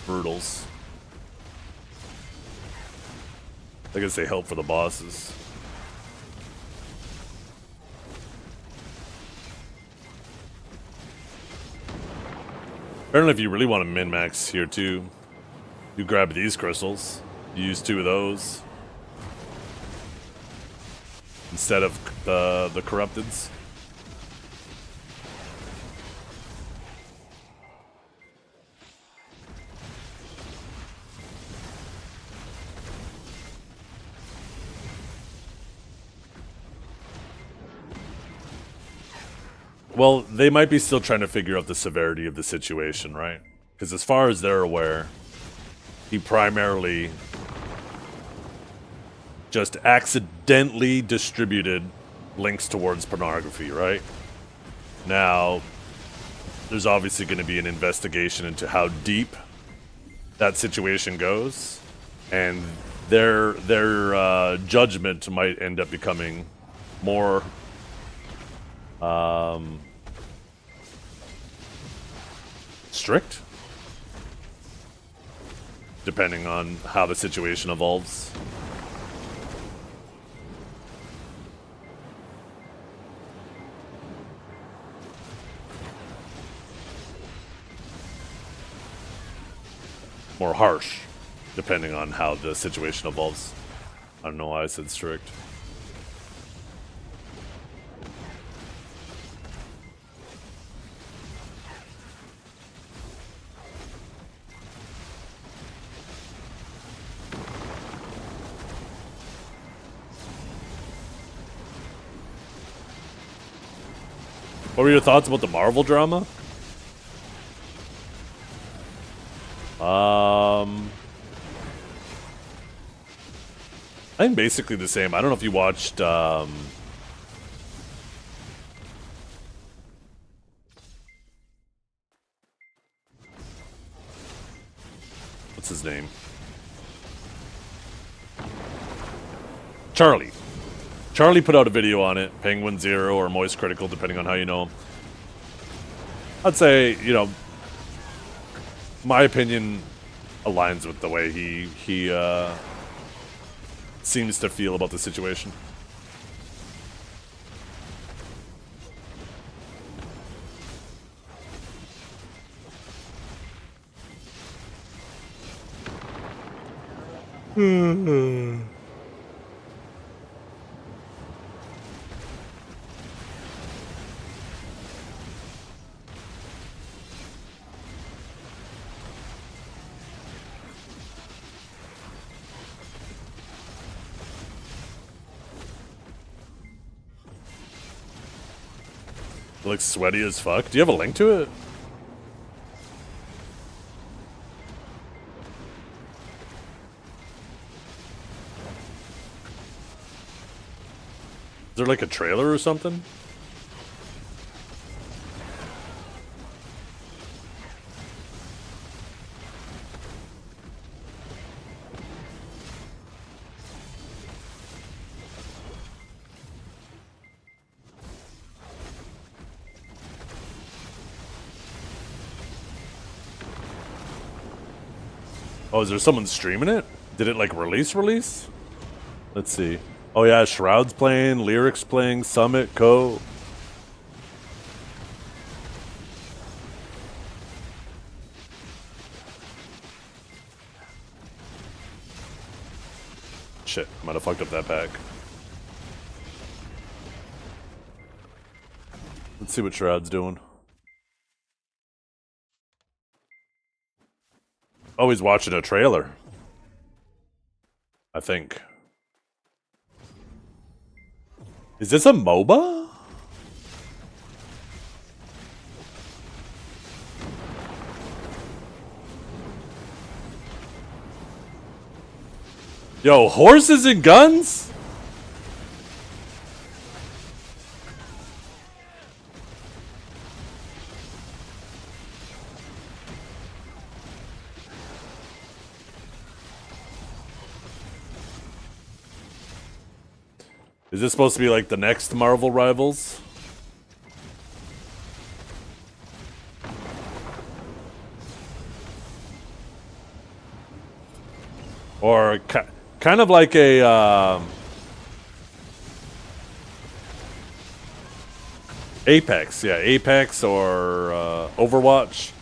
Brutals. I guess they help for the bosses. Apparently if you really want to min-max here too, you grab these crystals. You use 2 of those. Instead of the corrupteds. Well, they might be still trying to figure out the severity of the situation, right? Because as far as they're aware, he primarily just accidentally distributed links towards pornography, right? Now, there's obviously going to be an investigation into how deep that situation goes, and their judgment might end up becoming more strict, depending on how the situation evolves. More harsh, depending on how the situation evolves. I don't know why I said strict. What were your thoughts about the Marvel drama? I think basically the same. I don't know if you watched what's his name? Charlie. Charlie put out a video on it, Penguin Zero or Moist Critical, depending on how you know him. I'd say, you know, my opinion aligns with the way he seems to feel about the situation. It looks sweaty as fuck. Do you have a link to it? Is there like a trailer or something? Oh, is there someone streaming it? Did it like release? Let's see. Oh yeah, Shroud's playing, Lyric's playing, Summit, Co. Shit, I might have fucked up that pack. Let's see what Shroud's doing. Oh, he's watching a trailer. I think. Is this a MOBA? Yo, horses and guns? Is this supposed to be like the next Marvel Rivals? Or kind of like a Apex, yeah, Apex or Overwatch.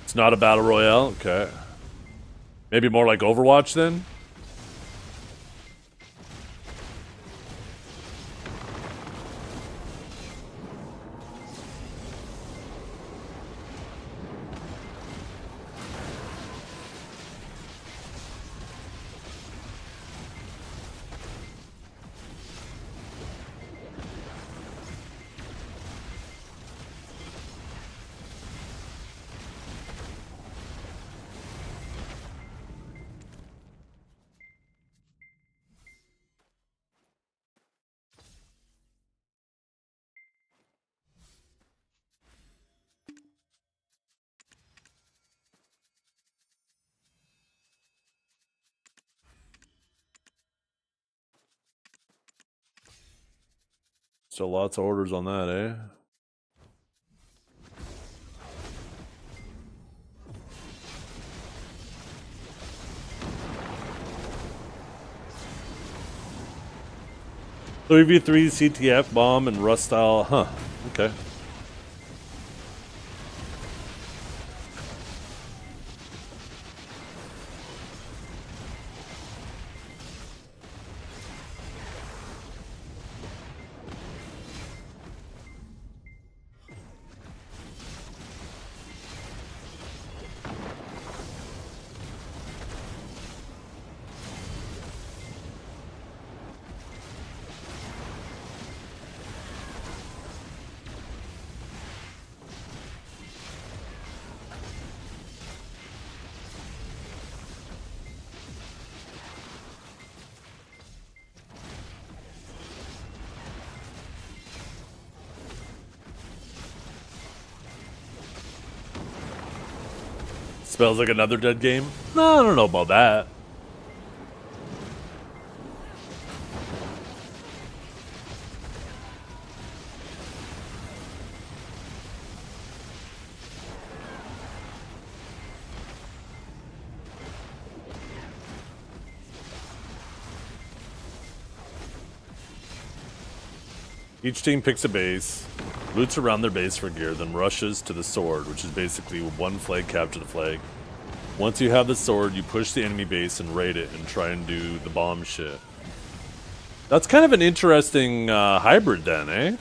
It's not a battle royale, okay. Maybe more like Overwatch then? Still lots of orders on that, eh? Three v 3 CTF bomb and Rust style, huh? Okay. Smells like another dead game? No, I don't know about that. Each team picks a base, loots around their base for gear, then rushes to the sword, which is basically one flag capture the flag. Once you have the sword, you push the enemy base and raid it and try and do the bomb shit. That's kind of an interesting hybrid then, eh?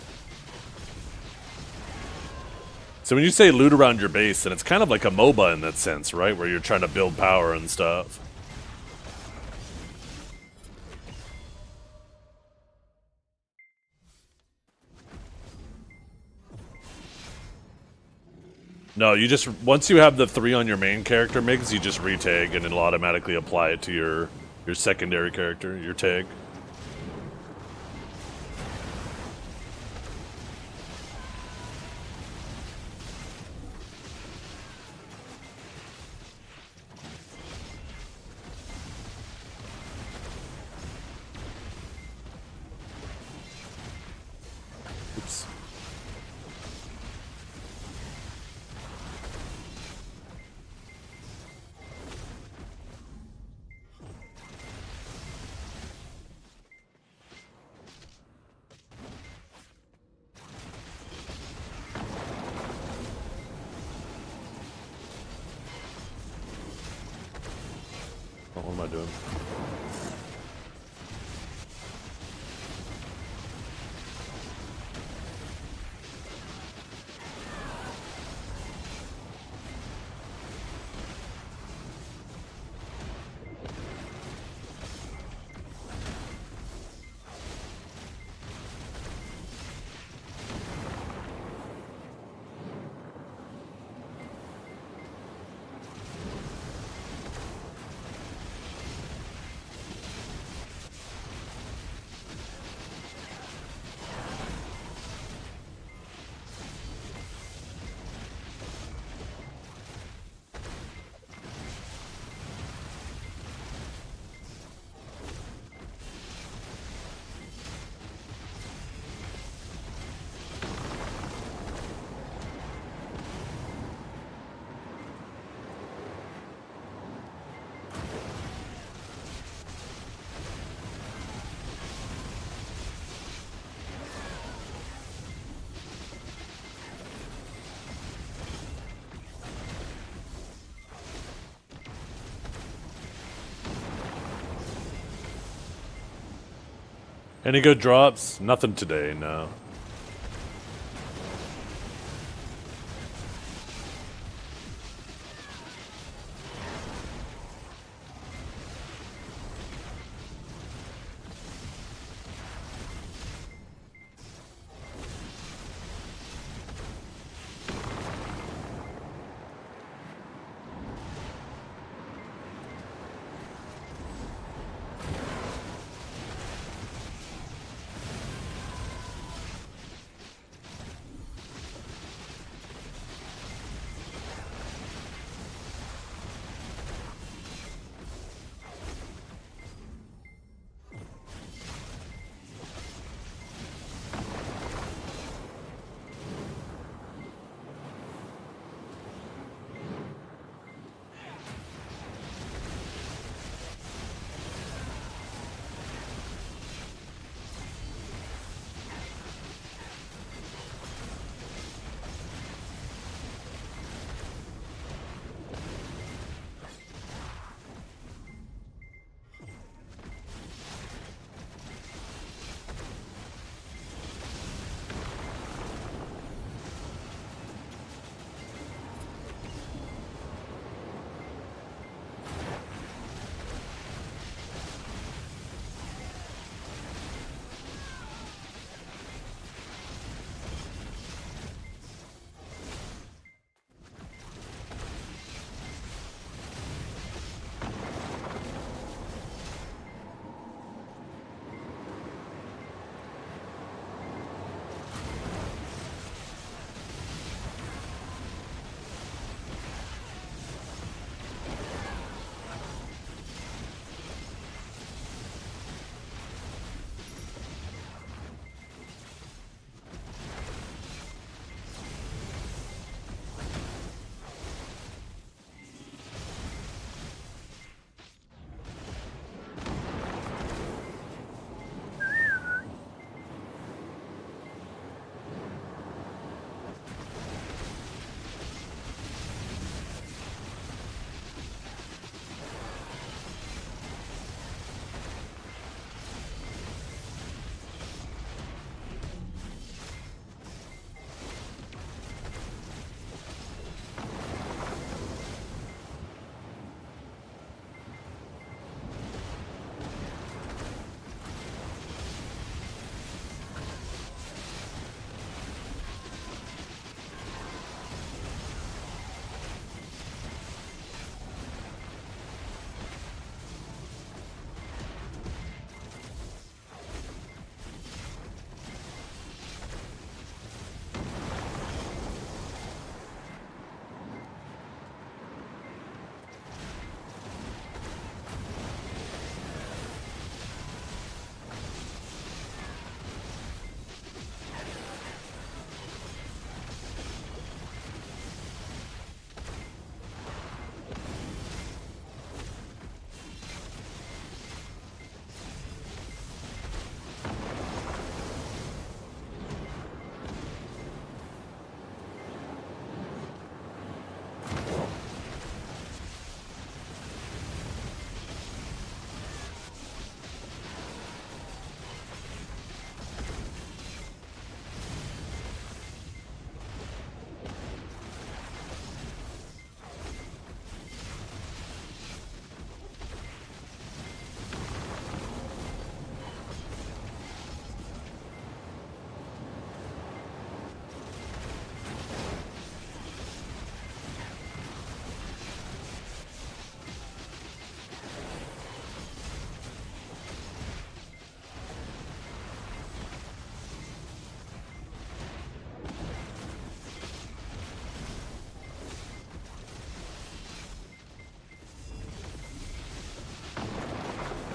So when you say loot around your base, then it's kind of like a MOBA in that sense, right? Where you're trying to build power and stuff. No, you just, once you have the 3 on your main character, Migs, you just retag and it'll automatically apply it to your secondary character, your tag. Oops. Oh, what am I doing? Any good drops? Nothing today, no.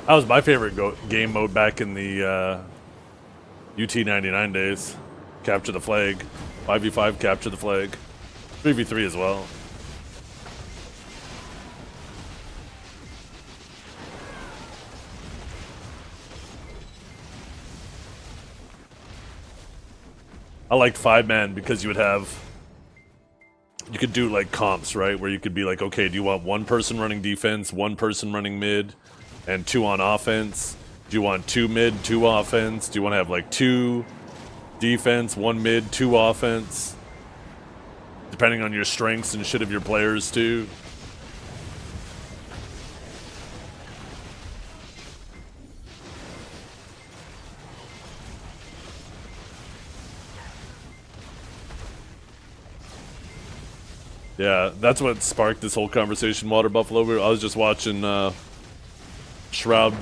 That was my favorite game mode back in the UT99 days. Capture the flag. 5v5, capture the flag. 3v3 as well. I liked 5-man because you could do like comps, right? Where you could be like, okay, do you want one person running defense, one person running mid, and 2 on offense? Do you want 2 mid, 2 offense? Do you want to have like 2 defense, 1 mid, 2 offense? Depending on your strengths and shit of your players too. Yeah, that's what sparked this whole conversation, Water Buffalo. I was just watching Shroud,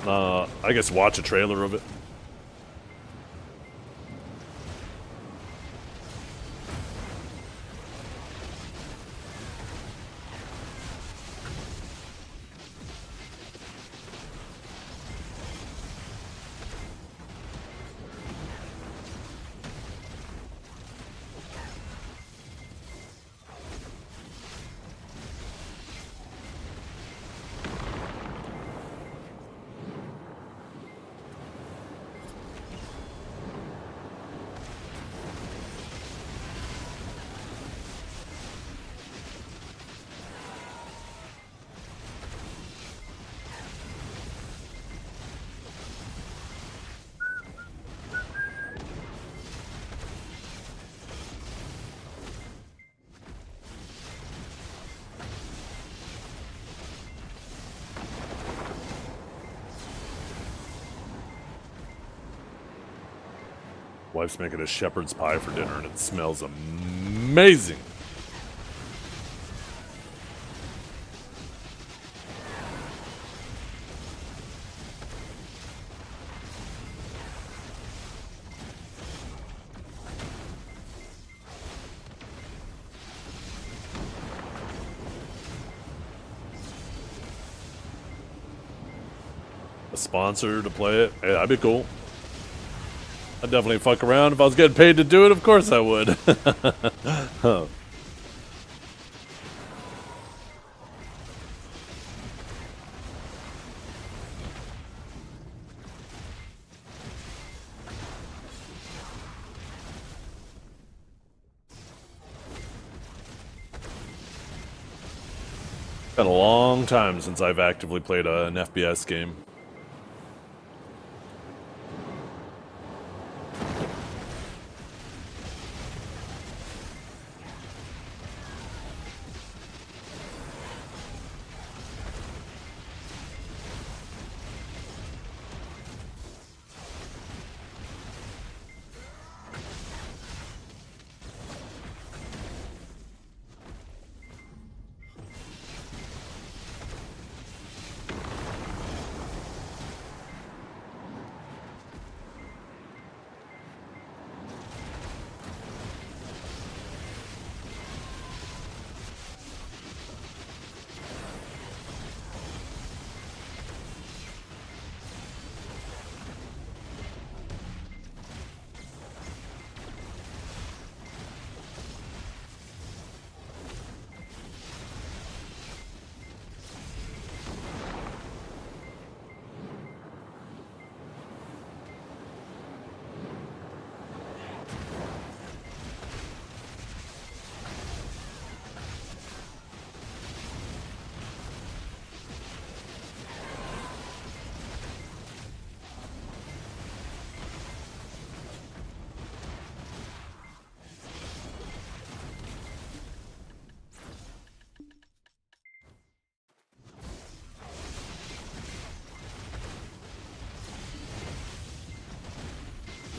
I guess watch a trailer of it. Wife's making a shepherd's pie for dinner and it smells amazing. A sponsor to play it? Hey, that'd be cool. I'd definitely fuck around. If I was getting paid to do it, of course I would. Huh. Been a long time since I've actively played an FPS game.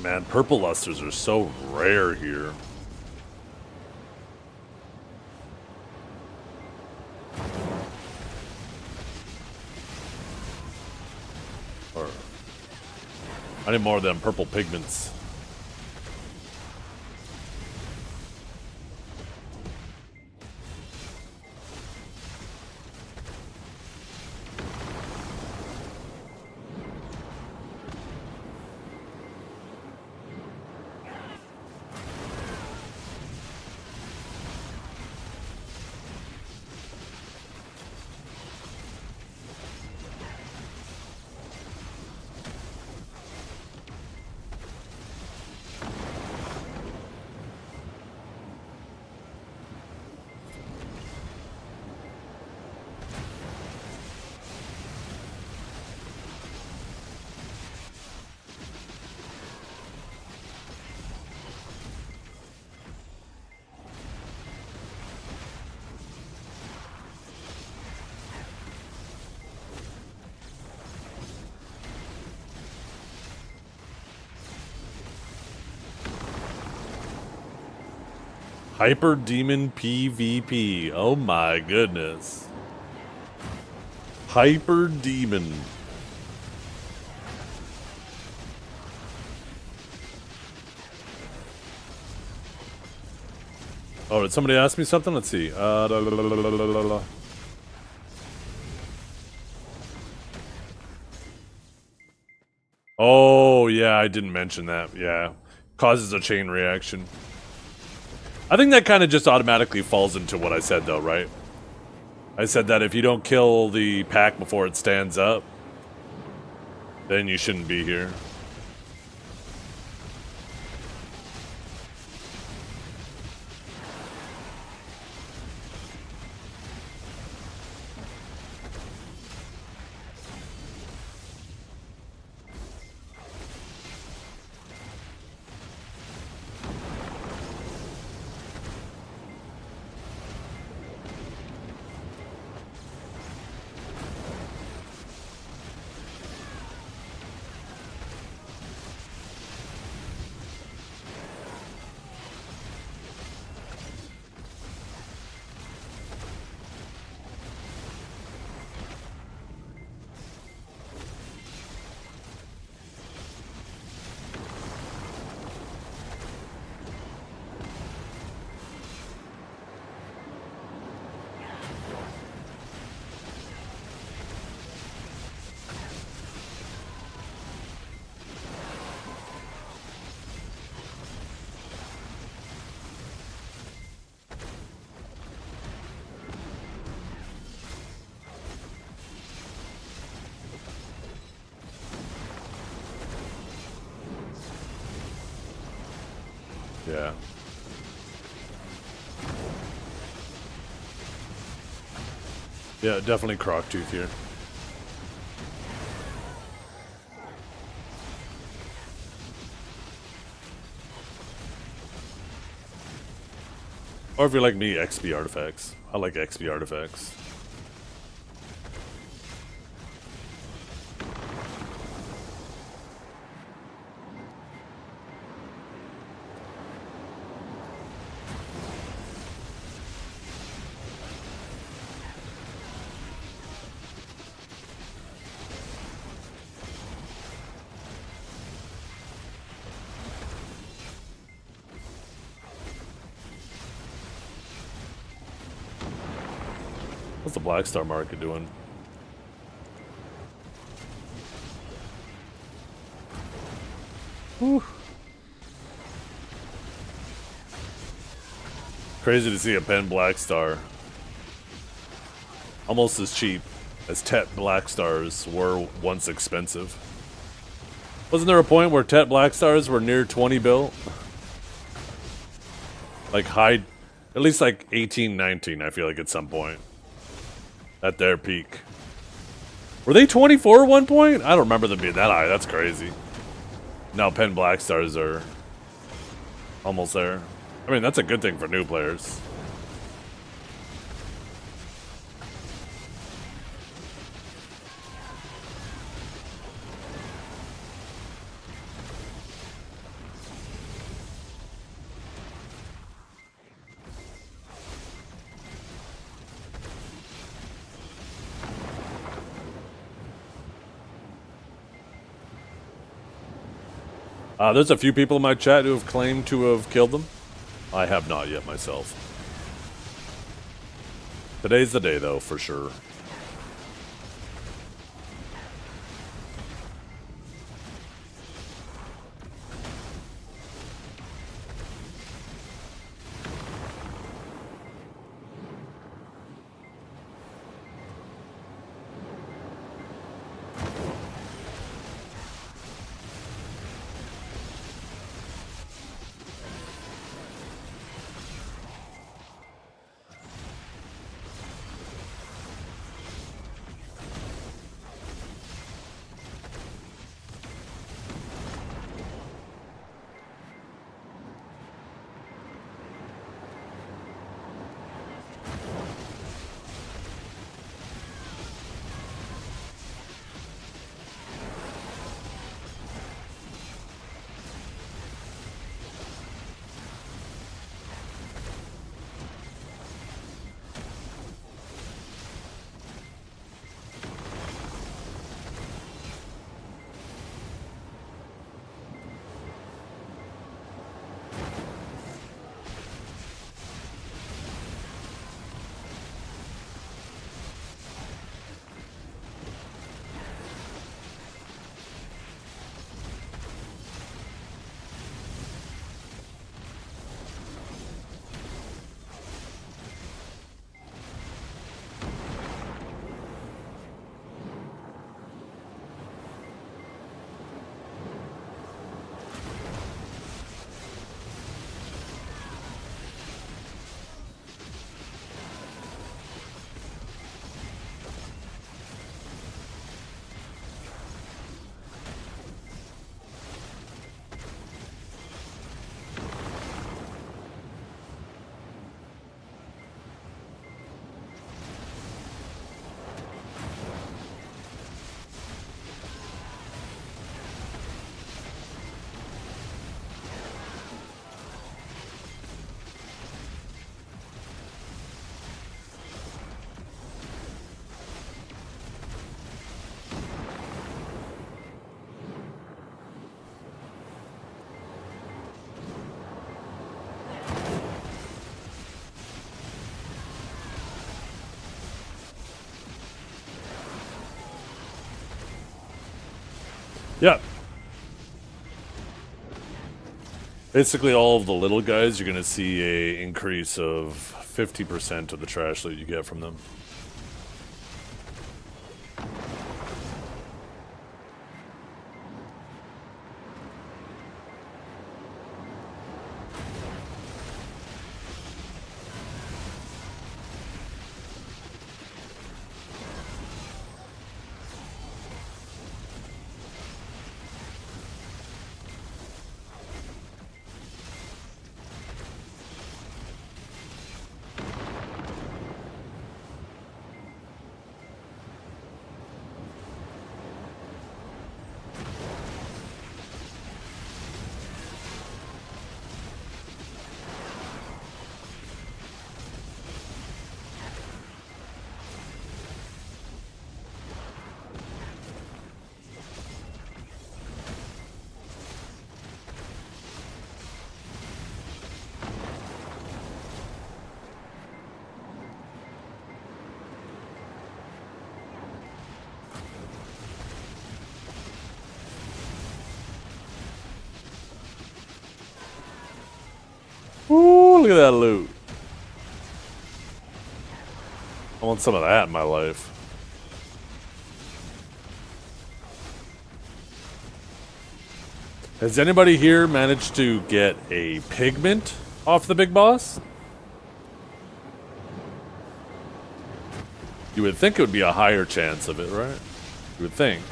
Man, purple lusters are so rare here. Or I need more of them purple pigments. Hyper Demon PvP. Oh my goodness. Hyper Demon. Oh, did somebody ask me something? Let's see. Oh, yeah, I didn't mention that. Yeah. Causes a chain reaction. I think that kind of just automatically falls into what I said, though, right? I said that if you don't kill the pack before it stands up, then you shouldn't be here. Yeah. Yeah, definitely Croctooth here. Or if you're like me, XP artifacts. I like XP artifacts. What's the Black Star market doing? Whew. Crazy to see a pen Black Star almost as cheap as Tet Black Stars were once expensive. Wasn't there a point where Tet Black Stars were near 20 bill? Like high, at least like 18, 19, I feel like at some point. At their peak. Were they 24 at one point? I don't remember them being that high. That's crazy. Now Pen Black Stars are almost there. I mean, that's a good thing for new players. There's a few people in my chat who have claimed to have killed them. I have not yet myself. Today's the day, though, for sure. Yeah. Basically, all of the little guys, you're going to see a increase of 50% of the trash loot you get from them. Ooh, look at that loot. I want some of that in my life. Has anybody here managed to get a pigment off the big boss? You would think it would be a higher chance of it, right? You would think.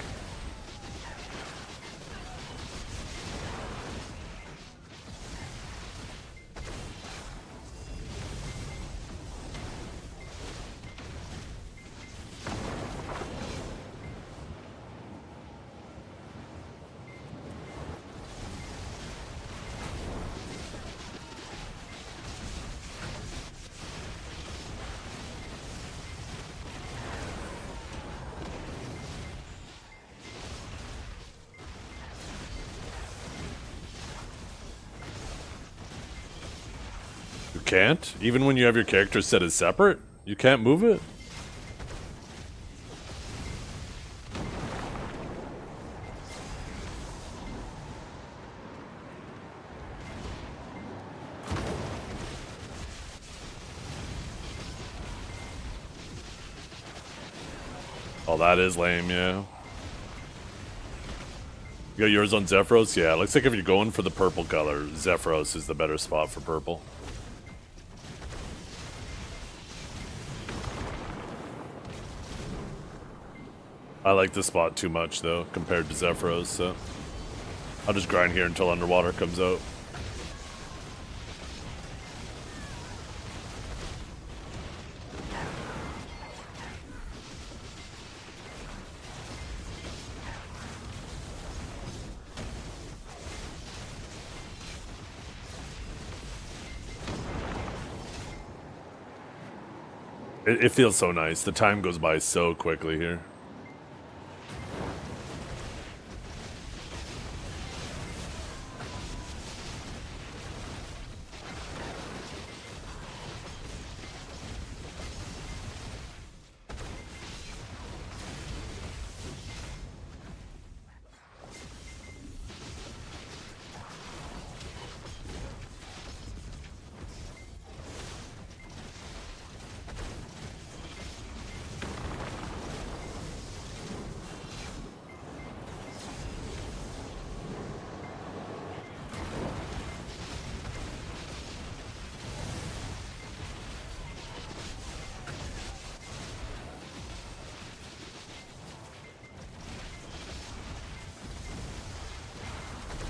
Can't? Even when you have your character set as separate? You can't move it? Oh, that is lame, yeah. You got yours on Zephyros? Yeah, looks like if you're going for the purple color, Zephyros is the better spot for purple. I like this spot too much, though, compared to Zephyros, so I'll just grind here until underwater comes out. It feels so nice. The time goes by so quickly here.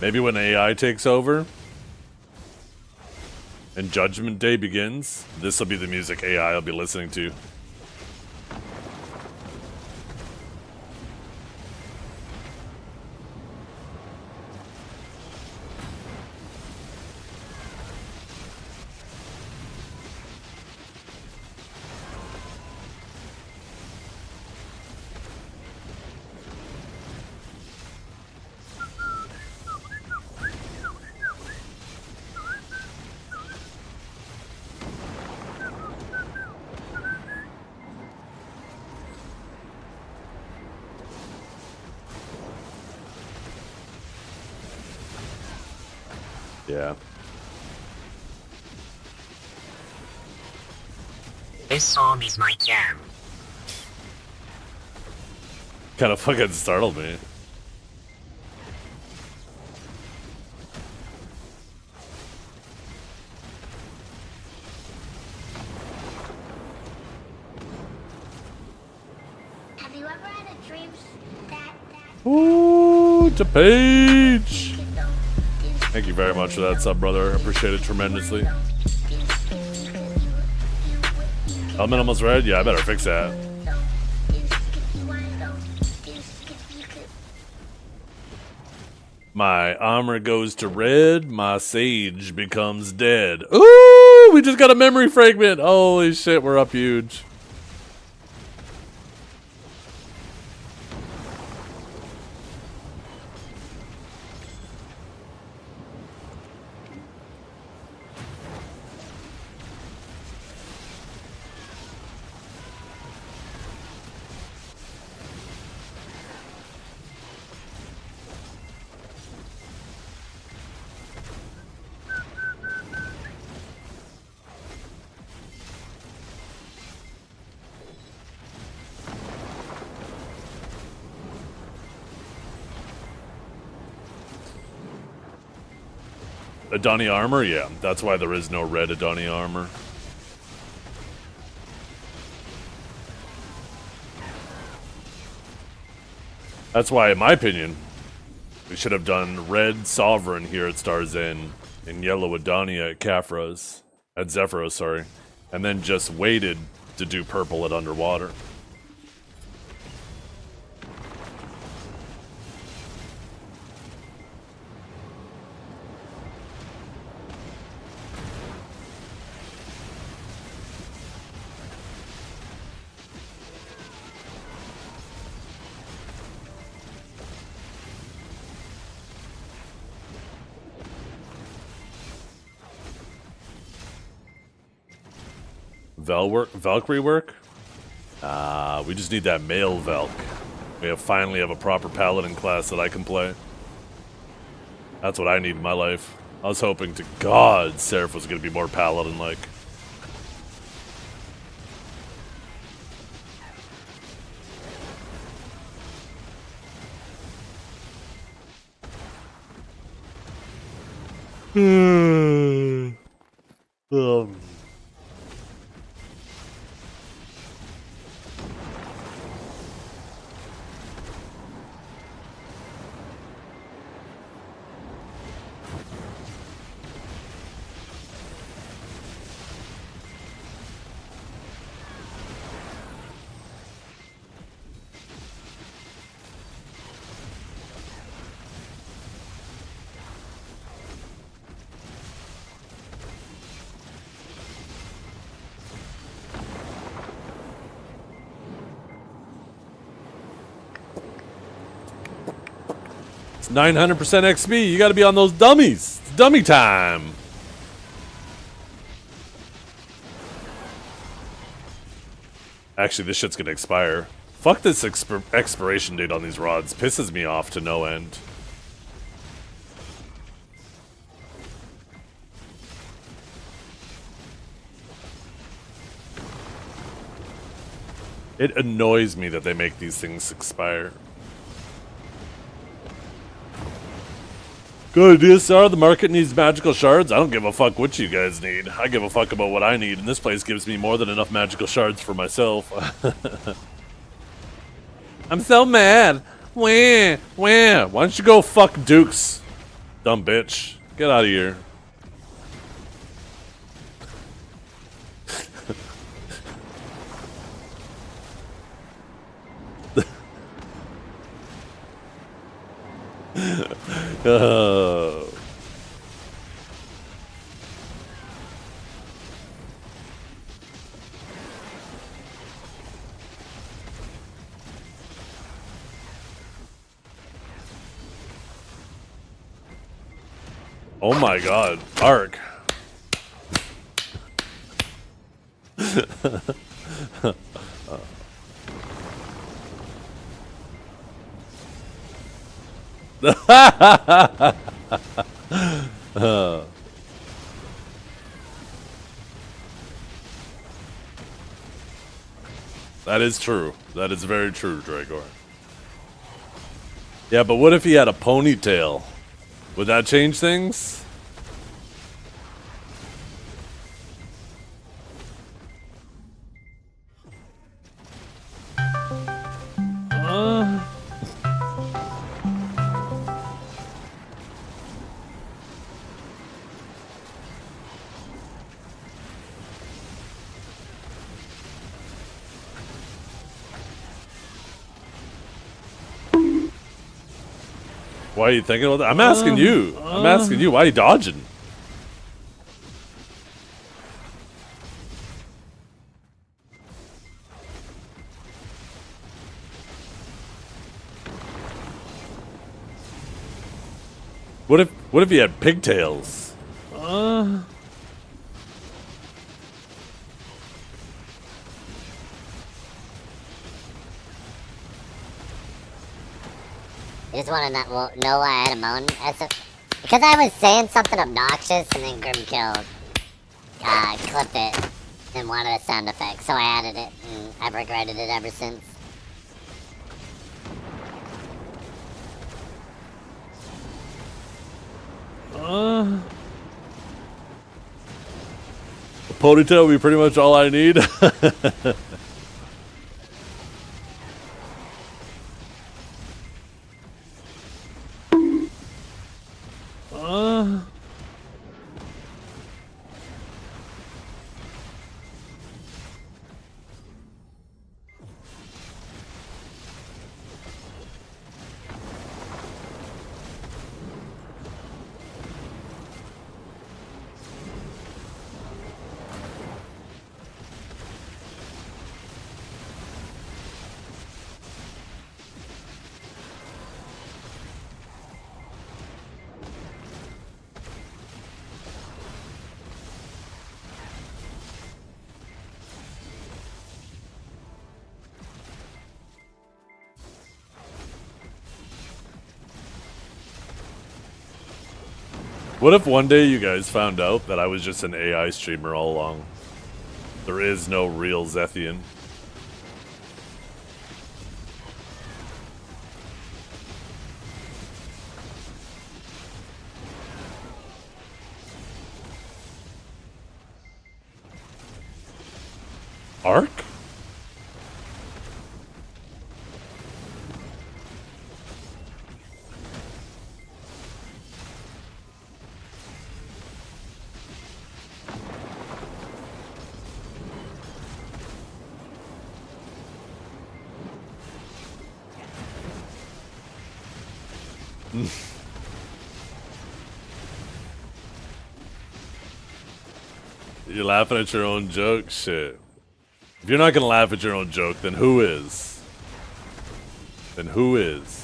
Maybe when AI takes over and Judgment Day begins, this will be the music AI will be listening to. Yeah. This song is my jam. Kind of fucking startled me. Have you ever had a dream that Ooh, to Page. Thank you very much for that sub, brother. I appreciate it tremendously. Element almost red? Yeah, I better fix that. My armor goes to red, my sage becomes dead. Ooh, we just got a memory fragment. Holy shit, we're up huge. Adani armor? Yeah, that's why there is no red Adani armor. That's why, in my opinion, we should have done red Sovereign here at Star's Inn and yellow Adania at Kafra's, at Zephyros, sorry, and then just waited to do purple at Underwater. Velk rework? We just need that male Velk. We finally have a proper paladin class that I can play. That's what I need in my life. I was hoping to God Seraph was going to be more paladin-like. It's 900% XP. You got to be on those dummies. It's dummy time. Actually, this shit's gonna expire. Fuck this expiration date on these rods. Pisses me off to no end. It annoys me that they make these things expire. Good idea, Sar. The market needs magical shards. I don't give a fuck what you guys need. I give a fuck about what I need, and this place gives me more than enough magical shards for myself. I'm so mad. Wah, wah. Why don't you go fuck Dukes? Dumb bitch. Get out of here. Oh. Oh my god, Ark. That is true. That is very true, Dragor. Yeah, but what if he had a ponytail? Would that change things? Why are you thinking about that? I'm asking you. I'm asking you. Why are you dodging? What if he had pigtails? You just want to know why I had a moan? Because I was saying something obnoxious and then Grim killed. Clipped it and wanted a sound effect, so I added it and I've regretted it ever since. A ponytail would be pretty much all I need. What if one day you guys found out that I was just an AI streamer all along? There is no real Zethiann. Ark? You're laughing at your own joke? Shit. If you're not gonna laugh at your own joke, then who is? Then who is?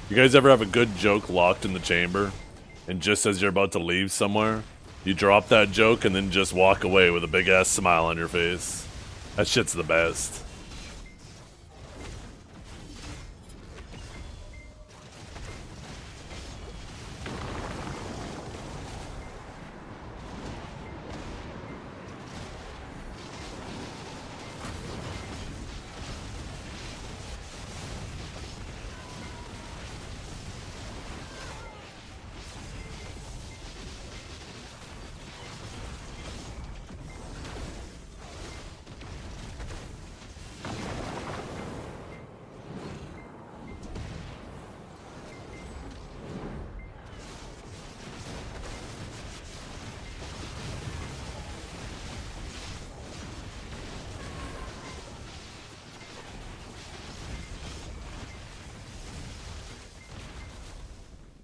You guys ever have a good joke locked in the chamber, and just as you're about to leave somewhere, you drop that joke and then just walk away with a big ass smile on your face? That shit's the best.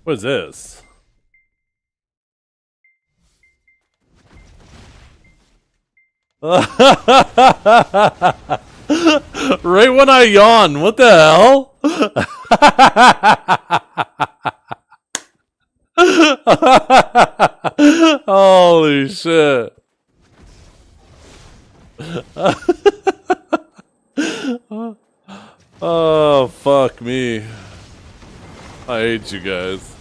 What is this? Right when I yawn. What the hell? Holy shit. Oh, fuck me. I hate you guys.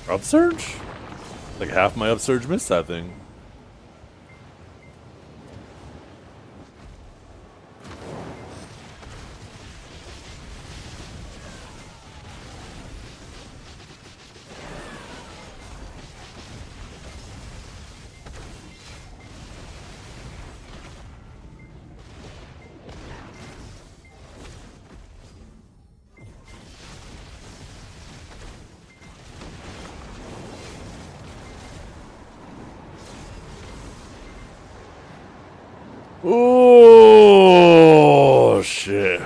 Upsurge? Like half my upsurge missed that thing. Oh shit.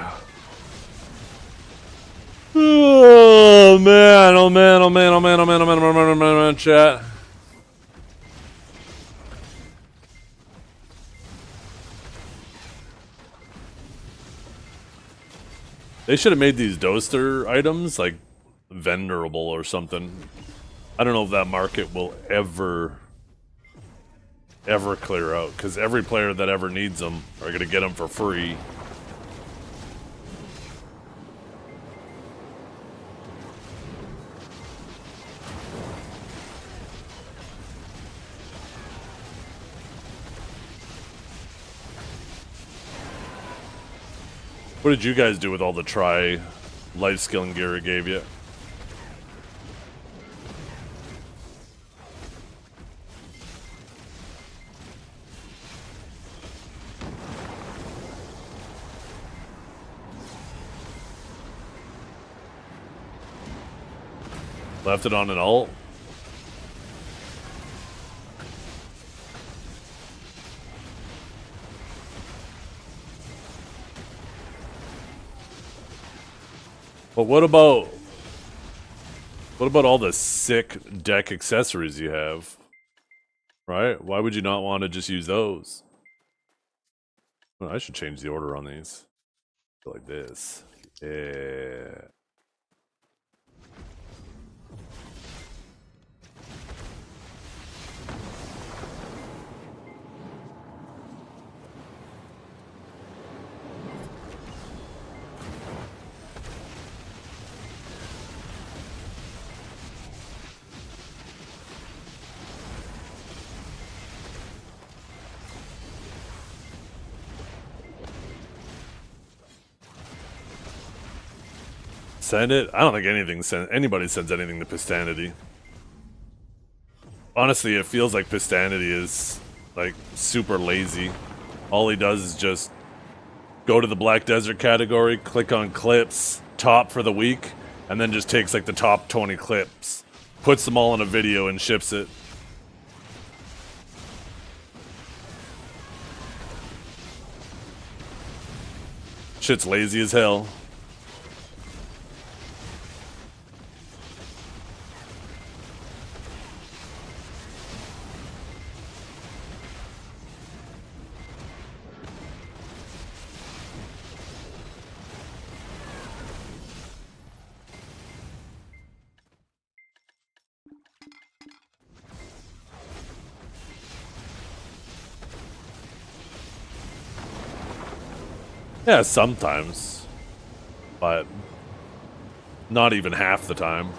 Oh man, oh man, oh man, oh man, oh man, oh man, oh man, oh man, oh man, chat. They should have made these Doster items like venerable or something. I don't know if that market will ever clear out, because every player that ever needs them are gonna get them for free. What did you guys do with all the life skilling gear it gave you? Left it on an alt? But what about all the sick deck accessories you have? Right? Why would you not want to just use those? Well, I should change the order on these. Like this. Yeah. Send it? I don't think anybody sends anything to Pistanity. Honestly, it feels like Pistanity is, like, super lazy. All he does is just go to the Black Desert category, click on clips, top for the week, and then just takes, like, the top 20 clips, puts them all in a video, and ships it. Shit's lazy as hell. Yeah, sometimes. But not even half the time.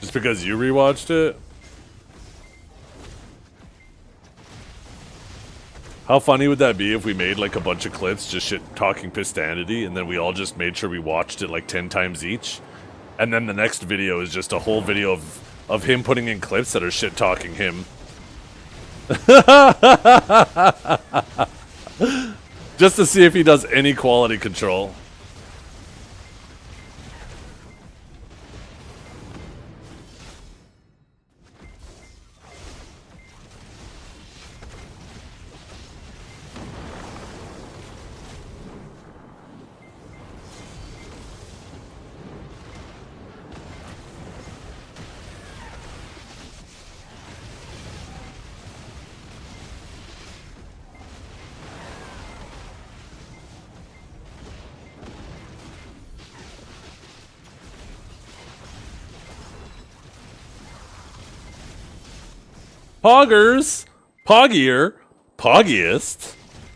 Just because you rewatched it? How funny would that be if we made like a bunch of clips just shit talking Pistanity and then we all just made sure we watched it like 10 times each? And then the next video is just a whole video of him putting in clips that are shit talking him. Just to see if he does any quality control. Poggers, Poggier, Poggiest,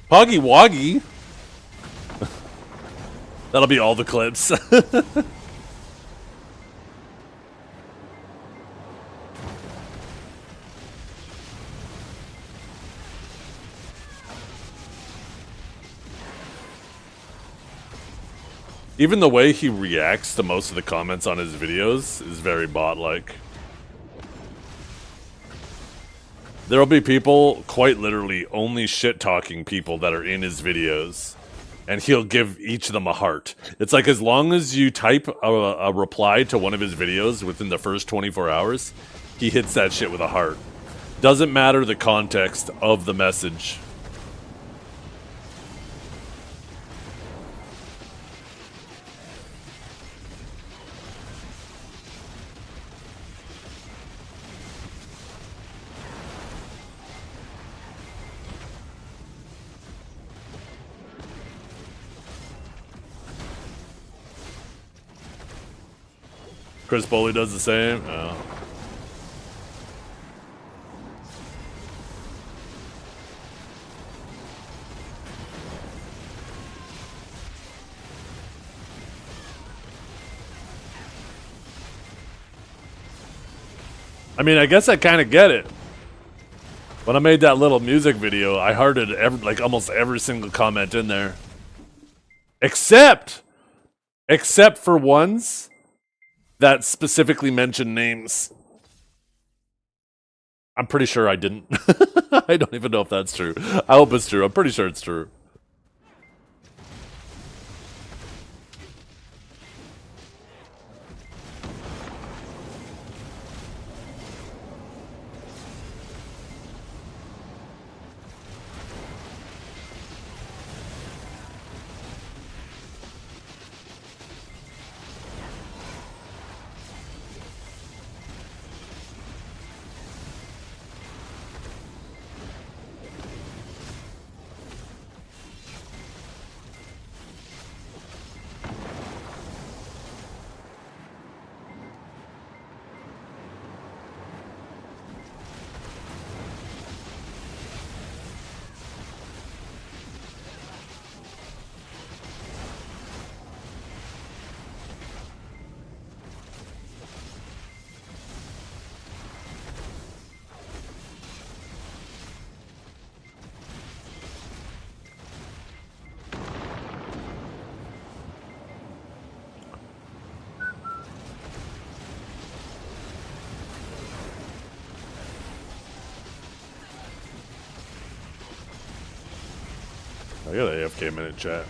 Poggy Woggy. That'll be all the clips. Even the way he reacts to most of the comments on his videos is very bot-like. There'll be people, quite literally, only shit-talking people that are in his videos. And he'll give each of them a heart. It's like as long as you type a reply to one of his videos within the first 24 hours, he hits that shit with a heart. Doesn't matter the context of the message. Chris Boley does the same. Oh. I mean, I guess I kind of get it. When I made that little music video, I hearted like almost every single comment in there, except for ones that specifically mention names. I'm pretty sure I didn't. I don't even know if that's true. I hope it's true. I'm pretty sure it's true. I got an AFK minute chat.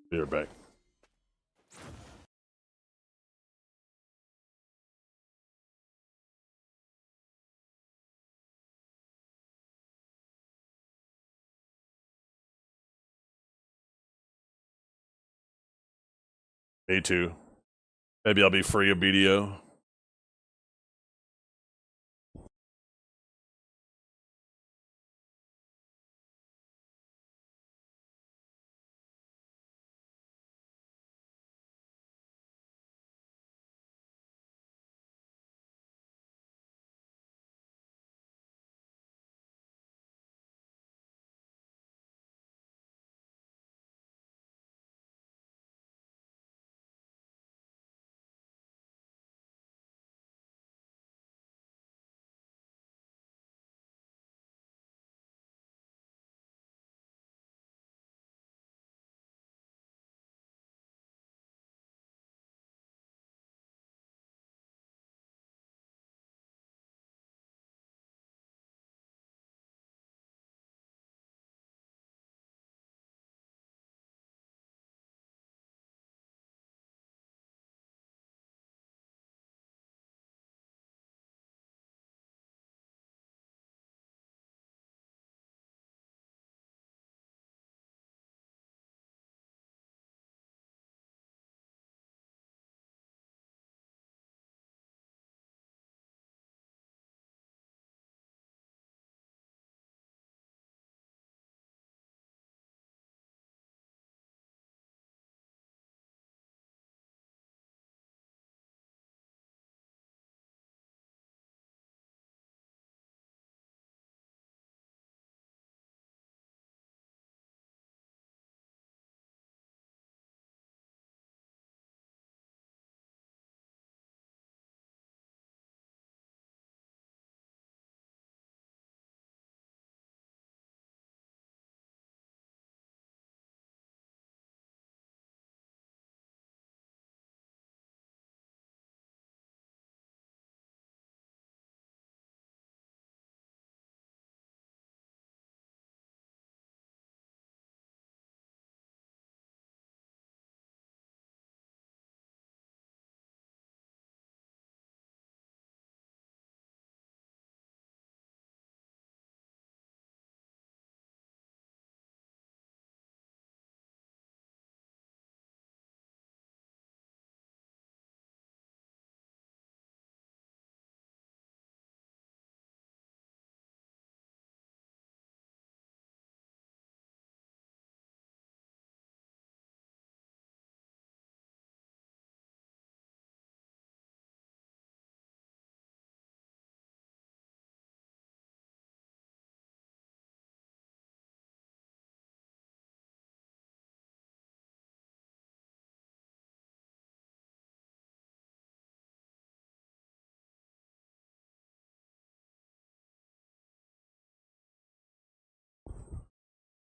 Be right back. Me too. Maybe I'll be free of BDO.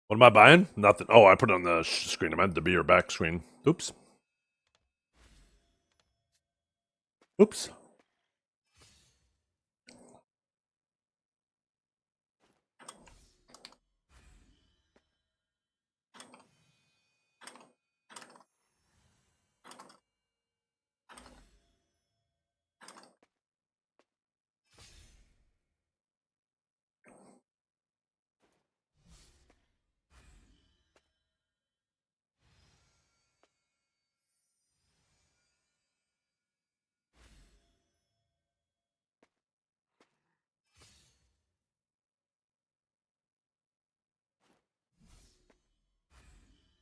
What am I buying? Nothing. Oh, I put it on the screen. I meant to be your back screen. Oops. Oops.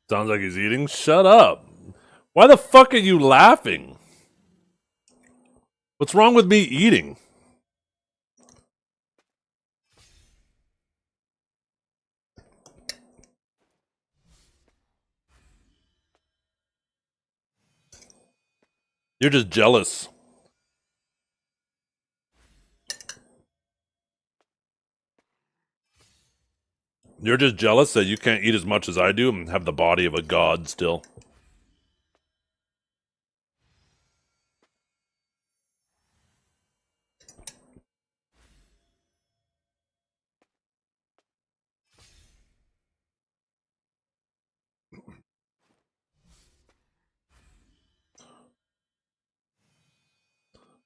Sounds like he's eating. Shut up. Why the fuck are you laughing? What's wrong with me eating? You're just jealous. You're just jealous that you can't eat as much as I do and have the body of a god still.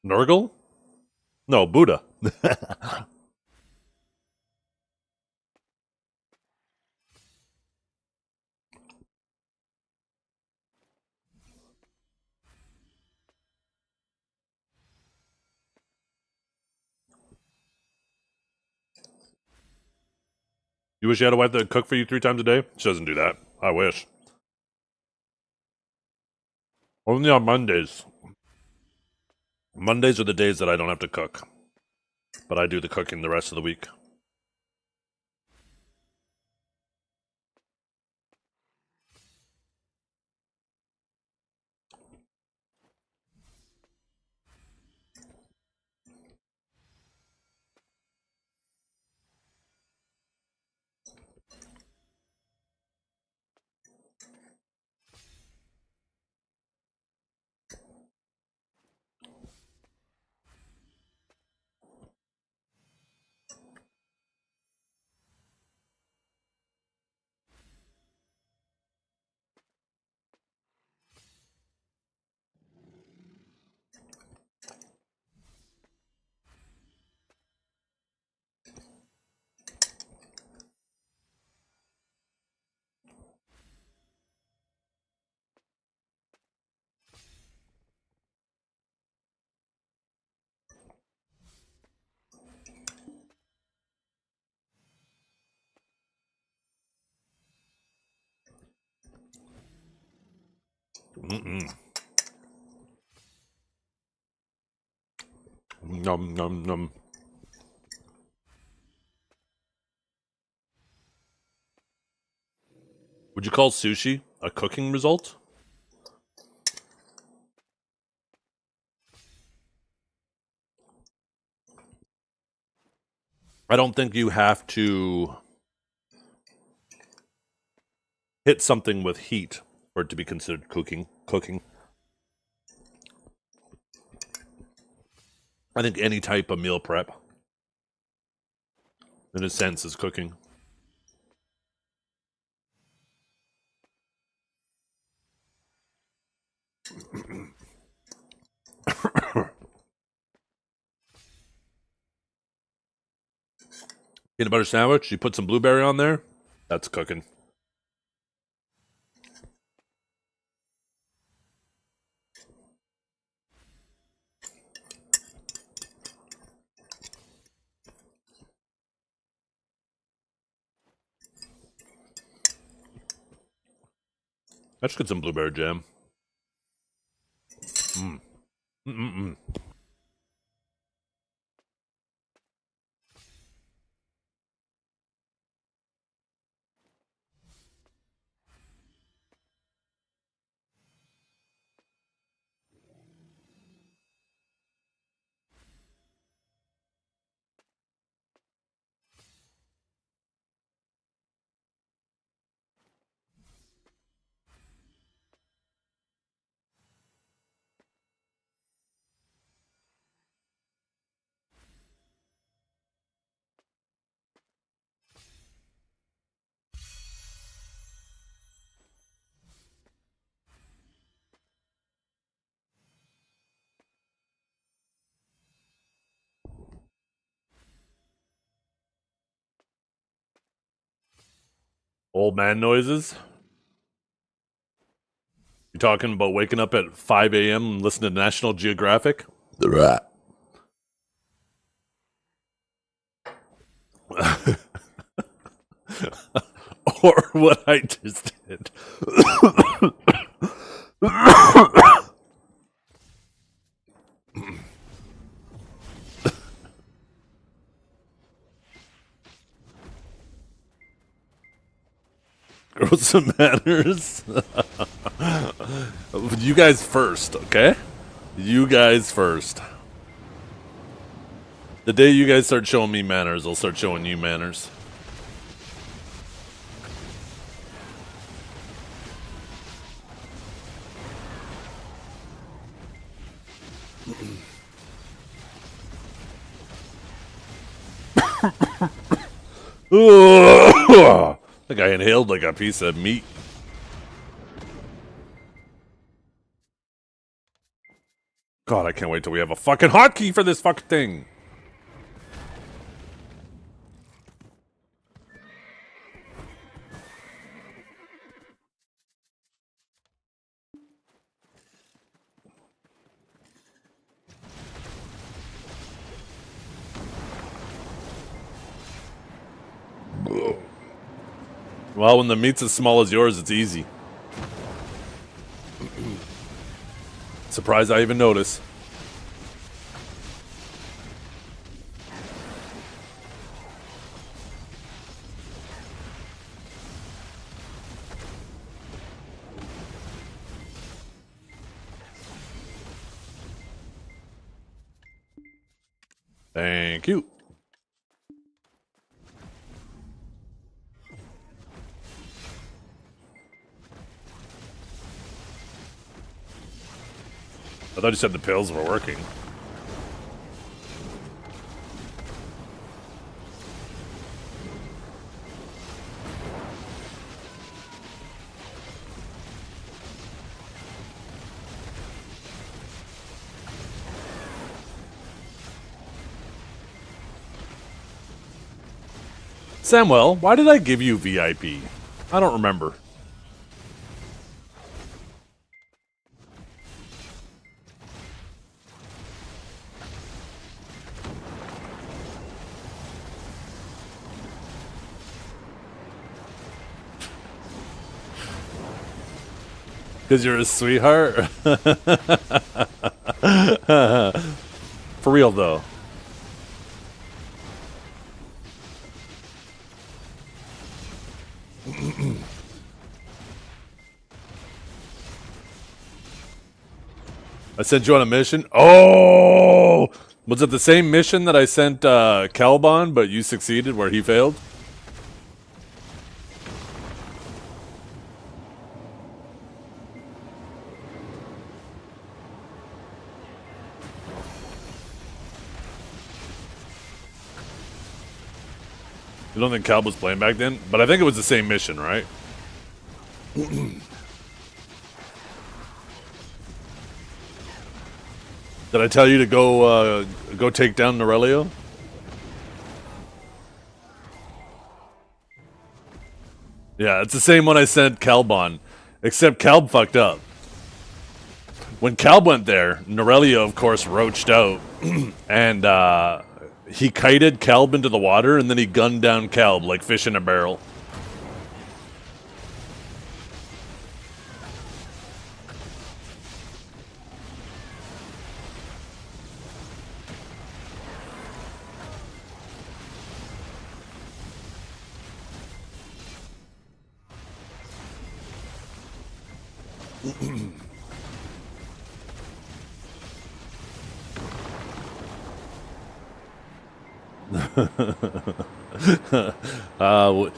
Nurgle? No, Buddha. You wish you had a wife that would cook for you 3 times a day? She doesn't do that. I wish. Only on Mondays. Mondays are the days that I don't have to cook. But I do the cooking the rest of the week. Nom nom nom. Would you call sushi a cooking result? I don't think you have to hit something with heat for it to be considered cooking. I think any type of meal prep, in a sense, is cooking. Peanut butter sandwich, you put some blueberry on there, that's cooking. Let's get some blueberry jam. Old man noises? You talking about waking up at 5 a.m. and listening to National Geographic? The rat. Or what I just did. Gross manners. You guys first, okay? You guys first. The day you guys start showing me manners, I'll start showing you manners. I think I inhaled like a piece of meat. God, I can't wait till we have a fucking hotkey for this fucking thing. Well, when the meat's as small as yours, it's easy. Surprised I even noticed. Thank you. I thought you said the pills were working. Samuel, why did I give you VIP? I don't remember. Because you're a sweetheart? For real, though. I sent you on a mission? Oh! Was it the same mission that I sent Calb on, but you succeeded where he failed? You don't think Calb was playing back then? But I think it was the same mission, right? Did I tell you to go take down Norelio? Yeah, it's the same one I sent Calb on, except Calb fucked up. When Calb went there, Norelio, of course, roached out, and he kited Calb into the water, and then he gunned down Calb like fish in a barrel.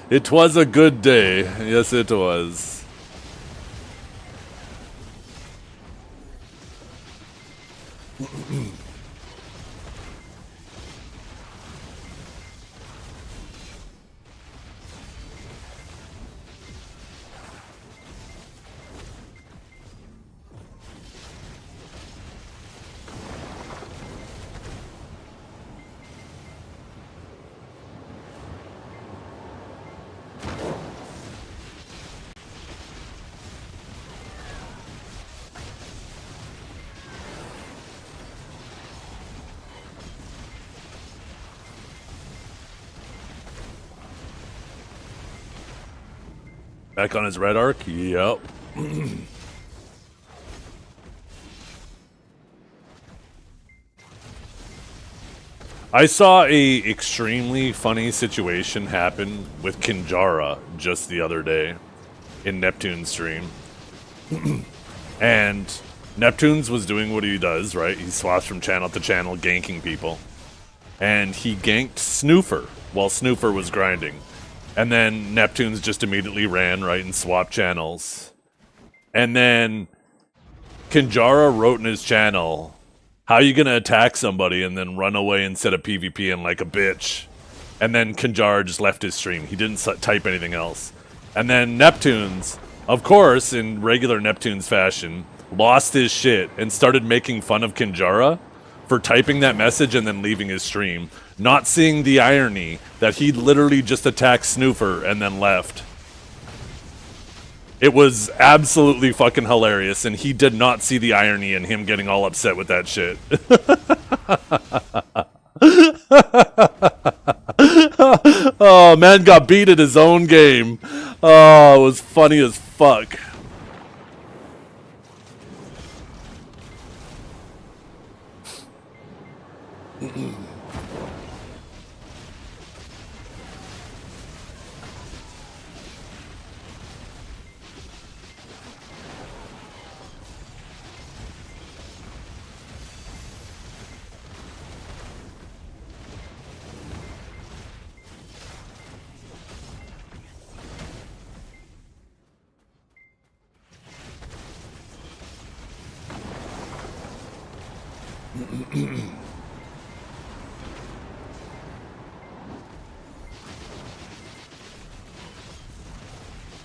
It was a good day. Yes, it was. Back on his red arc? Yep. I saw a extremely funny situation happen with Kinjara just the other day in Neptune's stream. And Neptune's was doing what he does, right? He swaps from channel to channel, ganking people. And he ganked Snoofer while Snoofer was grinding. And then Neptune's just immediately ran, right, and swapped channels. And then Kinjara wrote in his channel, how you gonna attack somebody and then run away instead of PvPing like a bitch? and then Kinjar just left his stream. He didn't type anything else. And then Neptunes, of course, in regular Neptunes fashion, lost his shit and started making fun of Kinjara for typing that message and then leaving his stream, not seeing the irony that he literally just attacked Snoofer and then left. It was absolutely fucking hilarious, and he did not see the irony in him getting all upset with that shit. Oh, man got beat at his own game. Oh, it was funny as fuck.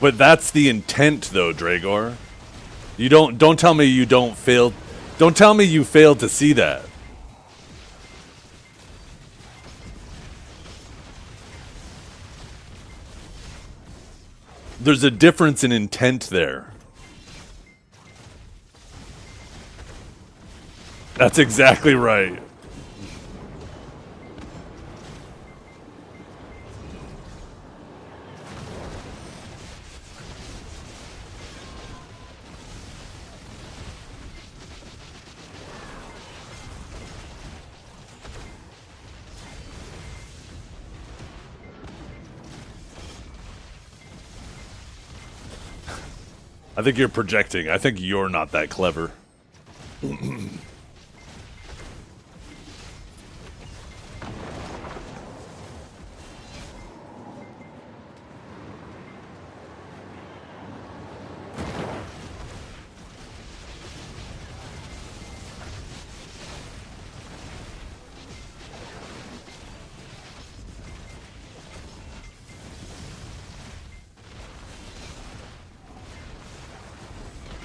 But that's the intent, though, Dragor. You don't tell me you don't fail. Don't tell me you failed to see that. There's a difference in intent there. That's exactly right. I think you're projecting. I think you're not that clever.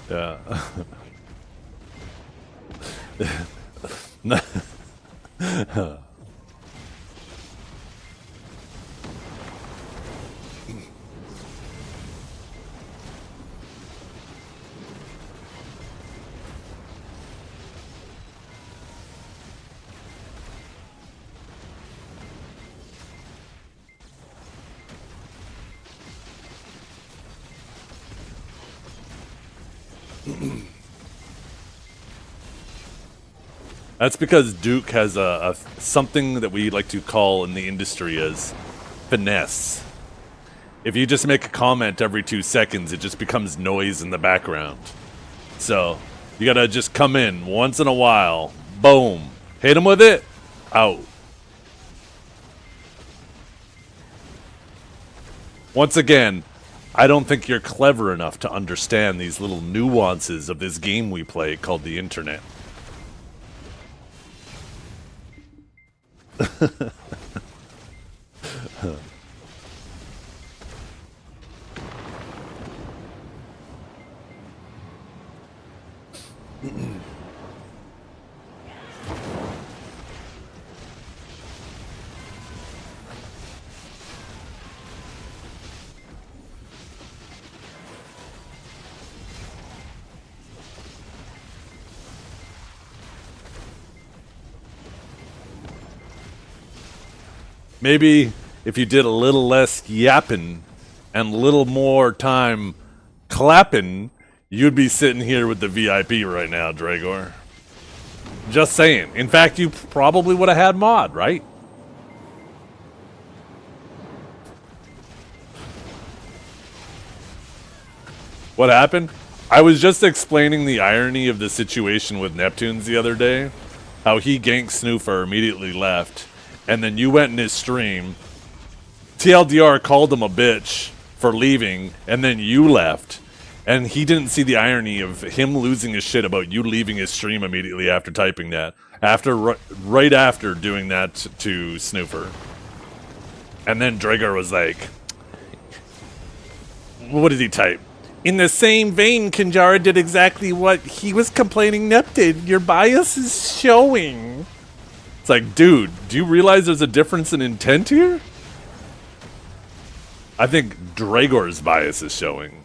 Yeah. That's because Duke has a something that we like to call in the industry as finesse. If you just make a comment every 2 seconds, it just becomes noise in the background. So, you gotta just come in once in a while, boom, hit him with it, out. Once again, I don't think you're clever enough to understand these little nuances of this game we play called the internet. Maybe if you did a little less yapping and a little more time clapping, you'd be sitting here with the VIP right now, Dragor. Just saying. In fact, you probably would have had mod, right? What happened? I was just explaining the irony of the situation with Neptunes the other day. How he ganked Snoofer, immediately left. And then you went in his stream. TLDR called him a bitch for leaving, and then you left. And he didn't see the irony of him losing his shit about you leaving his stream immediately after typing that. Right after doing that to Snoofer. And then Draegr was like, what did he type? In the same vein, Kinjara did exactly what he was complaining Nep did. Your bias is showing. It's like, dude, do you realize there's a difference in intent here? I think Draegor's bias is showing.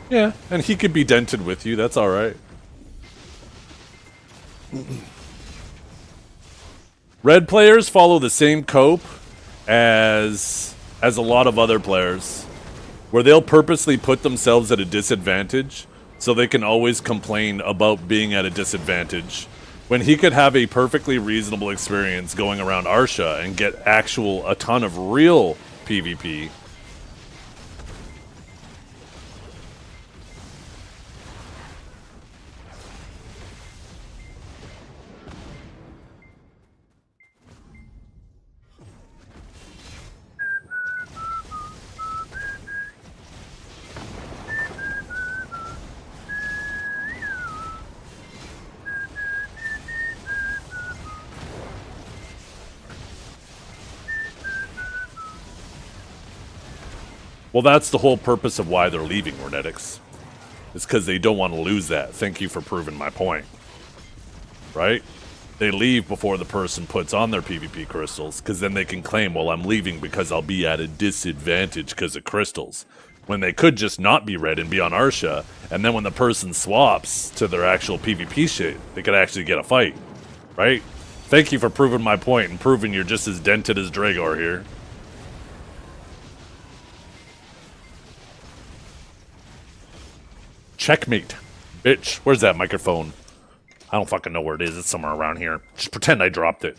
Yeah, and he could be dented with you. That's all right. Red players follow the same cope as a lot of other players, where they'll purposely put themselves at a disadvantage so they can always complain about being at a disadvantage, when he could have a perfectly reasonable experience going around Arsha and get a ton of real PvP. Well, that's the whole purpose of why they're leaving, Renetics. It's because they don't want to lose that. Thank you for proving my point. Right? They leave before the person puts on their PvP crystals, because then they can claim, well, I'm leaving because I'll be at a disadvantage because of crystals. When they could just not be red and be on Arsha, and then when the person swaps to their actual PvP shit, they could actually get a fight. Right? Thank you for proving my point and proving you're just as dented as Draegr here. Checkmate. Bitch, where's that microphone? I don't fucking know where it is. It's somewhere around here. Just pretend I dropped it.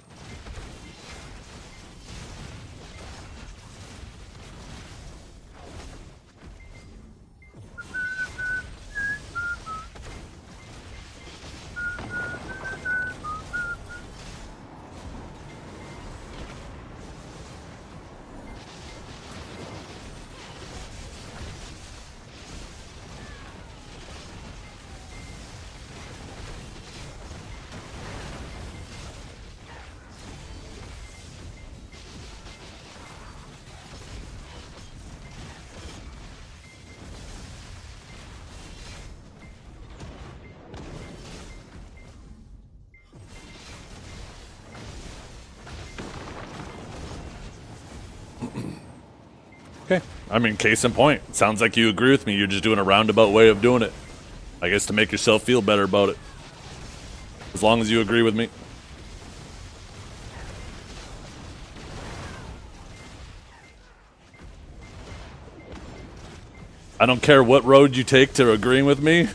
Okay. I mean, case in point. Sounds like you agree with me. You're just doing a roundabout way of doing it. I guess to make yourself feel better about it. As long as you agree with me. I don't care what road you take to agreeing with me.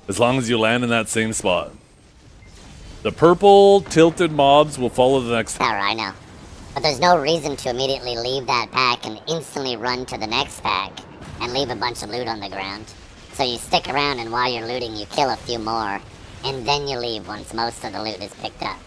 As long as you land in that same spot. The purple tilted mobs will follow the next... Power, I know. But there's no reason to immediately leave that pack and instantly run to the next pack and leave a bunch of loot on the ground. So you stick around, and while you're looting, you kill a few more, and then you leave once most of the loot is picked up.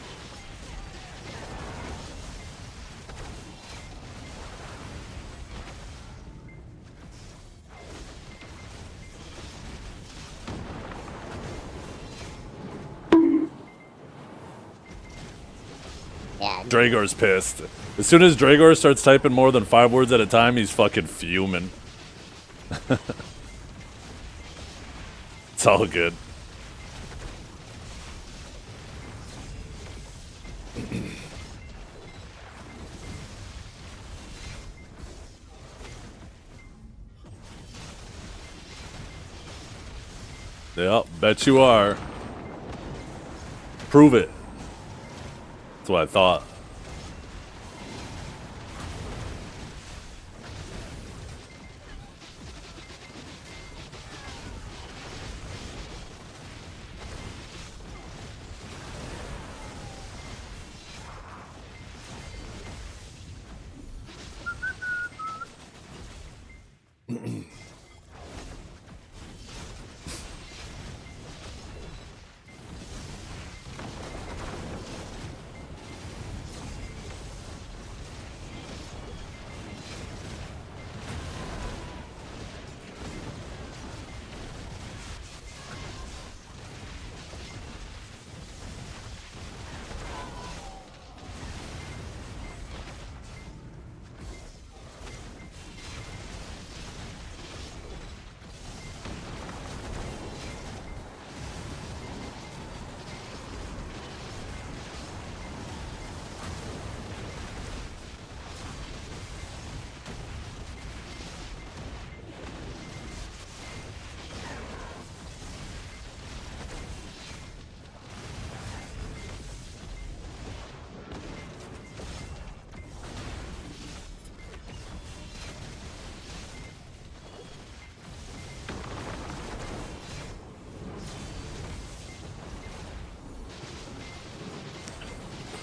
Yeah. Draegor's pissed. As soon as Draegr starts typing more than 5 words at a time, he's fucking fuming. It's all good. Yep, bet you are. Prove it. That's what I thought.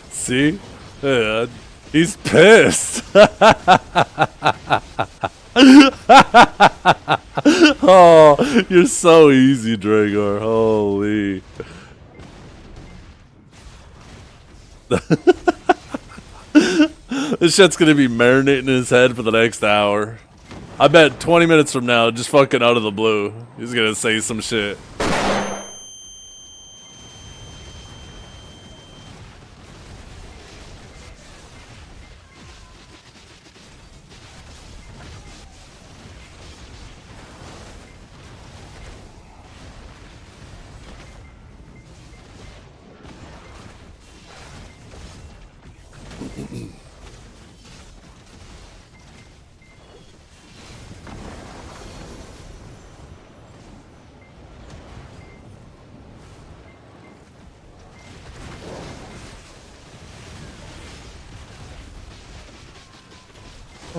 See? Yeah, he's pissed. Oh, you're so easy, Dragor. Holy. This shit's gonna be marinating in his head for the next hour. I bet 20 minutes from now, just fucking out of the blue, he's gonna say some shit.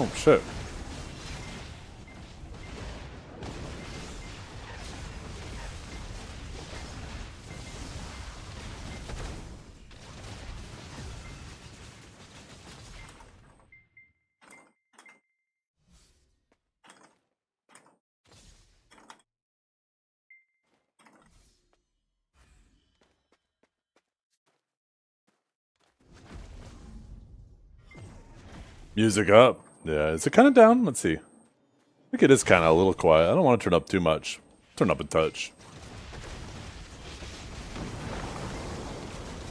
Oh shit. Music up. Yeah, is it kind of down? Let's see. I think it is kind of a little quiet. I don't want to turn up too much. Turn up a touch.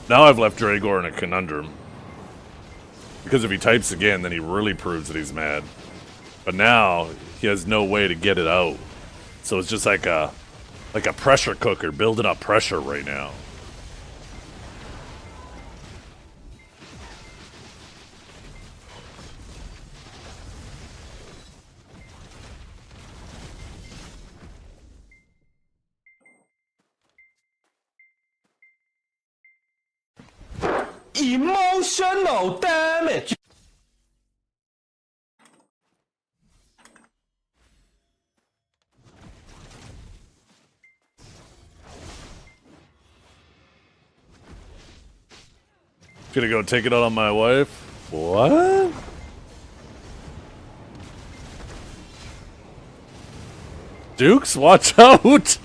Now I've left Dragor in a conundrum. Because if he types again, then he really proves that he's mad. But now, he has no way to get it out. So it's just like a pressure cooker building up pressure right now. Emotional damage. Gonna go take it out on my wife? What? Dukes, watch out!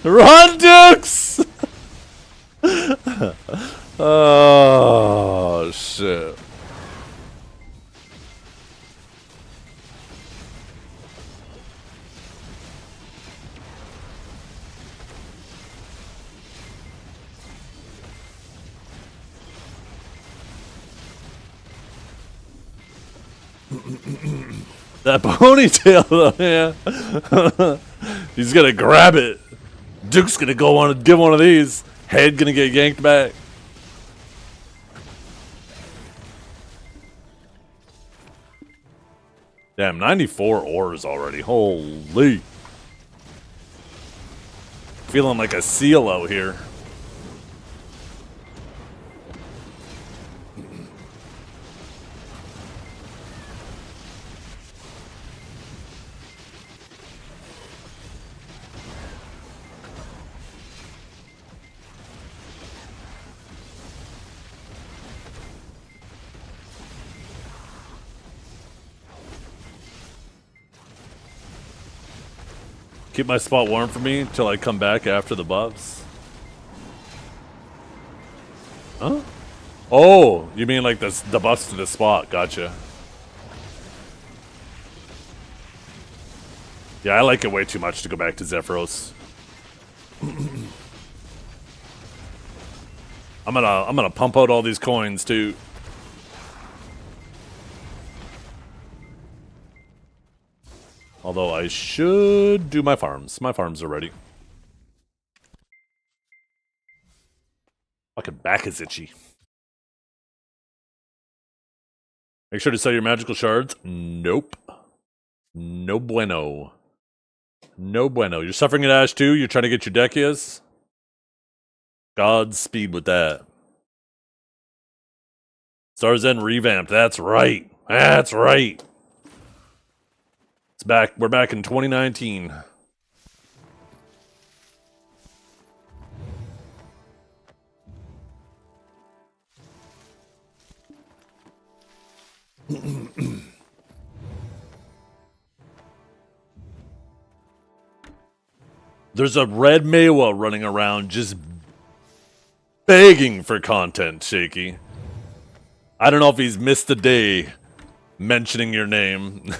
Run, Dukes! Oh, shit. That ponytail, though, yeah. He's gonna grab it. Duke's gonna go on and give one of these. Head gonna get yanked back. Damn, 94 ores already. Holy. Feeling like a seal out here. Keep my spot warm for me till I come back after the buffs. Huh? Oh, you mean like the buffs to the spot? Gotcha. Yeah, I like it way too much to go back to Zephyros. I'm gonna pump out all these coins too. Although I should do my farms. My farms are ready. Fucking back is itchy. Make sure to sell your magical shards. Nope. No bueno. No bueno. You're suffering at Ash 2? You're trying to get your Decias? Godspeed with that. Stars End revamped. That's right. That's right. It's back. We're back in 2019. There's a red Mawa running around just begging for content, Shaky. I don't know if he's missed a day mentioning your name.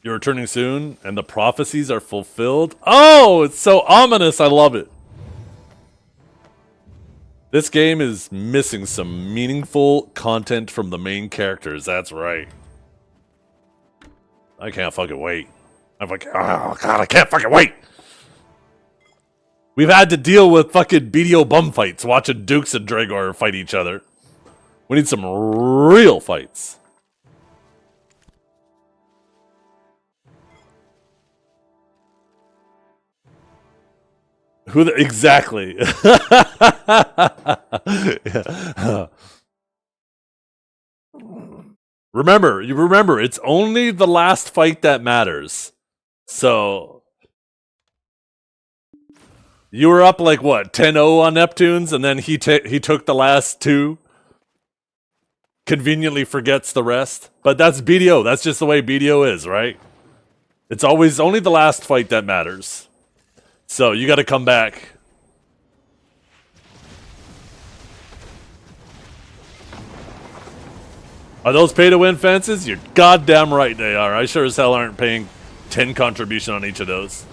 You're returning soon, and the prophecies are fulfilled? Oh, it's so ominous. I love it. This game is missing some meaningful content from the main characters. That's right. I can't fucking wait. Oh god, I can't fucking wait. We've had to deal with fucking BDO bum fights, watching Dukes and Dragor fight each other. We need some real fights. Exactly. Yeah. Remember, it's only the last fight that matters. So you were up like what, 10-0 on Neptunes, and then he took the last two. Conveniently forgets the rest. But that's BDO. That's just the way BDO is, right? It's always only the last fight that matters. So, you gotta come back. Are those pay-to-win fences? You're goddamn right they are. I sure as hell aren't paying 10 contribution on each of those.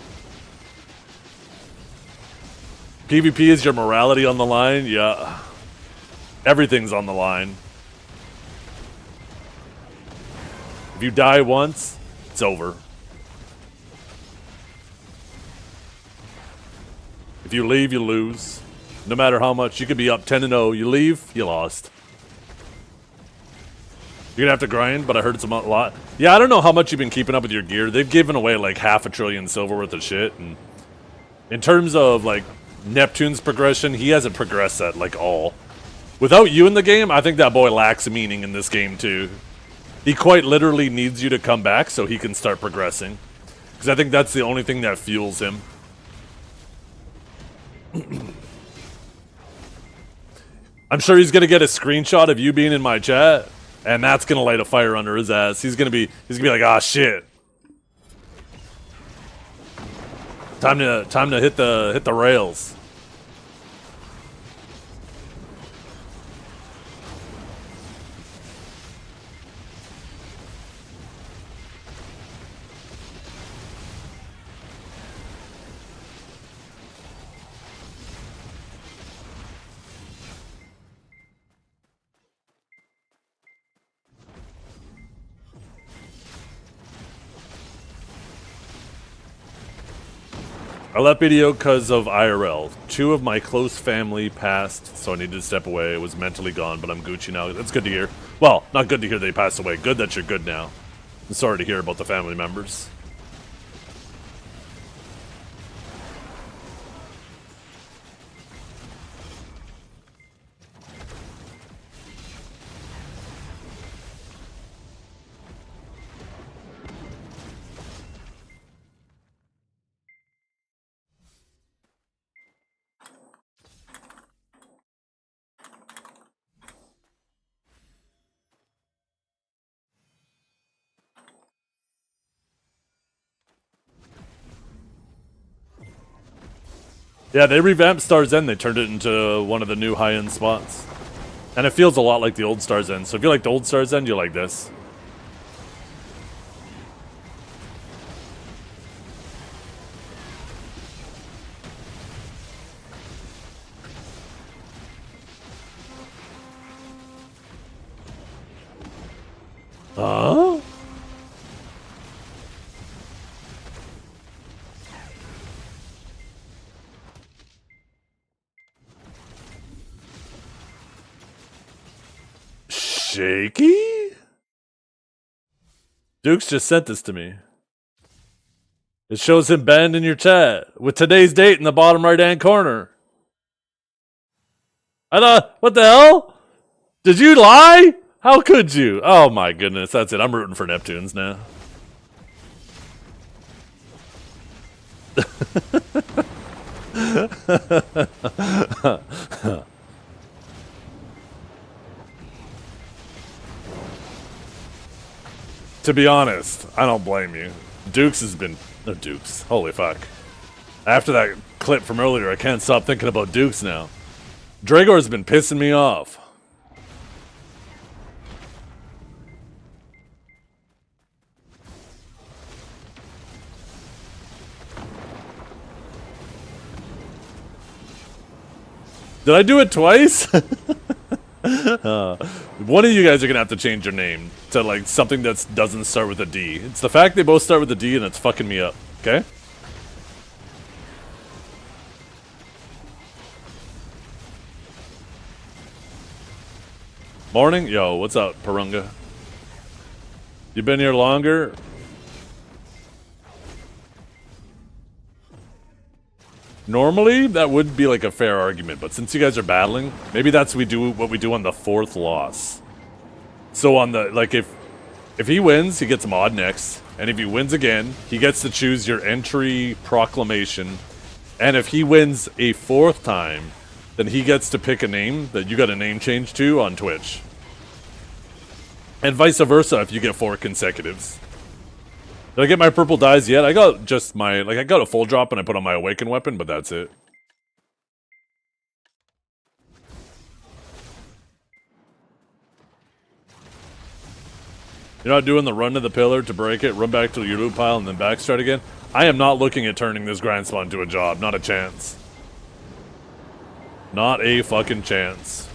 PvP is your morality on the line? Yeah. Everything's on the line. If you die once, it's over. If you leave, you lose. No matter how much. You could be up 10-0. You leave, you lost. You're gonna have to grind, but I heard it's a lot. Yeah, I don't know how much you've been keeping up with your gear. They've given away like 500 billion silver worth of shit. And in terms of like Neptune's progression, he hasn't progressed that like all. Without you in the game, I think that boy lacks meaning in this game too. He quite literally needs you to come back so he can start progressing. Because I think that's the only thing that fuels him. I'm sure he's gonna get a screenshot of you being in my chat, and that's gonna light a fire under his ass. He's gonna be like, ah, shit. Time to hit the rails. I left video because of IRL. 2 of my close family passed, so I needed to step away. I was mentally gone, but I'm Gucci now. That's good to hear. Well, not good to hear they passed away. Good that you're good now. I'm sorry to hear about the family members. Yeah, they revamped Star's End. They turned it into one of the new high-end spots. And it feels a lot like the old Star's End. So if you like the old Star's End, you like this. Huh? Shaky? Dukes just sent this to me. It shows him banned in your chat with today's date in the bottom right hand corner. I thought, what the hell? Did you lie? How could you? Oh my goodness, that's it. I'm rooting for Neptunes now. To be honest, I don't blame you. Dukes has been... No, Dukes. Holy fuck. After that clip from earlier, I can't stop thinking about Dukes now. Dragor's been pissing me off. Did I do it twice? One of you guys are gonna have to change your name to like something that doesn't start with a D. It's the fact they both start with a D and it's fucking me up. Okay? Morning? Yo, what's up, Parunga? You been here longer? Normally, that would be like a fair argument, but since you guys are battling, maybe that's what we do on the 4th loss. So on the, like, if he wins, he gets mod next, and if he wins again, he gets to choose your entry proclamation, and if he wins a 4th time, then he gets to pick a name that you got a name change to on Twitch. And vice versa if you get 4 consecutives. Did I get my purple dyes yet? I got just my, like, I got a full drop and I put on my awaken weapon, but that's it. You're not doing the run to the pillar to break it, run back to your loot pile, and then backstart again? I am not looking at turning this grind spawn to a job. Not a chance. Not a fucking chance.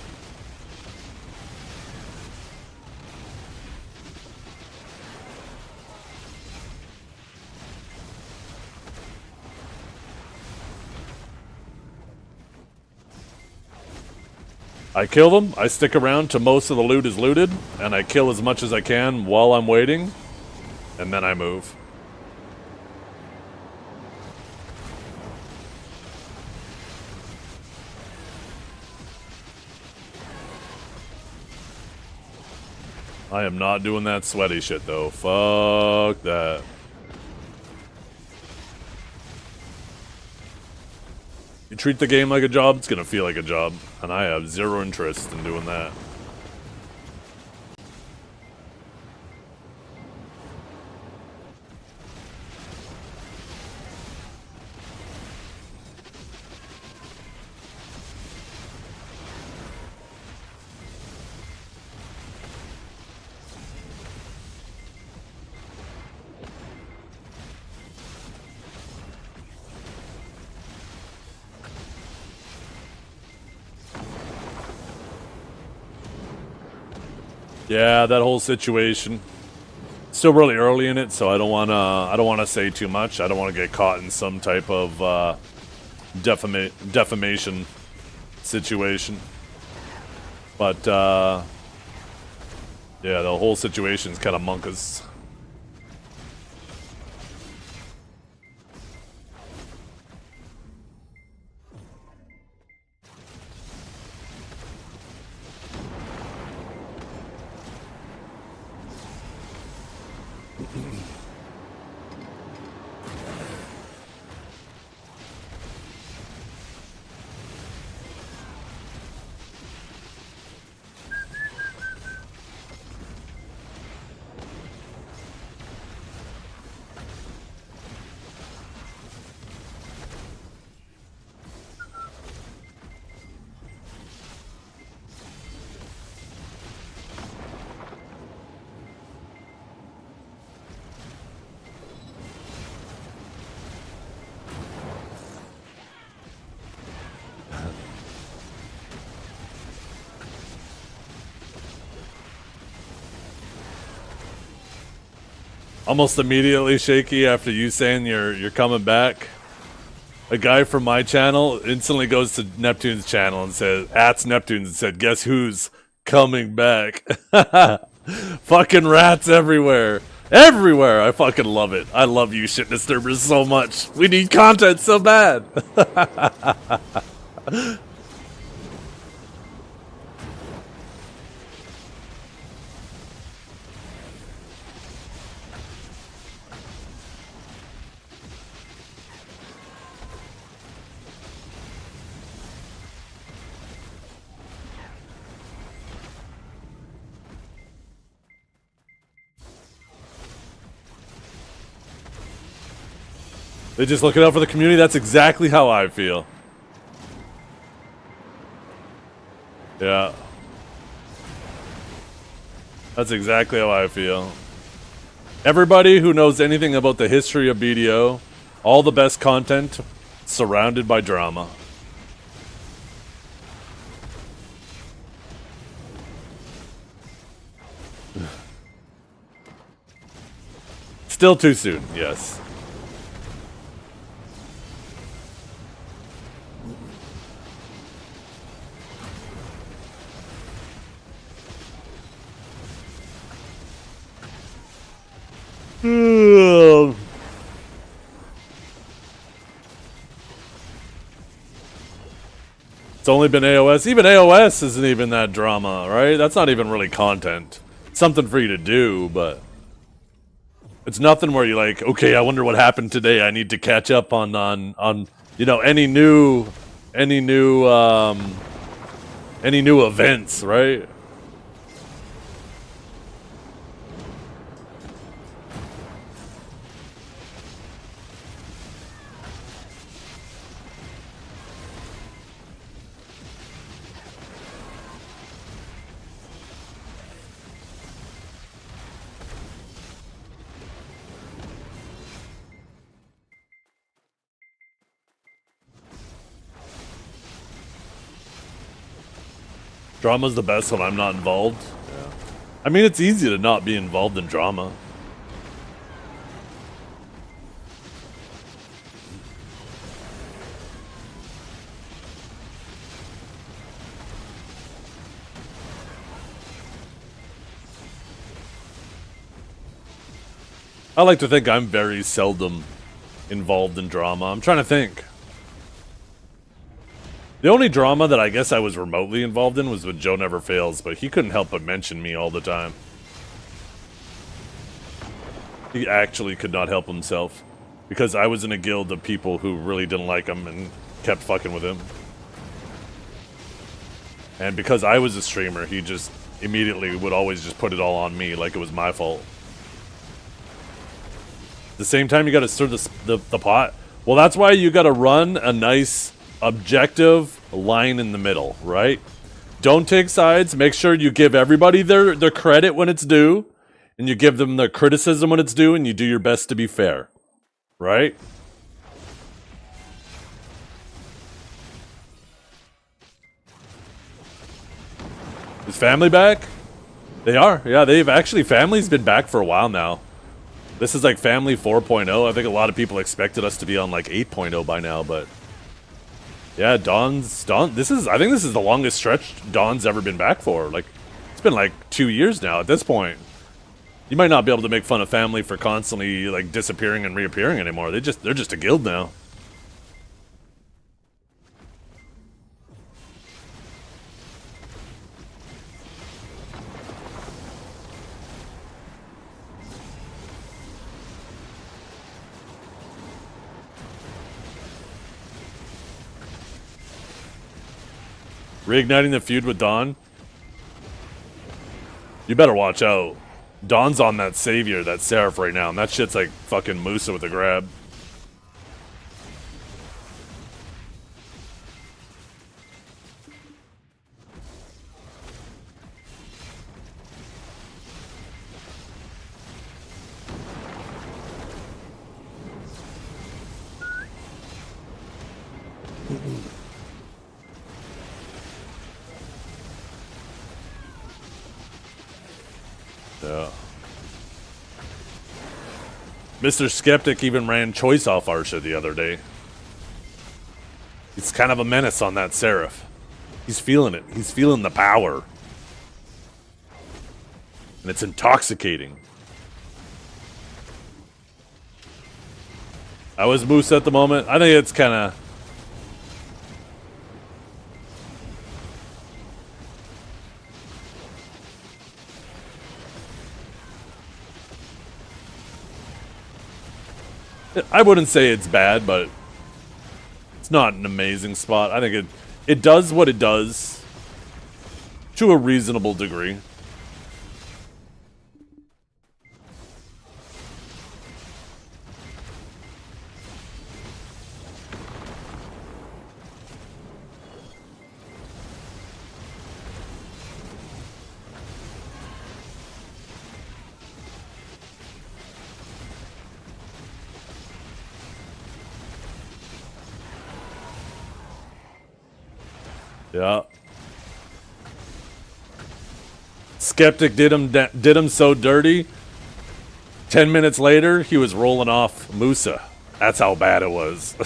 I kill them, I stick around till most of the loot is looted, and I kill as much as I can while I'm waiting, and then I move. I am not doing that sweaty shit though. Fuck that. You treat the game like a job, it's gonna feel like a job. And I have zero interest in doing that. Yeah, that whole situation. Still really early in it, so I don't wanna say too much. I don't wanna get caught in some type of defamation situation. But yeah, the whole situation's kind of monkus. Almost immediately, Shaky, after you saying you're coming back, a guy from my channel instantly goes to Neptune's channel and says, "Ats Neptune's," and said, "Guess who's coming back?" Fucking rats everywhere. Everywhere. I fucking love it. I love you shit disturbers so much. We need content so bad. They just looking out for the community. That's exactly how I feel. Yeah. That's exactly how I feel. Everybody who knows anything about the history of BDO, all the best content surrounded by drama. Still too soon, yes. It's only been AOS. Even AOS isn't even that drama, right? That's not even really content. It's something for you to do, but it's nothing where you're like, okay, I wonder what happened today. I need to catch up on you know, any new events, right? Drama's the best when I'm not involved. Yeah. I mean, it's easy to not be involved in drama. I like to think I'm very seldom involved in drama. I'm trying to think. The only drama that I guess I was remotely involved in was with Joe Never Fails, but he couldn't help but mention me all the time. He actually could not help himself, because I was in a guild of people who really didn't like him and kept fucking with him. And because I was a streamer, he just immediately would always just put it all on me like it was my fault. At the same time, you gotta stir the pot. Well, that's why you gotta run a nice objective line in the middle, right? Don't take sides. Make sure you give everybody their credit when it's due, and you give them their criticism when it's due, and you do your best to be fair, right? Is family back? They are. Yeah, they've actually, family's been back for a while now. This is like family 4.0. I think a lot of people expected us to be on like 8.0 by now, but Yeah, Dawn. This is, I think this is the longest stretch Dawn's ever been back for. Like, it's been like 2 years now at this point. You might not be able to make fun of family for constantly like disappearing and reappearing anymore. They're just a guild now. Reigniting the feud with Dawn. You better watch out. Dawn's on that savior, that Seraph right now, and that shit's like fucking Musa with a grab. Yeah. Mr. Skeptic even ran Choice off Archer the other day. He's kind of a menace on that Seraph. He's feeling it. He's feeling the power. And it's intoxicating. I was Moose at the moment. I think it's kind of... I wouldn't say it's bad, but it's not an amazing spot. I think it does what it does to a reasonable degree. Yeah. Skeptic did him so dirty. 10 minutes later, he was rolling off Musa. That's how bad it was.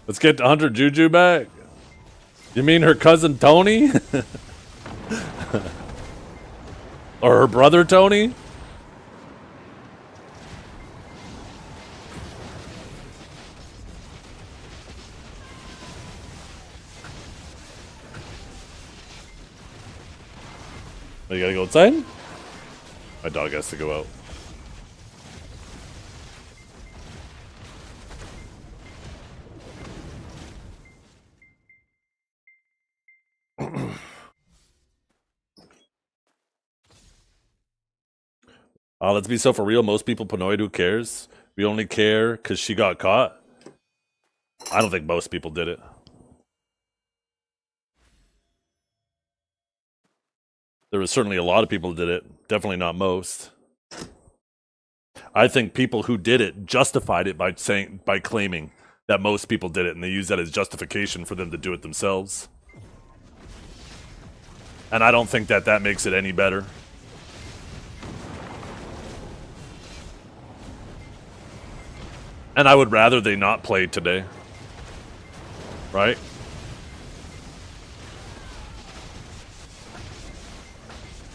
Let's get Hunter Juju back. You mean her cousin Tony? Or her brother Tony? Oh, you gotta go outside? My dog has to go out. Let's be so for real. Most people Panoid, who cares? We only care because she got caught. I don't think most people did it. There was certainly a lot of people who did it. Definitely not most. I think people who did it justified it by claiming that most people did it, and they use that as justification for them to do it themselves. And I don't think that makes it any better. And I would rather they not play today. Right?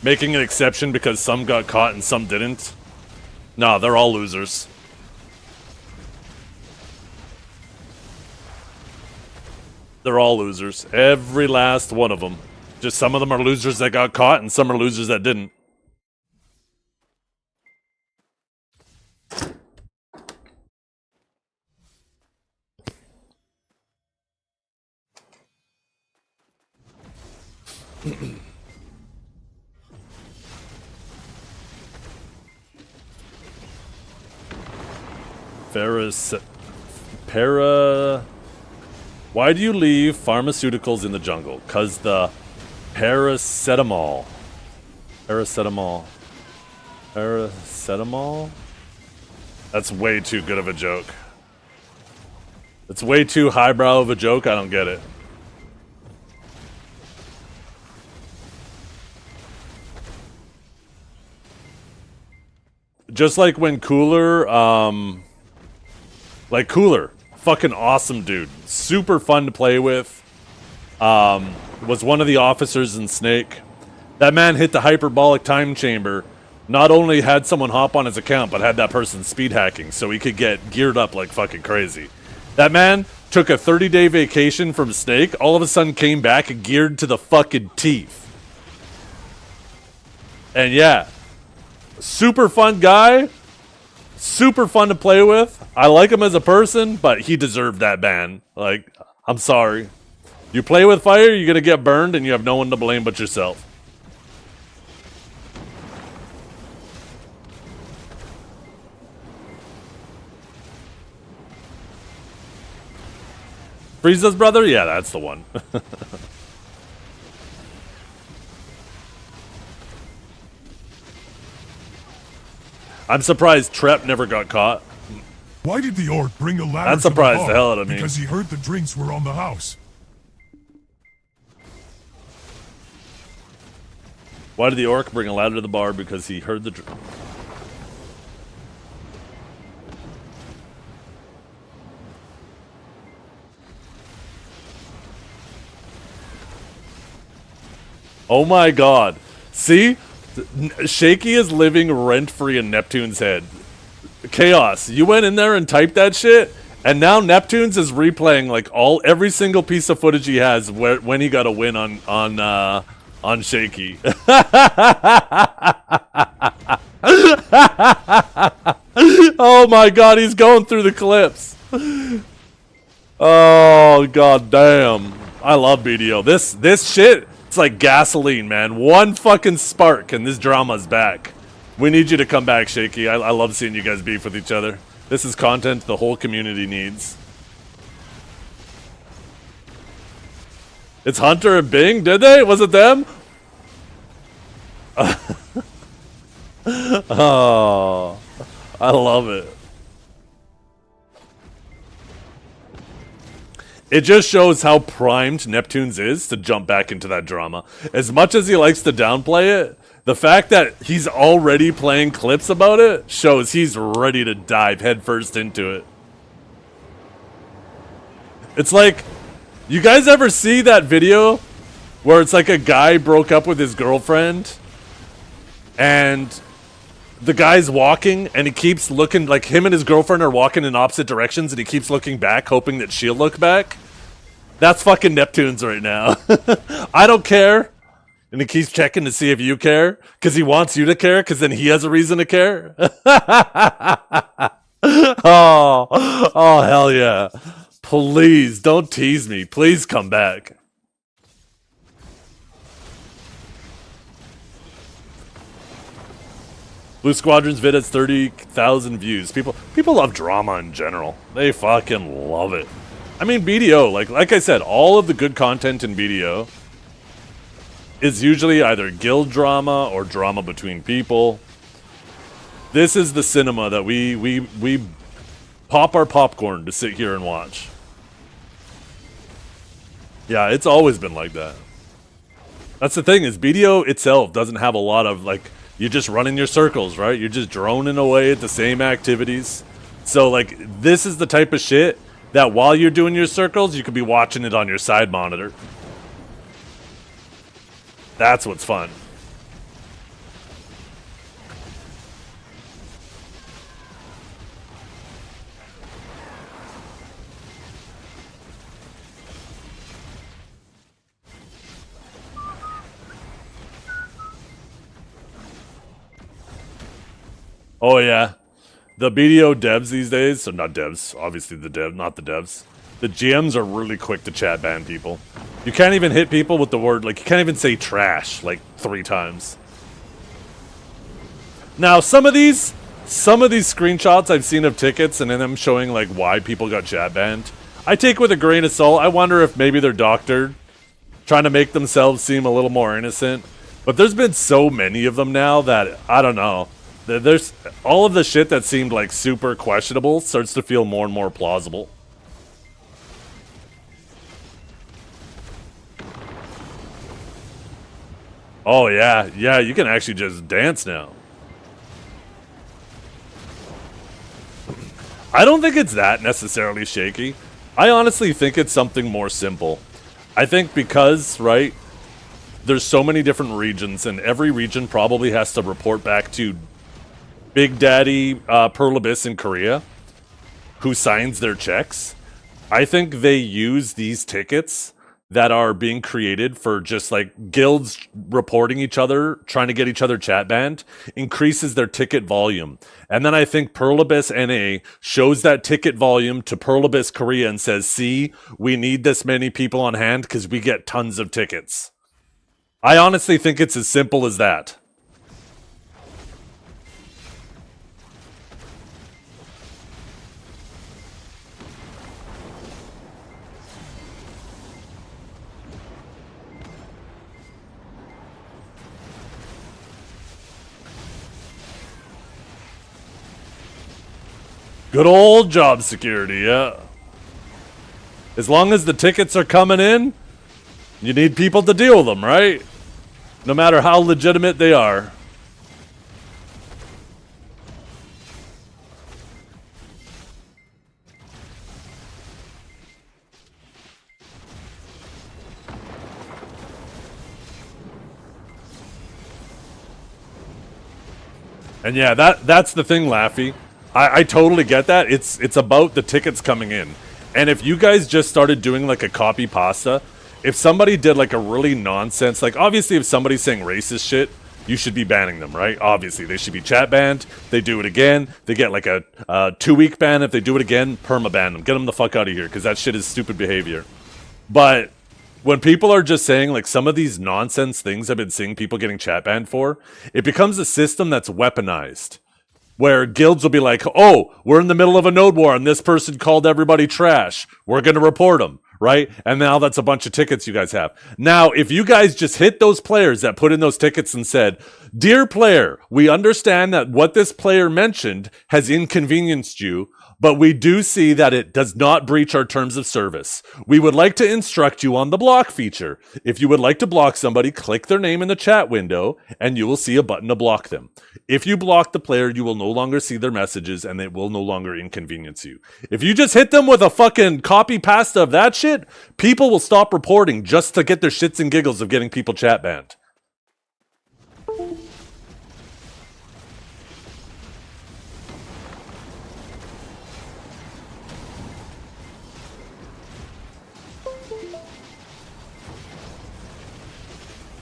Making an exception because some got caught and some didn't. Nah, they're all losers. They're all losers. Every last one of them. Just some of them are losers that got caught and some are losers that didn't. Why do you leave pharmaceuticals in the jungle? 'Cause the paracetamol. Paracetamol? That's way too good of a joke. It's way too highbrow of a joke. I don't get it. Just like when Cooler, Cooler, fucking awesome dude, super fun to play with. Was one of the officers in Snake. That man hit the hyperbolic time chamber. Not only had someone hop on his account, but had that person speed hacking so he could get geared up like fucking crazy. That man took a 30-day vacation from Snake, all of a sudden came back and geared to the fucking teeth. And yeah, super fun guy, super fun to play with. I like him as a person, but he deserved that ban. Like, I'm sorry. You play with fire, you're gonna get burned, and you have no one to blame but yourself. Frieza's brother? Yeah, that's the one. I'm surprised Trep never got caught. Why did the orc bring a ladder That to surprised the the bar? hell out of me. Because he heard the drinks were on the house. Why did the orc bring a ladder to the bar? Because he heard the... Oh my god. See? Shaky is living rent-free in Neptune's head. Chaos, you went in there and typed that shit, and now Neptune's is replaying like every single piece of footage he has when he got a win on Shaky. Oh my god, he's going through the clips. Oh god damn. I love BDO. This shit, it's like gasoline, man. One fucking spark and this drama's back. We need you to come back, Shaky. I love seeing you guys beef with each other. This is content the whole community needs. It's Hunter and Bing, did they? Was it them? Oh, I love it. It just shows how primed Neptune's is to jump back into that drama. As much as he likes to downplay it, the fact that he's already playing clips about it shows he's ready to dive headfirst into it. It's like, you guys ever see that video where it's like a guy broke up with his girlfriend and the guy's walking and he keeps looking, like him and his girlfriend are walking in opposite directions and he keeps looking back hoping that she'll look back? That's fucking Neptune's right now. I don't care. And he keeps checking to see if you care because he wants you to care because then he has a reason to care. Oh, hell yeah. Please don't tease me. Please come back. Blue Squadron's vid has 30,000 views. People love drama in general. They fucking love it. I mean, BDO, like I said, all of the good content in BDO is usually either guild drama or drama between people. This is the cinema that we pop our popcorn to sit here and watch. Yeah, it's always been like that. That's the thing, is BDO itself doesn't have a lot of, like, you just run in your circles, right? You're just droning away at the same activities. So, like, this is the type of shit that while you're doing your circles, you could be watching it on your side monitor. That's what's fun. Oh yeah, the BDO devs these days, so not devs, obviously not the devs. The GMs are really quick to chat ban people. You can't even hit people with the word, like, you can't even say trash, like, 3 times. Now, some of these screenshots I've seen of tickets and then them showing, like, why people got chat banned, I take with a grain of salt. I wonder if maybe they're doctored, trying to make themselves seem a little more innocent. But there's been so many of them now that, I don't know. There's all of the shit that seemed like super questionable starts to feel more and more plausible. Oh yeah, you can actually just dance now. I don't think it's that necessarily shaky. I honestly think it's something more simple. I think because, right, there's so many different regions, and every region probably has to report back to Big Daddy Pearl Abyss in Korea, who signs their checks. I think they use these tickets that are being created for just like guilds reporting each other, trying to get each other chat banned, increases their ticket volume. And then I think Pearl Abyss NA shows that ticket volume to Pearl Abyss Korea and says, see, we need this many people on hand because we get tons of tickets. I honestly think it's as simple as that. Good old job security, yeah. As long as the tickets are coming in, you need people to deal with them, right? No matter how legitimate they are. And yeah, that's the thing, Laffy. I totally get that. It's about the tickets coming in. And if you guys just started doing like a copy pasta, if somebody did like a really nonsense, like obviously if somebody's saying racist shit, you should be banning them, right? Obviously, they should be chat banned. They do it again, they get like a 2-week ban. If they do it again, perma ban them. Get them the fuck out of here, because that shit is stupid behavior. But when people are just saying like some of these nonsense things I've been seeing people getting chat banned for, it becomes a system that's weaponized. Where guilds will be like, oh, we're in the middle of a node war and this person called everybody trash. We're going to report them, right? And now that's a bunch of tickets you guys have. Now, if you guys just hit those players that put in those tickets and said, dear player, we understand that what this player mentioned has inconvenienced you, but we do see that it does not breach our terms of service. We would like to instruct you on the block feature. If you would like to block somebody, click their name in the chat window and you will see a button to block them. If you block the player, you will no longer see their messages and it will no longer inconvenience you. If you just hit them with a fucking copy pasta of that shit, people will stop reporting just to get their shits and giggles of getting people chat banned.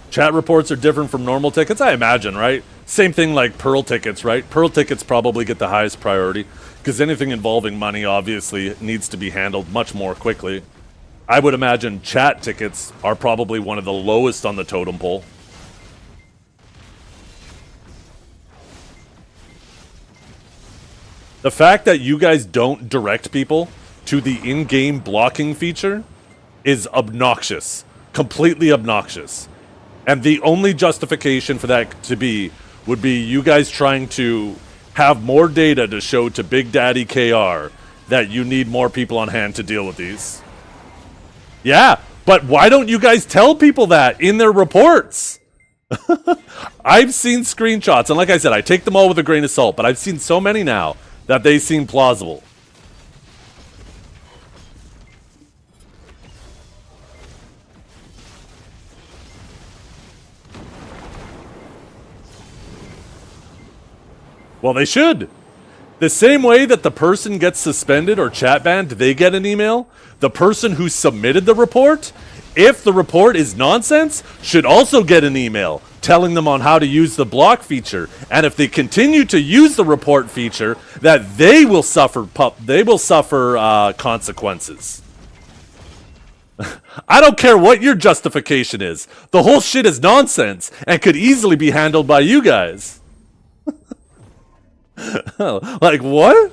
Chat reports are different from normal tickets, I imagine, right? Same thing like Pearl tickets, right? Pearl tickets probably get the highest priority because anything involving money obviously needs to be handled much more quickly. I would imagine chat tickets are probably one of the lowest on the totem pole. The fact that you guys don't direct people to the in-game blocking feature is obnoxious. Completely obnoxious. And the only justification for that to be would be you guys trying to have more data to show to Big Daddy KR that you need more people on hand to deal with these. Yeah, but why don't you guys tell people that in their reports? I've seen screenshots, and like I said, I take them all with a grain of salt, but I've seen so many now that they seem plausible. Well, they should. The same way that the person gets suspended or chat banned, they get an email. The person who submitted the report, if the report is nonsense, should also get an email telling them on how to use the block feature. And if they continue to use the report feature, that they will suffer consequences. I don't care what your justification is. The whole shit is nonsense and could easily be handled by you guys. Like, what?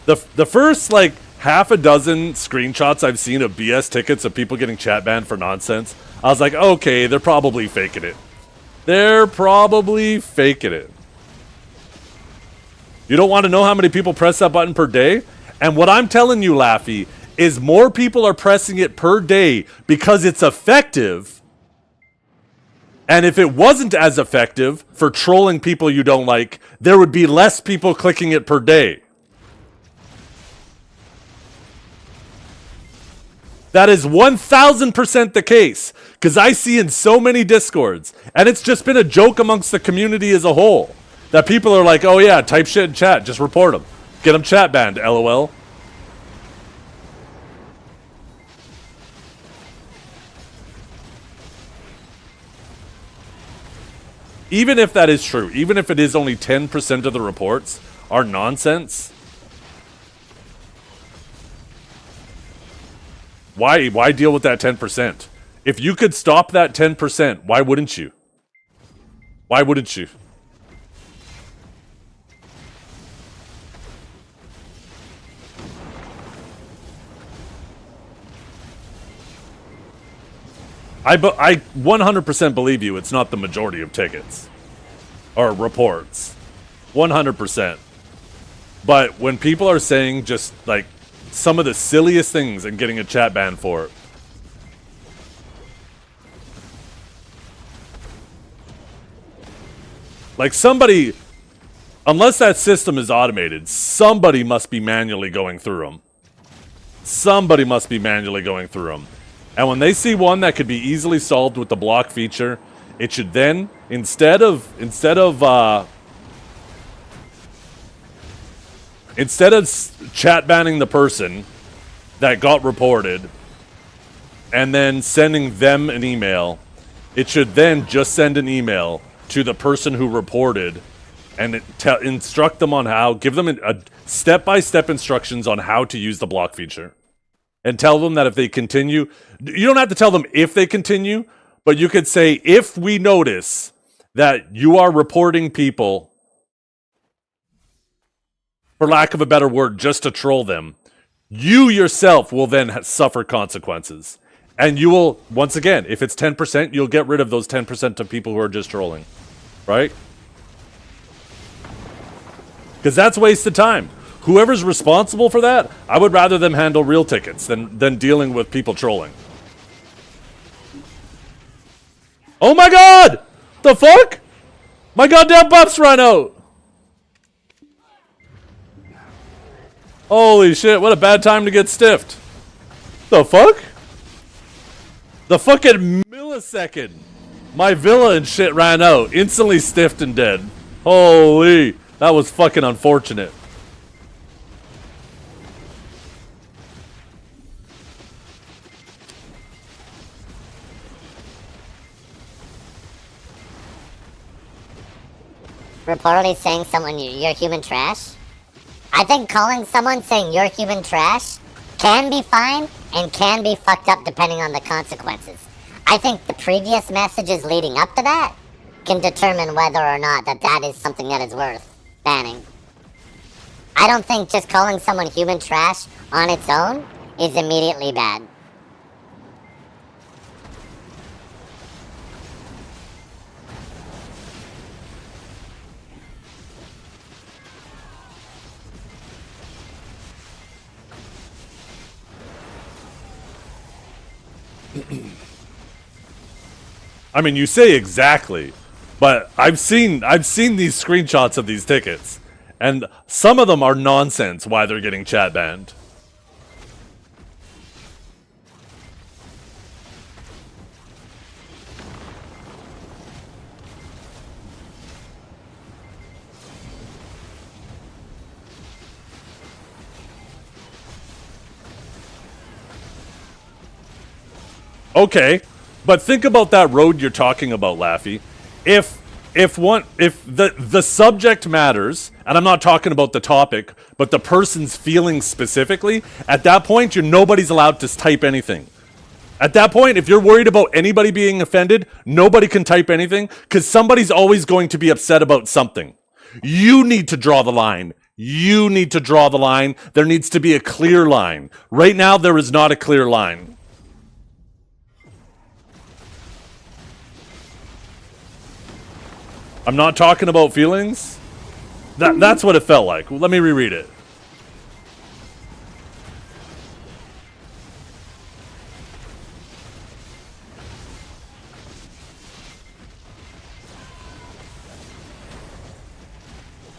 The first, like, half a dozen screenshots I've seen of BS tickets of people getting chat banned for nonsense, I was like, okay, they're probably faking it. They're probably faking it. You don't want to know how many people press that button per day? And what I'm telling you, Laffy, is more people are pressing it per day because it's effective. And if it wasn't as effective for trolling people you don't like, there would be less people clicking it per day. That is 1000% the case, because I see in so many Discords, and it's just been a joke amongst the community as a whole, that people are like, oh yeah, type shit in chat, just report them. Get them chat banned, LOL. Even if that is true, even if it is only 10% of the reports are nonsense, why deal with that 10%? If you could stop that 10%, why wouldn't you? Why wouldn't you? I 100% believe you. It's not the majority of tickets or reports. 100%. But when people are saying just like some of the silliest things and getting a chat ban for it, like somebody, unless that system is automated, somebody must be manually going through them. Somebody must be manually going through them. And when they see one that could be easily solved with the block feature, it should then, instead of chat banning the person that got reported and then sending them an email, it should then just send an email to the person who reported and instruct them on how, give them a step-by-step instructions on how to use the block feature. And tell them that if they continue, you don't have to tell them if they continue, but you could say, if we notice that you are reporting people, for lack of a better word, just to troll them, you yourself will then suffer consequences. And you will, once again, if it's 10%, you'll get rid of those 10% of people who are just trolling. Right? Because that's wasted time. Whoever's responsible for that, I would rather them handle real tickets than dealing with people trolling. Oh my god! The fuck? My goddamn buffs ran out! Holy shit, what a bad time to get stiffed. The fuck? The fucking millisecond my villa and shit ran out. Instantly stiffed and dead. Holy, that was fucking unfortunate. Reportedly saying someone you're human trash. I think calling someone saying you're human trash can be fine and can be fucked up depending on the consequences. I think the previous messages leading up to that can determine whether or not that is something that is worth banning. I don't think just calling someone human trash on its own is immediately bad. I mean, you say exactly, but I've seen these screenshots of these tickets, and some of them are nonsense why they're getting chat banned. Okay, but think about that road you're talking about, Laffy. If the subject matters, and I'm not talking about the topic, but the person's feelings specifically, at that point, nobody's allowed to type anything. At that point, if you're worried about anybody being offended, nobody can type anything, because somebody's always going to be upset about something. You need to draw the line. You need to draw the line. There needs to be a clear line. Right now, there is not a clear line. I'm not talking about feelings. That's what it felt like. Let me reread it.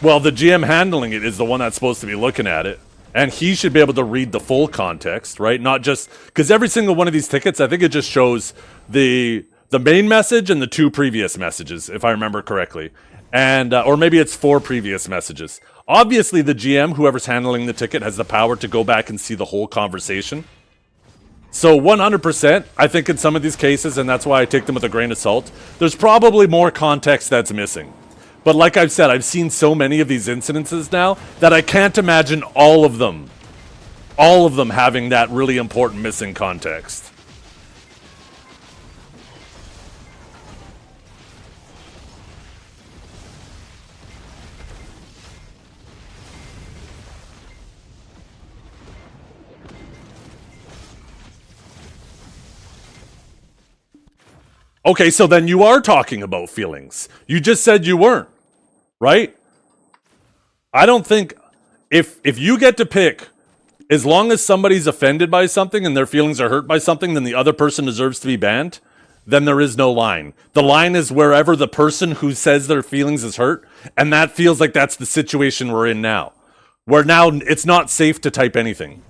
Well, the GM handling it is the one that's supposed to be looking at it. And he should be able to read the full context, right? Not just... Because every single one of these tickets, I think it just shows the main message and the 2 previous messages, if I remember correctly. And or maybe it's 4 previous messages. Obviously, the GM, whoever's handling the ticket, has the power to go back and see the whole conversation. So 100%, I think in some of these cases, and that's why I take them with a grain of salt, there's probably more context that's missing. But like I've said, I've seen so many of these incidences now that I can't imagine all of them having that really important missing context. Okay, so then you are talking about feelings. You just said you weren't, right? I don't think if you get to pick, as long as somebody's offended by something and their feelings are hurt by something, then the other person deserves to be banned, then there is no line. The line is wherever the person who says their feelings is hurt, and that feels like that's the situation we're in now. Where now it's not safe to type anything.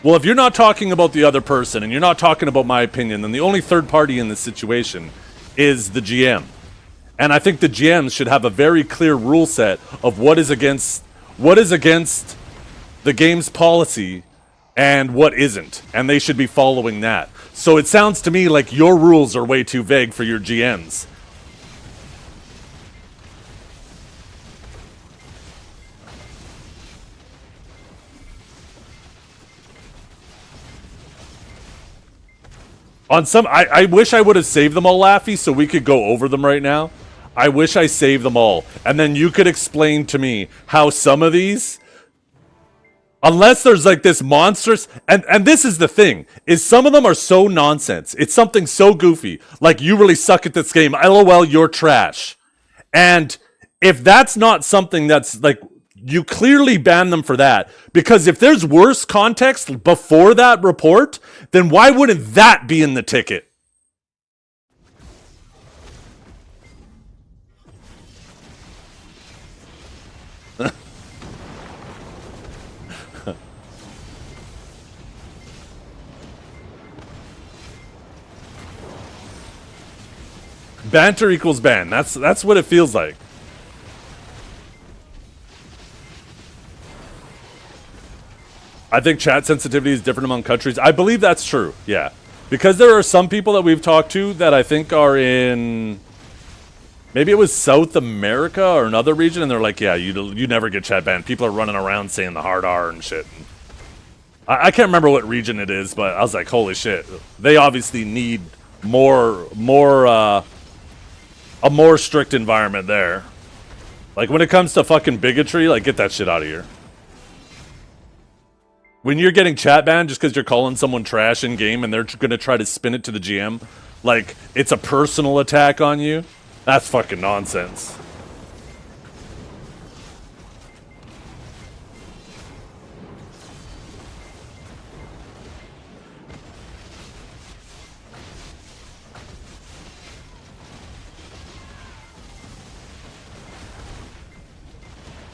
Well, if you're not talking about the other person and you're not talking about my opinion, then the only third party in this situation is the GM. And I think the GMs should have a very clear rule set of what is against the game's policy and what isn't. And they should be following that. So it sounds to me like your rules are way too vague for your GMs. On some, I wish I would have saved them all, Laffy, so we could go over them right now. I wish I saved them all. And then you could explain to me how some of these, unless there's like this monstrous, and this is the thing, is some of them are so nonsense. It's something so goofy. Like, you really suck at this game. LOL, you're trash. And if that's not something that's like, you clearly ban them for that. Because if there's worse context before that report, then why wouldn't that be in the ticket? Banter equals ban. That's what it feels like. I think chat sensitivity is different among countries. I believe that's true, yeah. Because there are some people that we've talked to that I think are in... Maybe it was South America or another region, and they're like, yeah, you never get chat banned. People are running around saying the hard R and shit. I can't remember what region it is, but I was like, holy shit. They obviously need a more strict environment there. Like, when it comes to fucking bigotry, like, get that shit out of here. When you're getting chat banned just because you're calling someone trash in game and they're going to try to spin it to the GM like it's a personal attack on you, that's fucking nonsense.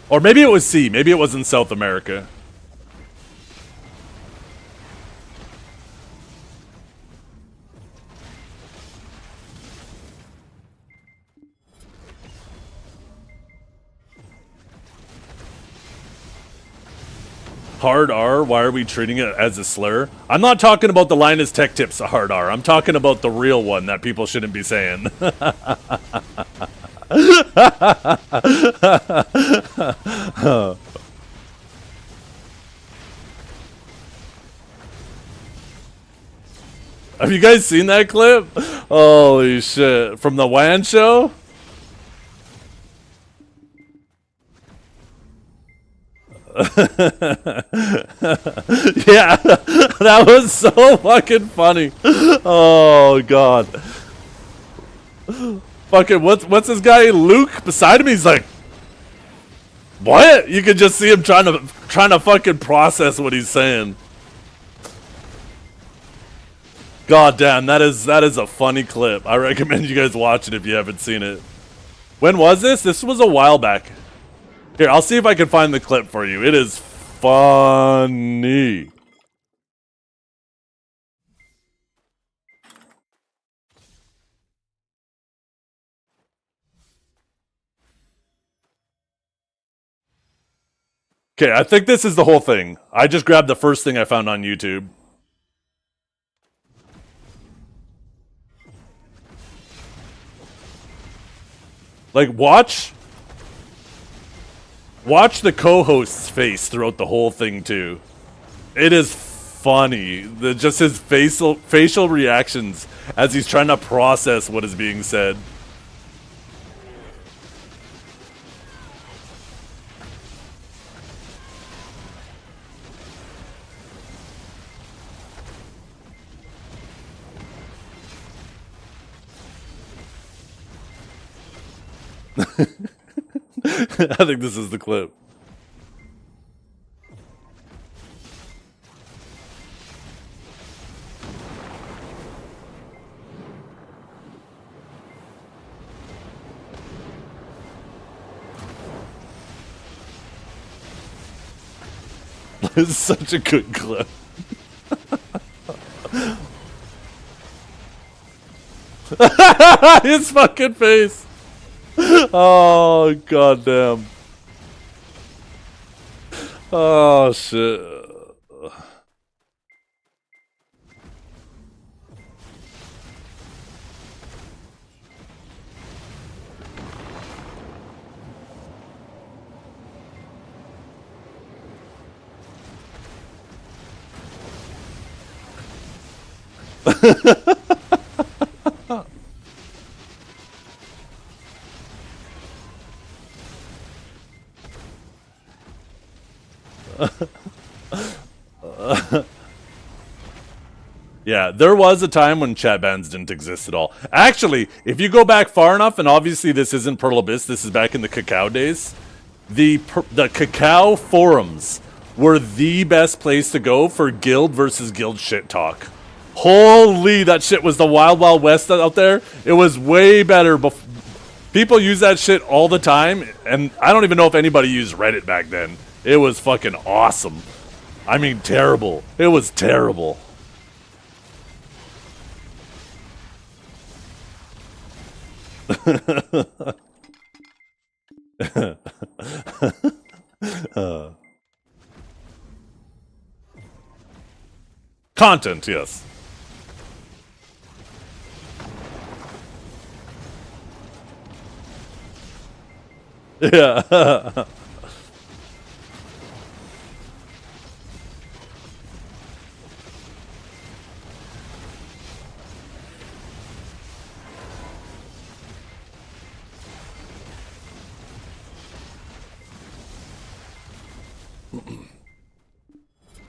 Or maybe it was C. Maybe it was in South America. Hard R, why are we treating it as a slur? I'm not talking about the Linus Tech Tips hard R. I'm talking about the real one that people shouldn't be saying. Have you guys seen that clip? Holy shit. From the WAN show? Yeah, that was so fucking funny. Oh god. Fucking what's this guy Luke beside him? He's like, what? You can just see him trying to fucking process what he's saying. God damn, that is a funny clip. I recommend you guys watch it if you haven't seen it. When was this? This was a while back. Here, I'll see if I can find the clip for you. It is funny. Okay, I think this is the whole thing. I just grabbed the first thing I found on YouTube. Like, watch the co-host's face throughout the whole thing, too. It is funny. Just his facial reactions as he's trying to process what is being said. I think this is the clip. This is such a good clip. His fucking face. Oh, goddamn. Oh, shit. Yeah, there was a time when chat bans didn't exist at all. Actually, if you go back far enough, and obviously this isn't Pearl Abyss, this is back in the Cacao days, the Cacao forums were the best place to go for guild versus guild shit talk. Holy, that shit was the Wild Wild West out there. It was way better. People use that shit all the time, and I don't even know if anybody used Reddit back then. It was fucking awesome. I mean, terrible. It was terrible. Content, yes. Yeah.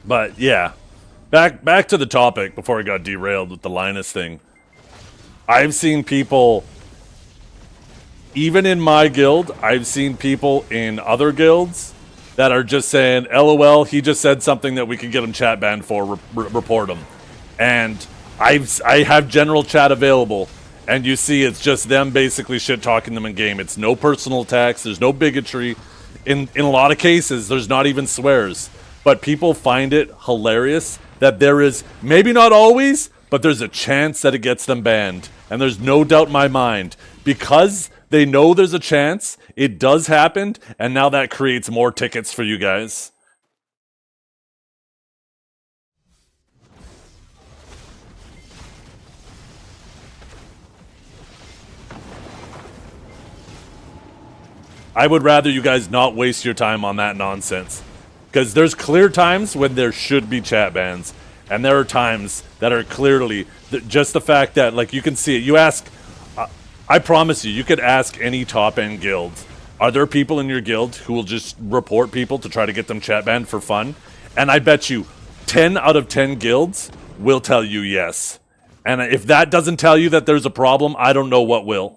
But yeah, back to the topic before I got derailed with the Linus thing. I've seen people, even in my guild, I've seen people in other guilds that are just saying, LOL, he just said something that we can get him chat banned for, report him. And I have general chat available, and you see it's just them basically shit talking them in game. It's no personal attacks, there's no bigotry. In a lot of cases, there's not even swears. But people find it hilarious that there is, maybe not always, but there's a chance that it gets them banned. And there's no doubt in my mind, because they know there's a chance, it does happen, and now that creates more tickets for you guys. I would rather you guys not waste your time on that nonsense. Because there's clear times when there should be chat bans, and there are times that are clearly just the fact that, like, you can see it. You ask, I promise you, you could ask any top-end guild, are there people in your guild who will just report people to try to get them chat banned for fun? And I bet you 10 out of 10 guilds will tell you yes. And if that doesn't tell you that there's a problem, I don't know what will.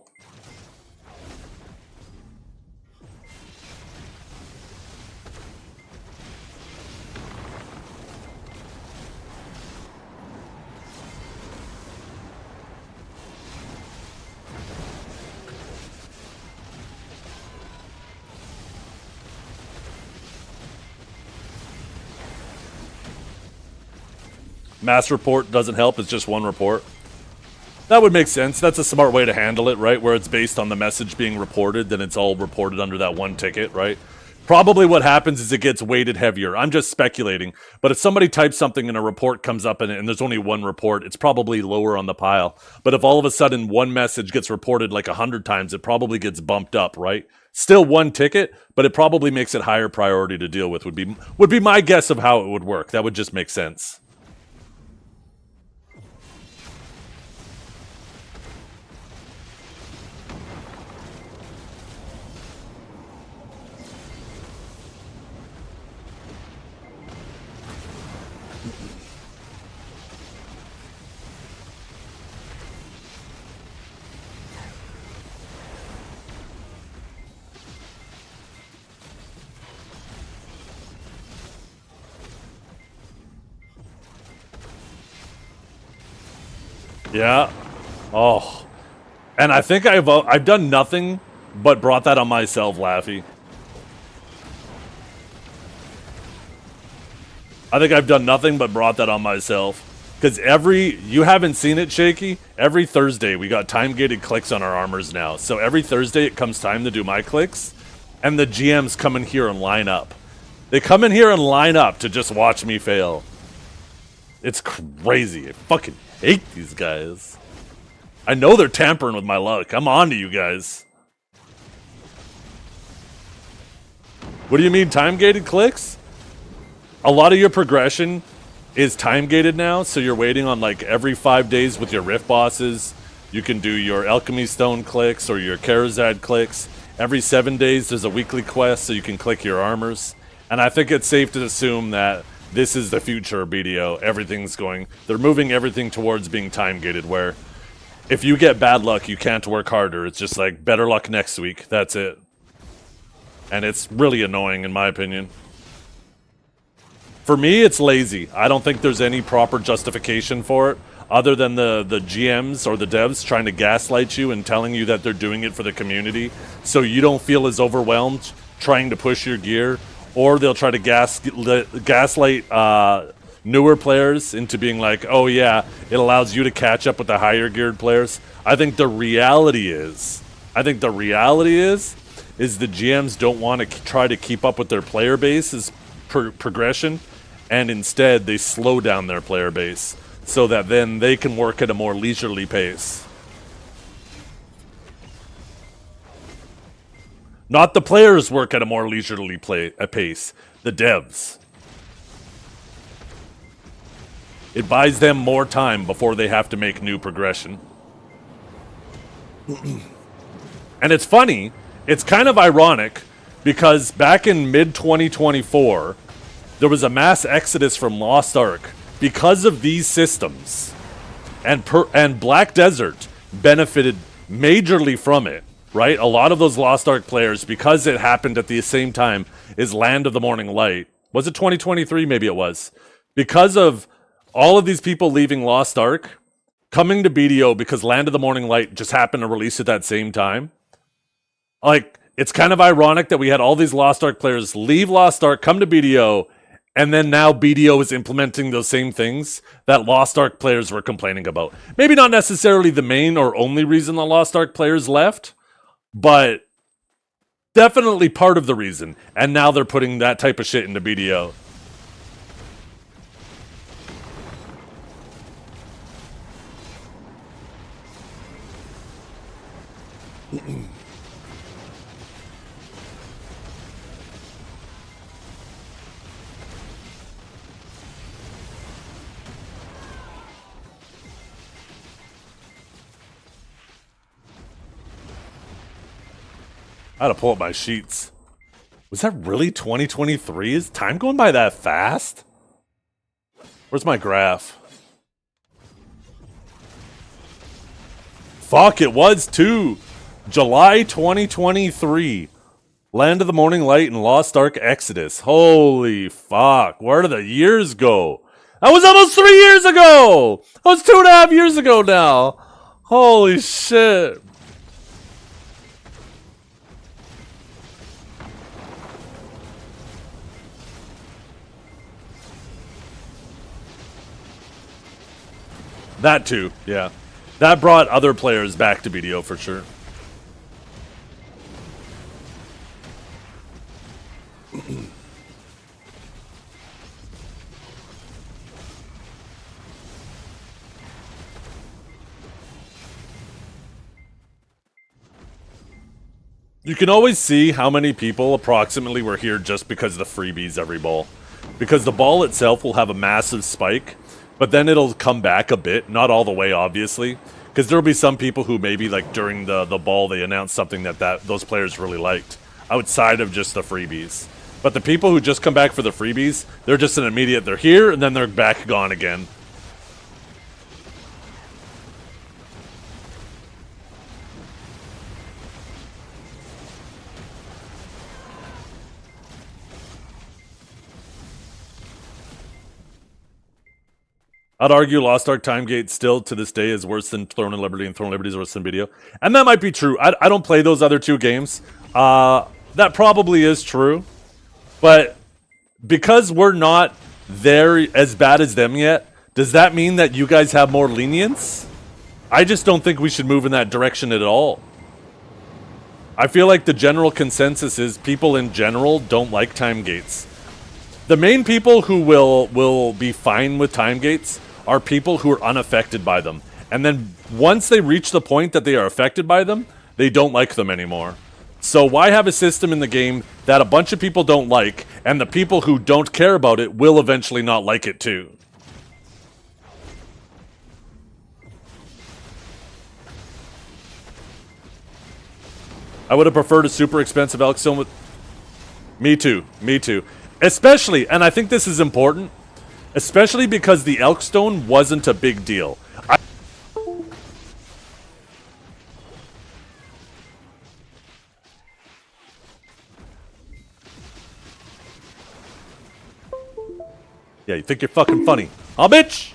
Mass report doesn't help. It's just one report. That would make sense. That's a smart way to handle it, right? Where it's based on the message being reported, then it's all reported under that one ticket, right? Probably what happens is it gets weighted heavier. I'm just speculating. But if somebody types something and a report comes up and there's only one report, it's probably lower on the pile. But if all of a sudden one message gets reported like 100 times, it probably gets bumped up, right? Still one ticket, but it probably makes it higher priority to deal with, would be my guess of how it would work. That would just make sense. Yeah. Oh. And I think I've done nothing but brought that on myself, Laffy. I think I've done nothing but brought that on myself. Because you haven't seen it, Shaky? Every Thursday, we got time-gated clicks on our armors now. So every Thursday, it comes time to do my clicks. And the GMs come in here and line up. They come in here and line up to just watch me fail. It's crazy. I fucking hate these guys. I know they're tampering with my luck. I'm on to you guys. What do you mean, time-gated clicks? A lot of your progression is time-gated now, so you're waiting on like every 5 days with your rift bosses. You can do your alchemy stone clicks or your Karazad clicks. Every 7 days there's a weekly quest so you can click your armors. And I think it's safe to assume that this is the future of BDO. They're moving everything towards being time-gated, where if you get bad luck, you can't work harder. It's just like, better luck next week. That's it. And it's really annoying, in my opinion. For me, it's lazy. I don't think there's any proper justification for it, other than the GMs or the devs trying to gaslight you and telling you that they're doing it for the community, so you don't feel as overwhelmed trying to push your gear. Or they'll try to gaslight newer players into being like, oh yeah, it allows you to catch up with the higher geared players. I think the reality is the GMs don't want to try to keep up with their player base's progression, and instead they slow down their player base so that then they can work at a more leisurely pace. Not the players work at a more leisurely pace. The devs. It buys them more time before they have to make new progression. And it's funny. It's kind of ironic because back in mid-2024, there was a mass exodus from Lost Ark because of these systems. And Black Desert benefited majorly from it. Right? A lot of those Lost Ark players, because it happened at the same time as Land of the Morning Light. Was it 2023? Maybe it was. Because of all of these people leaving Lost Ark, coming to BDO because Land of the Morning Light just happened to release at that same time. Like, it's kind of ironic that we had all these Lost Ark players leave Lost Ark, come to BDO, and then now BDO is implementing those same things that Lost Ark players were complaining about. Maybe not necessarily the main or only reason the Lost Ark players left, but definitely part of the reason. And now they're putting that type of shit into BDO. I had to pull up my sheets. Was that really 2023? Is time going by that fast? Where's my graph? Fuck, it was too. July 2023. Land of the Morning Light and Lost Ark Exodus. Holy fuck. Where did the years go? That was almost 3 years ago! That was 2.5 years ago now. Holy shit. That too, yeah. That brought other players back to BDO for sure. You can always see how many people approximately were here just because of the freebies every ball. Because the ball itself will have a massive spike, but then it'll come back a bit, not all the way obviously. Because there'll be some people who maybe like during the ball they announced something that those players really liked, outside of just the freebies. But the people who just come back for the freebies, they're just an immediate, they're here and then they're back gone again. I'd argue Lost Ark Timegate still to this day is worse than Throne of Liberty, and Throne of Liberty is worse than video. And that might be true. I don't play those other two games. That probably is true. But because we're not there as bad as them yet, does that mean that you guys have more lenience? I just don't think we should move in that direction at all. I feel like the general consensus is people in general don't like time gates. The main people who will be fine with time gates are people who are unaffected by them. And then once they reach the point that they are affected by them, they don't like them anymore. So why have a system in the game that a bunch of people don't like, and the people who don't care about it will eventually not like it too? I would have preferred a super expensive Elkstone with... Me too, me too. Especially, and I think this is important, especially because the Elkstone wasn't a big deal. Yeah, you think you're fucking funny. Huh, bitch?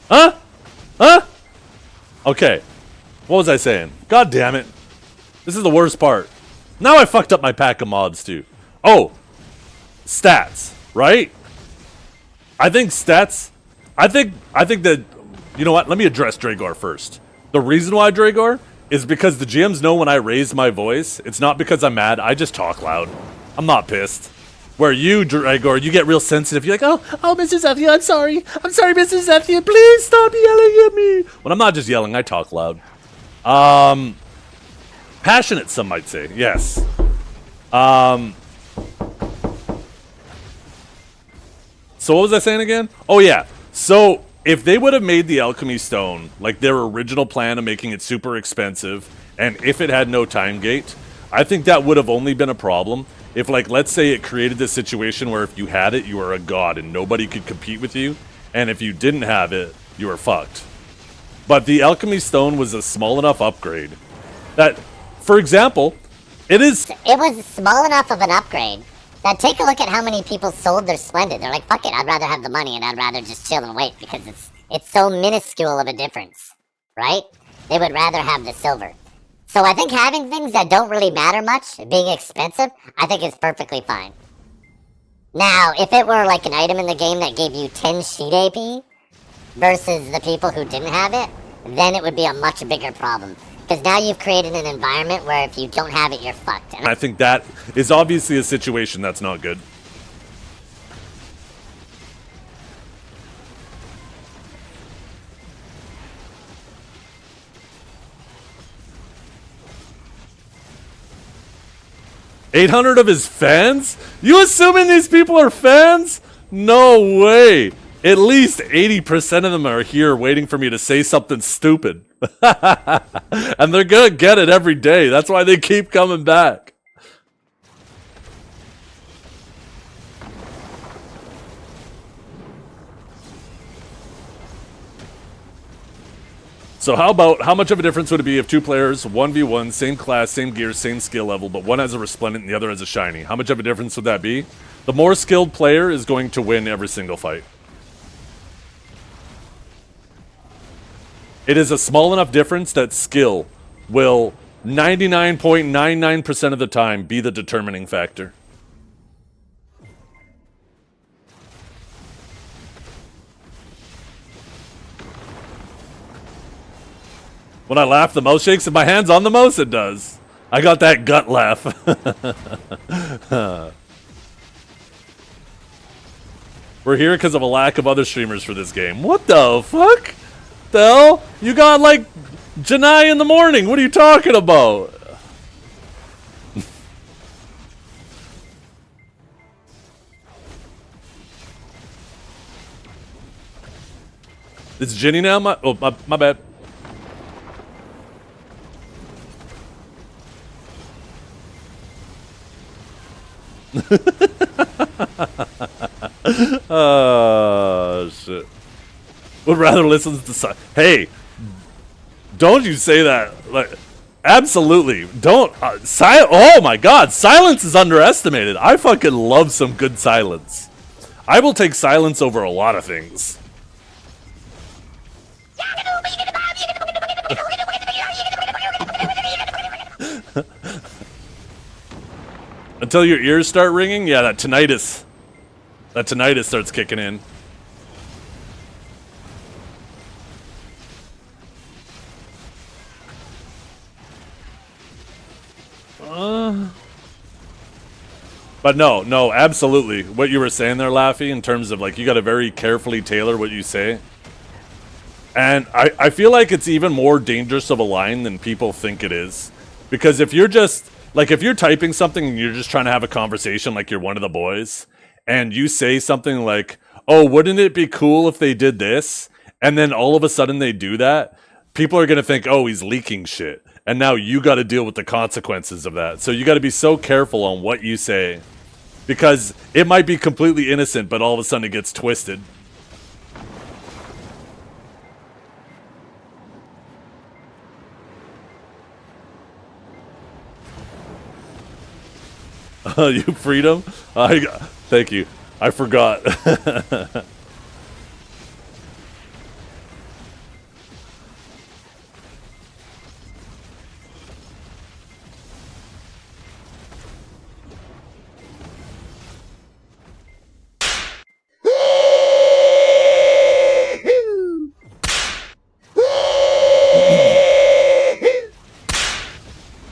Huh? Huh? Okay. What was I saying? God damn it. This is the worst part. Now I fucked up my pack of mobs too. Oh. Stats, right? I think stats... I think that... You know what? Let me address Dragor first. The reason why Dragor is because the GMs know when I raise my voice, it's not because I'm mad, I just talk loud. I'm not pissed. Where you, Dragor, you get real sensitive. You're like, oh, Mr. Zethiann, I'm sorry. I'm sorry, Mr. Zethiann. Please stop yelling at me. When I'm not just yelling, I talk loud. Passionate, some might say. Yes. So what was I saying again? Oh, yeah. So if they would have made the Alchemy Stone, like their original plan of making it super expensive, and if it had no time gate, I think that would have only been a problem if, like, let's say it created this situation where if you had it, you were a god and nobody could compete with you, and if you didn't have it, you were fucked. But the Alchemy Stone was a small enough upgrade that, for example, it was small enough of an upgrade that take a look at how many people sold their Splendid. They're like, fuck it, I'd rather have the money and I'd rather just chill and wait because it's so minuscule of a difference, right? They would rather have the silver. So I think having things that don't really matter much, being expensive, I think is perfectly fine. Now, if it were like an item in the game that gave you 10 sheet AP versus the people who didn't have it, then it would be a much bigger problem. Because now you've created an environment where if you don't have it, you're fucked. And I think that is obviously a situation that's not good. $800 of his fans? You assuming these people are fans? No way. At least 80% of them are here waiting for me to say something stupid. And they're gonna get it every day. That's why they keep coming back. So how much of a difference would it be if two players, 1v1, same class, same gear, same skill level, but one has a resplendent and the other has a shiny? How much of a difference would that be? The more skilled player is going to win every single fight. It is a small enough difference that skill will 99.99% of the time be the determining factor. When I laugh, the mouse shakes. If my hand's on the mouse, it does. I got that gut laugh. We're here because of a lack of other streamers for this game. What the fuck? The hell? You got like Janai in the morning. What are you talking about? It's Ginny now? My bad. Oh, shit. Would rather listen to Hey, don't you say that. Like, absolutely. Don't. Oh my god, silence is underestimated. I fucking love some good silence. I will take silence over a lot of things. Until your ears start ringing? Yeah, that tinnitus. That tinnitus starts kicking in. But no, absolutely. What you were saying there, Laffy, in terms of like you gotta very carefully tailor what you say. And I feel like it's even more dangerous of a line than people think it is. Because if you're just, like if you're typing something and you're just trying to have a conversation like you're one of the boys, and you say something like, oh, wouldn't it be cool if they did this? And then all of a sudden they do that, people are going to think, oh, he's leaking shit. And now you got to deal with the consequences of that. So you got to be so careful on what you say. Because it might be completely innocent, but all of a sudden it gets twisted. You freedom? Thank you. I forgot.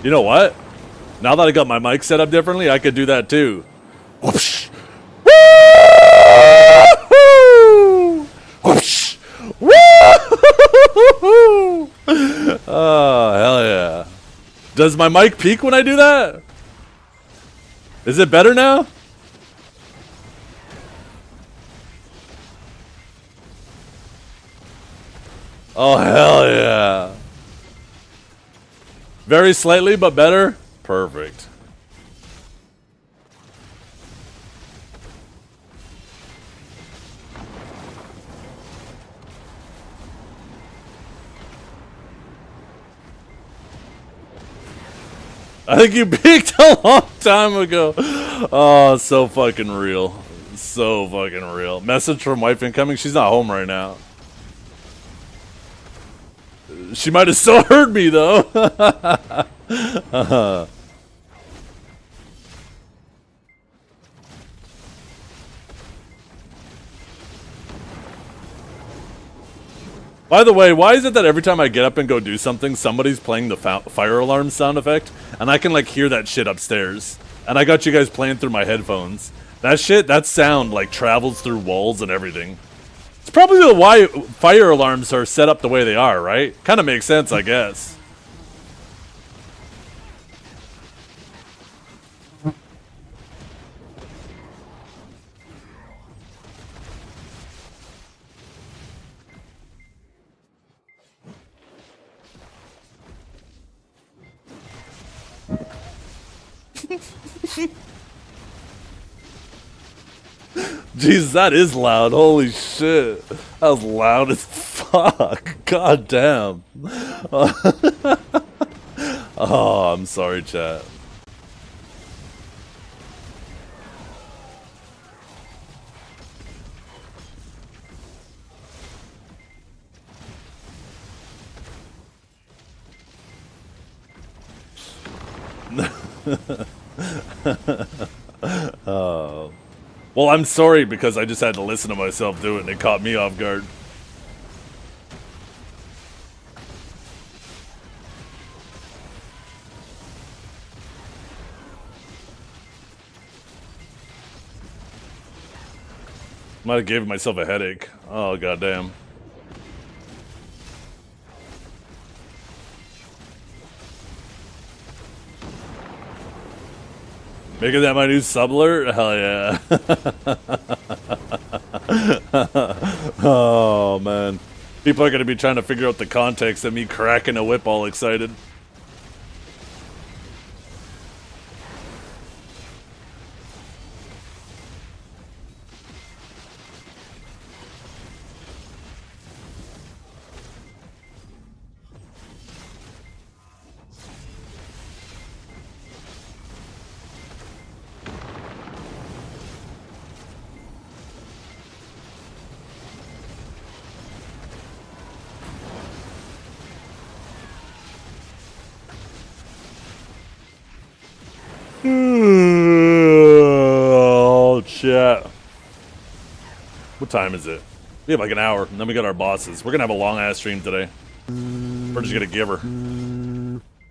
You know what? Now that I got my mic set up differently, I could do that too. Whoosh! Woo! Whoosh! Woo! Oh, hell yeah. Does my mic peak when I do that? Is it better now? Oh, hell yeah. Very slightly, but better? Perfect. I think you peaked a long time ago. Oh, so fucking real. So fucking real. Message from wife incoming. She's not home right now. She might have still heard me though. By the way, why is it that every time I get up and go do something, somebody's playing the fire alarm sound effect, and I can like hear that shit upstairs? And I got you guys playing through my headphones. That shit, that sound like travels through walls and everything. It's probably why fire alarms are set up the way they are, right? Kind of makes sense, I guess. Jesus, that is loud. Holy shit. That was loud as fuck. God damn. Oh, I'm sorry, chat. Oh. Well, I'm sorry because I just had to listen to myself do it and it caught me off guard. Might have gave myself a headache. Oh, goddamn. Making that my new sub alert? Hell yeah. Oh, man. People are going to be trying to figure out the context of me cracking a whip all excited. Oh, shit. What time is it? We have like an hour, and then we got our bosses. We're gonna have a long ass stream today. We're just gonna give her.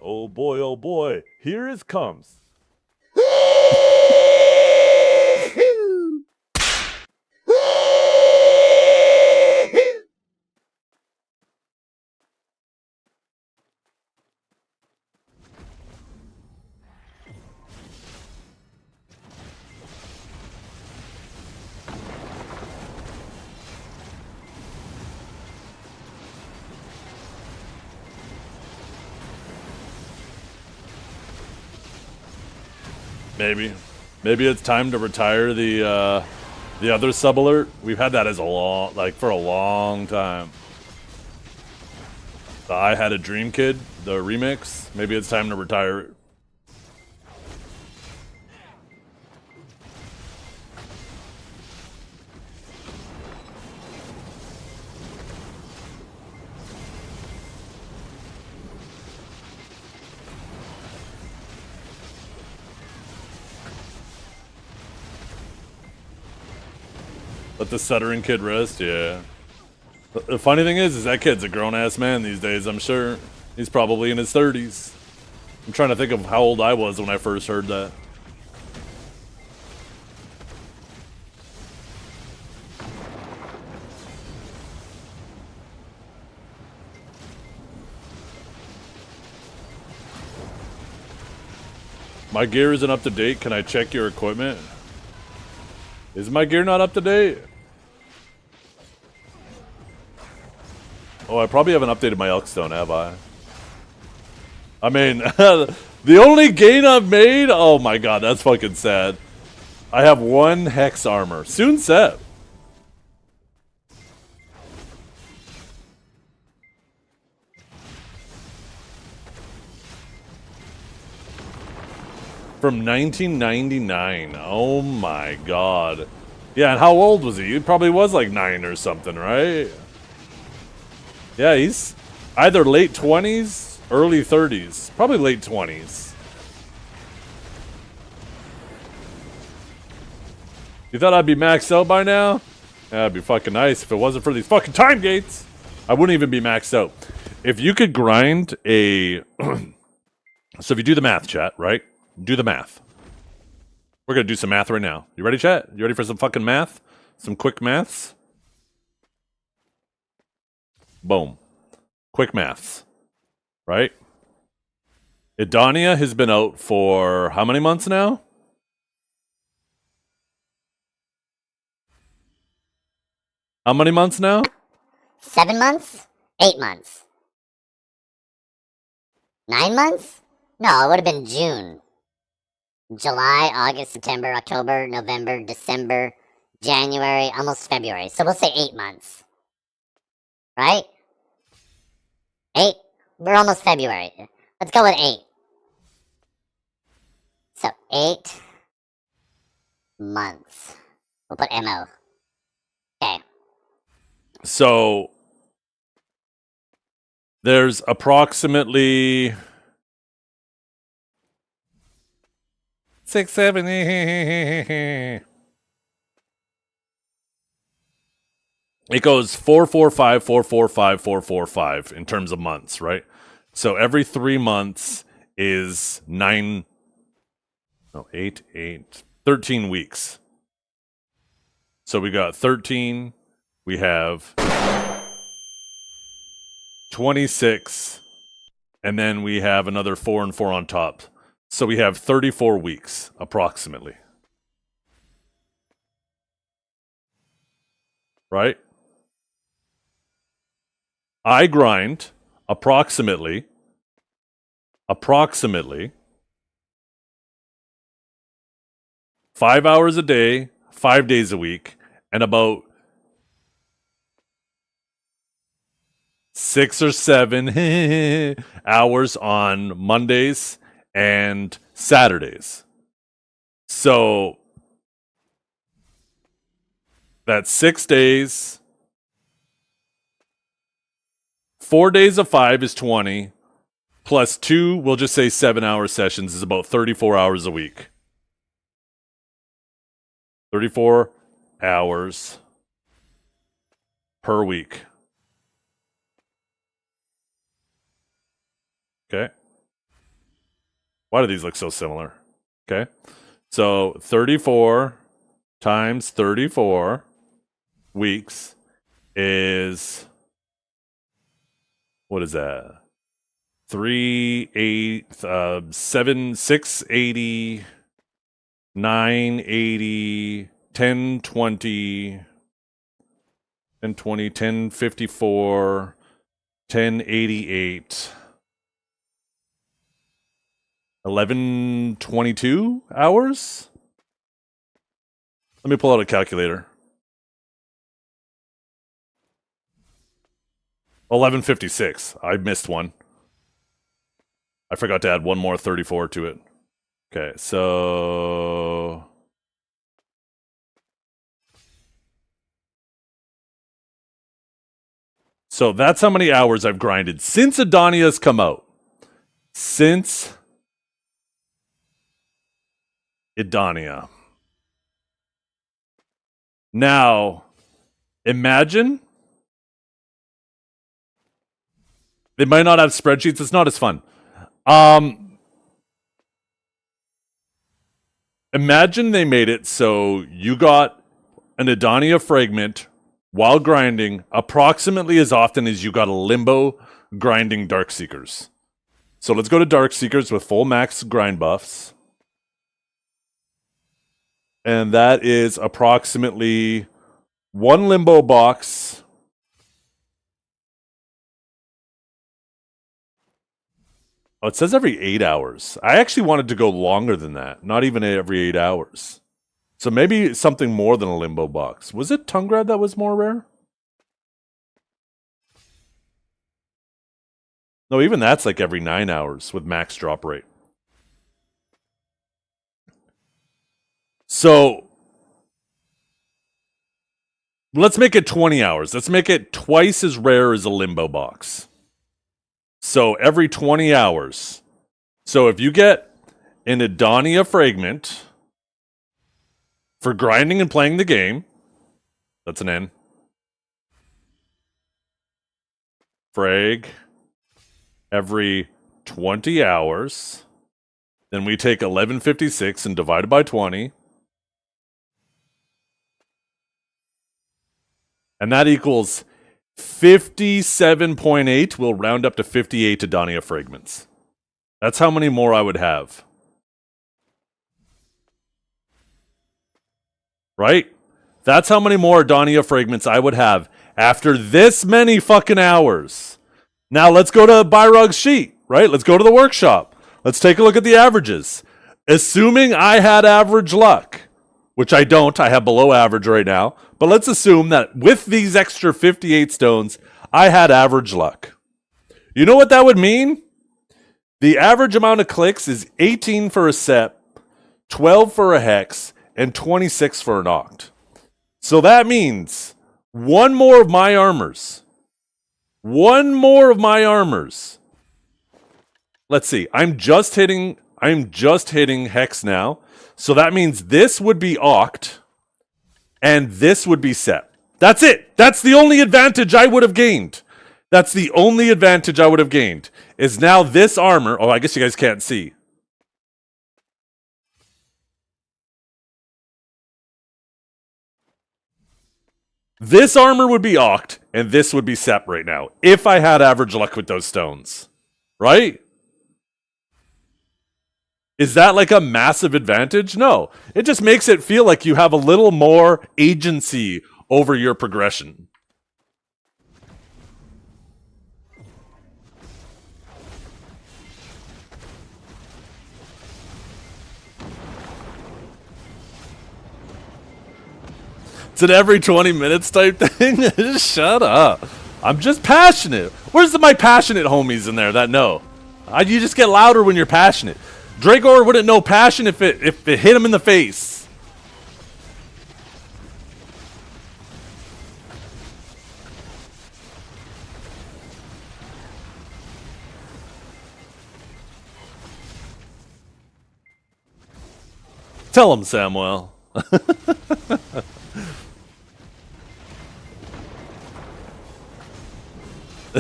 Oh boy, here it comes. Maybe it's time to retire the other sub alert. We've had that as for a long time. The I Had a Dream Kid, the remix. Maybe it's time to retire it. Let the stuttering kid rest, yeah. The funny thing is that kid's a grown-ass man these days, I'm sure. He's probably in his 30s. I'm trying to think of how old I was when I first heard that. My gear isn't up to date. Can I check your equipment? Is my gear not up to date? Oh, I probably haven't updated my Elkstone, have I? I mean, the only gain I've made? Oh my god, that's fucking sad. I have 1 Hex armor. Soon set. From 1999. Oh my god. Yeah, and how old was he? He probably was like 9 or something, right? Yeah, he's either late 20s, early 30s. Probably late 20s. You thought I'd be maxed out by now? That'd be fucking nice. If it wasn't for these fucking time gates, I wouldn't even be maxed out. If you could grind a... So if you do the math, chat, right? Do the math. We're gonna do some math right now. You ready, chat? You ready for some fucking math? Some quick maths? Boom. Quick maths. Right? Idania has been out for how many months now? How many months now? 7 months? 8 months? 9 months? No, it would have been June. July, August, September, October, November, December, January, almost February. So we'll say 8 months. Right? 8? We're almost February. Let's go with 8. So 8 months. We'll put MO. Okay. So there's approximately 6, 7. It goes 4, 4, 5, 4, 4, 5, 4, 4, 5 in terms of months, right? So every 3 months is 8, 13 weeks. So we got 13. We have 26. And then we have another 4 and 4 on top. So we have 34 weeks, approximately. Right? I grind approximately 5 hours a day, 5 days a week, and about 6 or 7 hours on Mondays and Saturdays. So that's 6 days. 4 days of 5 is 20. Plus 2, we'll just say 7-hour sessions is about 34 hours a week. 34 hours per week. Okay. Why do these look so similar? Okay. So 34 times 34 weeks is, what is that? 3, 8, 7, 6, 80, 9, 80, 10, 20, 10, 20, 10, 54, 10, 88, 11, 22 hours? Let me pull out a calculator. 11:56. I missed one. I forgot to add one more 34 to it. Okay, so that's how many hours I've grinded since Adonia's come out. Since Edonia. Now, imagine they might not have spreadsheets. It's not as fun. Imagine they made it so you got an Edonia fragment while grinding approximately as often as you got a Limbo grinding Darkseekers. So let's go to Darkseekers with full max grind buffs. And that is approximately 1 Limbo box. Oh, it says every 8 hours. I actually wanted to go longer than that. Not even every 8 hours. So maybe something more than a Limbo box. Was it Tungrad that was more rare? No, even that's like every 9 hours with max drop rate. So let's make it 20 hours. Let's make it twice as rare as a Limbo box. So every 20 hours. So if you get an Edonia fragment for grinding and playing the game, that's an N. Frag every 20 hours. Then we take 1156 and divide it by 20. And that equals 57.8. We'll round up to 58 Edonia fragments. That's how many more I would have. Right? That's how many more Edonia fragments I would have after this many fucking hours. Now let's go to Byrog's sheet, right? Let's go to the workshop. Let's take a look at the averages. Assuming I had average luck, which I don't, I have below average right now, but let's assume that with these extra 58 stones, I had average luck. You know what that would mean? The average amount of clicks is 18 for a set, 12 for a hex, and 26 for an oct. So that means one more of my armors. Let's see. I'm just hitting hex now. So that means this would be oct and this would be set. That's it. That's the only advantage I would have gained. Is now this armor. Oh, I guess you guys can't see. This armor would be Oct, and this would be Sep right now, if I had average luck with those stones. Right? Is that like a massive advantage? No. It just makes it feel like you have a little more agency over your progression. It's an every 20 minutes type thing. Just shut up. I'm just passionate. Where's my passionate homies in there that know? You just get louder when you're passionate. Dragor wouldn't know passion if it hit him in the face. Tell him, Samuel.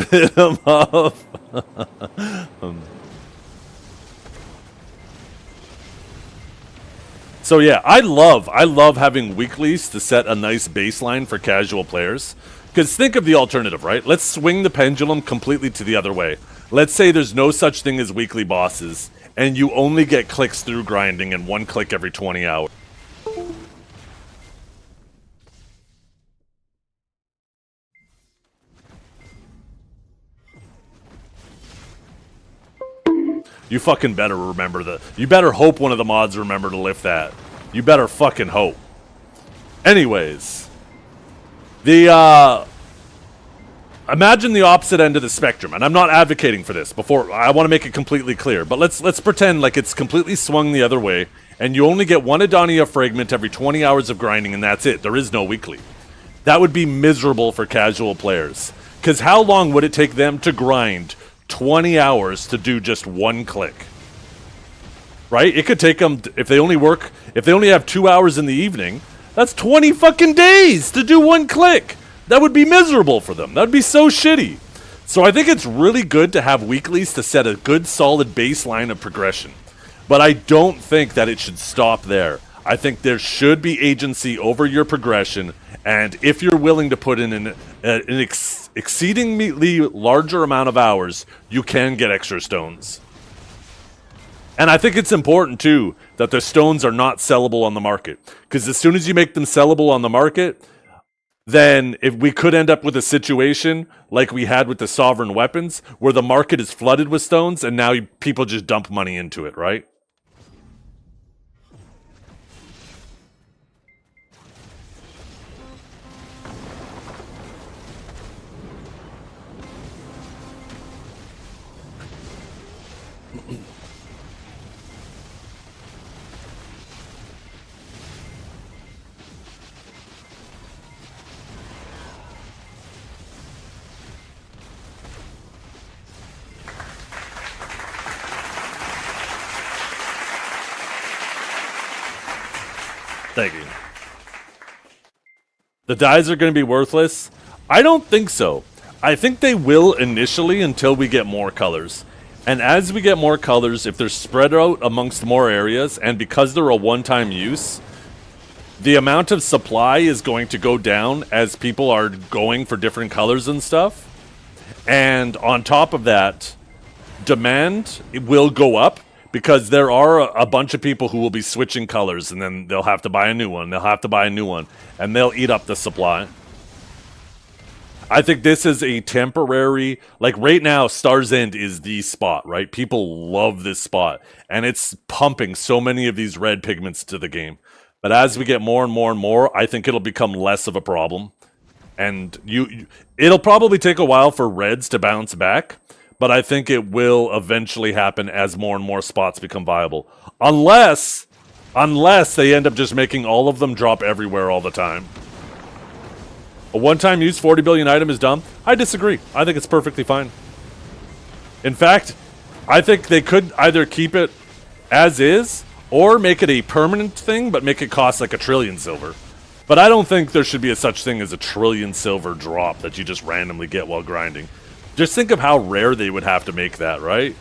Hit him up. So yeah, I love having weeklies to set a nice baseline for casual players. Because think of the alternative, right? Let's swing the pendulum completely to the other way. Let's say there's no such thing as weekly bosses, and you only get clicks through grinding and 1 click every 20 hours. You fucking better remember you better hope one of the mods remember to lift that. You better fucking hope. Anyways. Imagine the opposite end of the spectrum, and I'm not advocating for this. I want to make it completely clear, but let's pretend like it's completely swung the other way, and you only get 1 Adonia fragment every 20 hours of grinding, and that's it. There is no weekly. That would be miserable for casual players. Because how long would it take them to grind 20 hours to do just 1 click? Right? It could take them, if they only have 2 hours in the evening, that's 20 fucking days to do 1 click. That would be miserable for them. That would be so shitty. So I think it's really good to have weeklies to set a good solid baseline of progression. But I don't think that it should stop there. I think there should be agency over your progression, and if you're willing to put in an exceedingly larger amount of hours, you can get extra stones. And I think it's important, too, that the stones are not sellable on the market. Because as soon as you make them sellable on the market, then if we could end up with a situation like we had with the sovereign weapons, where the market is flooded with stones, and now people just dump money into it, right? Thank you. The dyes are going to be worthless? I don't think so. I think they will initially until we get more colors. And as we get more colors, if they're spread out amongst more areas, and because they're a one-time use, the amount of supply is going to go down as people are going for different colors and stuff. And on top of that, demand will go up, because there are a bunch of people who will be switching colors, and then they'll have to buy a new one, they'll have to buy a new one, and they'll eat up the supply. I think this is a temporary, like right now, Star's End is the spot, right? People love this spot, and it's pumping so many of these red pigments to the game. But as we get more and more and more, I think it'll become less of a problem. And it'll probably take a while for reds to bounce back, but I think it will eventually happen as more and more spots become viable. Unless they end up just making all of them drop everywhere all the time. A one-time use 40 billion item is dumb? I disagree. I think it's perfectly fine. In fact, I think they could either keep it as is, or make it a permanent thing, but make it cost like 1 trillion silver. But I don't think there should be a such thing as 1 trillion silver drop that you just randomly get while grinding. Just think of how rare they would have to make that, right?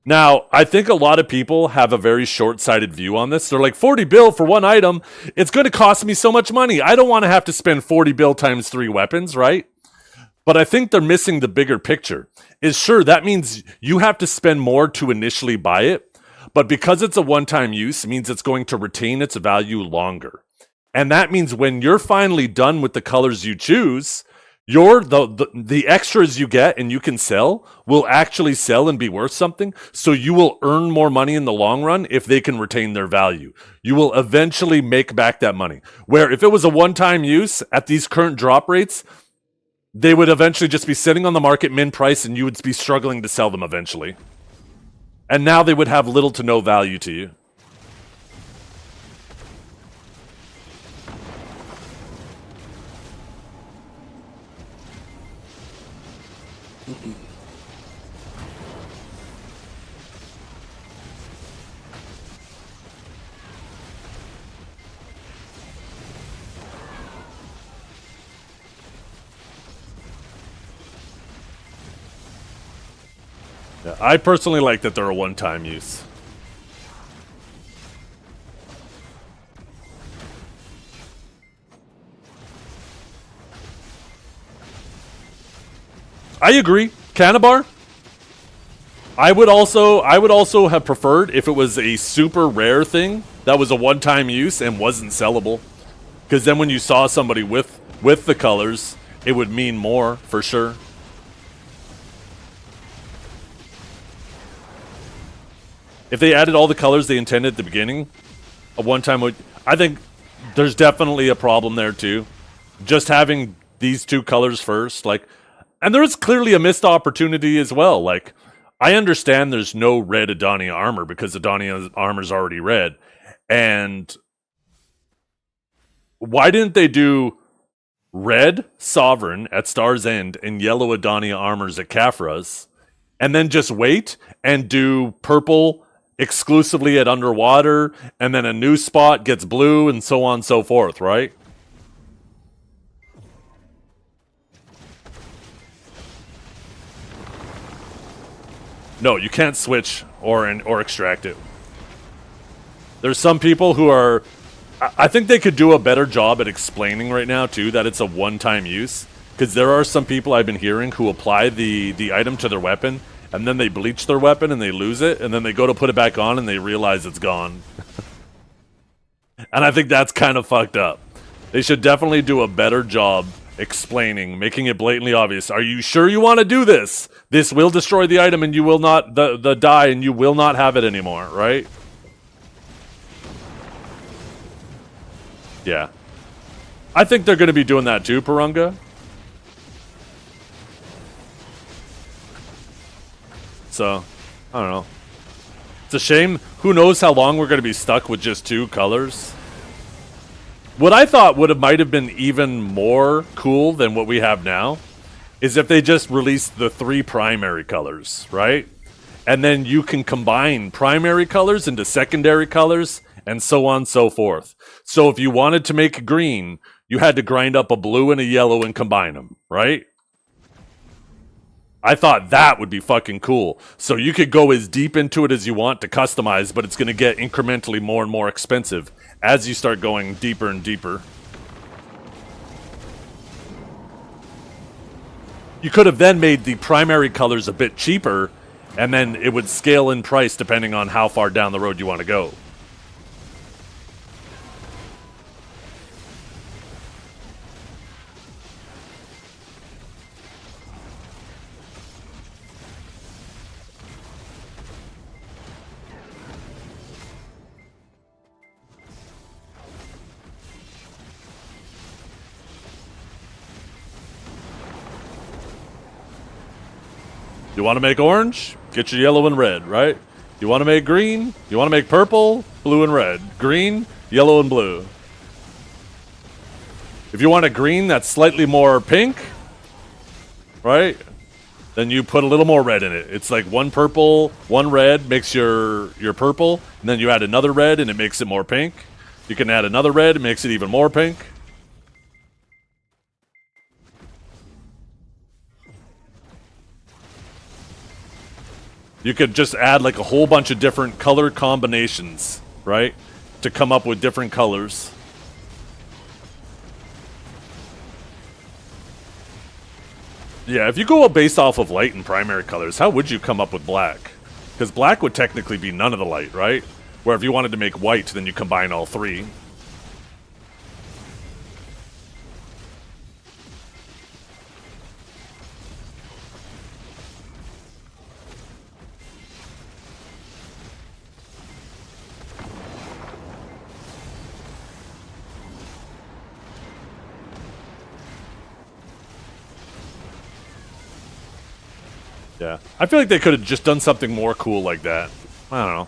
Now, I think a lot of people have a very short-sighted view on this. They're like, 40 bill for one item, it's going to cost me so much money. I don't want to have to spend 40 bill times 3 weapons, right? But I think they're missing the bigger picture. Is sure, that means you have to spend more to initially buy it, but because it's a one-time use, it means it's going to retain its value longer. And that means when you're finally done with the colors you choose, the extras you get and you can sell will actually sell and be worth something. So you will earn more money in the long run if they can retain their value. You will eventually make back that money. Where if it was a one-time use at these current drop rates, they would eventually just be sitting on the market min price and you would be struggling to sell them eventually. And now they would have little to no value to you. Yeah, I personally like that they're a one-time use. I agree. Cannabar. I would also have preferred if it was a super rare thing that was a one-time use and wasn't sellable. Because then when you saw somebody with the colors, it would mean more for sure. If they added all the colors they intended at the beginning, a one-time would... I think there's definitely a problem there too. Just having these 2 colors first, like... And there is clearly a missed opportunity as well. Like, I understand there's no red Adania armor because Adania armor's already red. And why didn't they do red Sovereign at Star's End and yellow Adania armors at Kafra's, and then just wait and do purple exclusively at Underwater, and then a new spot gets blue, and so on and so forth, right? No, you can't switch or extract it. There's some people who are... I think they could do a better job at explaining right now, too, that it's a one-time use. Because there are some people I've been hearing who apply the item to their weapon, and then they bleach their weapon and they lose it, and then they go to put it back on and they realize it's gone. And I think that's kind of fucked up. They should definitely do a better job explaining, making it blatantly obvious. Are you sure you want to do this? This will destroy the item and you will not, the die, and you will not have it anymore, right? Yeah. I think they're going to be doing that too, Purunga. So, I don't know. It's a shame. Who knows how long we're going to be stuck with just 2 colors. What I thought might have been even more cool than what we have now is if they just released the 3 primary colors, right? And then you can combine primary colors into secondary colors and so on and so forth. So if you wanted to make green, you had to grind up a blue and a yellow and combine them, right? I thought that would be fucking cool. So you could go as deep into it as you want to customize, but it's going to get incrementally more and more expensive as you start going deeper and deeper. You could have then made the primary colors a bit cheaper, and then it would scale in price depending on how far down the road you want to go. You want to make orange? Get your yellow and red, right? You want to make green? You want to make purple? Blue and red. Green, yellow and blue. If you want a green that's slightly more pink, right? Then you put a little more red in it. It's like 1 purple, 1 red makes your purple, and then you add another red and it makes it more pink. You can add another red, it makes it even more pink. You could just add like a whole bunch of different color combinations, right? To come up with different colors. Yeah, if you go based off of light and primary colors, how would you come up with black? Because black would technically be none of the light, right? Where if you wanted to make white, then you combine all three. Yeah, I feel like they could have just done something more cool like that. I don't know.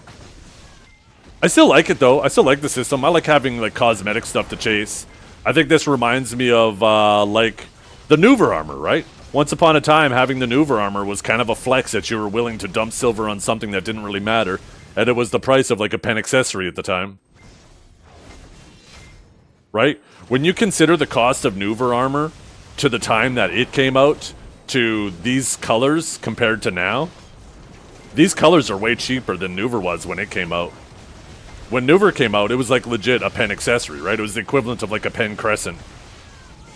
I still like it though. I still like the system. I like having like cosmetic stuff to chase. I think this reminds me of like the Nuver armor, right? Once upon a time, having the Nuver armor was kind of a flex that you were willing to dump silver on something that didn't really matter, and it was the price of like a pen accessory at the time. Right? When you consider the cost of Nuver armor to the time that it came out, to these colors compared to now, these colors are way cheaper than Nuver was when it came out. When Nuver came out, it was like legit a pen accessory, right? It was the equivalent of like a pen crescent.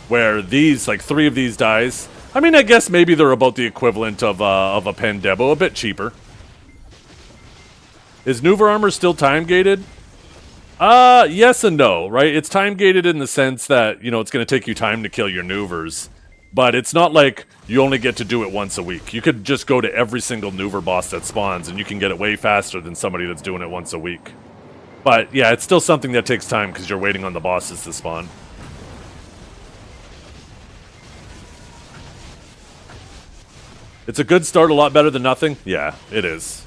Where these, like 3 of these dies, I mean, I guess maybe they're about the equivalent of a pen debo, a bit cheaper. Is Nuver armor still time gated? Yes and no, right? It's time gated in the sense that, you know, it's going to take you time to kill your Nuvers. But it's not like you only get to do it once a week. You could just go to every single Nuver boss that spawns, and you can get it way faster than somebody that's doing it once a week. But yeah, it's still something that takes time because you're waiting on the bosses to spawn. It's a good start, a lot better than nothing. Yeah, it is.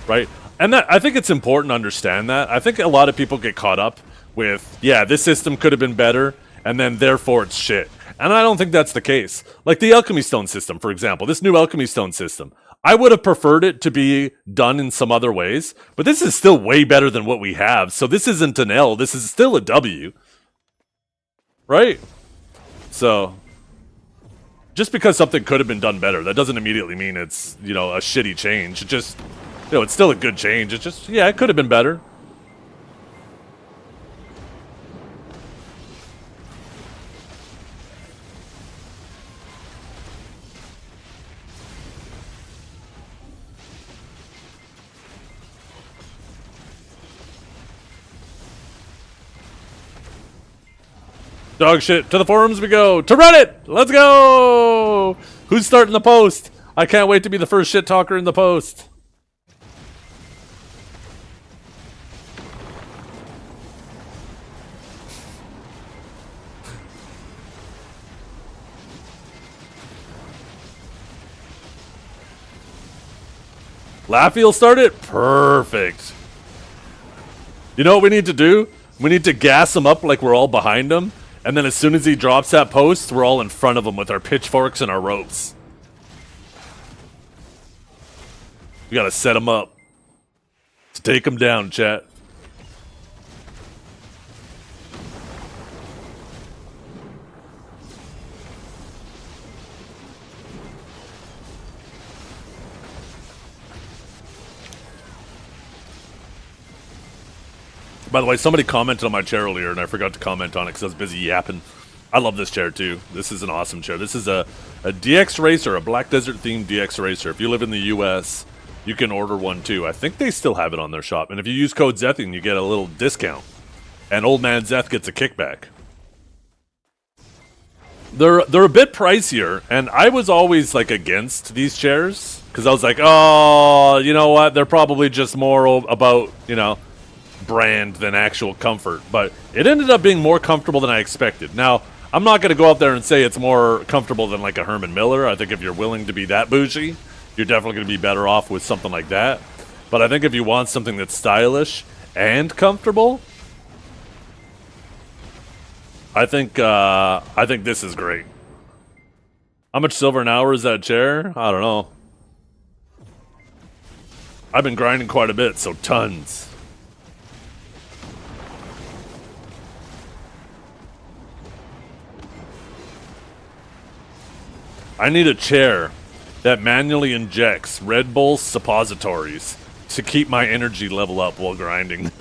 Right? And that, I think it's important to understand that. I think a lot of people get caught up with, yeah, this system could have been better, and then therefore it's shit. And I don't think that's the case. Like the Alchemy Stone system, for example, this new Alchemy Stone system. I would have preferred it to be done in some other ways, but this is still way better than what we have. So this isn't an L, this is still a W. Right? So, just because something could have been done better, that doesn't immediately mean it's, you know, a shitty change. It just, you know, it's still a good change. It's just, yeah, it could have been better. Dog shit. To the forums we go. To Reddit! Let's go! Who's starting the post? I can't wait to be the first shit talker in the post. Laffy will start it? Perfect. You know what we need to do? We need to gas him up like we're all behind him. And then as soon as he drops that post, we're all in front of him with our pitchforks and our ropes. We gotta set him up. Let's take him down, chat. By the way, somebody commented on my chair earlier, and I forgot to comment on it because I was busy yapping. I love this chair, too. This is an awesome chair. This is a DX Racer, a Black Desert-themed DX Racer. If you live in the U.S., you can order one, too. I think they still have it on their shop. And if you use code Zethiann, you get a little discount. And Old Man Zeth gets a kickback. They're a bit pricier, and I was always, like, against these chairs. Because I was like, oh, you know what? They're probably just more about, you know, brand than actual comfort, but it ended up being more comfortable than I expected. Now, I'm not going to go out there and say it's more comfortable than like a Herman Miller. I think if you're willing to be that bougie, you're definitely going to be better off with something like that. But I think if you want something that's stylish and comfortable, I think this is great. How much silver an hour is that chair? I don't know. I've been grinding quite a bit, so tons. I need a chair that manually injects Red Bull suppositories to keep my energy level up while grinding.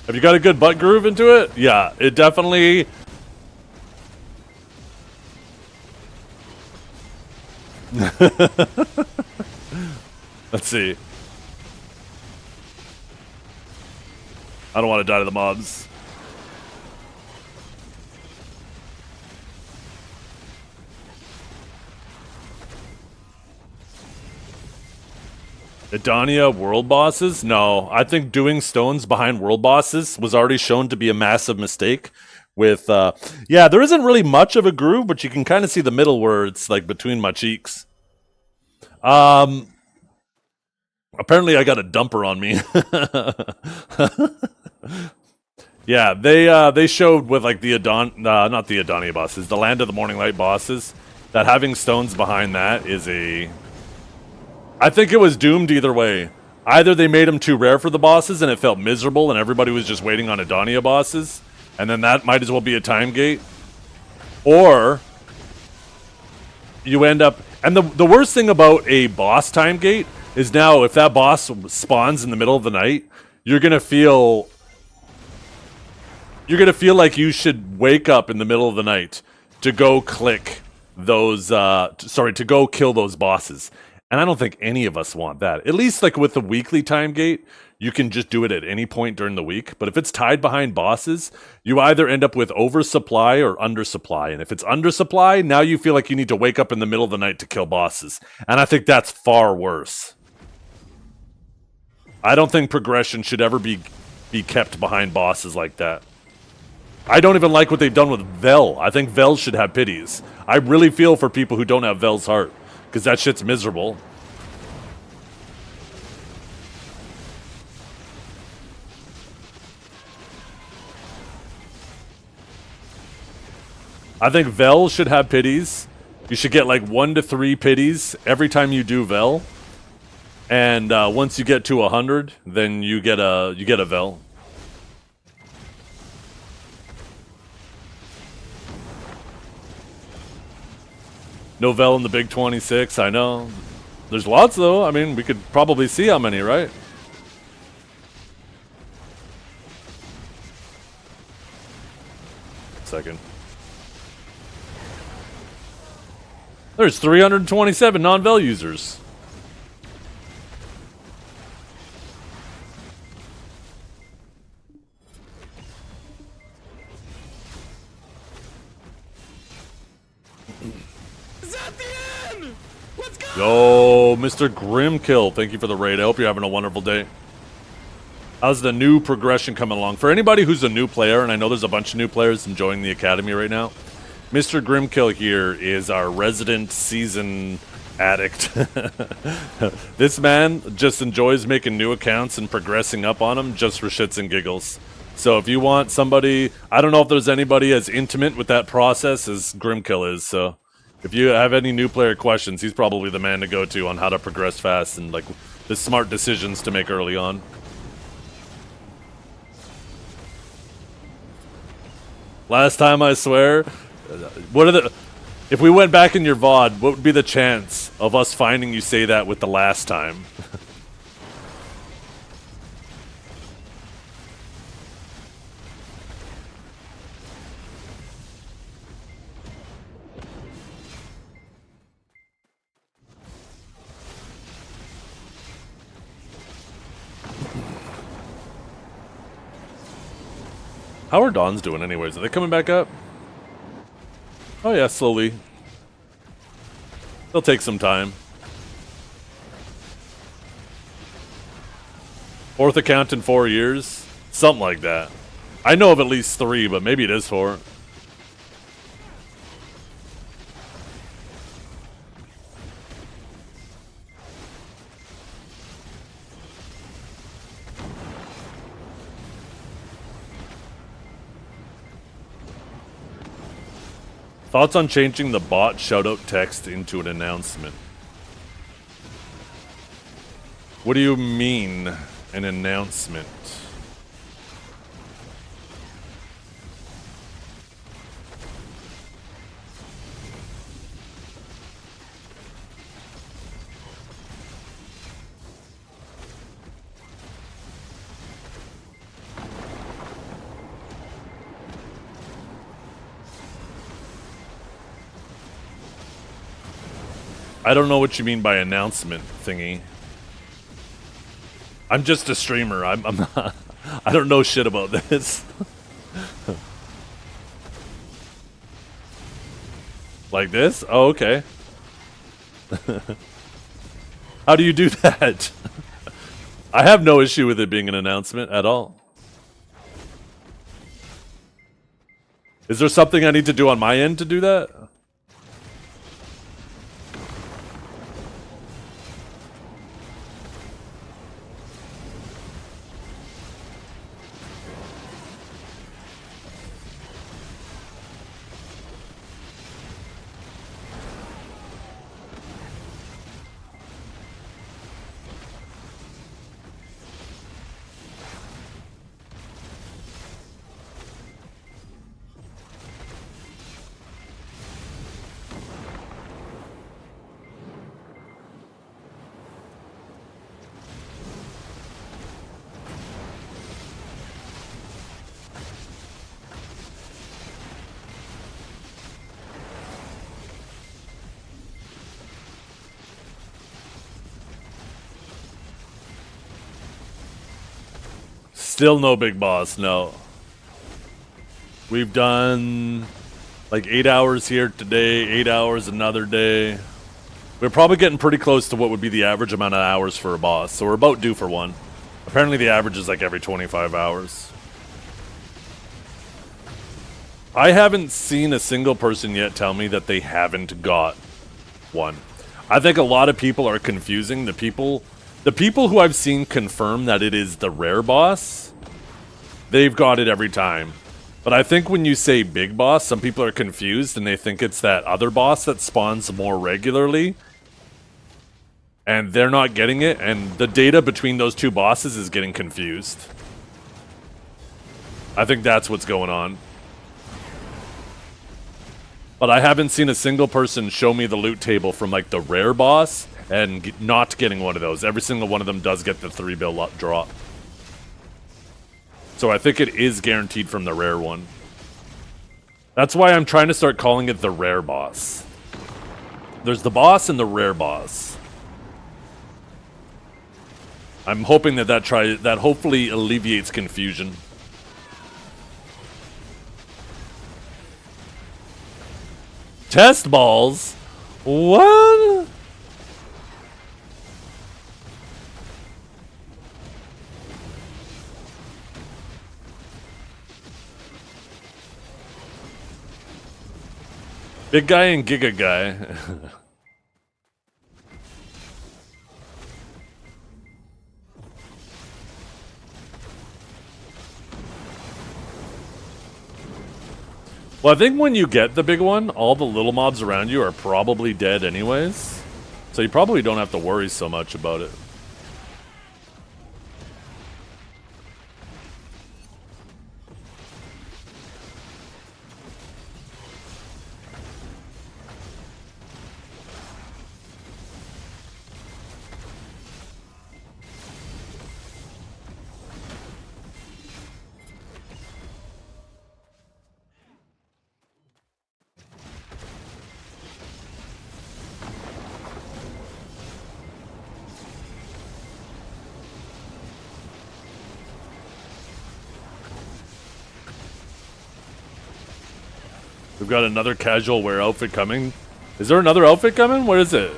Have you got a good butt groove into it? Yeah, it definitely... Let's see. I don't want to die to the mobs. Edonia world bosses? No, I think doing stones behind world bosses was already shown to be a massive mistake. With, yeah, there isn't really much of a groove, but you can kind of see the middle where it's like between my cheeks. Apparently I got a dumper on me. Yeah, they showed with like the not the Edonia bosses, the Land of the Morning Light bosses, that having stones behind that is a... I think it was doomed either way. Either they made them too rare for the bosses and it felt miserable and everybody was just waiting on Edonia bosses, and then that might as well be a time gate. Or you end up... And the worst thing about a boss time gate is now if that boss spawns in the middle of the night, you're going to feel like you should wake up in the middle of the night to go click those to go kill those bosses. And I don't think any of us want that. At least like with the weekly time gate, you can just do it at any point during the week. But if it's tied behind bosses, you either end up with oversupply or undersupply. And if it's undersupply, now you feel like you need to wake up in the middle of the night to kill bosses. And I think that's far worse. I don't think progression should ever be kept behind bosses like that. I don't even like what they've done with Vel. I think Vel should have pities. I really feel for people who don't have Vel's heart, because that shit's miserable. I think Vel should have pities. You should get like 1 to 3 pities every time you do Vel. And once you get to 100, then you get a Vel. No Vel in the Big 26, I know. There's lots though. I mean, we could probably see how many, right? Second. There's 327 non-Vel users. Zethiann! Let's go! Yo, Mr. Grimkill, thank you for the raid. I hope you're having a wonderful day. How's the new progression coming along? For anybody who's a new player, and I know there's a bunch of new players enjoying the academy right now, Mr. Grimkill here is our resident season addict. This man just enjoys making new accounts and progressing up on them just for shits and giggles. So if you want somebody, I don't know if there's anybody as intimate with that process as Grimkill is, so if you have any new player questions, he's probably the man to go to on how to progress fast and like the smart decisions to make early on. Last time, I swear, if we went back in your VOD, what would be the chance of us finding you say that with the last time? How are Dawns doing anyways? Are they coming back up? Oh yeah, slowly. They'll take some time. 4th account in 4 years? Something like that. I know of at least 3, but maybe it is 4. Thoughts on changing the bot shoutout text into an announcement? What do you mean, an announcement? I don't know what you mean by announcement thingy. I'm just a streamer. I'm not, I don't know shit about this. Like this? Oh, okay. How do you do that? I have no issue with it being an announcement at all. Is there something I need to do on my end to do that? Still no big boss, no. We've done like 8 hours here today, 8 hours another day. We're probably getting pretty close to what would be the average amount of hours for a boss, so we're about due for one. Apparently the average is like every 25 hours. I haven't seen a single person yet tell me that they haven't got one. I think a lot of people are confusing the people who I've seen confirm that it is the rare boss. They've got it every time. But I think when you say big boss, some people are confused and they think it's that other boss that spawns more regularly. And they're not getting it, and the data between those two bosses is getting confused. I think that's what's going on. But I haven't seen a single person show me the loot table from like the rare boss and not getting one of those. Every single one of them does get the 3 bill drop. So I think it is guaranteed from the rare one. That's why I'm trying to start calling it the rare boss. There's the boss and the rare boss. I'm hoping that hopefully alleviates confusion. Test balls? What? Big guy and Giga guy. Well, I think when you get the big one, all the little mobs around you are probably dead anyways. So you probably don't have to worry so much about it. We've got another casual wear outfit coming. Is there another outfit coming? What is it?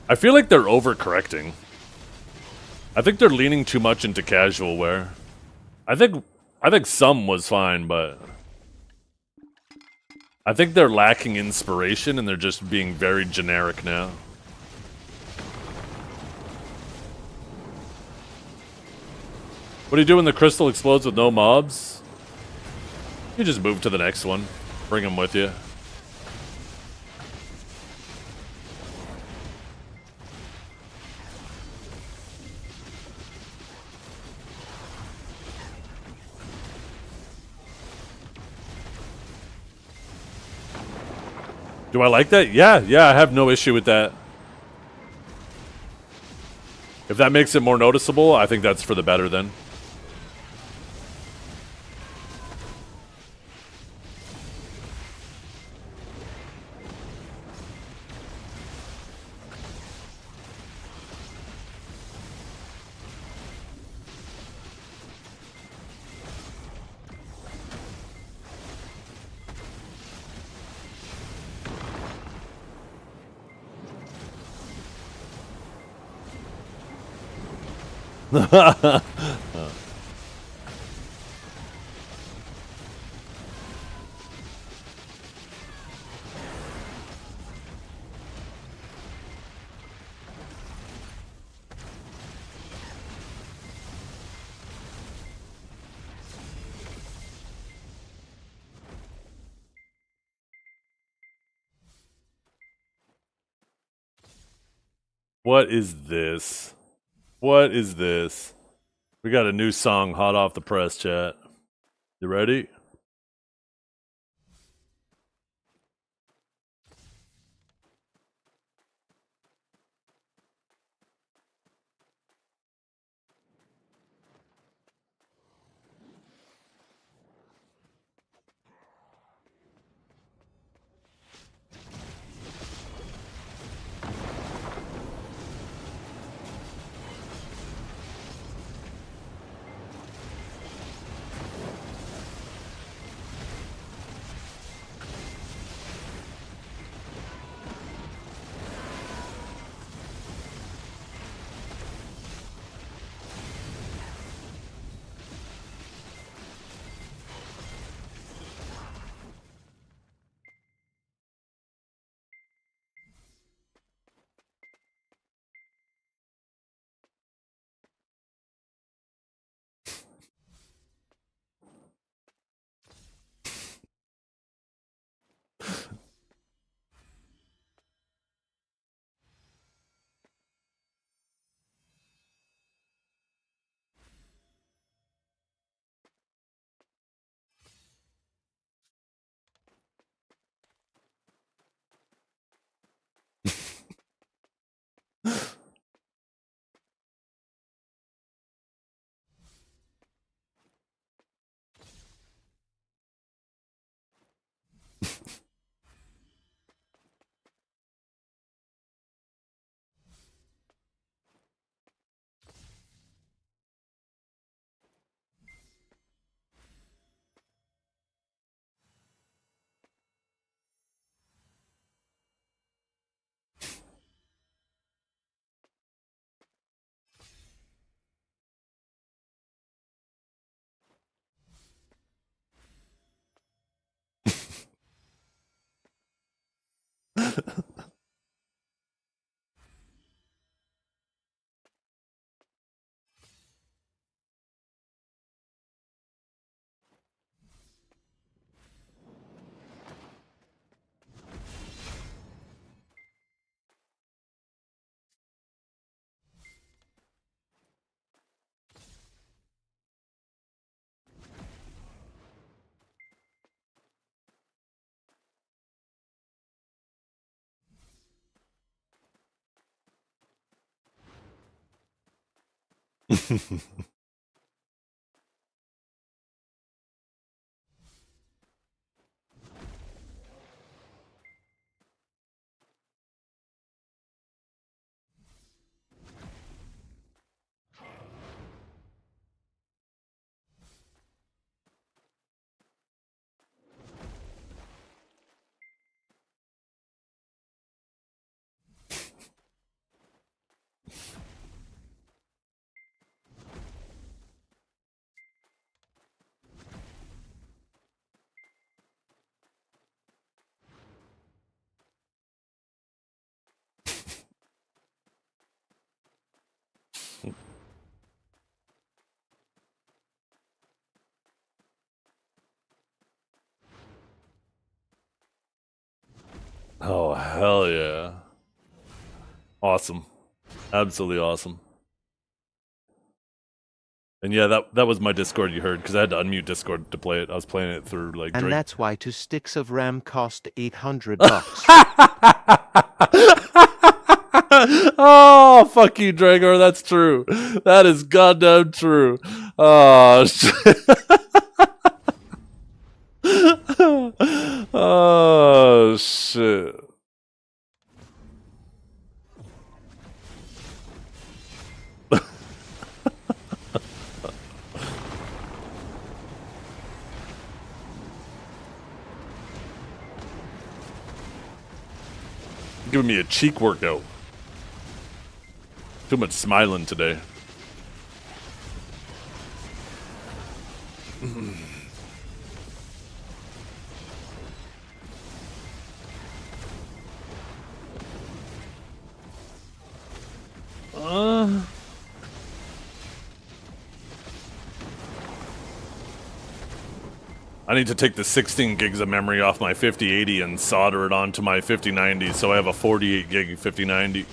I feel like they're overcorrecting. I think they're leaning too much into casual wear. I think some was fine, but I think they're lacking inspiration and they're just being very generic now. What do you do when the crystal explodes with no mobs? You just move to the next one. Bring them with you. Do I like that? Yeah, I have no issue with that. If that makes it more noticeable, I think that's for the better then. What is this? What is this? We got a new song hot off the press, chat. You ready? Oh, hell yeah. Awesome. Absolutely awesome. And yeah, that was my Discord you heard, because I had to unmute Discord to play it. I was playing it through, like, And Drake. that's why 2 sticks of RAM cost $800. Oh, fuck you, Dragor. That's true. That is goddamn true. Oh, shit. Oh, shit. Giving me a cheek workout. Too much smiling today. I need to take the 16 gigs of memory off my 5080 and solder it onto my 5090, so I have a 48 gig 5090.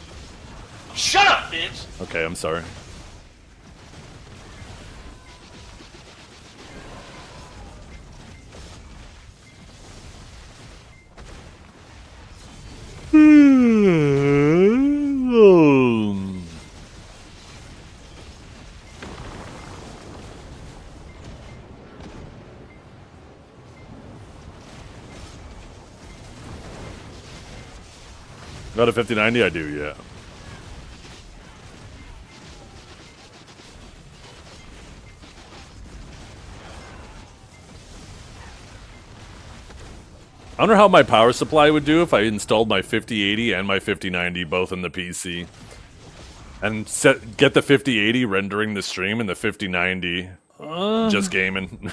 Shut up, bitch! Okay, I'm sorry. Got a 5090? I do, yeah. I wonder how my power supply would do if I installed my 5080 and my 5090 both in the PC. And get the 5080 rendering the stream and the 5090 just gaming.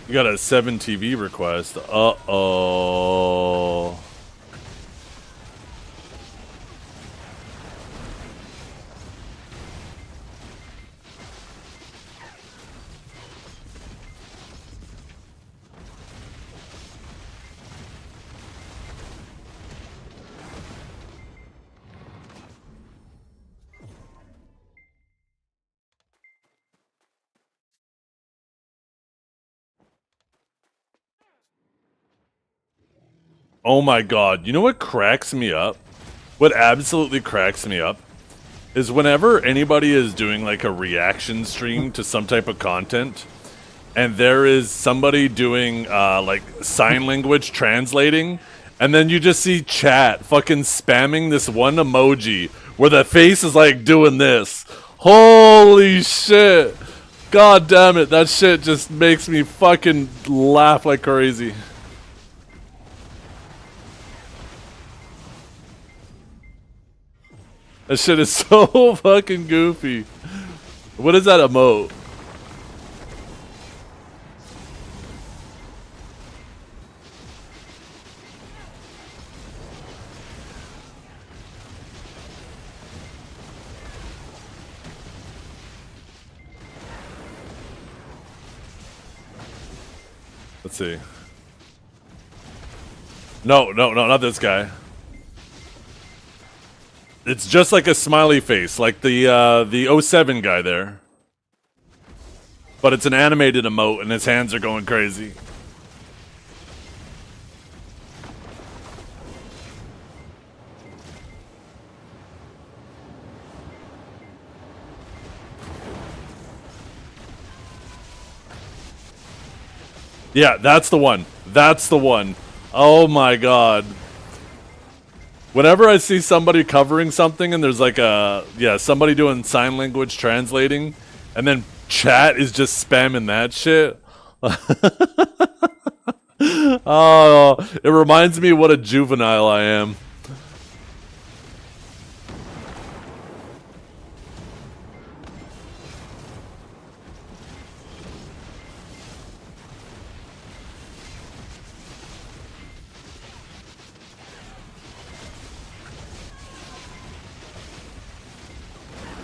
You got a 7 TV request. Uh-oh. Oh my god, you know what cracks me up? What absolutely cracks me up is whenever anybody is doing like a reaction stream to some type of content and there is somebody doing like sign language translating, and then you just see chat fucking spamming this one emoji where the face is like doing this. Holy shit. God damn it, that shit just makes me fucking laugh like crazy. That shit is so fucking goofy. What is that emote? Let's see. No, not this guy. It's just like a smiley face, like the 07 guy there. But it's an animated emote and his hands are going crazy. Yeah, that's the one. That's the one. Oh my god. Whenever I see somebody covering something and there's like somebody doing sign language translating, and then chat is just spamming that shit. Oh, it reminds me what a juvenile I am.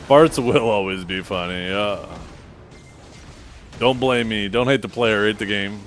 Farts will always be funny, Don't blame me. Don't hate the player, hate the game.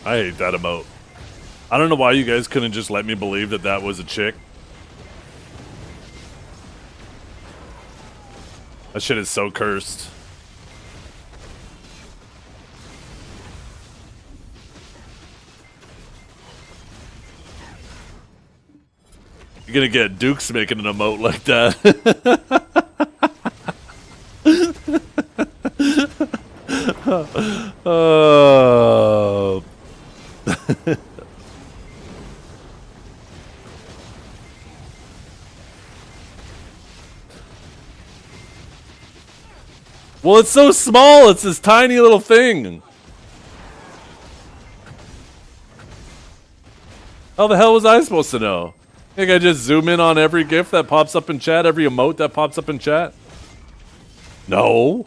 I hate that emote. I don't know why you guys couldn't just let me believe that that was a chick. That shit is so cursed. You're gonna get Dukes making an emote like that. Oh. Well, it's so small. It's this tiny little thing. How the hell was I supposed to know? Think I just zoom in on every GIF that pops up in chat, every emote that pops up in chat? No.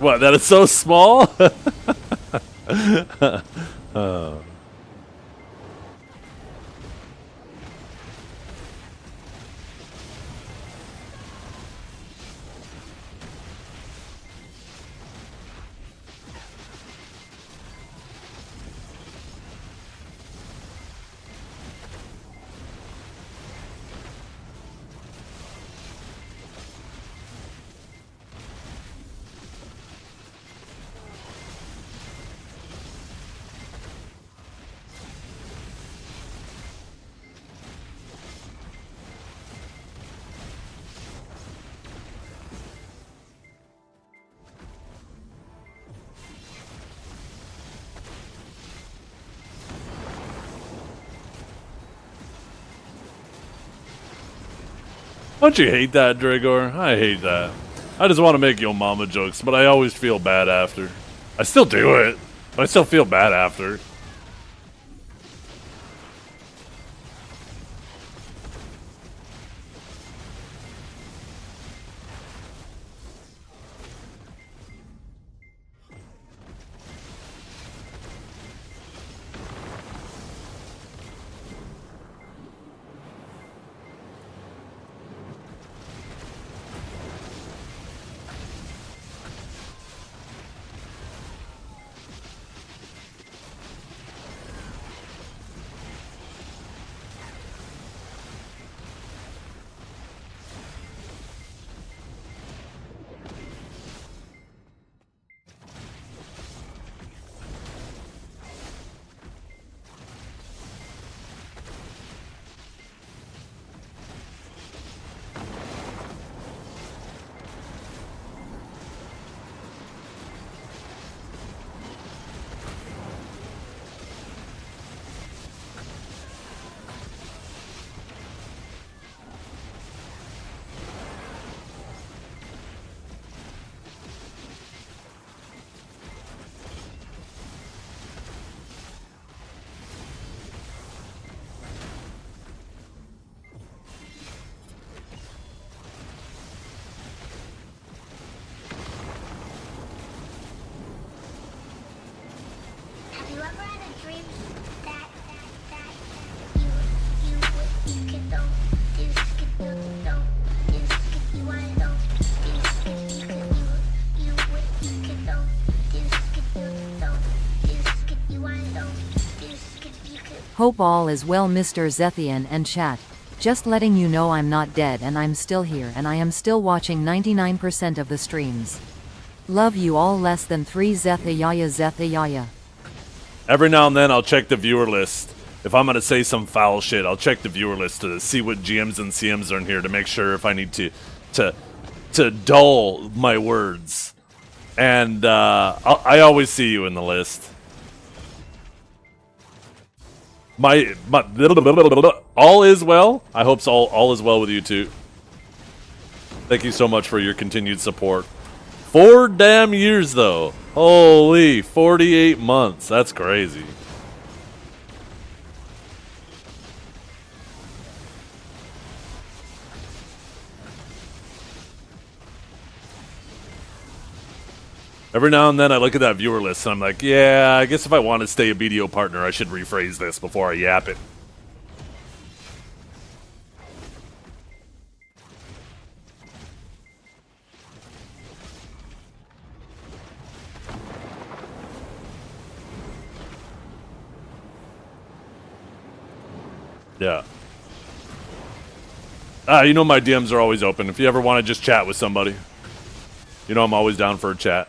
What, that it's so small? Don't you hate that, Dragor? I hate that. I just want to make yo mama jokes, but I always feel bad after. I still do it, but I still feel bad after. you ever had a dream that you could know, you could know, you wanna know, you could know, you wanna know, you could. Hope all is well, Mr. Zethiann and chat. Just letting you know I'm not dead and I'm still here and I am still watching 99% of the streams. Love you all. Less than 3 Zethiann. Every now and then I'll check the viewer list. If I'm gonna say some foul shit, I'll check the viewer list to see what GMs and CMs are in here to make sure if I need to dull my words. And I always see you in the list. My all is well. I hope all is well with you too. Thank you so much for your continued support. 4 damn years though. Holy, 48 months. That's crazy. Every now and then I look at that viewer list and I'm like, yeah, I guess if I want to stay a BDO partner, I should rephrase this before I yap it. Yeah. You know my DMs are always open. If you ever want to just chat with somebody, you know I'm always down for a chat.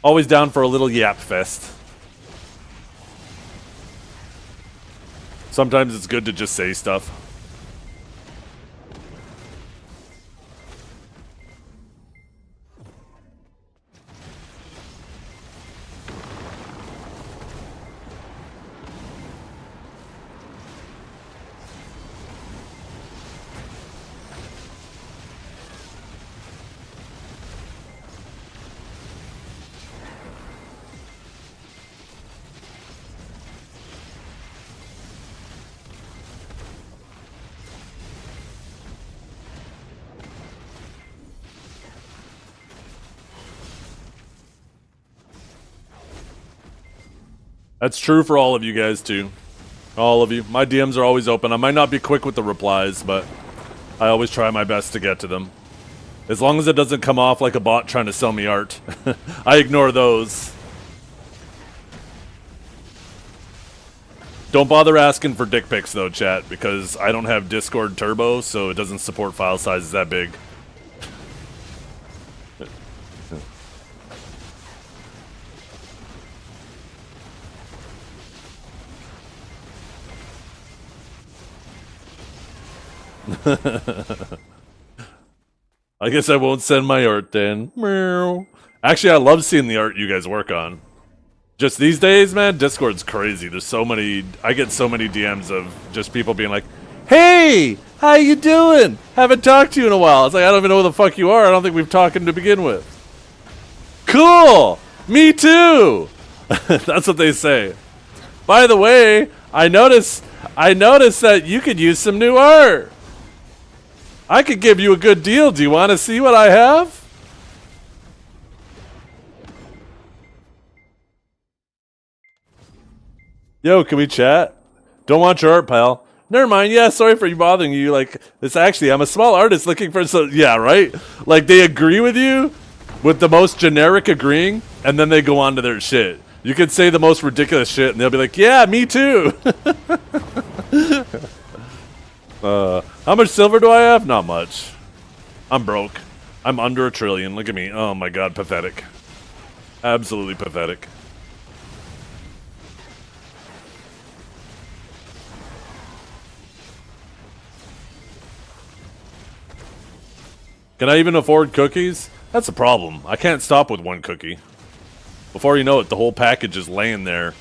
Always down for a little yap fest. Sometimes it's good to just say stuff. That's true for all of you guys too. All of you. My DMs are always open. I might not be quick with the replies, but I always try my best to get to them. As long as it doesn't come off like a bot trying to sell me art. I ignore those. Don't bother asking for dick pics though, chat, because I don't have Discord Turbo, so it doesn't support file sizes that big. I guess I won't send my art then. Meow. Actually, I love seeing the art you guys work on. Just these days, man, Discord's crazy. There's so many, I get so many DMs of just people being like, hey, how you doing? Haven't talked to you in a while. It's like, I don't even know who the fuck you are. I don't think we've talked to begin with. Cool! Me too! That's what they say. By the way, I noticed that you could use some new art. I could give you a good deal. Do you want to see what I have? Yo, can we chat? Don't want your art, pal. Never mind. Yeah, sorry for bothering you. Like, it's actually, I'm a small artist looking for some. Yeah, right? Like, they agree with you with the most generic agreeing, and then they go on to their shit. You could say the most ridiculous shit, and they'll be like, yeah, me too. How much silver do I have? Not much. I'm broke. I'm under $1 trillion. Look at me. Oh my god, pathetic. Absolutely pathetic. Can I even afford cookies? That's a problem. I can't stop with one cookie. Before you know it, the whole package is laying there.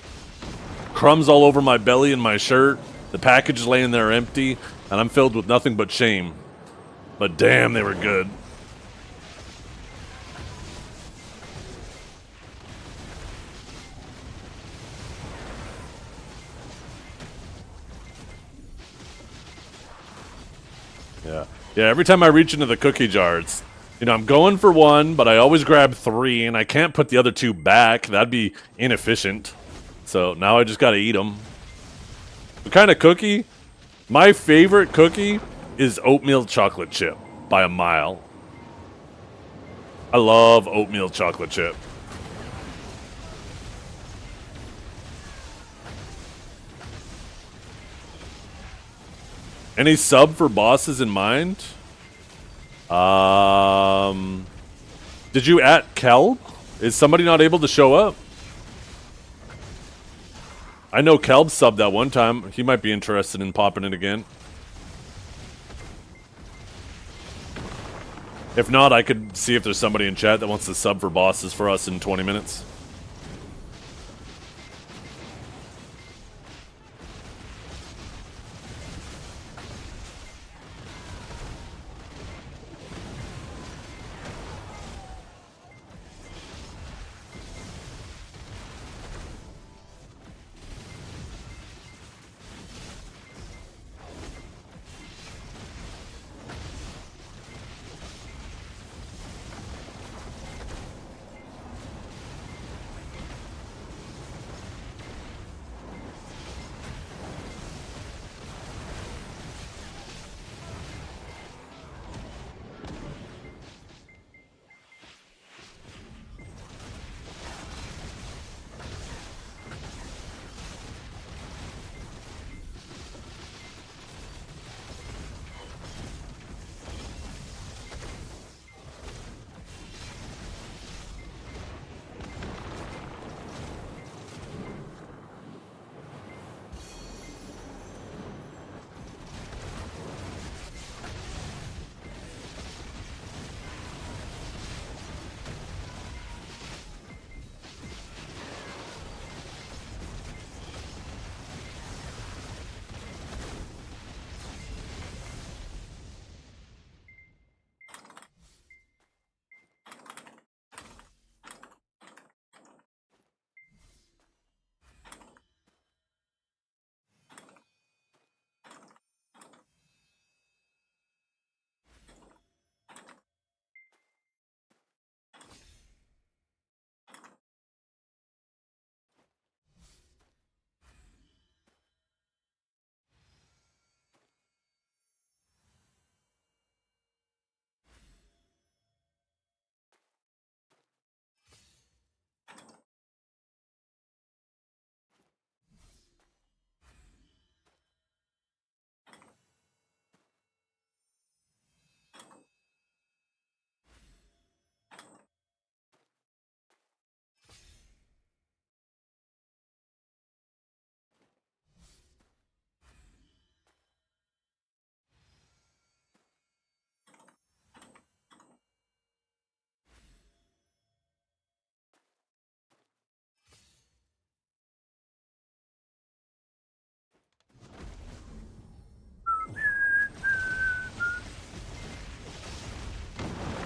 Crumbs all over my belly and my shirt. The package is laying there empty, and I'm filled with nothing but shame. But damn, they were good. Yeah. Yeah, every time I reach into the cookie jars, you know, I'm going for one, but I always grab 3, and I can't put the other 2 back. That'd be inefficient. So now I just gotta eat them. What kind of cookie? My favorite cookie is oatmeal chocolate chip by a mile. I love oatmeal chocolate chip. Any sub for bosses in mind? Did you at Kelb? Is somebody not able to show up? I know Kelb subbed that one time. He might be interested in popping it again. If not, I could see if there's somebody in chat that wants to sub for bosses for us in 20 minutes.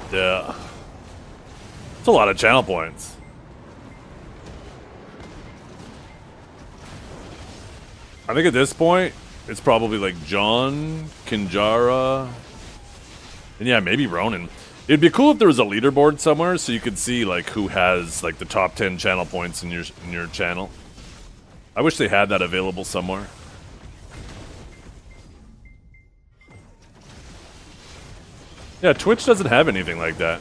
Yeah. It's a lot of channel points. I think at this point, it's probably like John, Kinjara, and yeah, maybe Ronan. It'd be cool if there was a leaderboard somewhere so you could see like who has like the top 10 channel points in your channel. I wish they had that available somewhere. Yeah, Twitch doesn't have anything like that.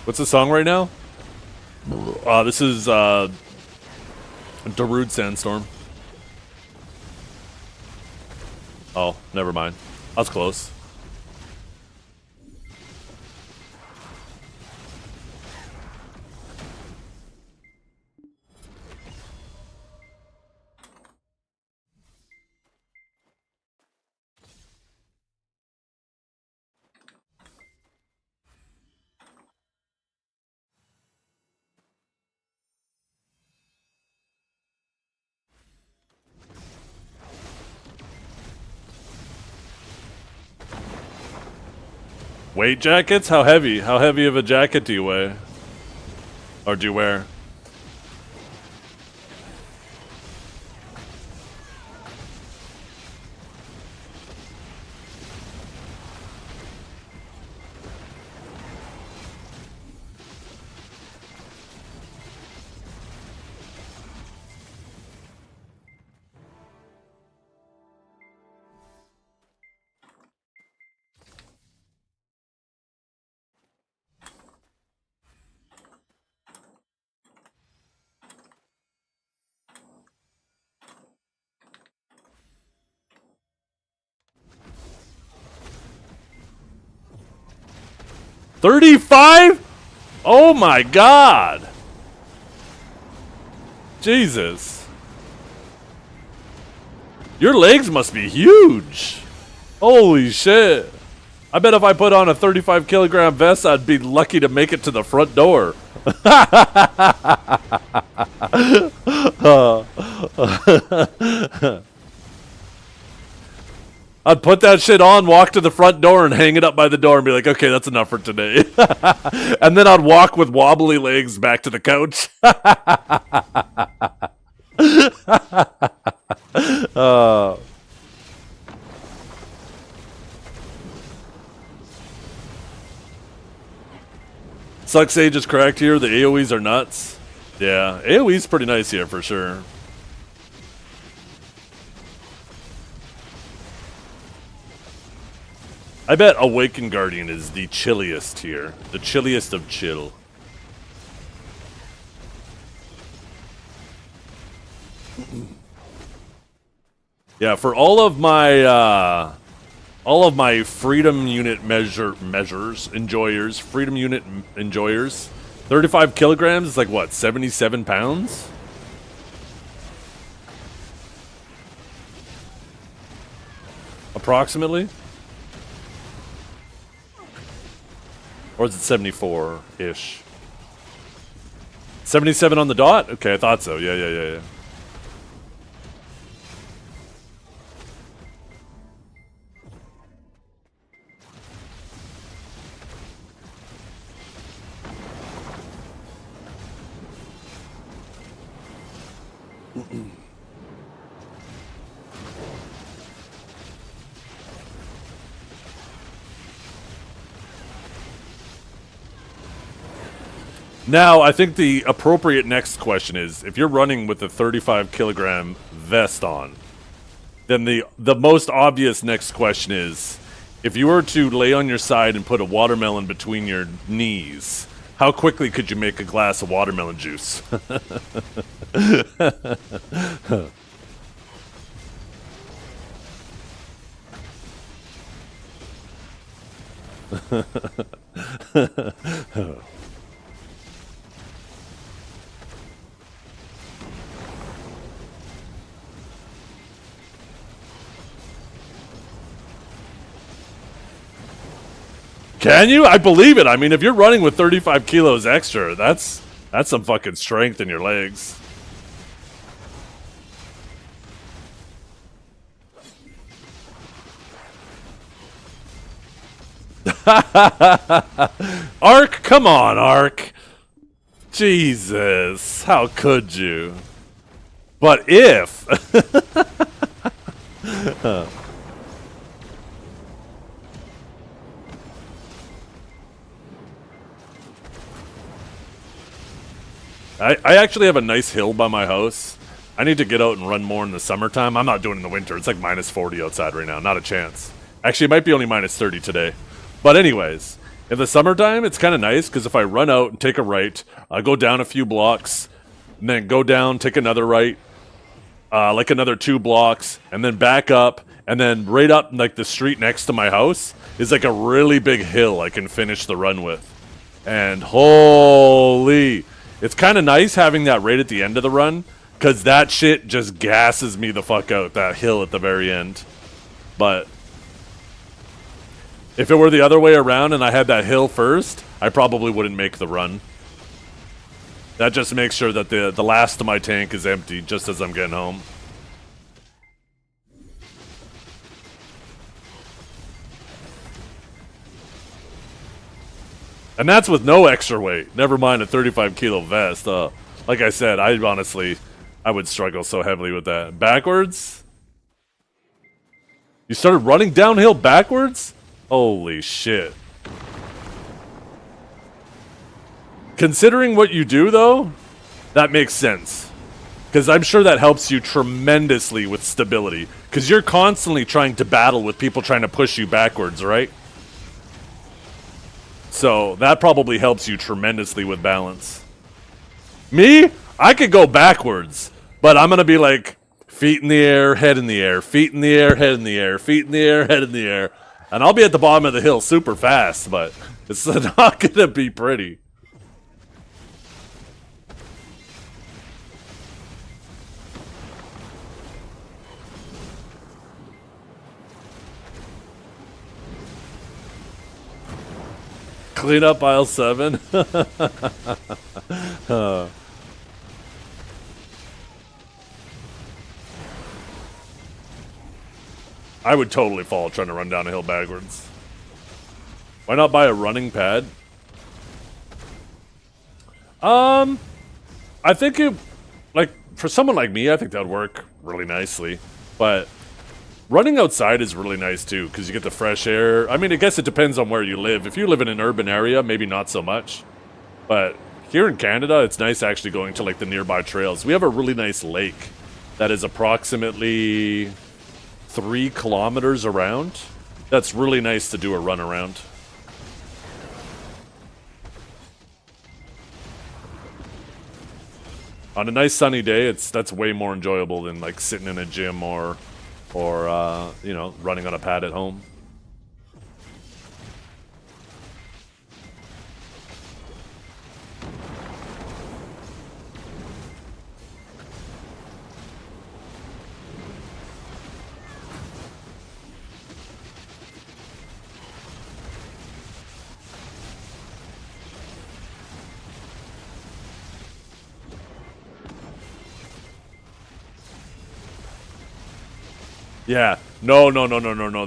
What's the song right now? This is Darude Sandstorm. Oh, never mind. I was close. Weight jackets? How heavy? How heavy of a jacket do you wear? Or do you wear? 35? Oh my god. Jesus. Your legs must be huge. Holy shit. I bet if I put on a 35 kilogram vest, I'd be lucky to make it to the front door. I'd put that shit on, walk to the front door, and hang it up by the door and be like, okay, that's enough for today. And then I'd walk with wobbly legs back to the couch. Suck Sage is correct here. The AoEs are nuts. Yeah, AoE's pretty nice here for sure. I bet Awakened Guardian is the chilliest here. The chilliest of chill. Yeah, for all of my freedom unit enjoyers, 35 kilograms is like what, 77 pounds? Approximately? Or is it 74-ish? 77 on the dot? Okay, I thought so. Yeah. Now, I think the appropriate next question is, if you're running with a 35 kilogram vest on, then the most obvious next question is, if you were to lay on your side and put a watermelon between your knees, how quickly could you make a glass of watermelon juice? Can you? I believe it. I mean, if you're running with 35 kilos extra, that's some fucking strength in your legs. Ark, come on, Ark. Jesus, how could you? But if... I actually have a nice hill by my house. I need to get out and run more in the summertime. I'm not doing it in the winter. It's like minus 40 outside right now. Not a chance. Actually, it might be only minus 30 today. But anyways, in the summertime, it's kind of nice because if I run out and take a right, I go down a few blocks, and then go down, take another right, like another 2 blocks, and then back up, and then right up like the street next to my house is like a really big hill I can finish the run with. And holy... It's kind of nice having that right at the end of the run, because that shit just gasses me the fuck out, that hill at the very end. But if it were the other way around and I had that hill first, I probably wouldn't make the run. That just makes sure that the last of my tank is empty just as I'm getting home. And that's with no extra weight. Never mind a 35 kilo vest. Like I said, I would struggle so heavily with that. Backwards? You started running downhill backwards? Holy shit. Considering what you do, though, that makes sense. Because I'm sure that helps you tremendously with stability. Because you're constantly trying to battle with people trying to push you backwards, right? So that probably helps you tremendously with balance. Me? I could go backwards, but I'm going to be like feet in the air, head in the air, feet in the air, head in the air, feet in the air, head in the air. And I'll be at the bottom of the hill super fast, but It's not gonna be pretty. Clean up aisle 7. I would totally fall trying to run down a hill backwards. Why not buy a running pad? I think it, like, for someone like me, I think that would work really nicely. But running outside is really nice too, because you get the fresh air. I mean, I guess it depends on where you live. If you live in an urban area, maybe not so much. But here in Canada, it's nice actually going to, like, the nearby trails. We have a really nice lake that is approximately 3 kilometers around. That's really nice to do a run around. On a nice sunny day, that's way more enjoyable than, like, sitting in a gym or you know, running on a pad at home. Yeah. No.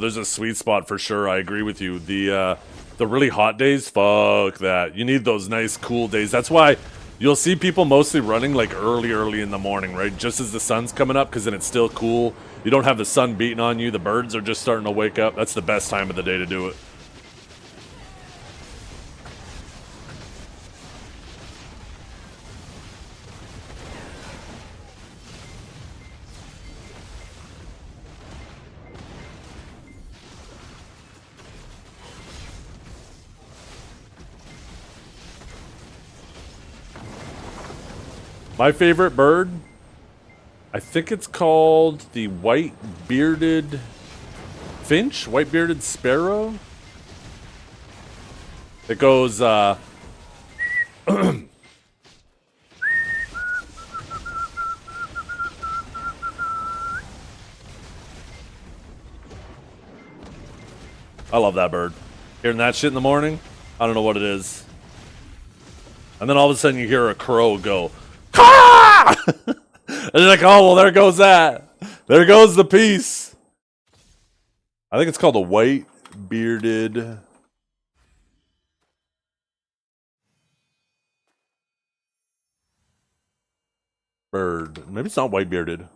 There's a sweet spot for sure. I agree with you. The really hot days, fuck that. You need those nice cool days. That's why you'll see people mostly running like early in the morning, right? Just as the sun's coming up, because then it's still cool. You don't have the sun beating on you. The birds are just starting to wake up. That's the best time of the day to do it. My favorite bird, I think it's called the white-bearded finch, white-bearded sparrow. It goes, I love that bird. Hearing that shit in the morning, I don't know what it is. And then all of a sudden you hear a crow go, "Caw!" And you're like, oh, well, there goes that. There goes the piece. I think it's called a white-bearded bird. Maybe it's not white-bearded.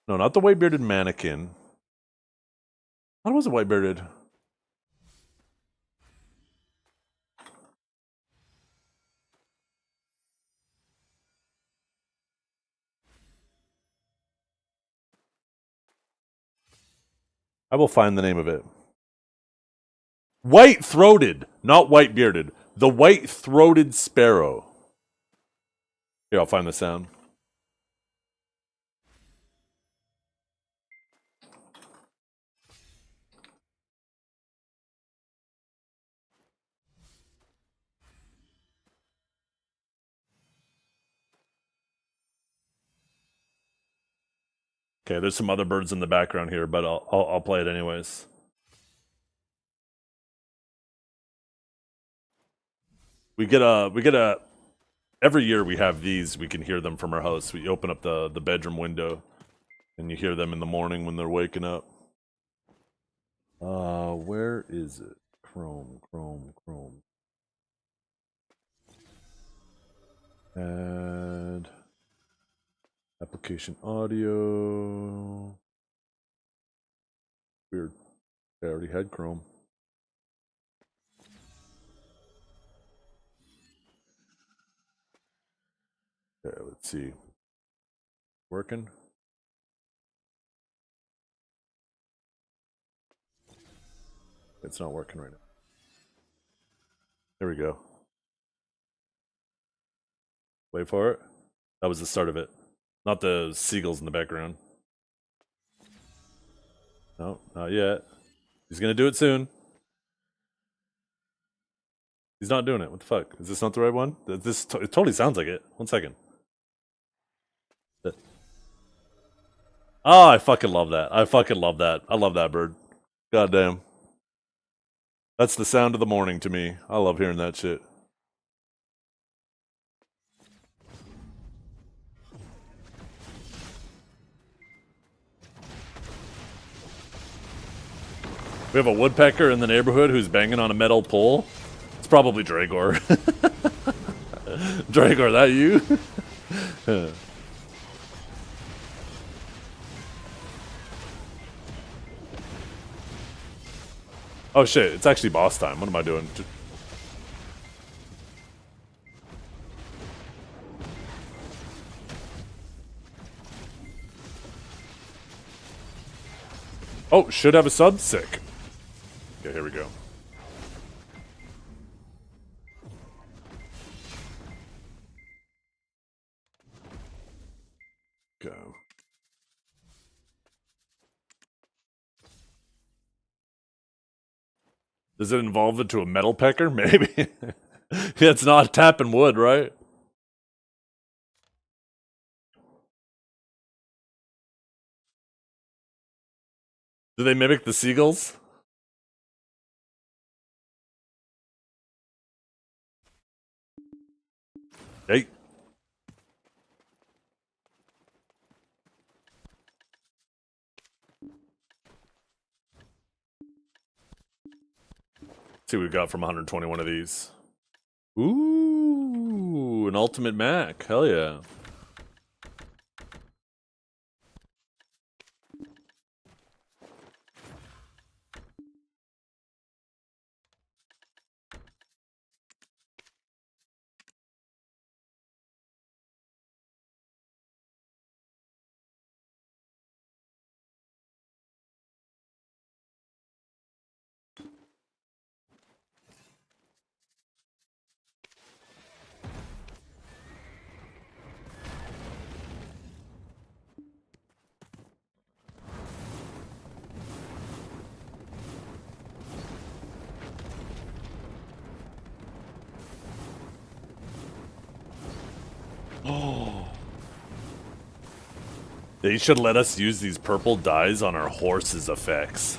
No, not the white-bearded mannequin. What was it white-bearded? I will find the name of it. White-throated, not white-bearded. The white-throated sparrow. Here, I'll find the sound. Okay, there's some other birds in the background here, but I'll play it anyways. We get a every year we have these. We can hear them from our house. We open up the bedroom window, and you hear them in the morning when they're waking up. Where is it? Chrome. Add application audio. Weird. I already had Chrome. Okay, let's see. Working? It's not working right now. There we go. Wait for it. That was the start of it. Not the seagulls in the background. No, not yet. He's gonna do it soon. He's not doing it. What the fuck? Is this not the right one? It totally sounds like it. 1 second. Oh, I fucking love that. I fucking love that. I love that bird. Goddamn. That's the sound of the morning to me. I love hearing that shit. We have a woodpecker in the neighborhood who's banging on a metal pole. It's probably Dragor. Dragor, that you? Oh shit, it's actually boss time. What am I doing? Oh, should have a sub? Sick. Okay, here we go. Go. Does it involve it to a metal pecker? Maybe. Yeah, it's not tapping wood, right? Do they mimic the seagulls? Hey. See what we got from 121 of these. Ooh, an ultimate Mac. Hell yeah. Oh. They should let us use these purple dyes on our horse's effects.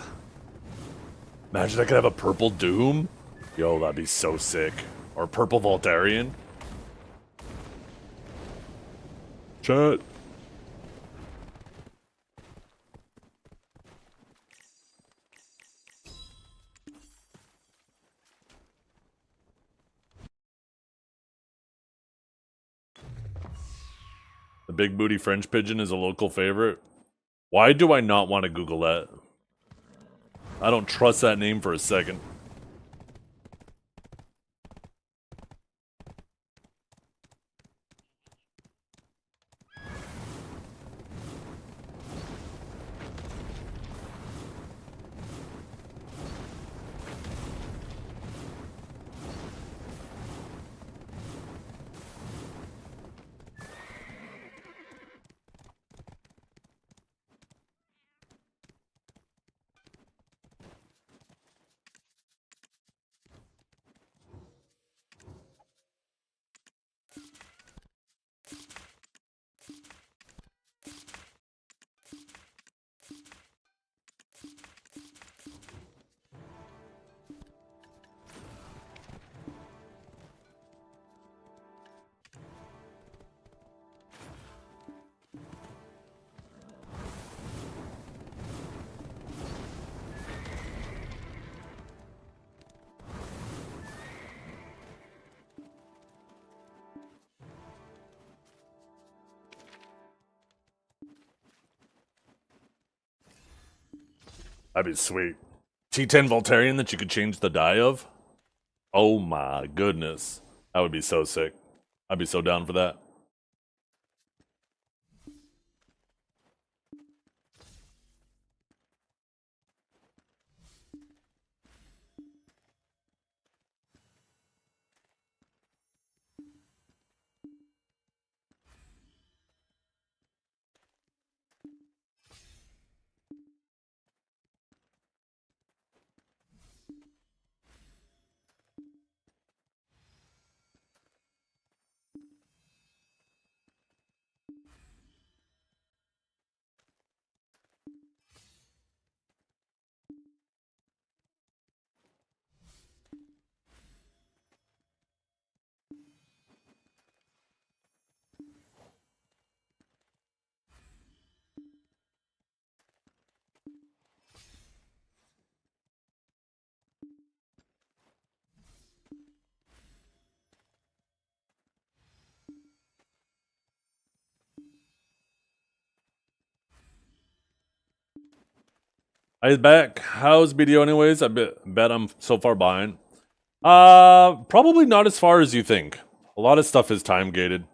Imagine I could have a purple Doom. Yo, that'd be so sick. Or purple Voltarian. Chat. The big booty French pigeon is a local favorite. Why do I not want to Google that? I don't trust that name for a second. That'd be sweet. T10 Voltarian that you could change the die of? Oh my goodness. That would be so sick. I'd be so down for that. I back. How's BDO anyways? I bet I'm so far behind. Probably not as far as you think. A lot of stuff is time gated.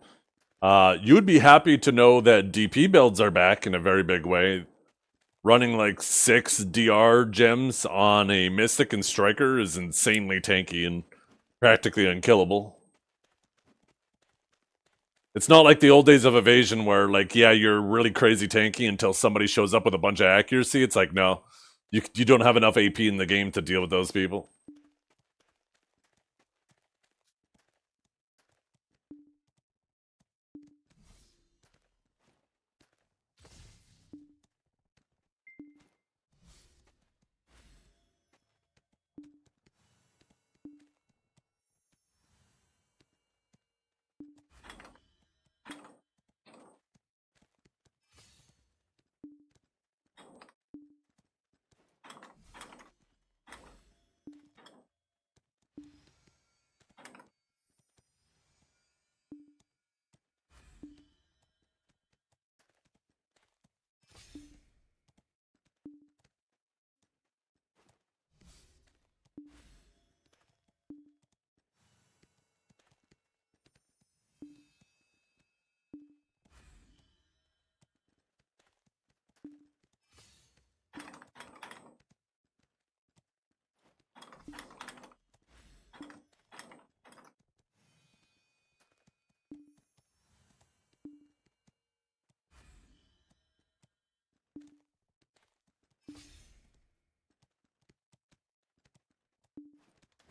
You would be happy to know that DP builds are back in a very big way. Running like 6 DR gems on a Mystic and Striker is insanely tanky and practically unkillable. It's not like the old days of Evasion where, like, yeah, you're really crazy tanky until somebody shows up with a bunch of accuracy. It's like, no, you don't have enough AP in the game to deal with those people.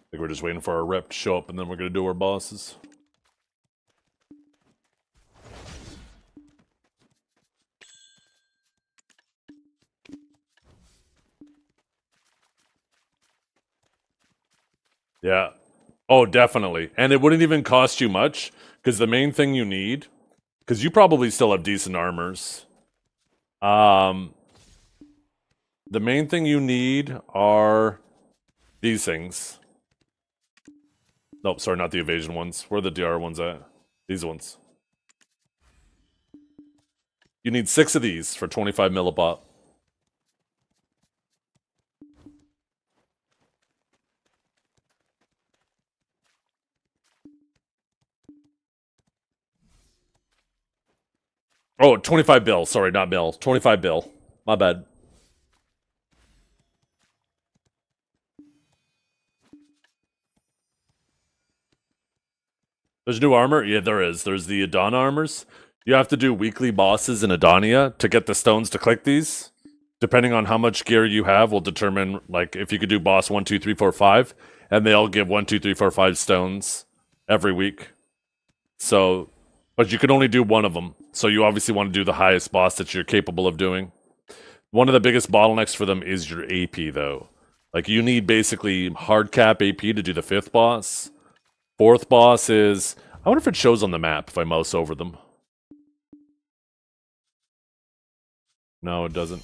I think we're just waiting for our rep to show up and then we're going to do our bosses. Yeah. Oh, definitely. And it wouldn't even cost you much because the main thing you need, because you probably still have decent armors. The main thing you need are these things. Nope, sorry, not the evasion ones. Where are the DR ones at? These ones. You need 6 of these for 25 millipop. Oh, 25 bill. Sorry, not bill. 25 bill. My bad. There's new armor? Yeah, there is. There's the Adana armors. You have to do weekly bosses in Adania to get the stones to click these. Depending on how much gear you have will determine, like, if you could do boss 1, 2, 3, 4, 5, and they all give 1, 2, 3, 4, 5 stones every week. So, but you can only do one of them. So you obviously want to do the highest boss that you're capable of doing. One of the biggest bottlenecks for them is your AP, though. Like, you need basically hard cap AP to do the 5th boss. 4th boss is... I wonder if it shows on the map if I mouse over them. No, it doesn't.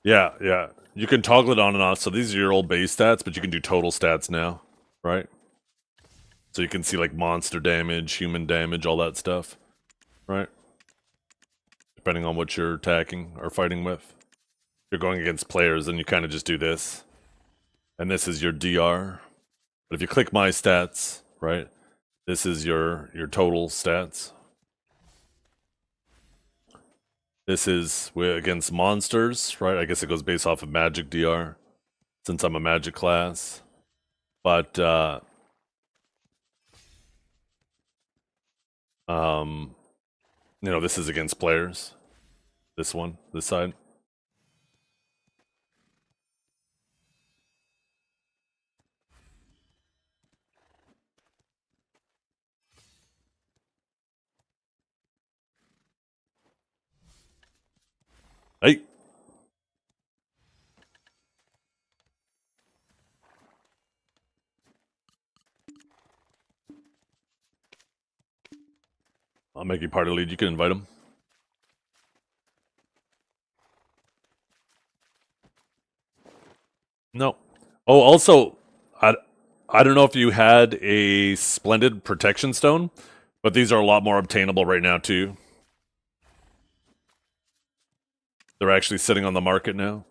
Yeah, yeah. You can toggle it on and off. So these are your old base stats, but you can do total stats now, right? So you can see like monster damage, human damage, all that stuff, right? Depending on what you're attacking or fighting with. If you're going against players, then you kind of just do this. And this is your DR. But if you click my stats, right? This is your total stats. This is against monsters, right? I guess it goes based off of magic DR, since I'm a magic class. But, you know, this is against players. This one, this side. Hey. make you party lead. You can invite him. No. Oh, also, I don't know if you had a Splendid Protection Stone, but these are a lot more obtainable right now, too. They're actually sitting on the market now.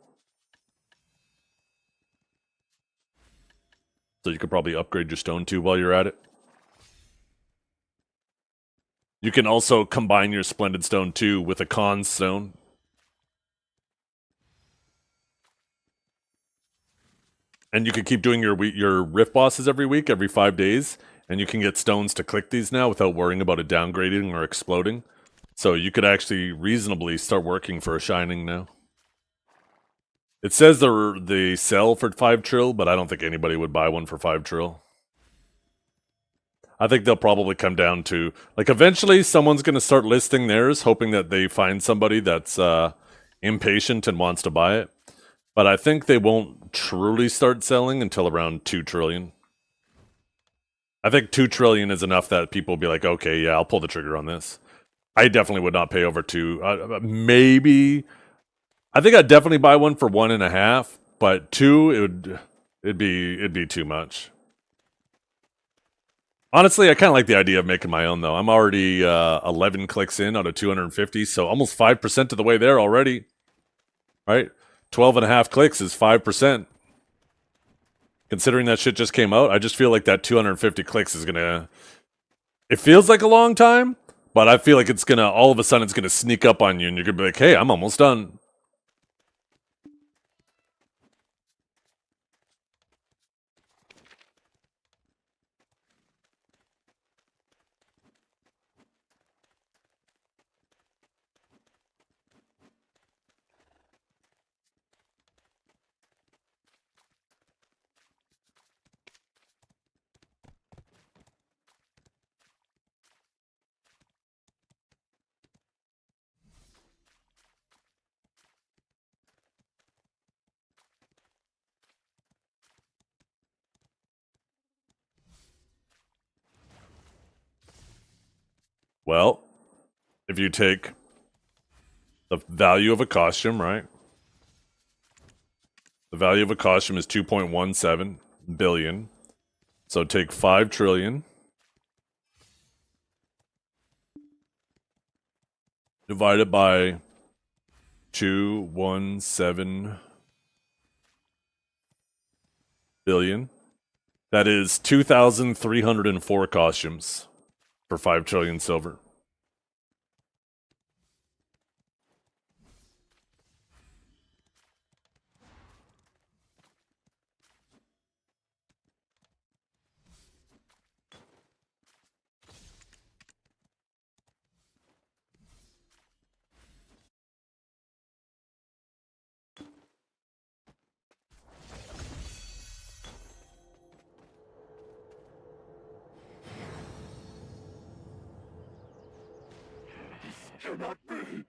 So you could probably upgrade your stone, too, while you're at it. You can also combine your Splendid Stone, too, with a Con Stone. And you can keep doing your rift bosses every week, every 5 days, and you can get stones to click these now without worrying about it downgrading or exploding. So you could actually reasonably start working for a Shining now. It says they sell for 5 trill, but I don't think anybody would buy one for 5 trill. I think they'll probably come down to, like, eventually someone's going to start listing theirs, hoping that they find somebody that's impatient and wants to buy it. But I think they won't truly start selling until around 2 trillion. I think 2 trillion is enough that people will be like, okay, yeah, I'll pull the trigger on this. I definitely would not pay over 2. Maybe, I think I'd definitely buy one for 1.5, but 2, it'd be too much. Honestly, I kind of like the idea of making my own, though. I'm already 11 clicks in out of 250, so almost 5% of the way there already. Right? 12.5 clicks is 5%. Considering that shit just came out, I just feel like that 250 clicks is gonna... It feels like a long time, but I feel like it's gonna... All of a sudden, it's gonna sneak up on you, and you're gonna be like, hey, I'm almost done. Well, if you take the value of a costume, right? The value of a costume is 2.17 billion. So take 5 trillion. Divide it by 217 billion. That is 2,304 costumes for 5 trillion silver. Cannot be.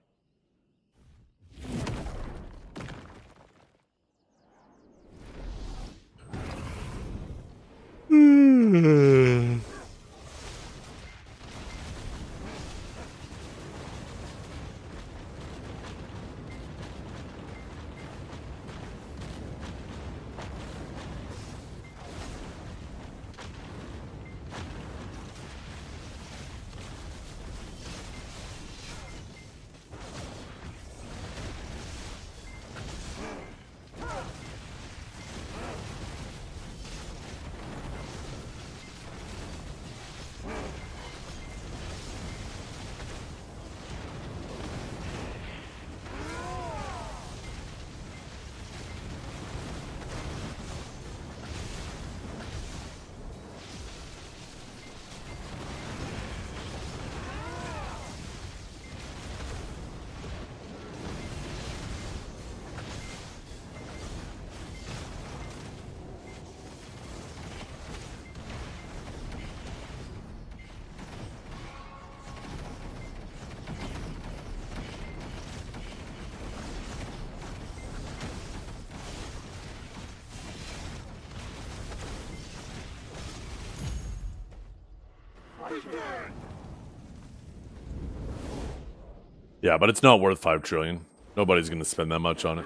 Yeah, but it's not worth 5 trillion. Nobody's gonna spend that much on it.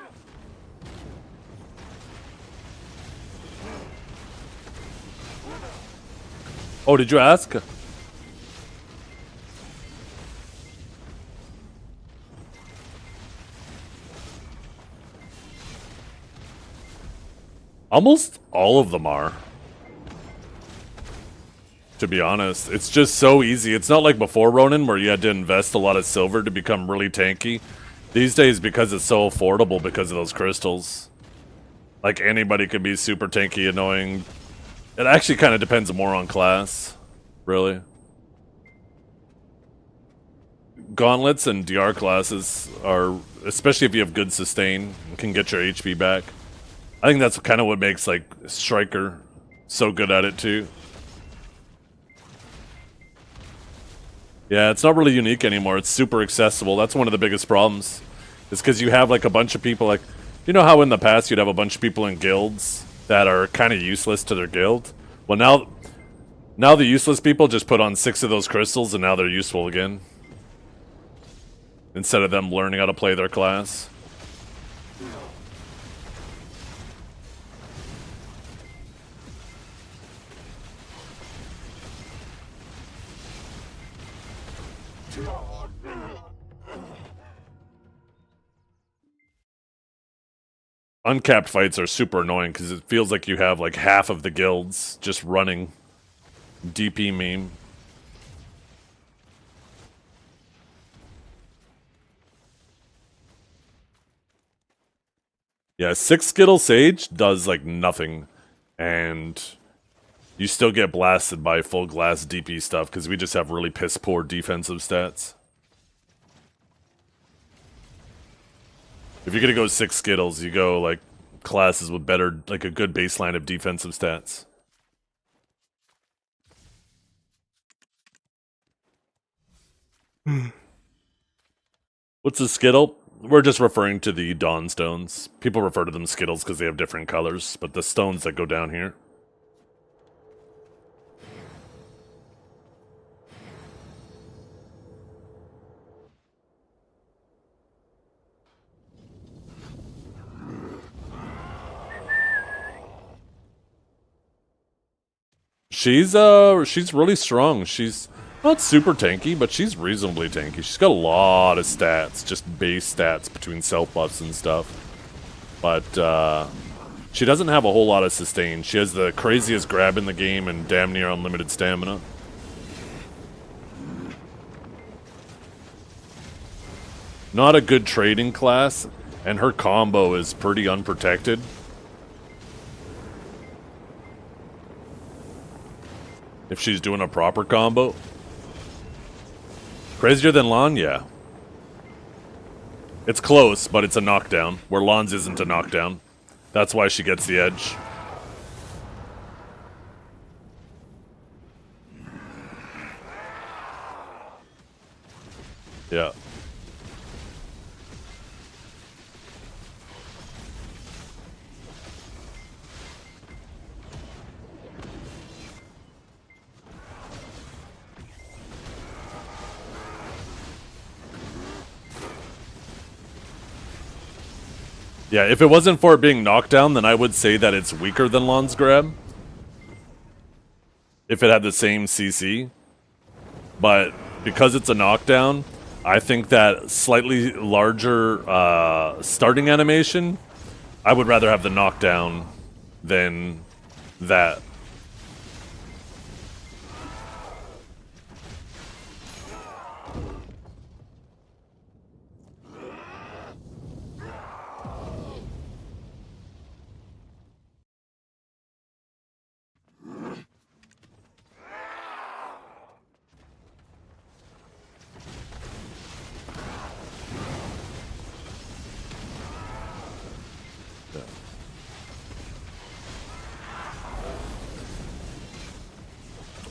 Oh, did you ask? Almost all of them are. To be honest, it's just so easy. It's not like before, Ronin, where you had to invest a lot of silver to become really tanky. These days, because it's so affordable because of those crystals, like anybody can be super tanky, annoying. It actually kind of depends more on class, really. Gauntlets and DR classes are, especially if you have good sustain, can get your HP back. I think that's kind of what makes like Striker so good at it too. Yeah, it's not really unique anymore. It's super accessible. That's one of the biggest problems. It's because you have like a bunch of people, like, you know how in the past you'd have a bunch of people in guilds that are kind of useless to their guild? Well, now the useless people just put on 6 of those crystals and now they're useful again. Instead of them learning how to play their class. Uncapped fights are super annoying because it feels like you have like half of the guilds just running DP meme. Yeah, 6 Skittle Sage does like nothing, and you still get blasted by full glass DP stuff because we just have really piss poor defensive stats. If you're gonna go 6 Skittles, you go like classes with better, like a good baseline of defensive stats. What's a Skittle? We're just referring to the Dawn Stones. People refer to them Skittles because they have different colors, but the stones that go down here. She's really strong. She's not super tanky, but she's reasonably tanky. She's got a lot of stats, just base stats between self buffs and stuff. But she doesn't have a whole lot of sustain. She has the craziest grab in the game and damn near unlimited stamina. Not a good trading class, and her combo is pretty unprotected. If she's doing a proper combo. Crazier than Lon? Yeah. It's close, but it's a knockdown, where Lon's isn't a knockdown. That's why she gets the edge. Yeah. Yeah, if it wasn't for it being knockdown, then I would say that it's weaker than Lon's grab. If it had the same CC. But because it's a knockdown, I think that slightly larger starting animation, I would rather have the knockdown than that.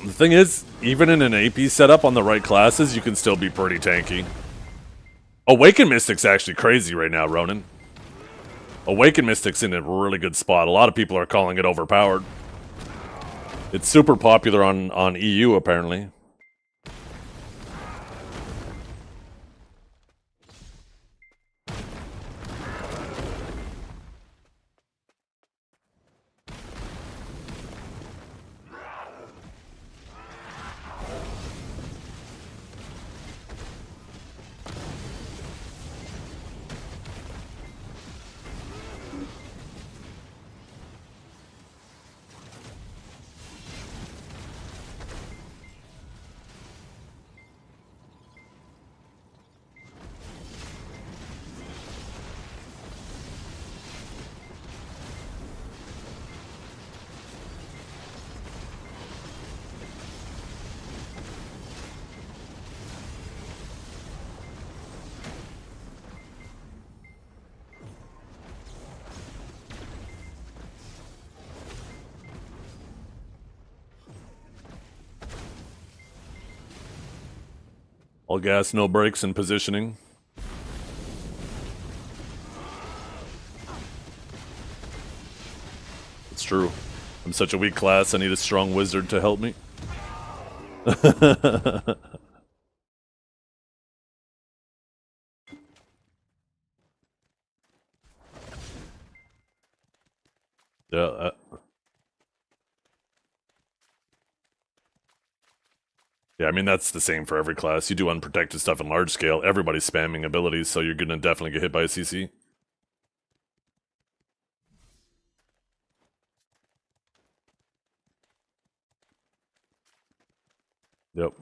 The thing is, even in an AP setup on the right classes, you can still be pretty tanky. Awakened Mystic's actually crazy right now, Ronin. Awakened Mystic's in a really good spot. A lot of people are calling it overpowered. It's super popular on EU, apparently. All gas, no brakes, and positioning. It's true. I'm such a weak class, I need a strong wizard to help me. Yeah. Yeah, I mean, that's the same for every class. You do unprotected stuff in large scale, everybody's spamming abilities, so you're gonna definitely get hit by a CC. Yep.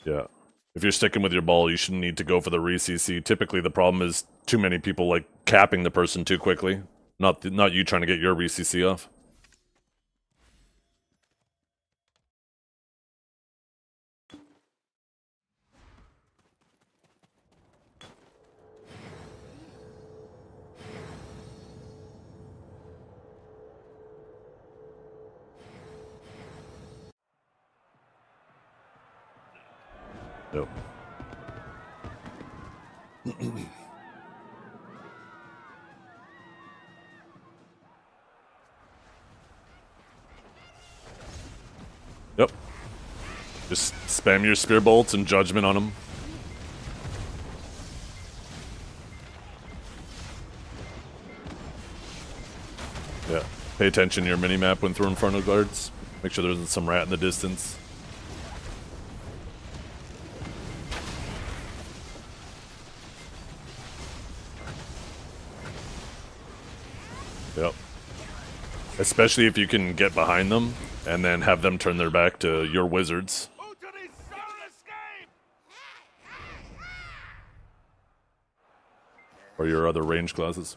Yeah. If you're sticking with your ball, you shouldn't need to go for the re-CC. Typically, the problem is too many people, like, capping the person too quickly. Not you trying to get your re-CC off. Yep. Yep. Just spam your spear bolts and judgment on them. Yeah. Pay attention to your mini-map when throwing frontal guards. Make sure there isn't some rat in the distance. Yep. Especially if you can get behind them and then have them turn their back to your wizards. Or your other range classes.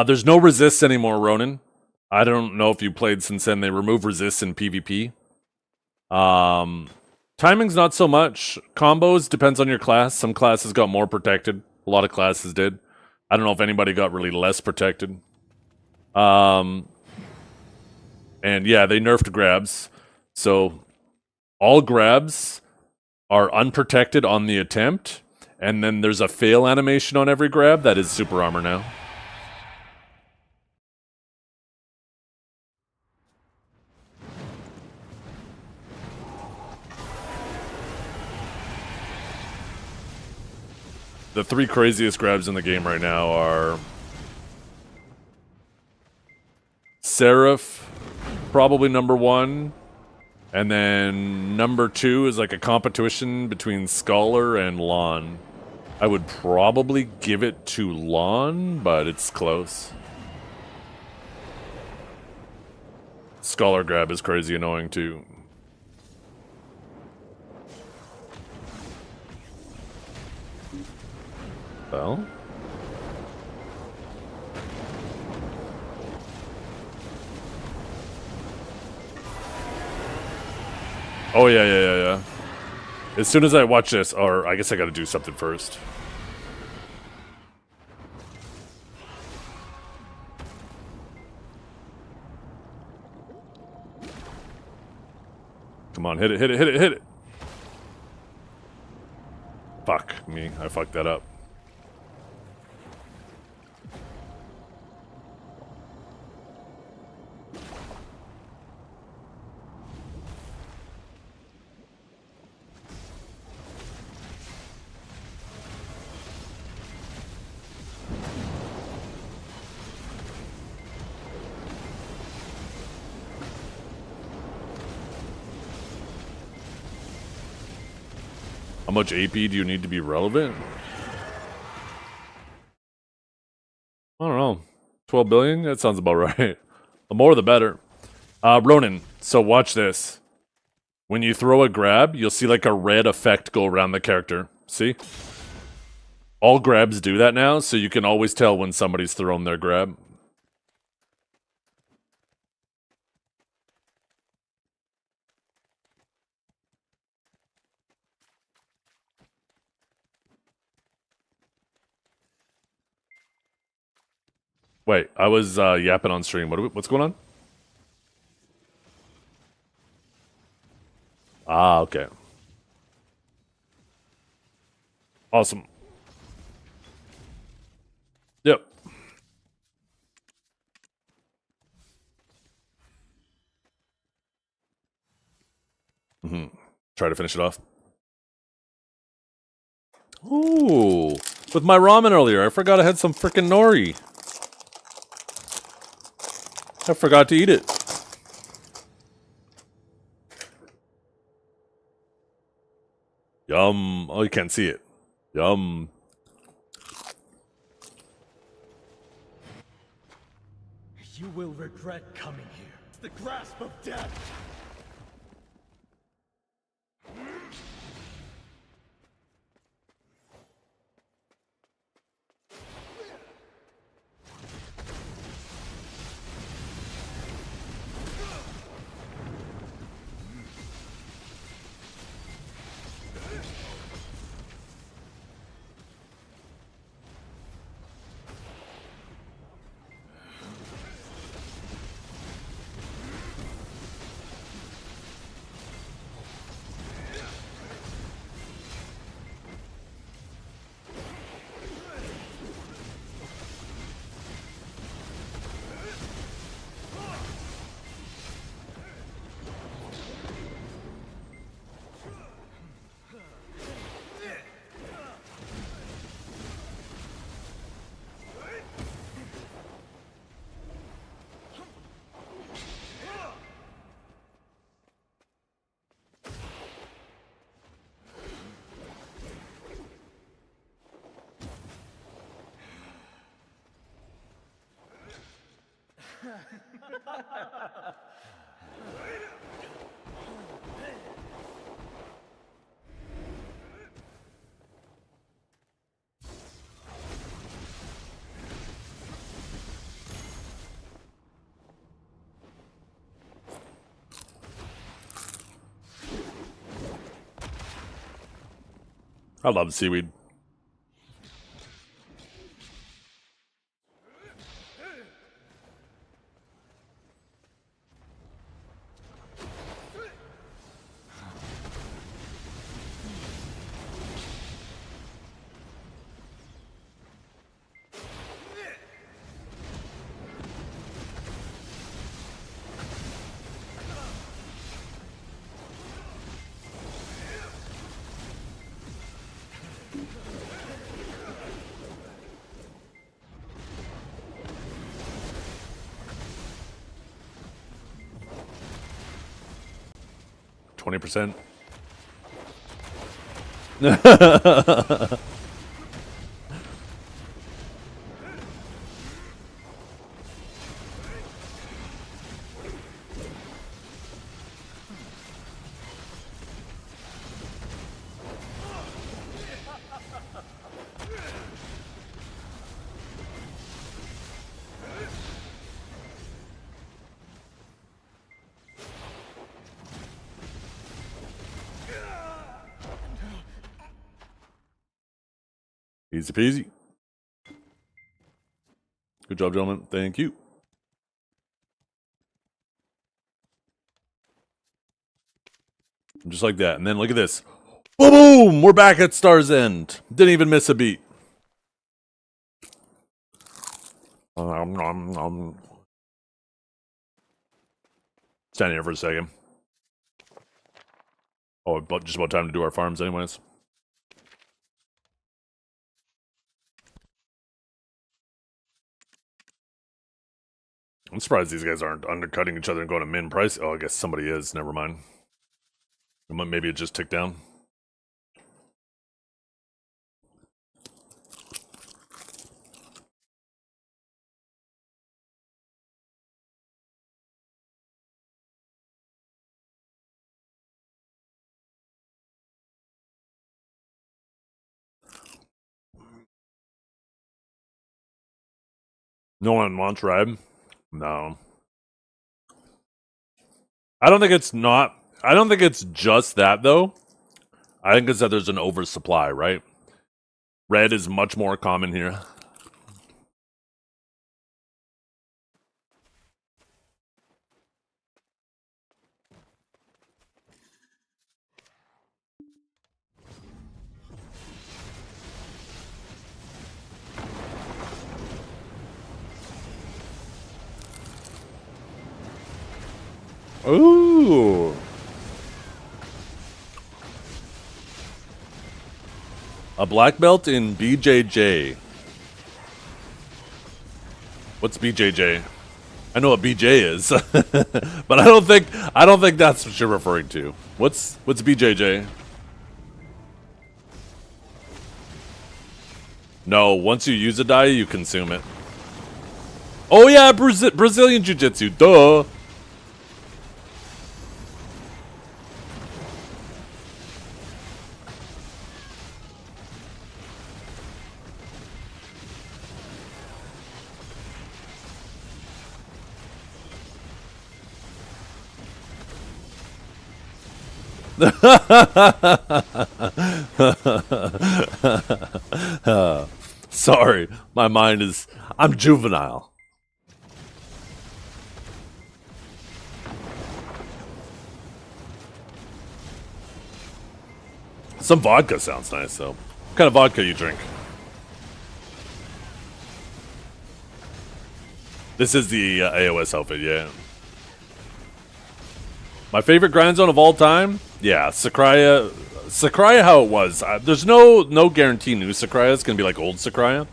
There's no resists anymore, Ronin. I don't know if you played since then. They remove resists in PvP. Timing's not so much. Combos depends on your class. Some classes got more protected. A lot of classes did. I don't know if anybody got really less protected. And yeah, they nerfed grabs. So all grabs are unprotected on the attempt. And then there's a fail animation on every grab. That is super armor now. The three craziest grabs in the game right now are Seraph, probably number one, and then number two is like a competition between Scholar and Lon. I would probably give it to Lon, but it's close. Scholar grab is crazy annoying too. Well? Oh, yeah. As soon as I watch this, or I guess I gotta do something first. Come on, hit it. Fuck me, I fucked that up. How much AP do you need to be relevant? I don't know. 12 billion? That sounds about right. The more the better. Ronan, so watch this. When you throw a grab, you'll see like a red effect go around the character. See? All grabs do that now, so you can always tell when somebody's thrown their grab. Wait, I was yapping on stream. What's going on? Ah, okay. Awesome. Yep. Try to finish it off. Ooh. With my ramen earlier, I forgot I had some freaking nori. I forgot to eat it. Yum. Oh, you can't see it. Yum. You will regret coming here. It's the grasp of death. I love seaweed. %. Easy peasy. Good job, gentlemen. Thank you. Just like that. And then look at this. Boom! We're back at Star's End. Didn't even miss a beat. Stand here for a second. Oh, just about time to do our farms anyways. I'm surprised these guys aren't undercutting each other and going to min price. Oh, I guess somebody is. Never mind. Maybe it just ticked down. No one wants red? No. I don't think it's not. I don't think it's just that, though. I think it's that there's an oversupply, right? Red is much more common here. Ooh. A black belt in BJJ. What's BJJ? I know what BJ is, but I don't think that's what you're referring to. What's BJJ? No, once you use a die, you consume it. Oh yeah, Brazilian Jiu-Jitsu, duh. Sorry, my mind is... I'm juvenile. Some vodka sounds nice, though. What kind of vodka you drink? This is the AOS outfit, yeah. My favorite grind zone of all time? Yeah, Sakraya. Sakraya how it was. There's no guarantee new Sakraya is going to be like old Sakraya.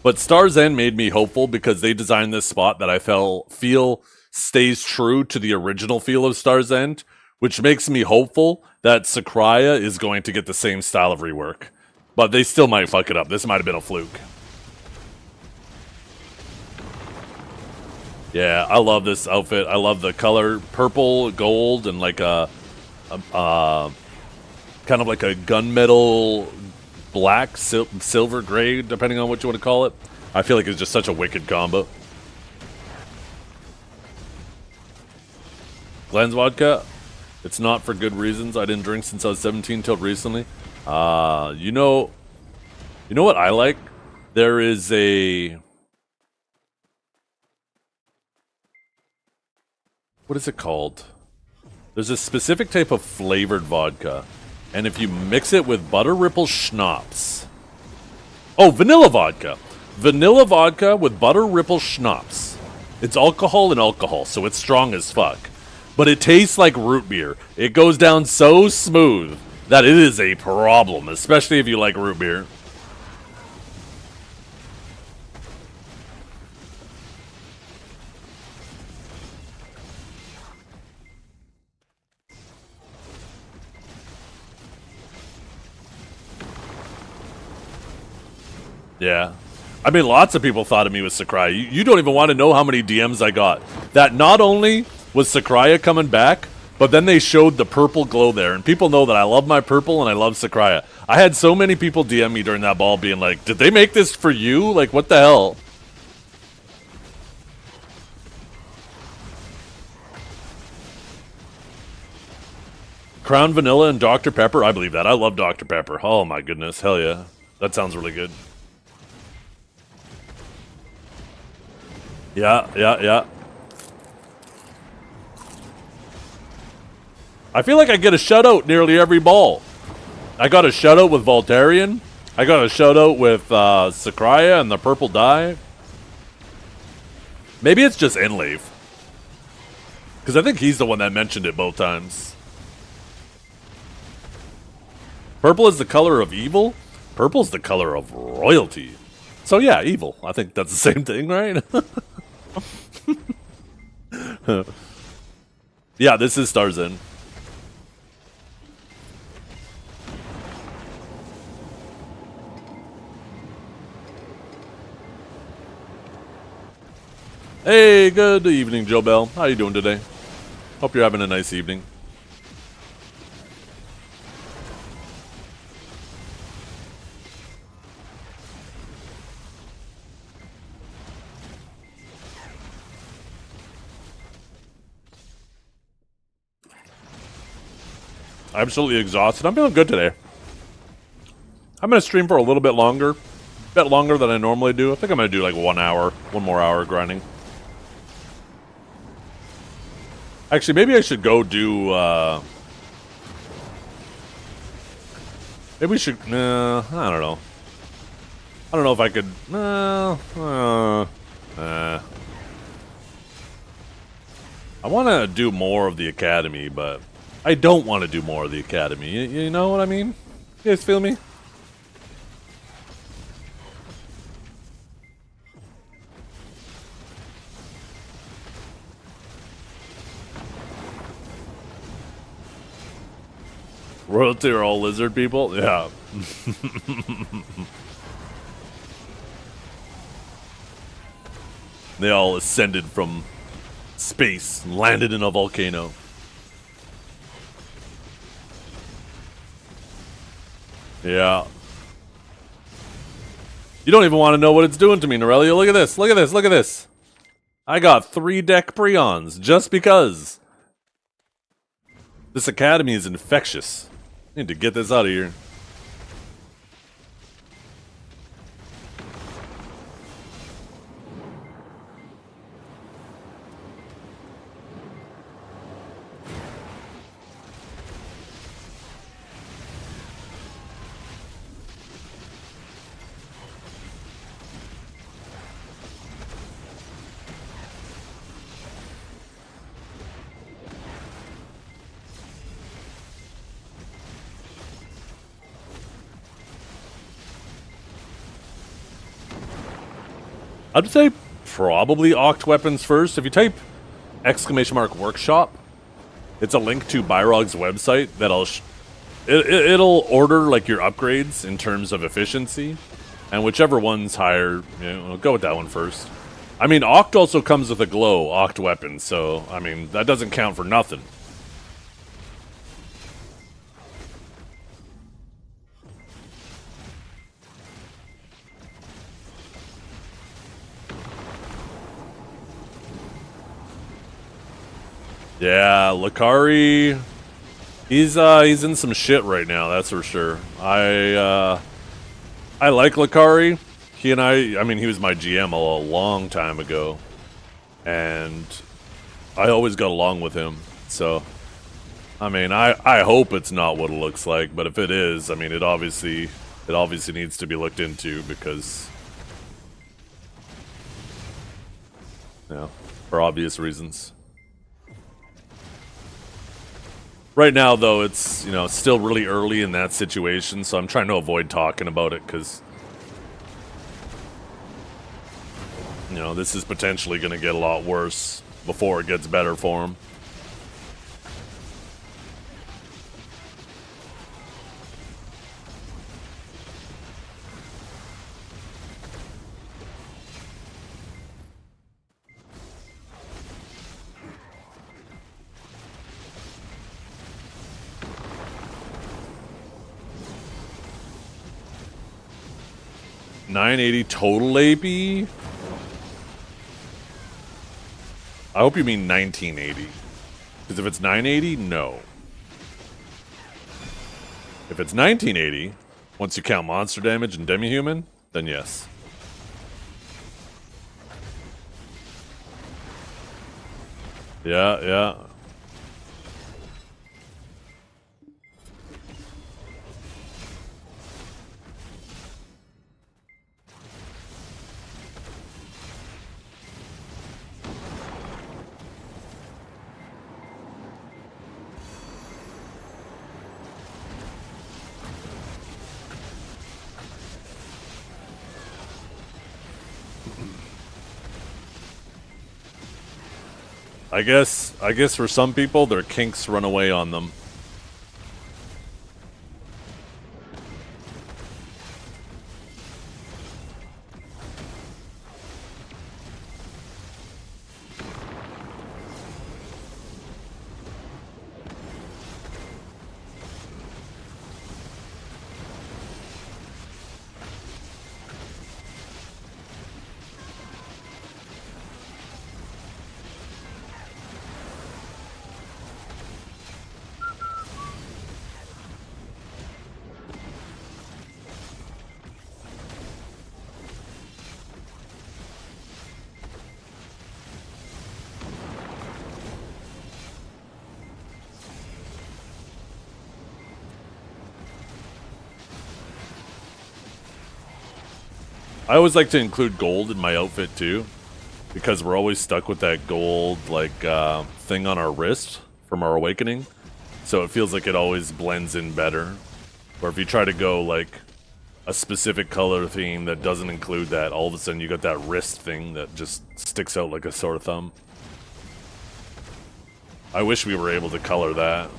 But Star's End made me hopeful because they designed this spot that I feel stays true to the original feel of Star's End, which makes me hopeful that Sakraya is going to get the same style of rework. But they still might fuck it up. This might have been a fluke. Yeah, I love this outfit. I love the color purple, gold, and like a kind of like a gunmetal black, silver gray, depending on what you want to call it. I feel like it's just such a wicked combo. Glenn's vodka, it's not for good reasons. I didn't drink since I was 17 till recently. You know what I like? There is a... What is it called? There's a specific type of flavored vodka. And if you mix it with butter ripple schnapps. Oh, vanilla vodka. Vanilla vodka with butter ripple schnapps. It's alcohol and alcohol, so it's strong as fuck. But it tastes like root beer. It goes down so smooth that it is a problem, especially if you like root beer. Yeah. I mean, lots of people thought of me with Sakraya. You don't even want to know how many DMs I got. That not only was Sakraya coming back, but then they showed the purple glow there. And people know that I love my purple and I love Sakraya. I had so many people DM me during that ball being like, did they make this for you? Like, what the hell? Crown Vanilla and Dr. Pepper? I believe that. I love Dr. Pepper. Oh my goodness. Hell yeah. That sounds really good. Yeah. I feel like I get a shutout nearly every ball. I got a shutout with Voltarian. I got a shutout with Sakraya and the purple dye. Maybe it's just Enlave. Because I think he's the one that mentioned it both times. Purple is the color of evil. Purple's the color of royalty. So yeah, evil. I think that's the same thing, right? Yeah, this is Star's End. Hey, good evening, Joe Bell. How you doing today? Hope you're having a nice evening. absolutely exhausted. I'm feeling good today. I'm gonna stream for a little bit longer. A bit longer than I normally do. I think I'm gonna do like 1 hour. 1 more hour grinding. Actually, maybe I should go do, maybe we should, I don't know. I don't know if I could, I want to do more of the Academy, but I don't want to do more of the Academy. You know what I mean? You guys feel me? Royalty are all lizard people? Yeah. They all ascended from space, landed in a volcano. Yeah. You don't even want to know what it's doing to me, Norelia. Look at this, look at this, look at this. I got 3 deck Prions just because. This Academy is infectious. I need to get this out of here. I'd say probably Oct Weapons first. If you type !workshop, it's a link to Byrog's website that'll it'll order like your upgrades in terms of efficiency, and whichever one's higher, you know, go with that one first. I mean, Oct also comes with a glow, Oct Weapons, so I mean that doesn't count for nothing. Yeah, Lakari, he's in some shit right now, that's for sure. I like Lakari. He and I mean, he was my GM a long time ago, and I always got along with him. So, I mean, I hope it's not what it looks like, but if it is, I mean, it obviously needs to be looked into because, you know, for obvious reasons. Right now, though, it's, you know, still really early in that situation, so I'm trying to avoid talking about it, because, you know, this is potentially going to get a lot worse before it gets better for him. $980 total AP? I hope you mean 1980. Because if it's 980, no. If it's 1980, once you count monster damage and demi-human, then yes. Yeah, yeah. I guess for some people, their kinks run away on them. I always like to include gold in my outfit too, because we're always stuck with that gold like thing on our wrist from our awakening. So it feels like it always blends in better. Or if you try to go like a specific color theme that doesn't include that, all of a sudden you got that wrist thing that just sticks out like a sore thumb. I wish we were able to color that.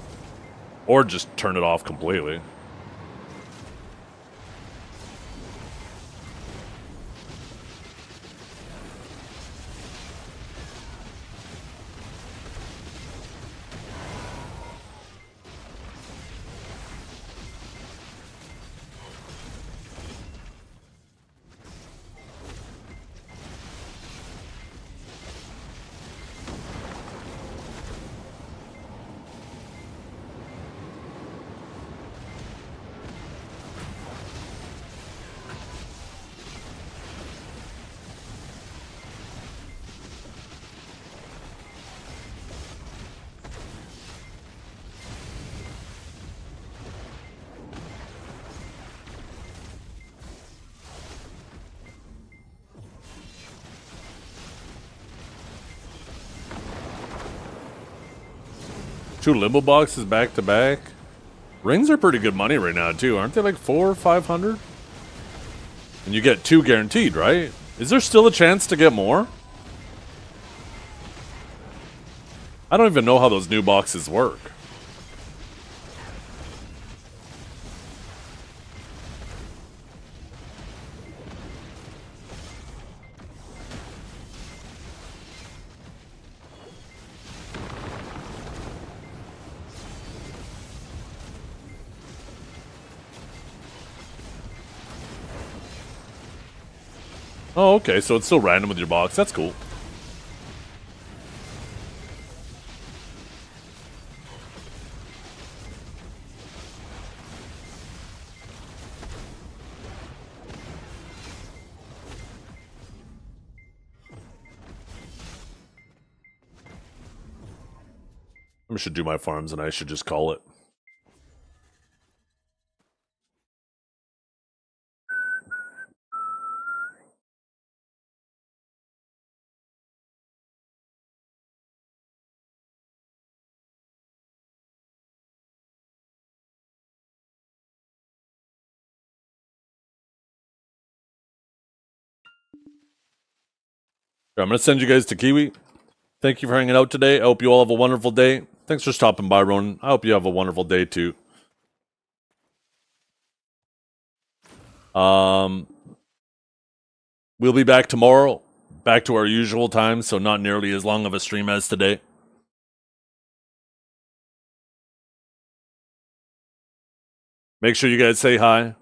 Or just turn it off completely. Two limbo boxes back to back. Rings are pretty good money right now too, aren't they? Like 400 or 500, and you get 2 guaranteed, right? Is there still a chance to get more? I don't even know how those new boxes work. Oh, okay, so it's still random with your box. That's cool. I should do my farms and I should just call it. I'm going to send you guys to Kiwi. Thank you for hanging out today. I hope you all have a wonderful day. Thanks for stopping by, Ronan. I hope you have a wonderful day, too. We'll be back tomorrow. Back to our usual time, so not nearly as long of a stream as today. Make sure you guys say hi.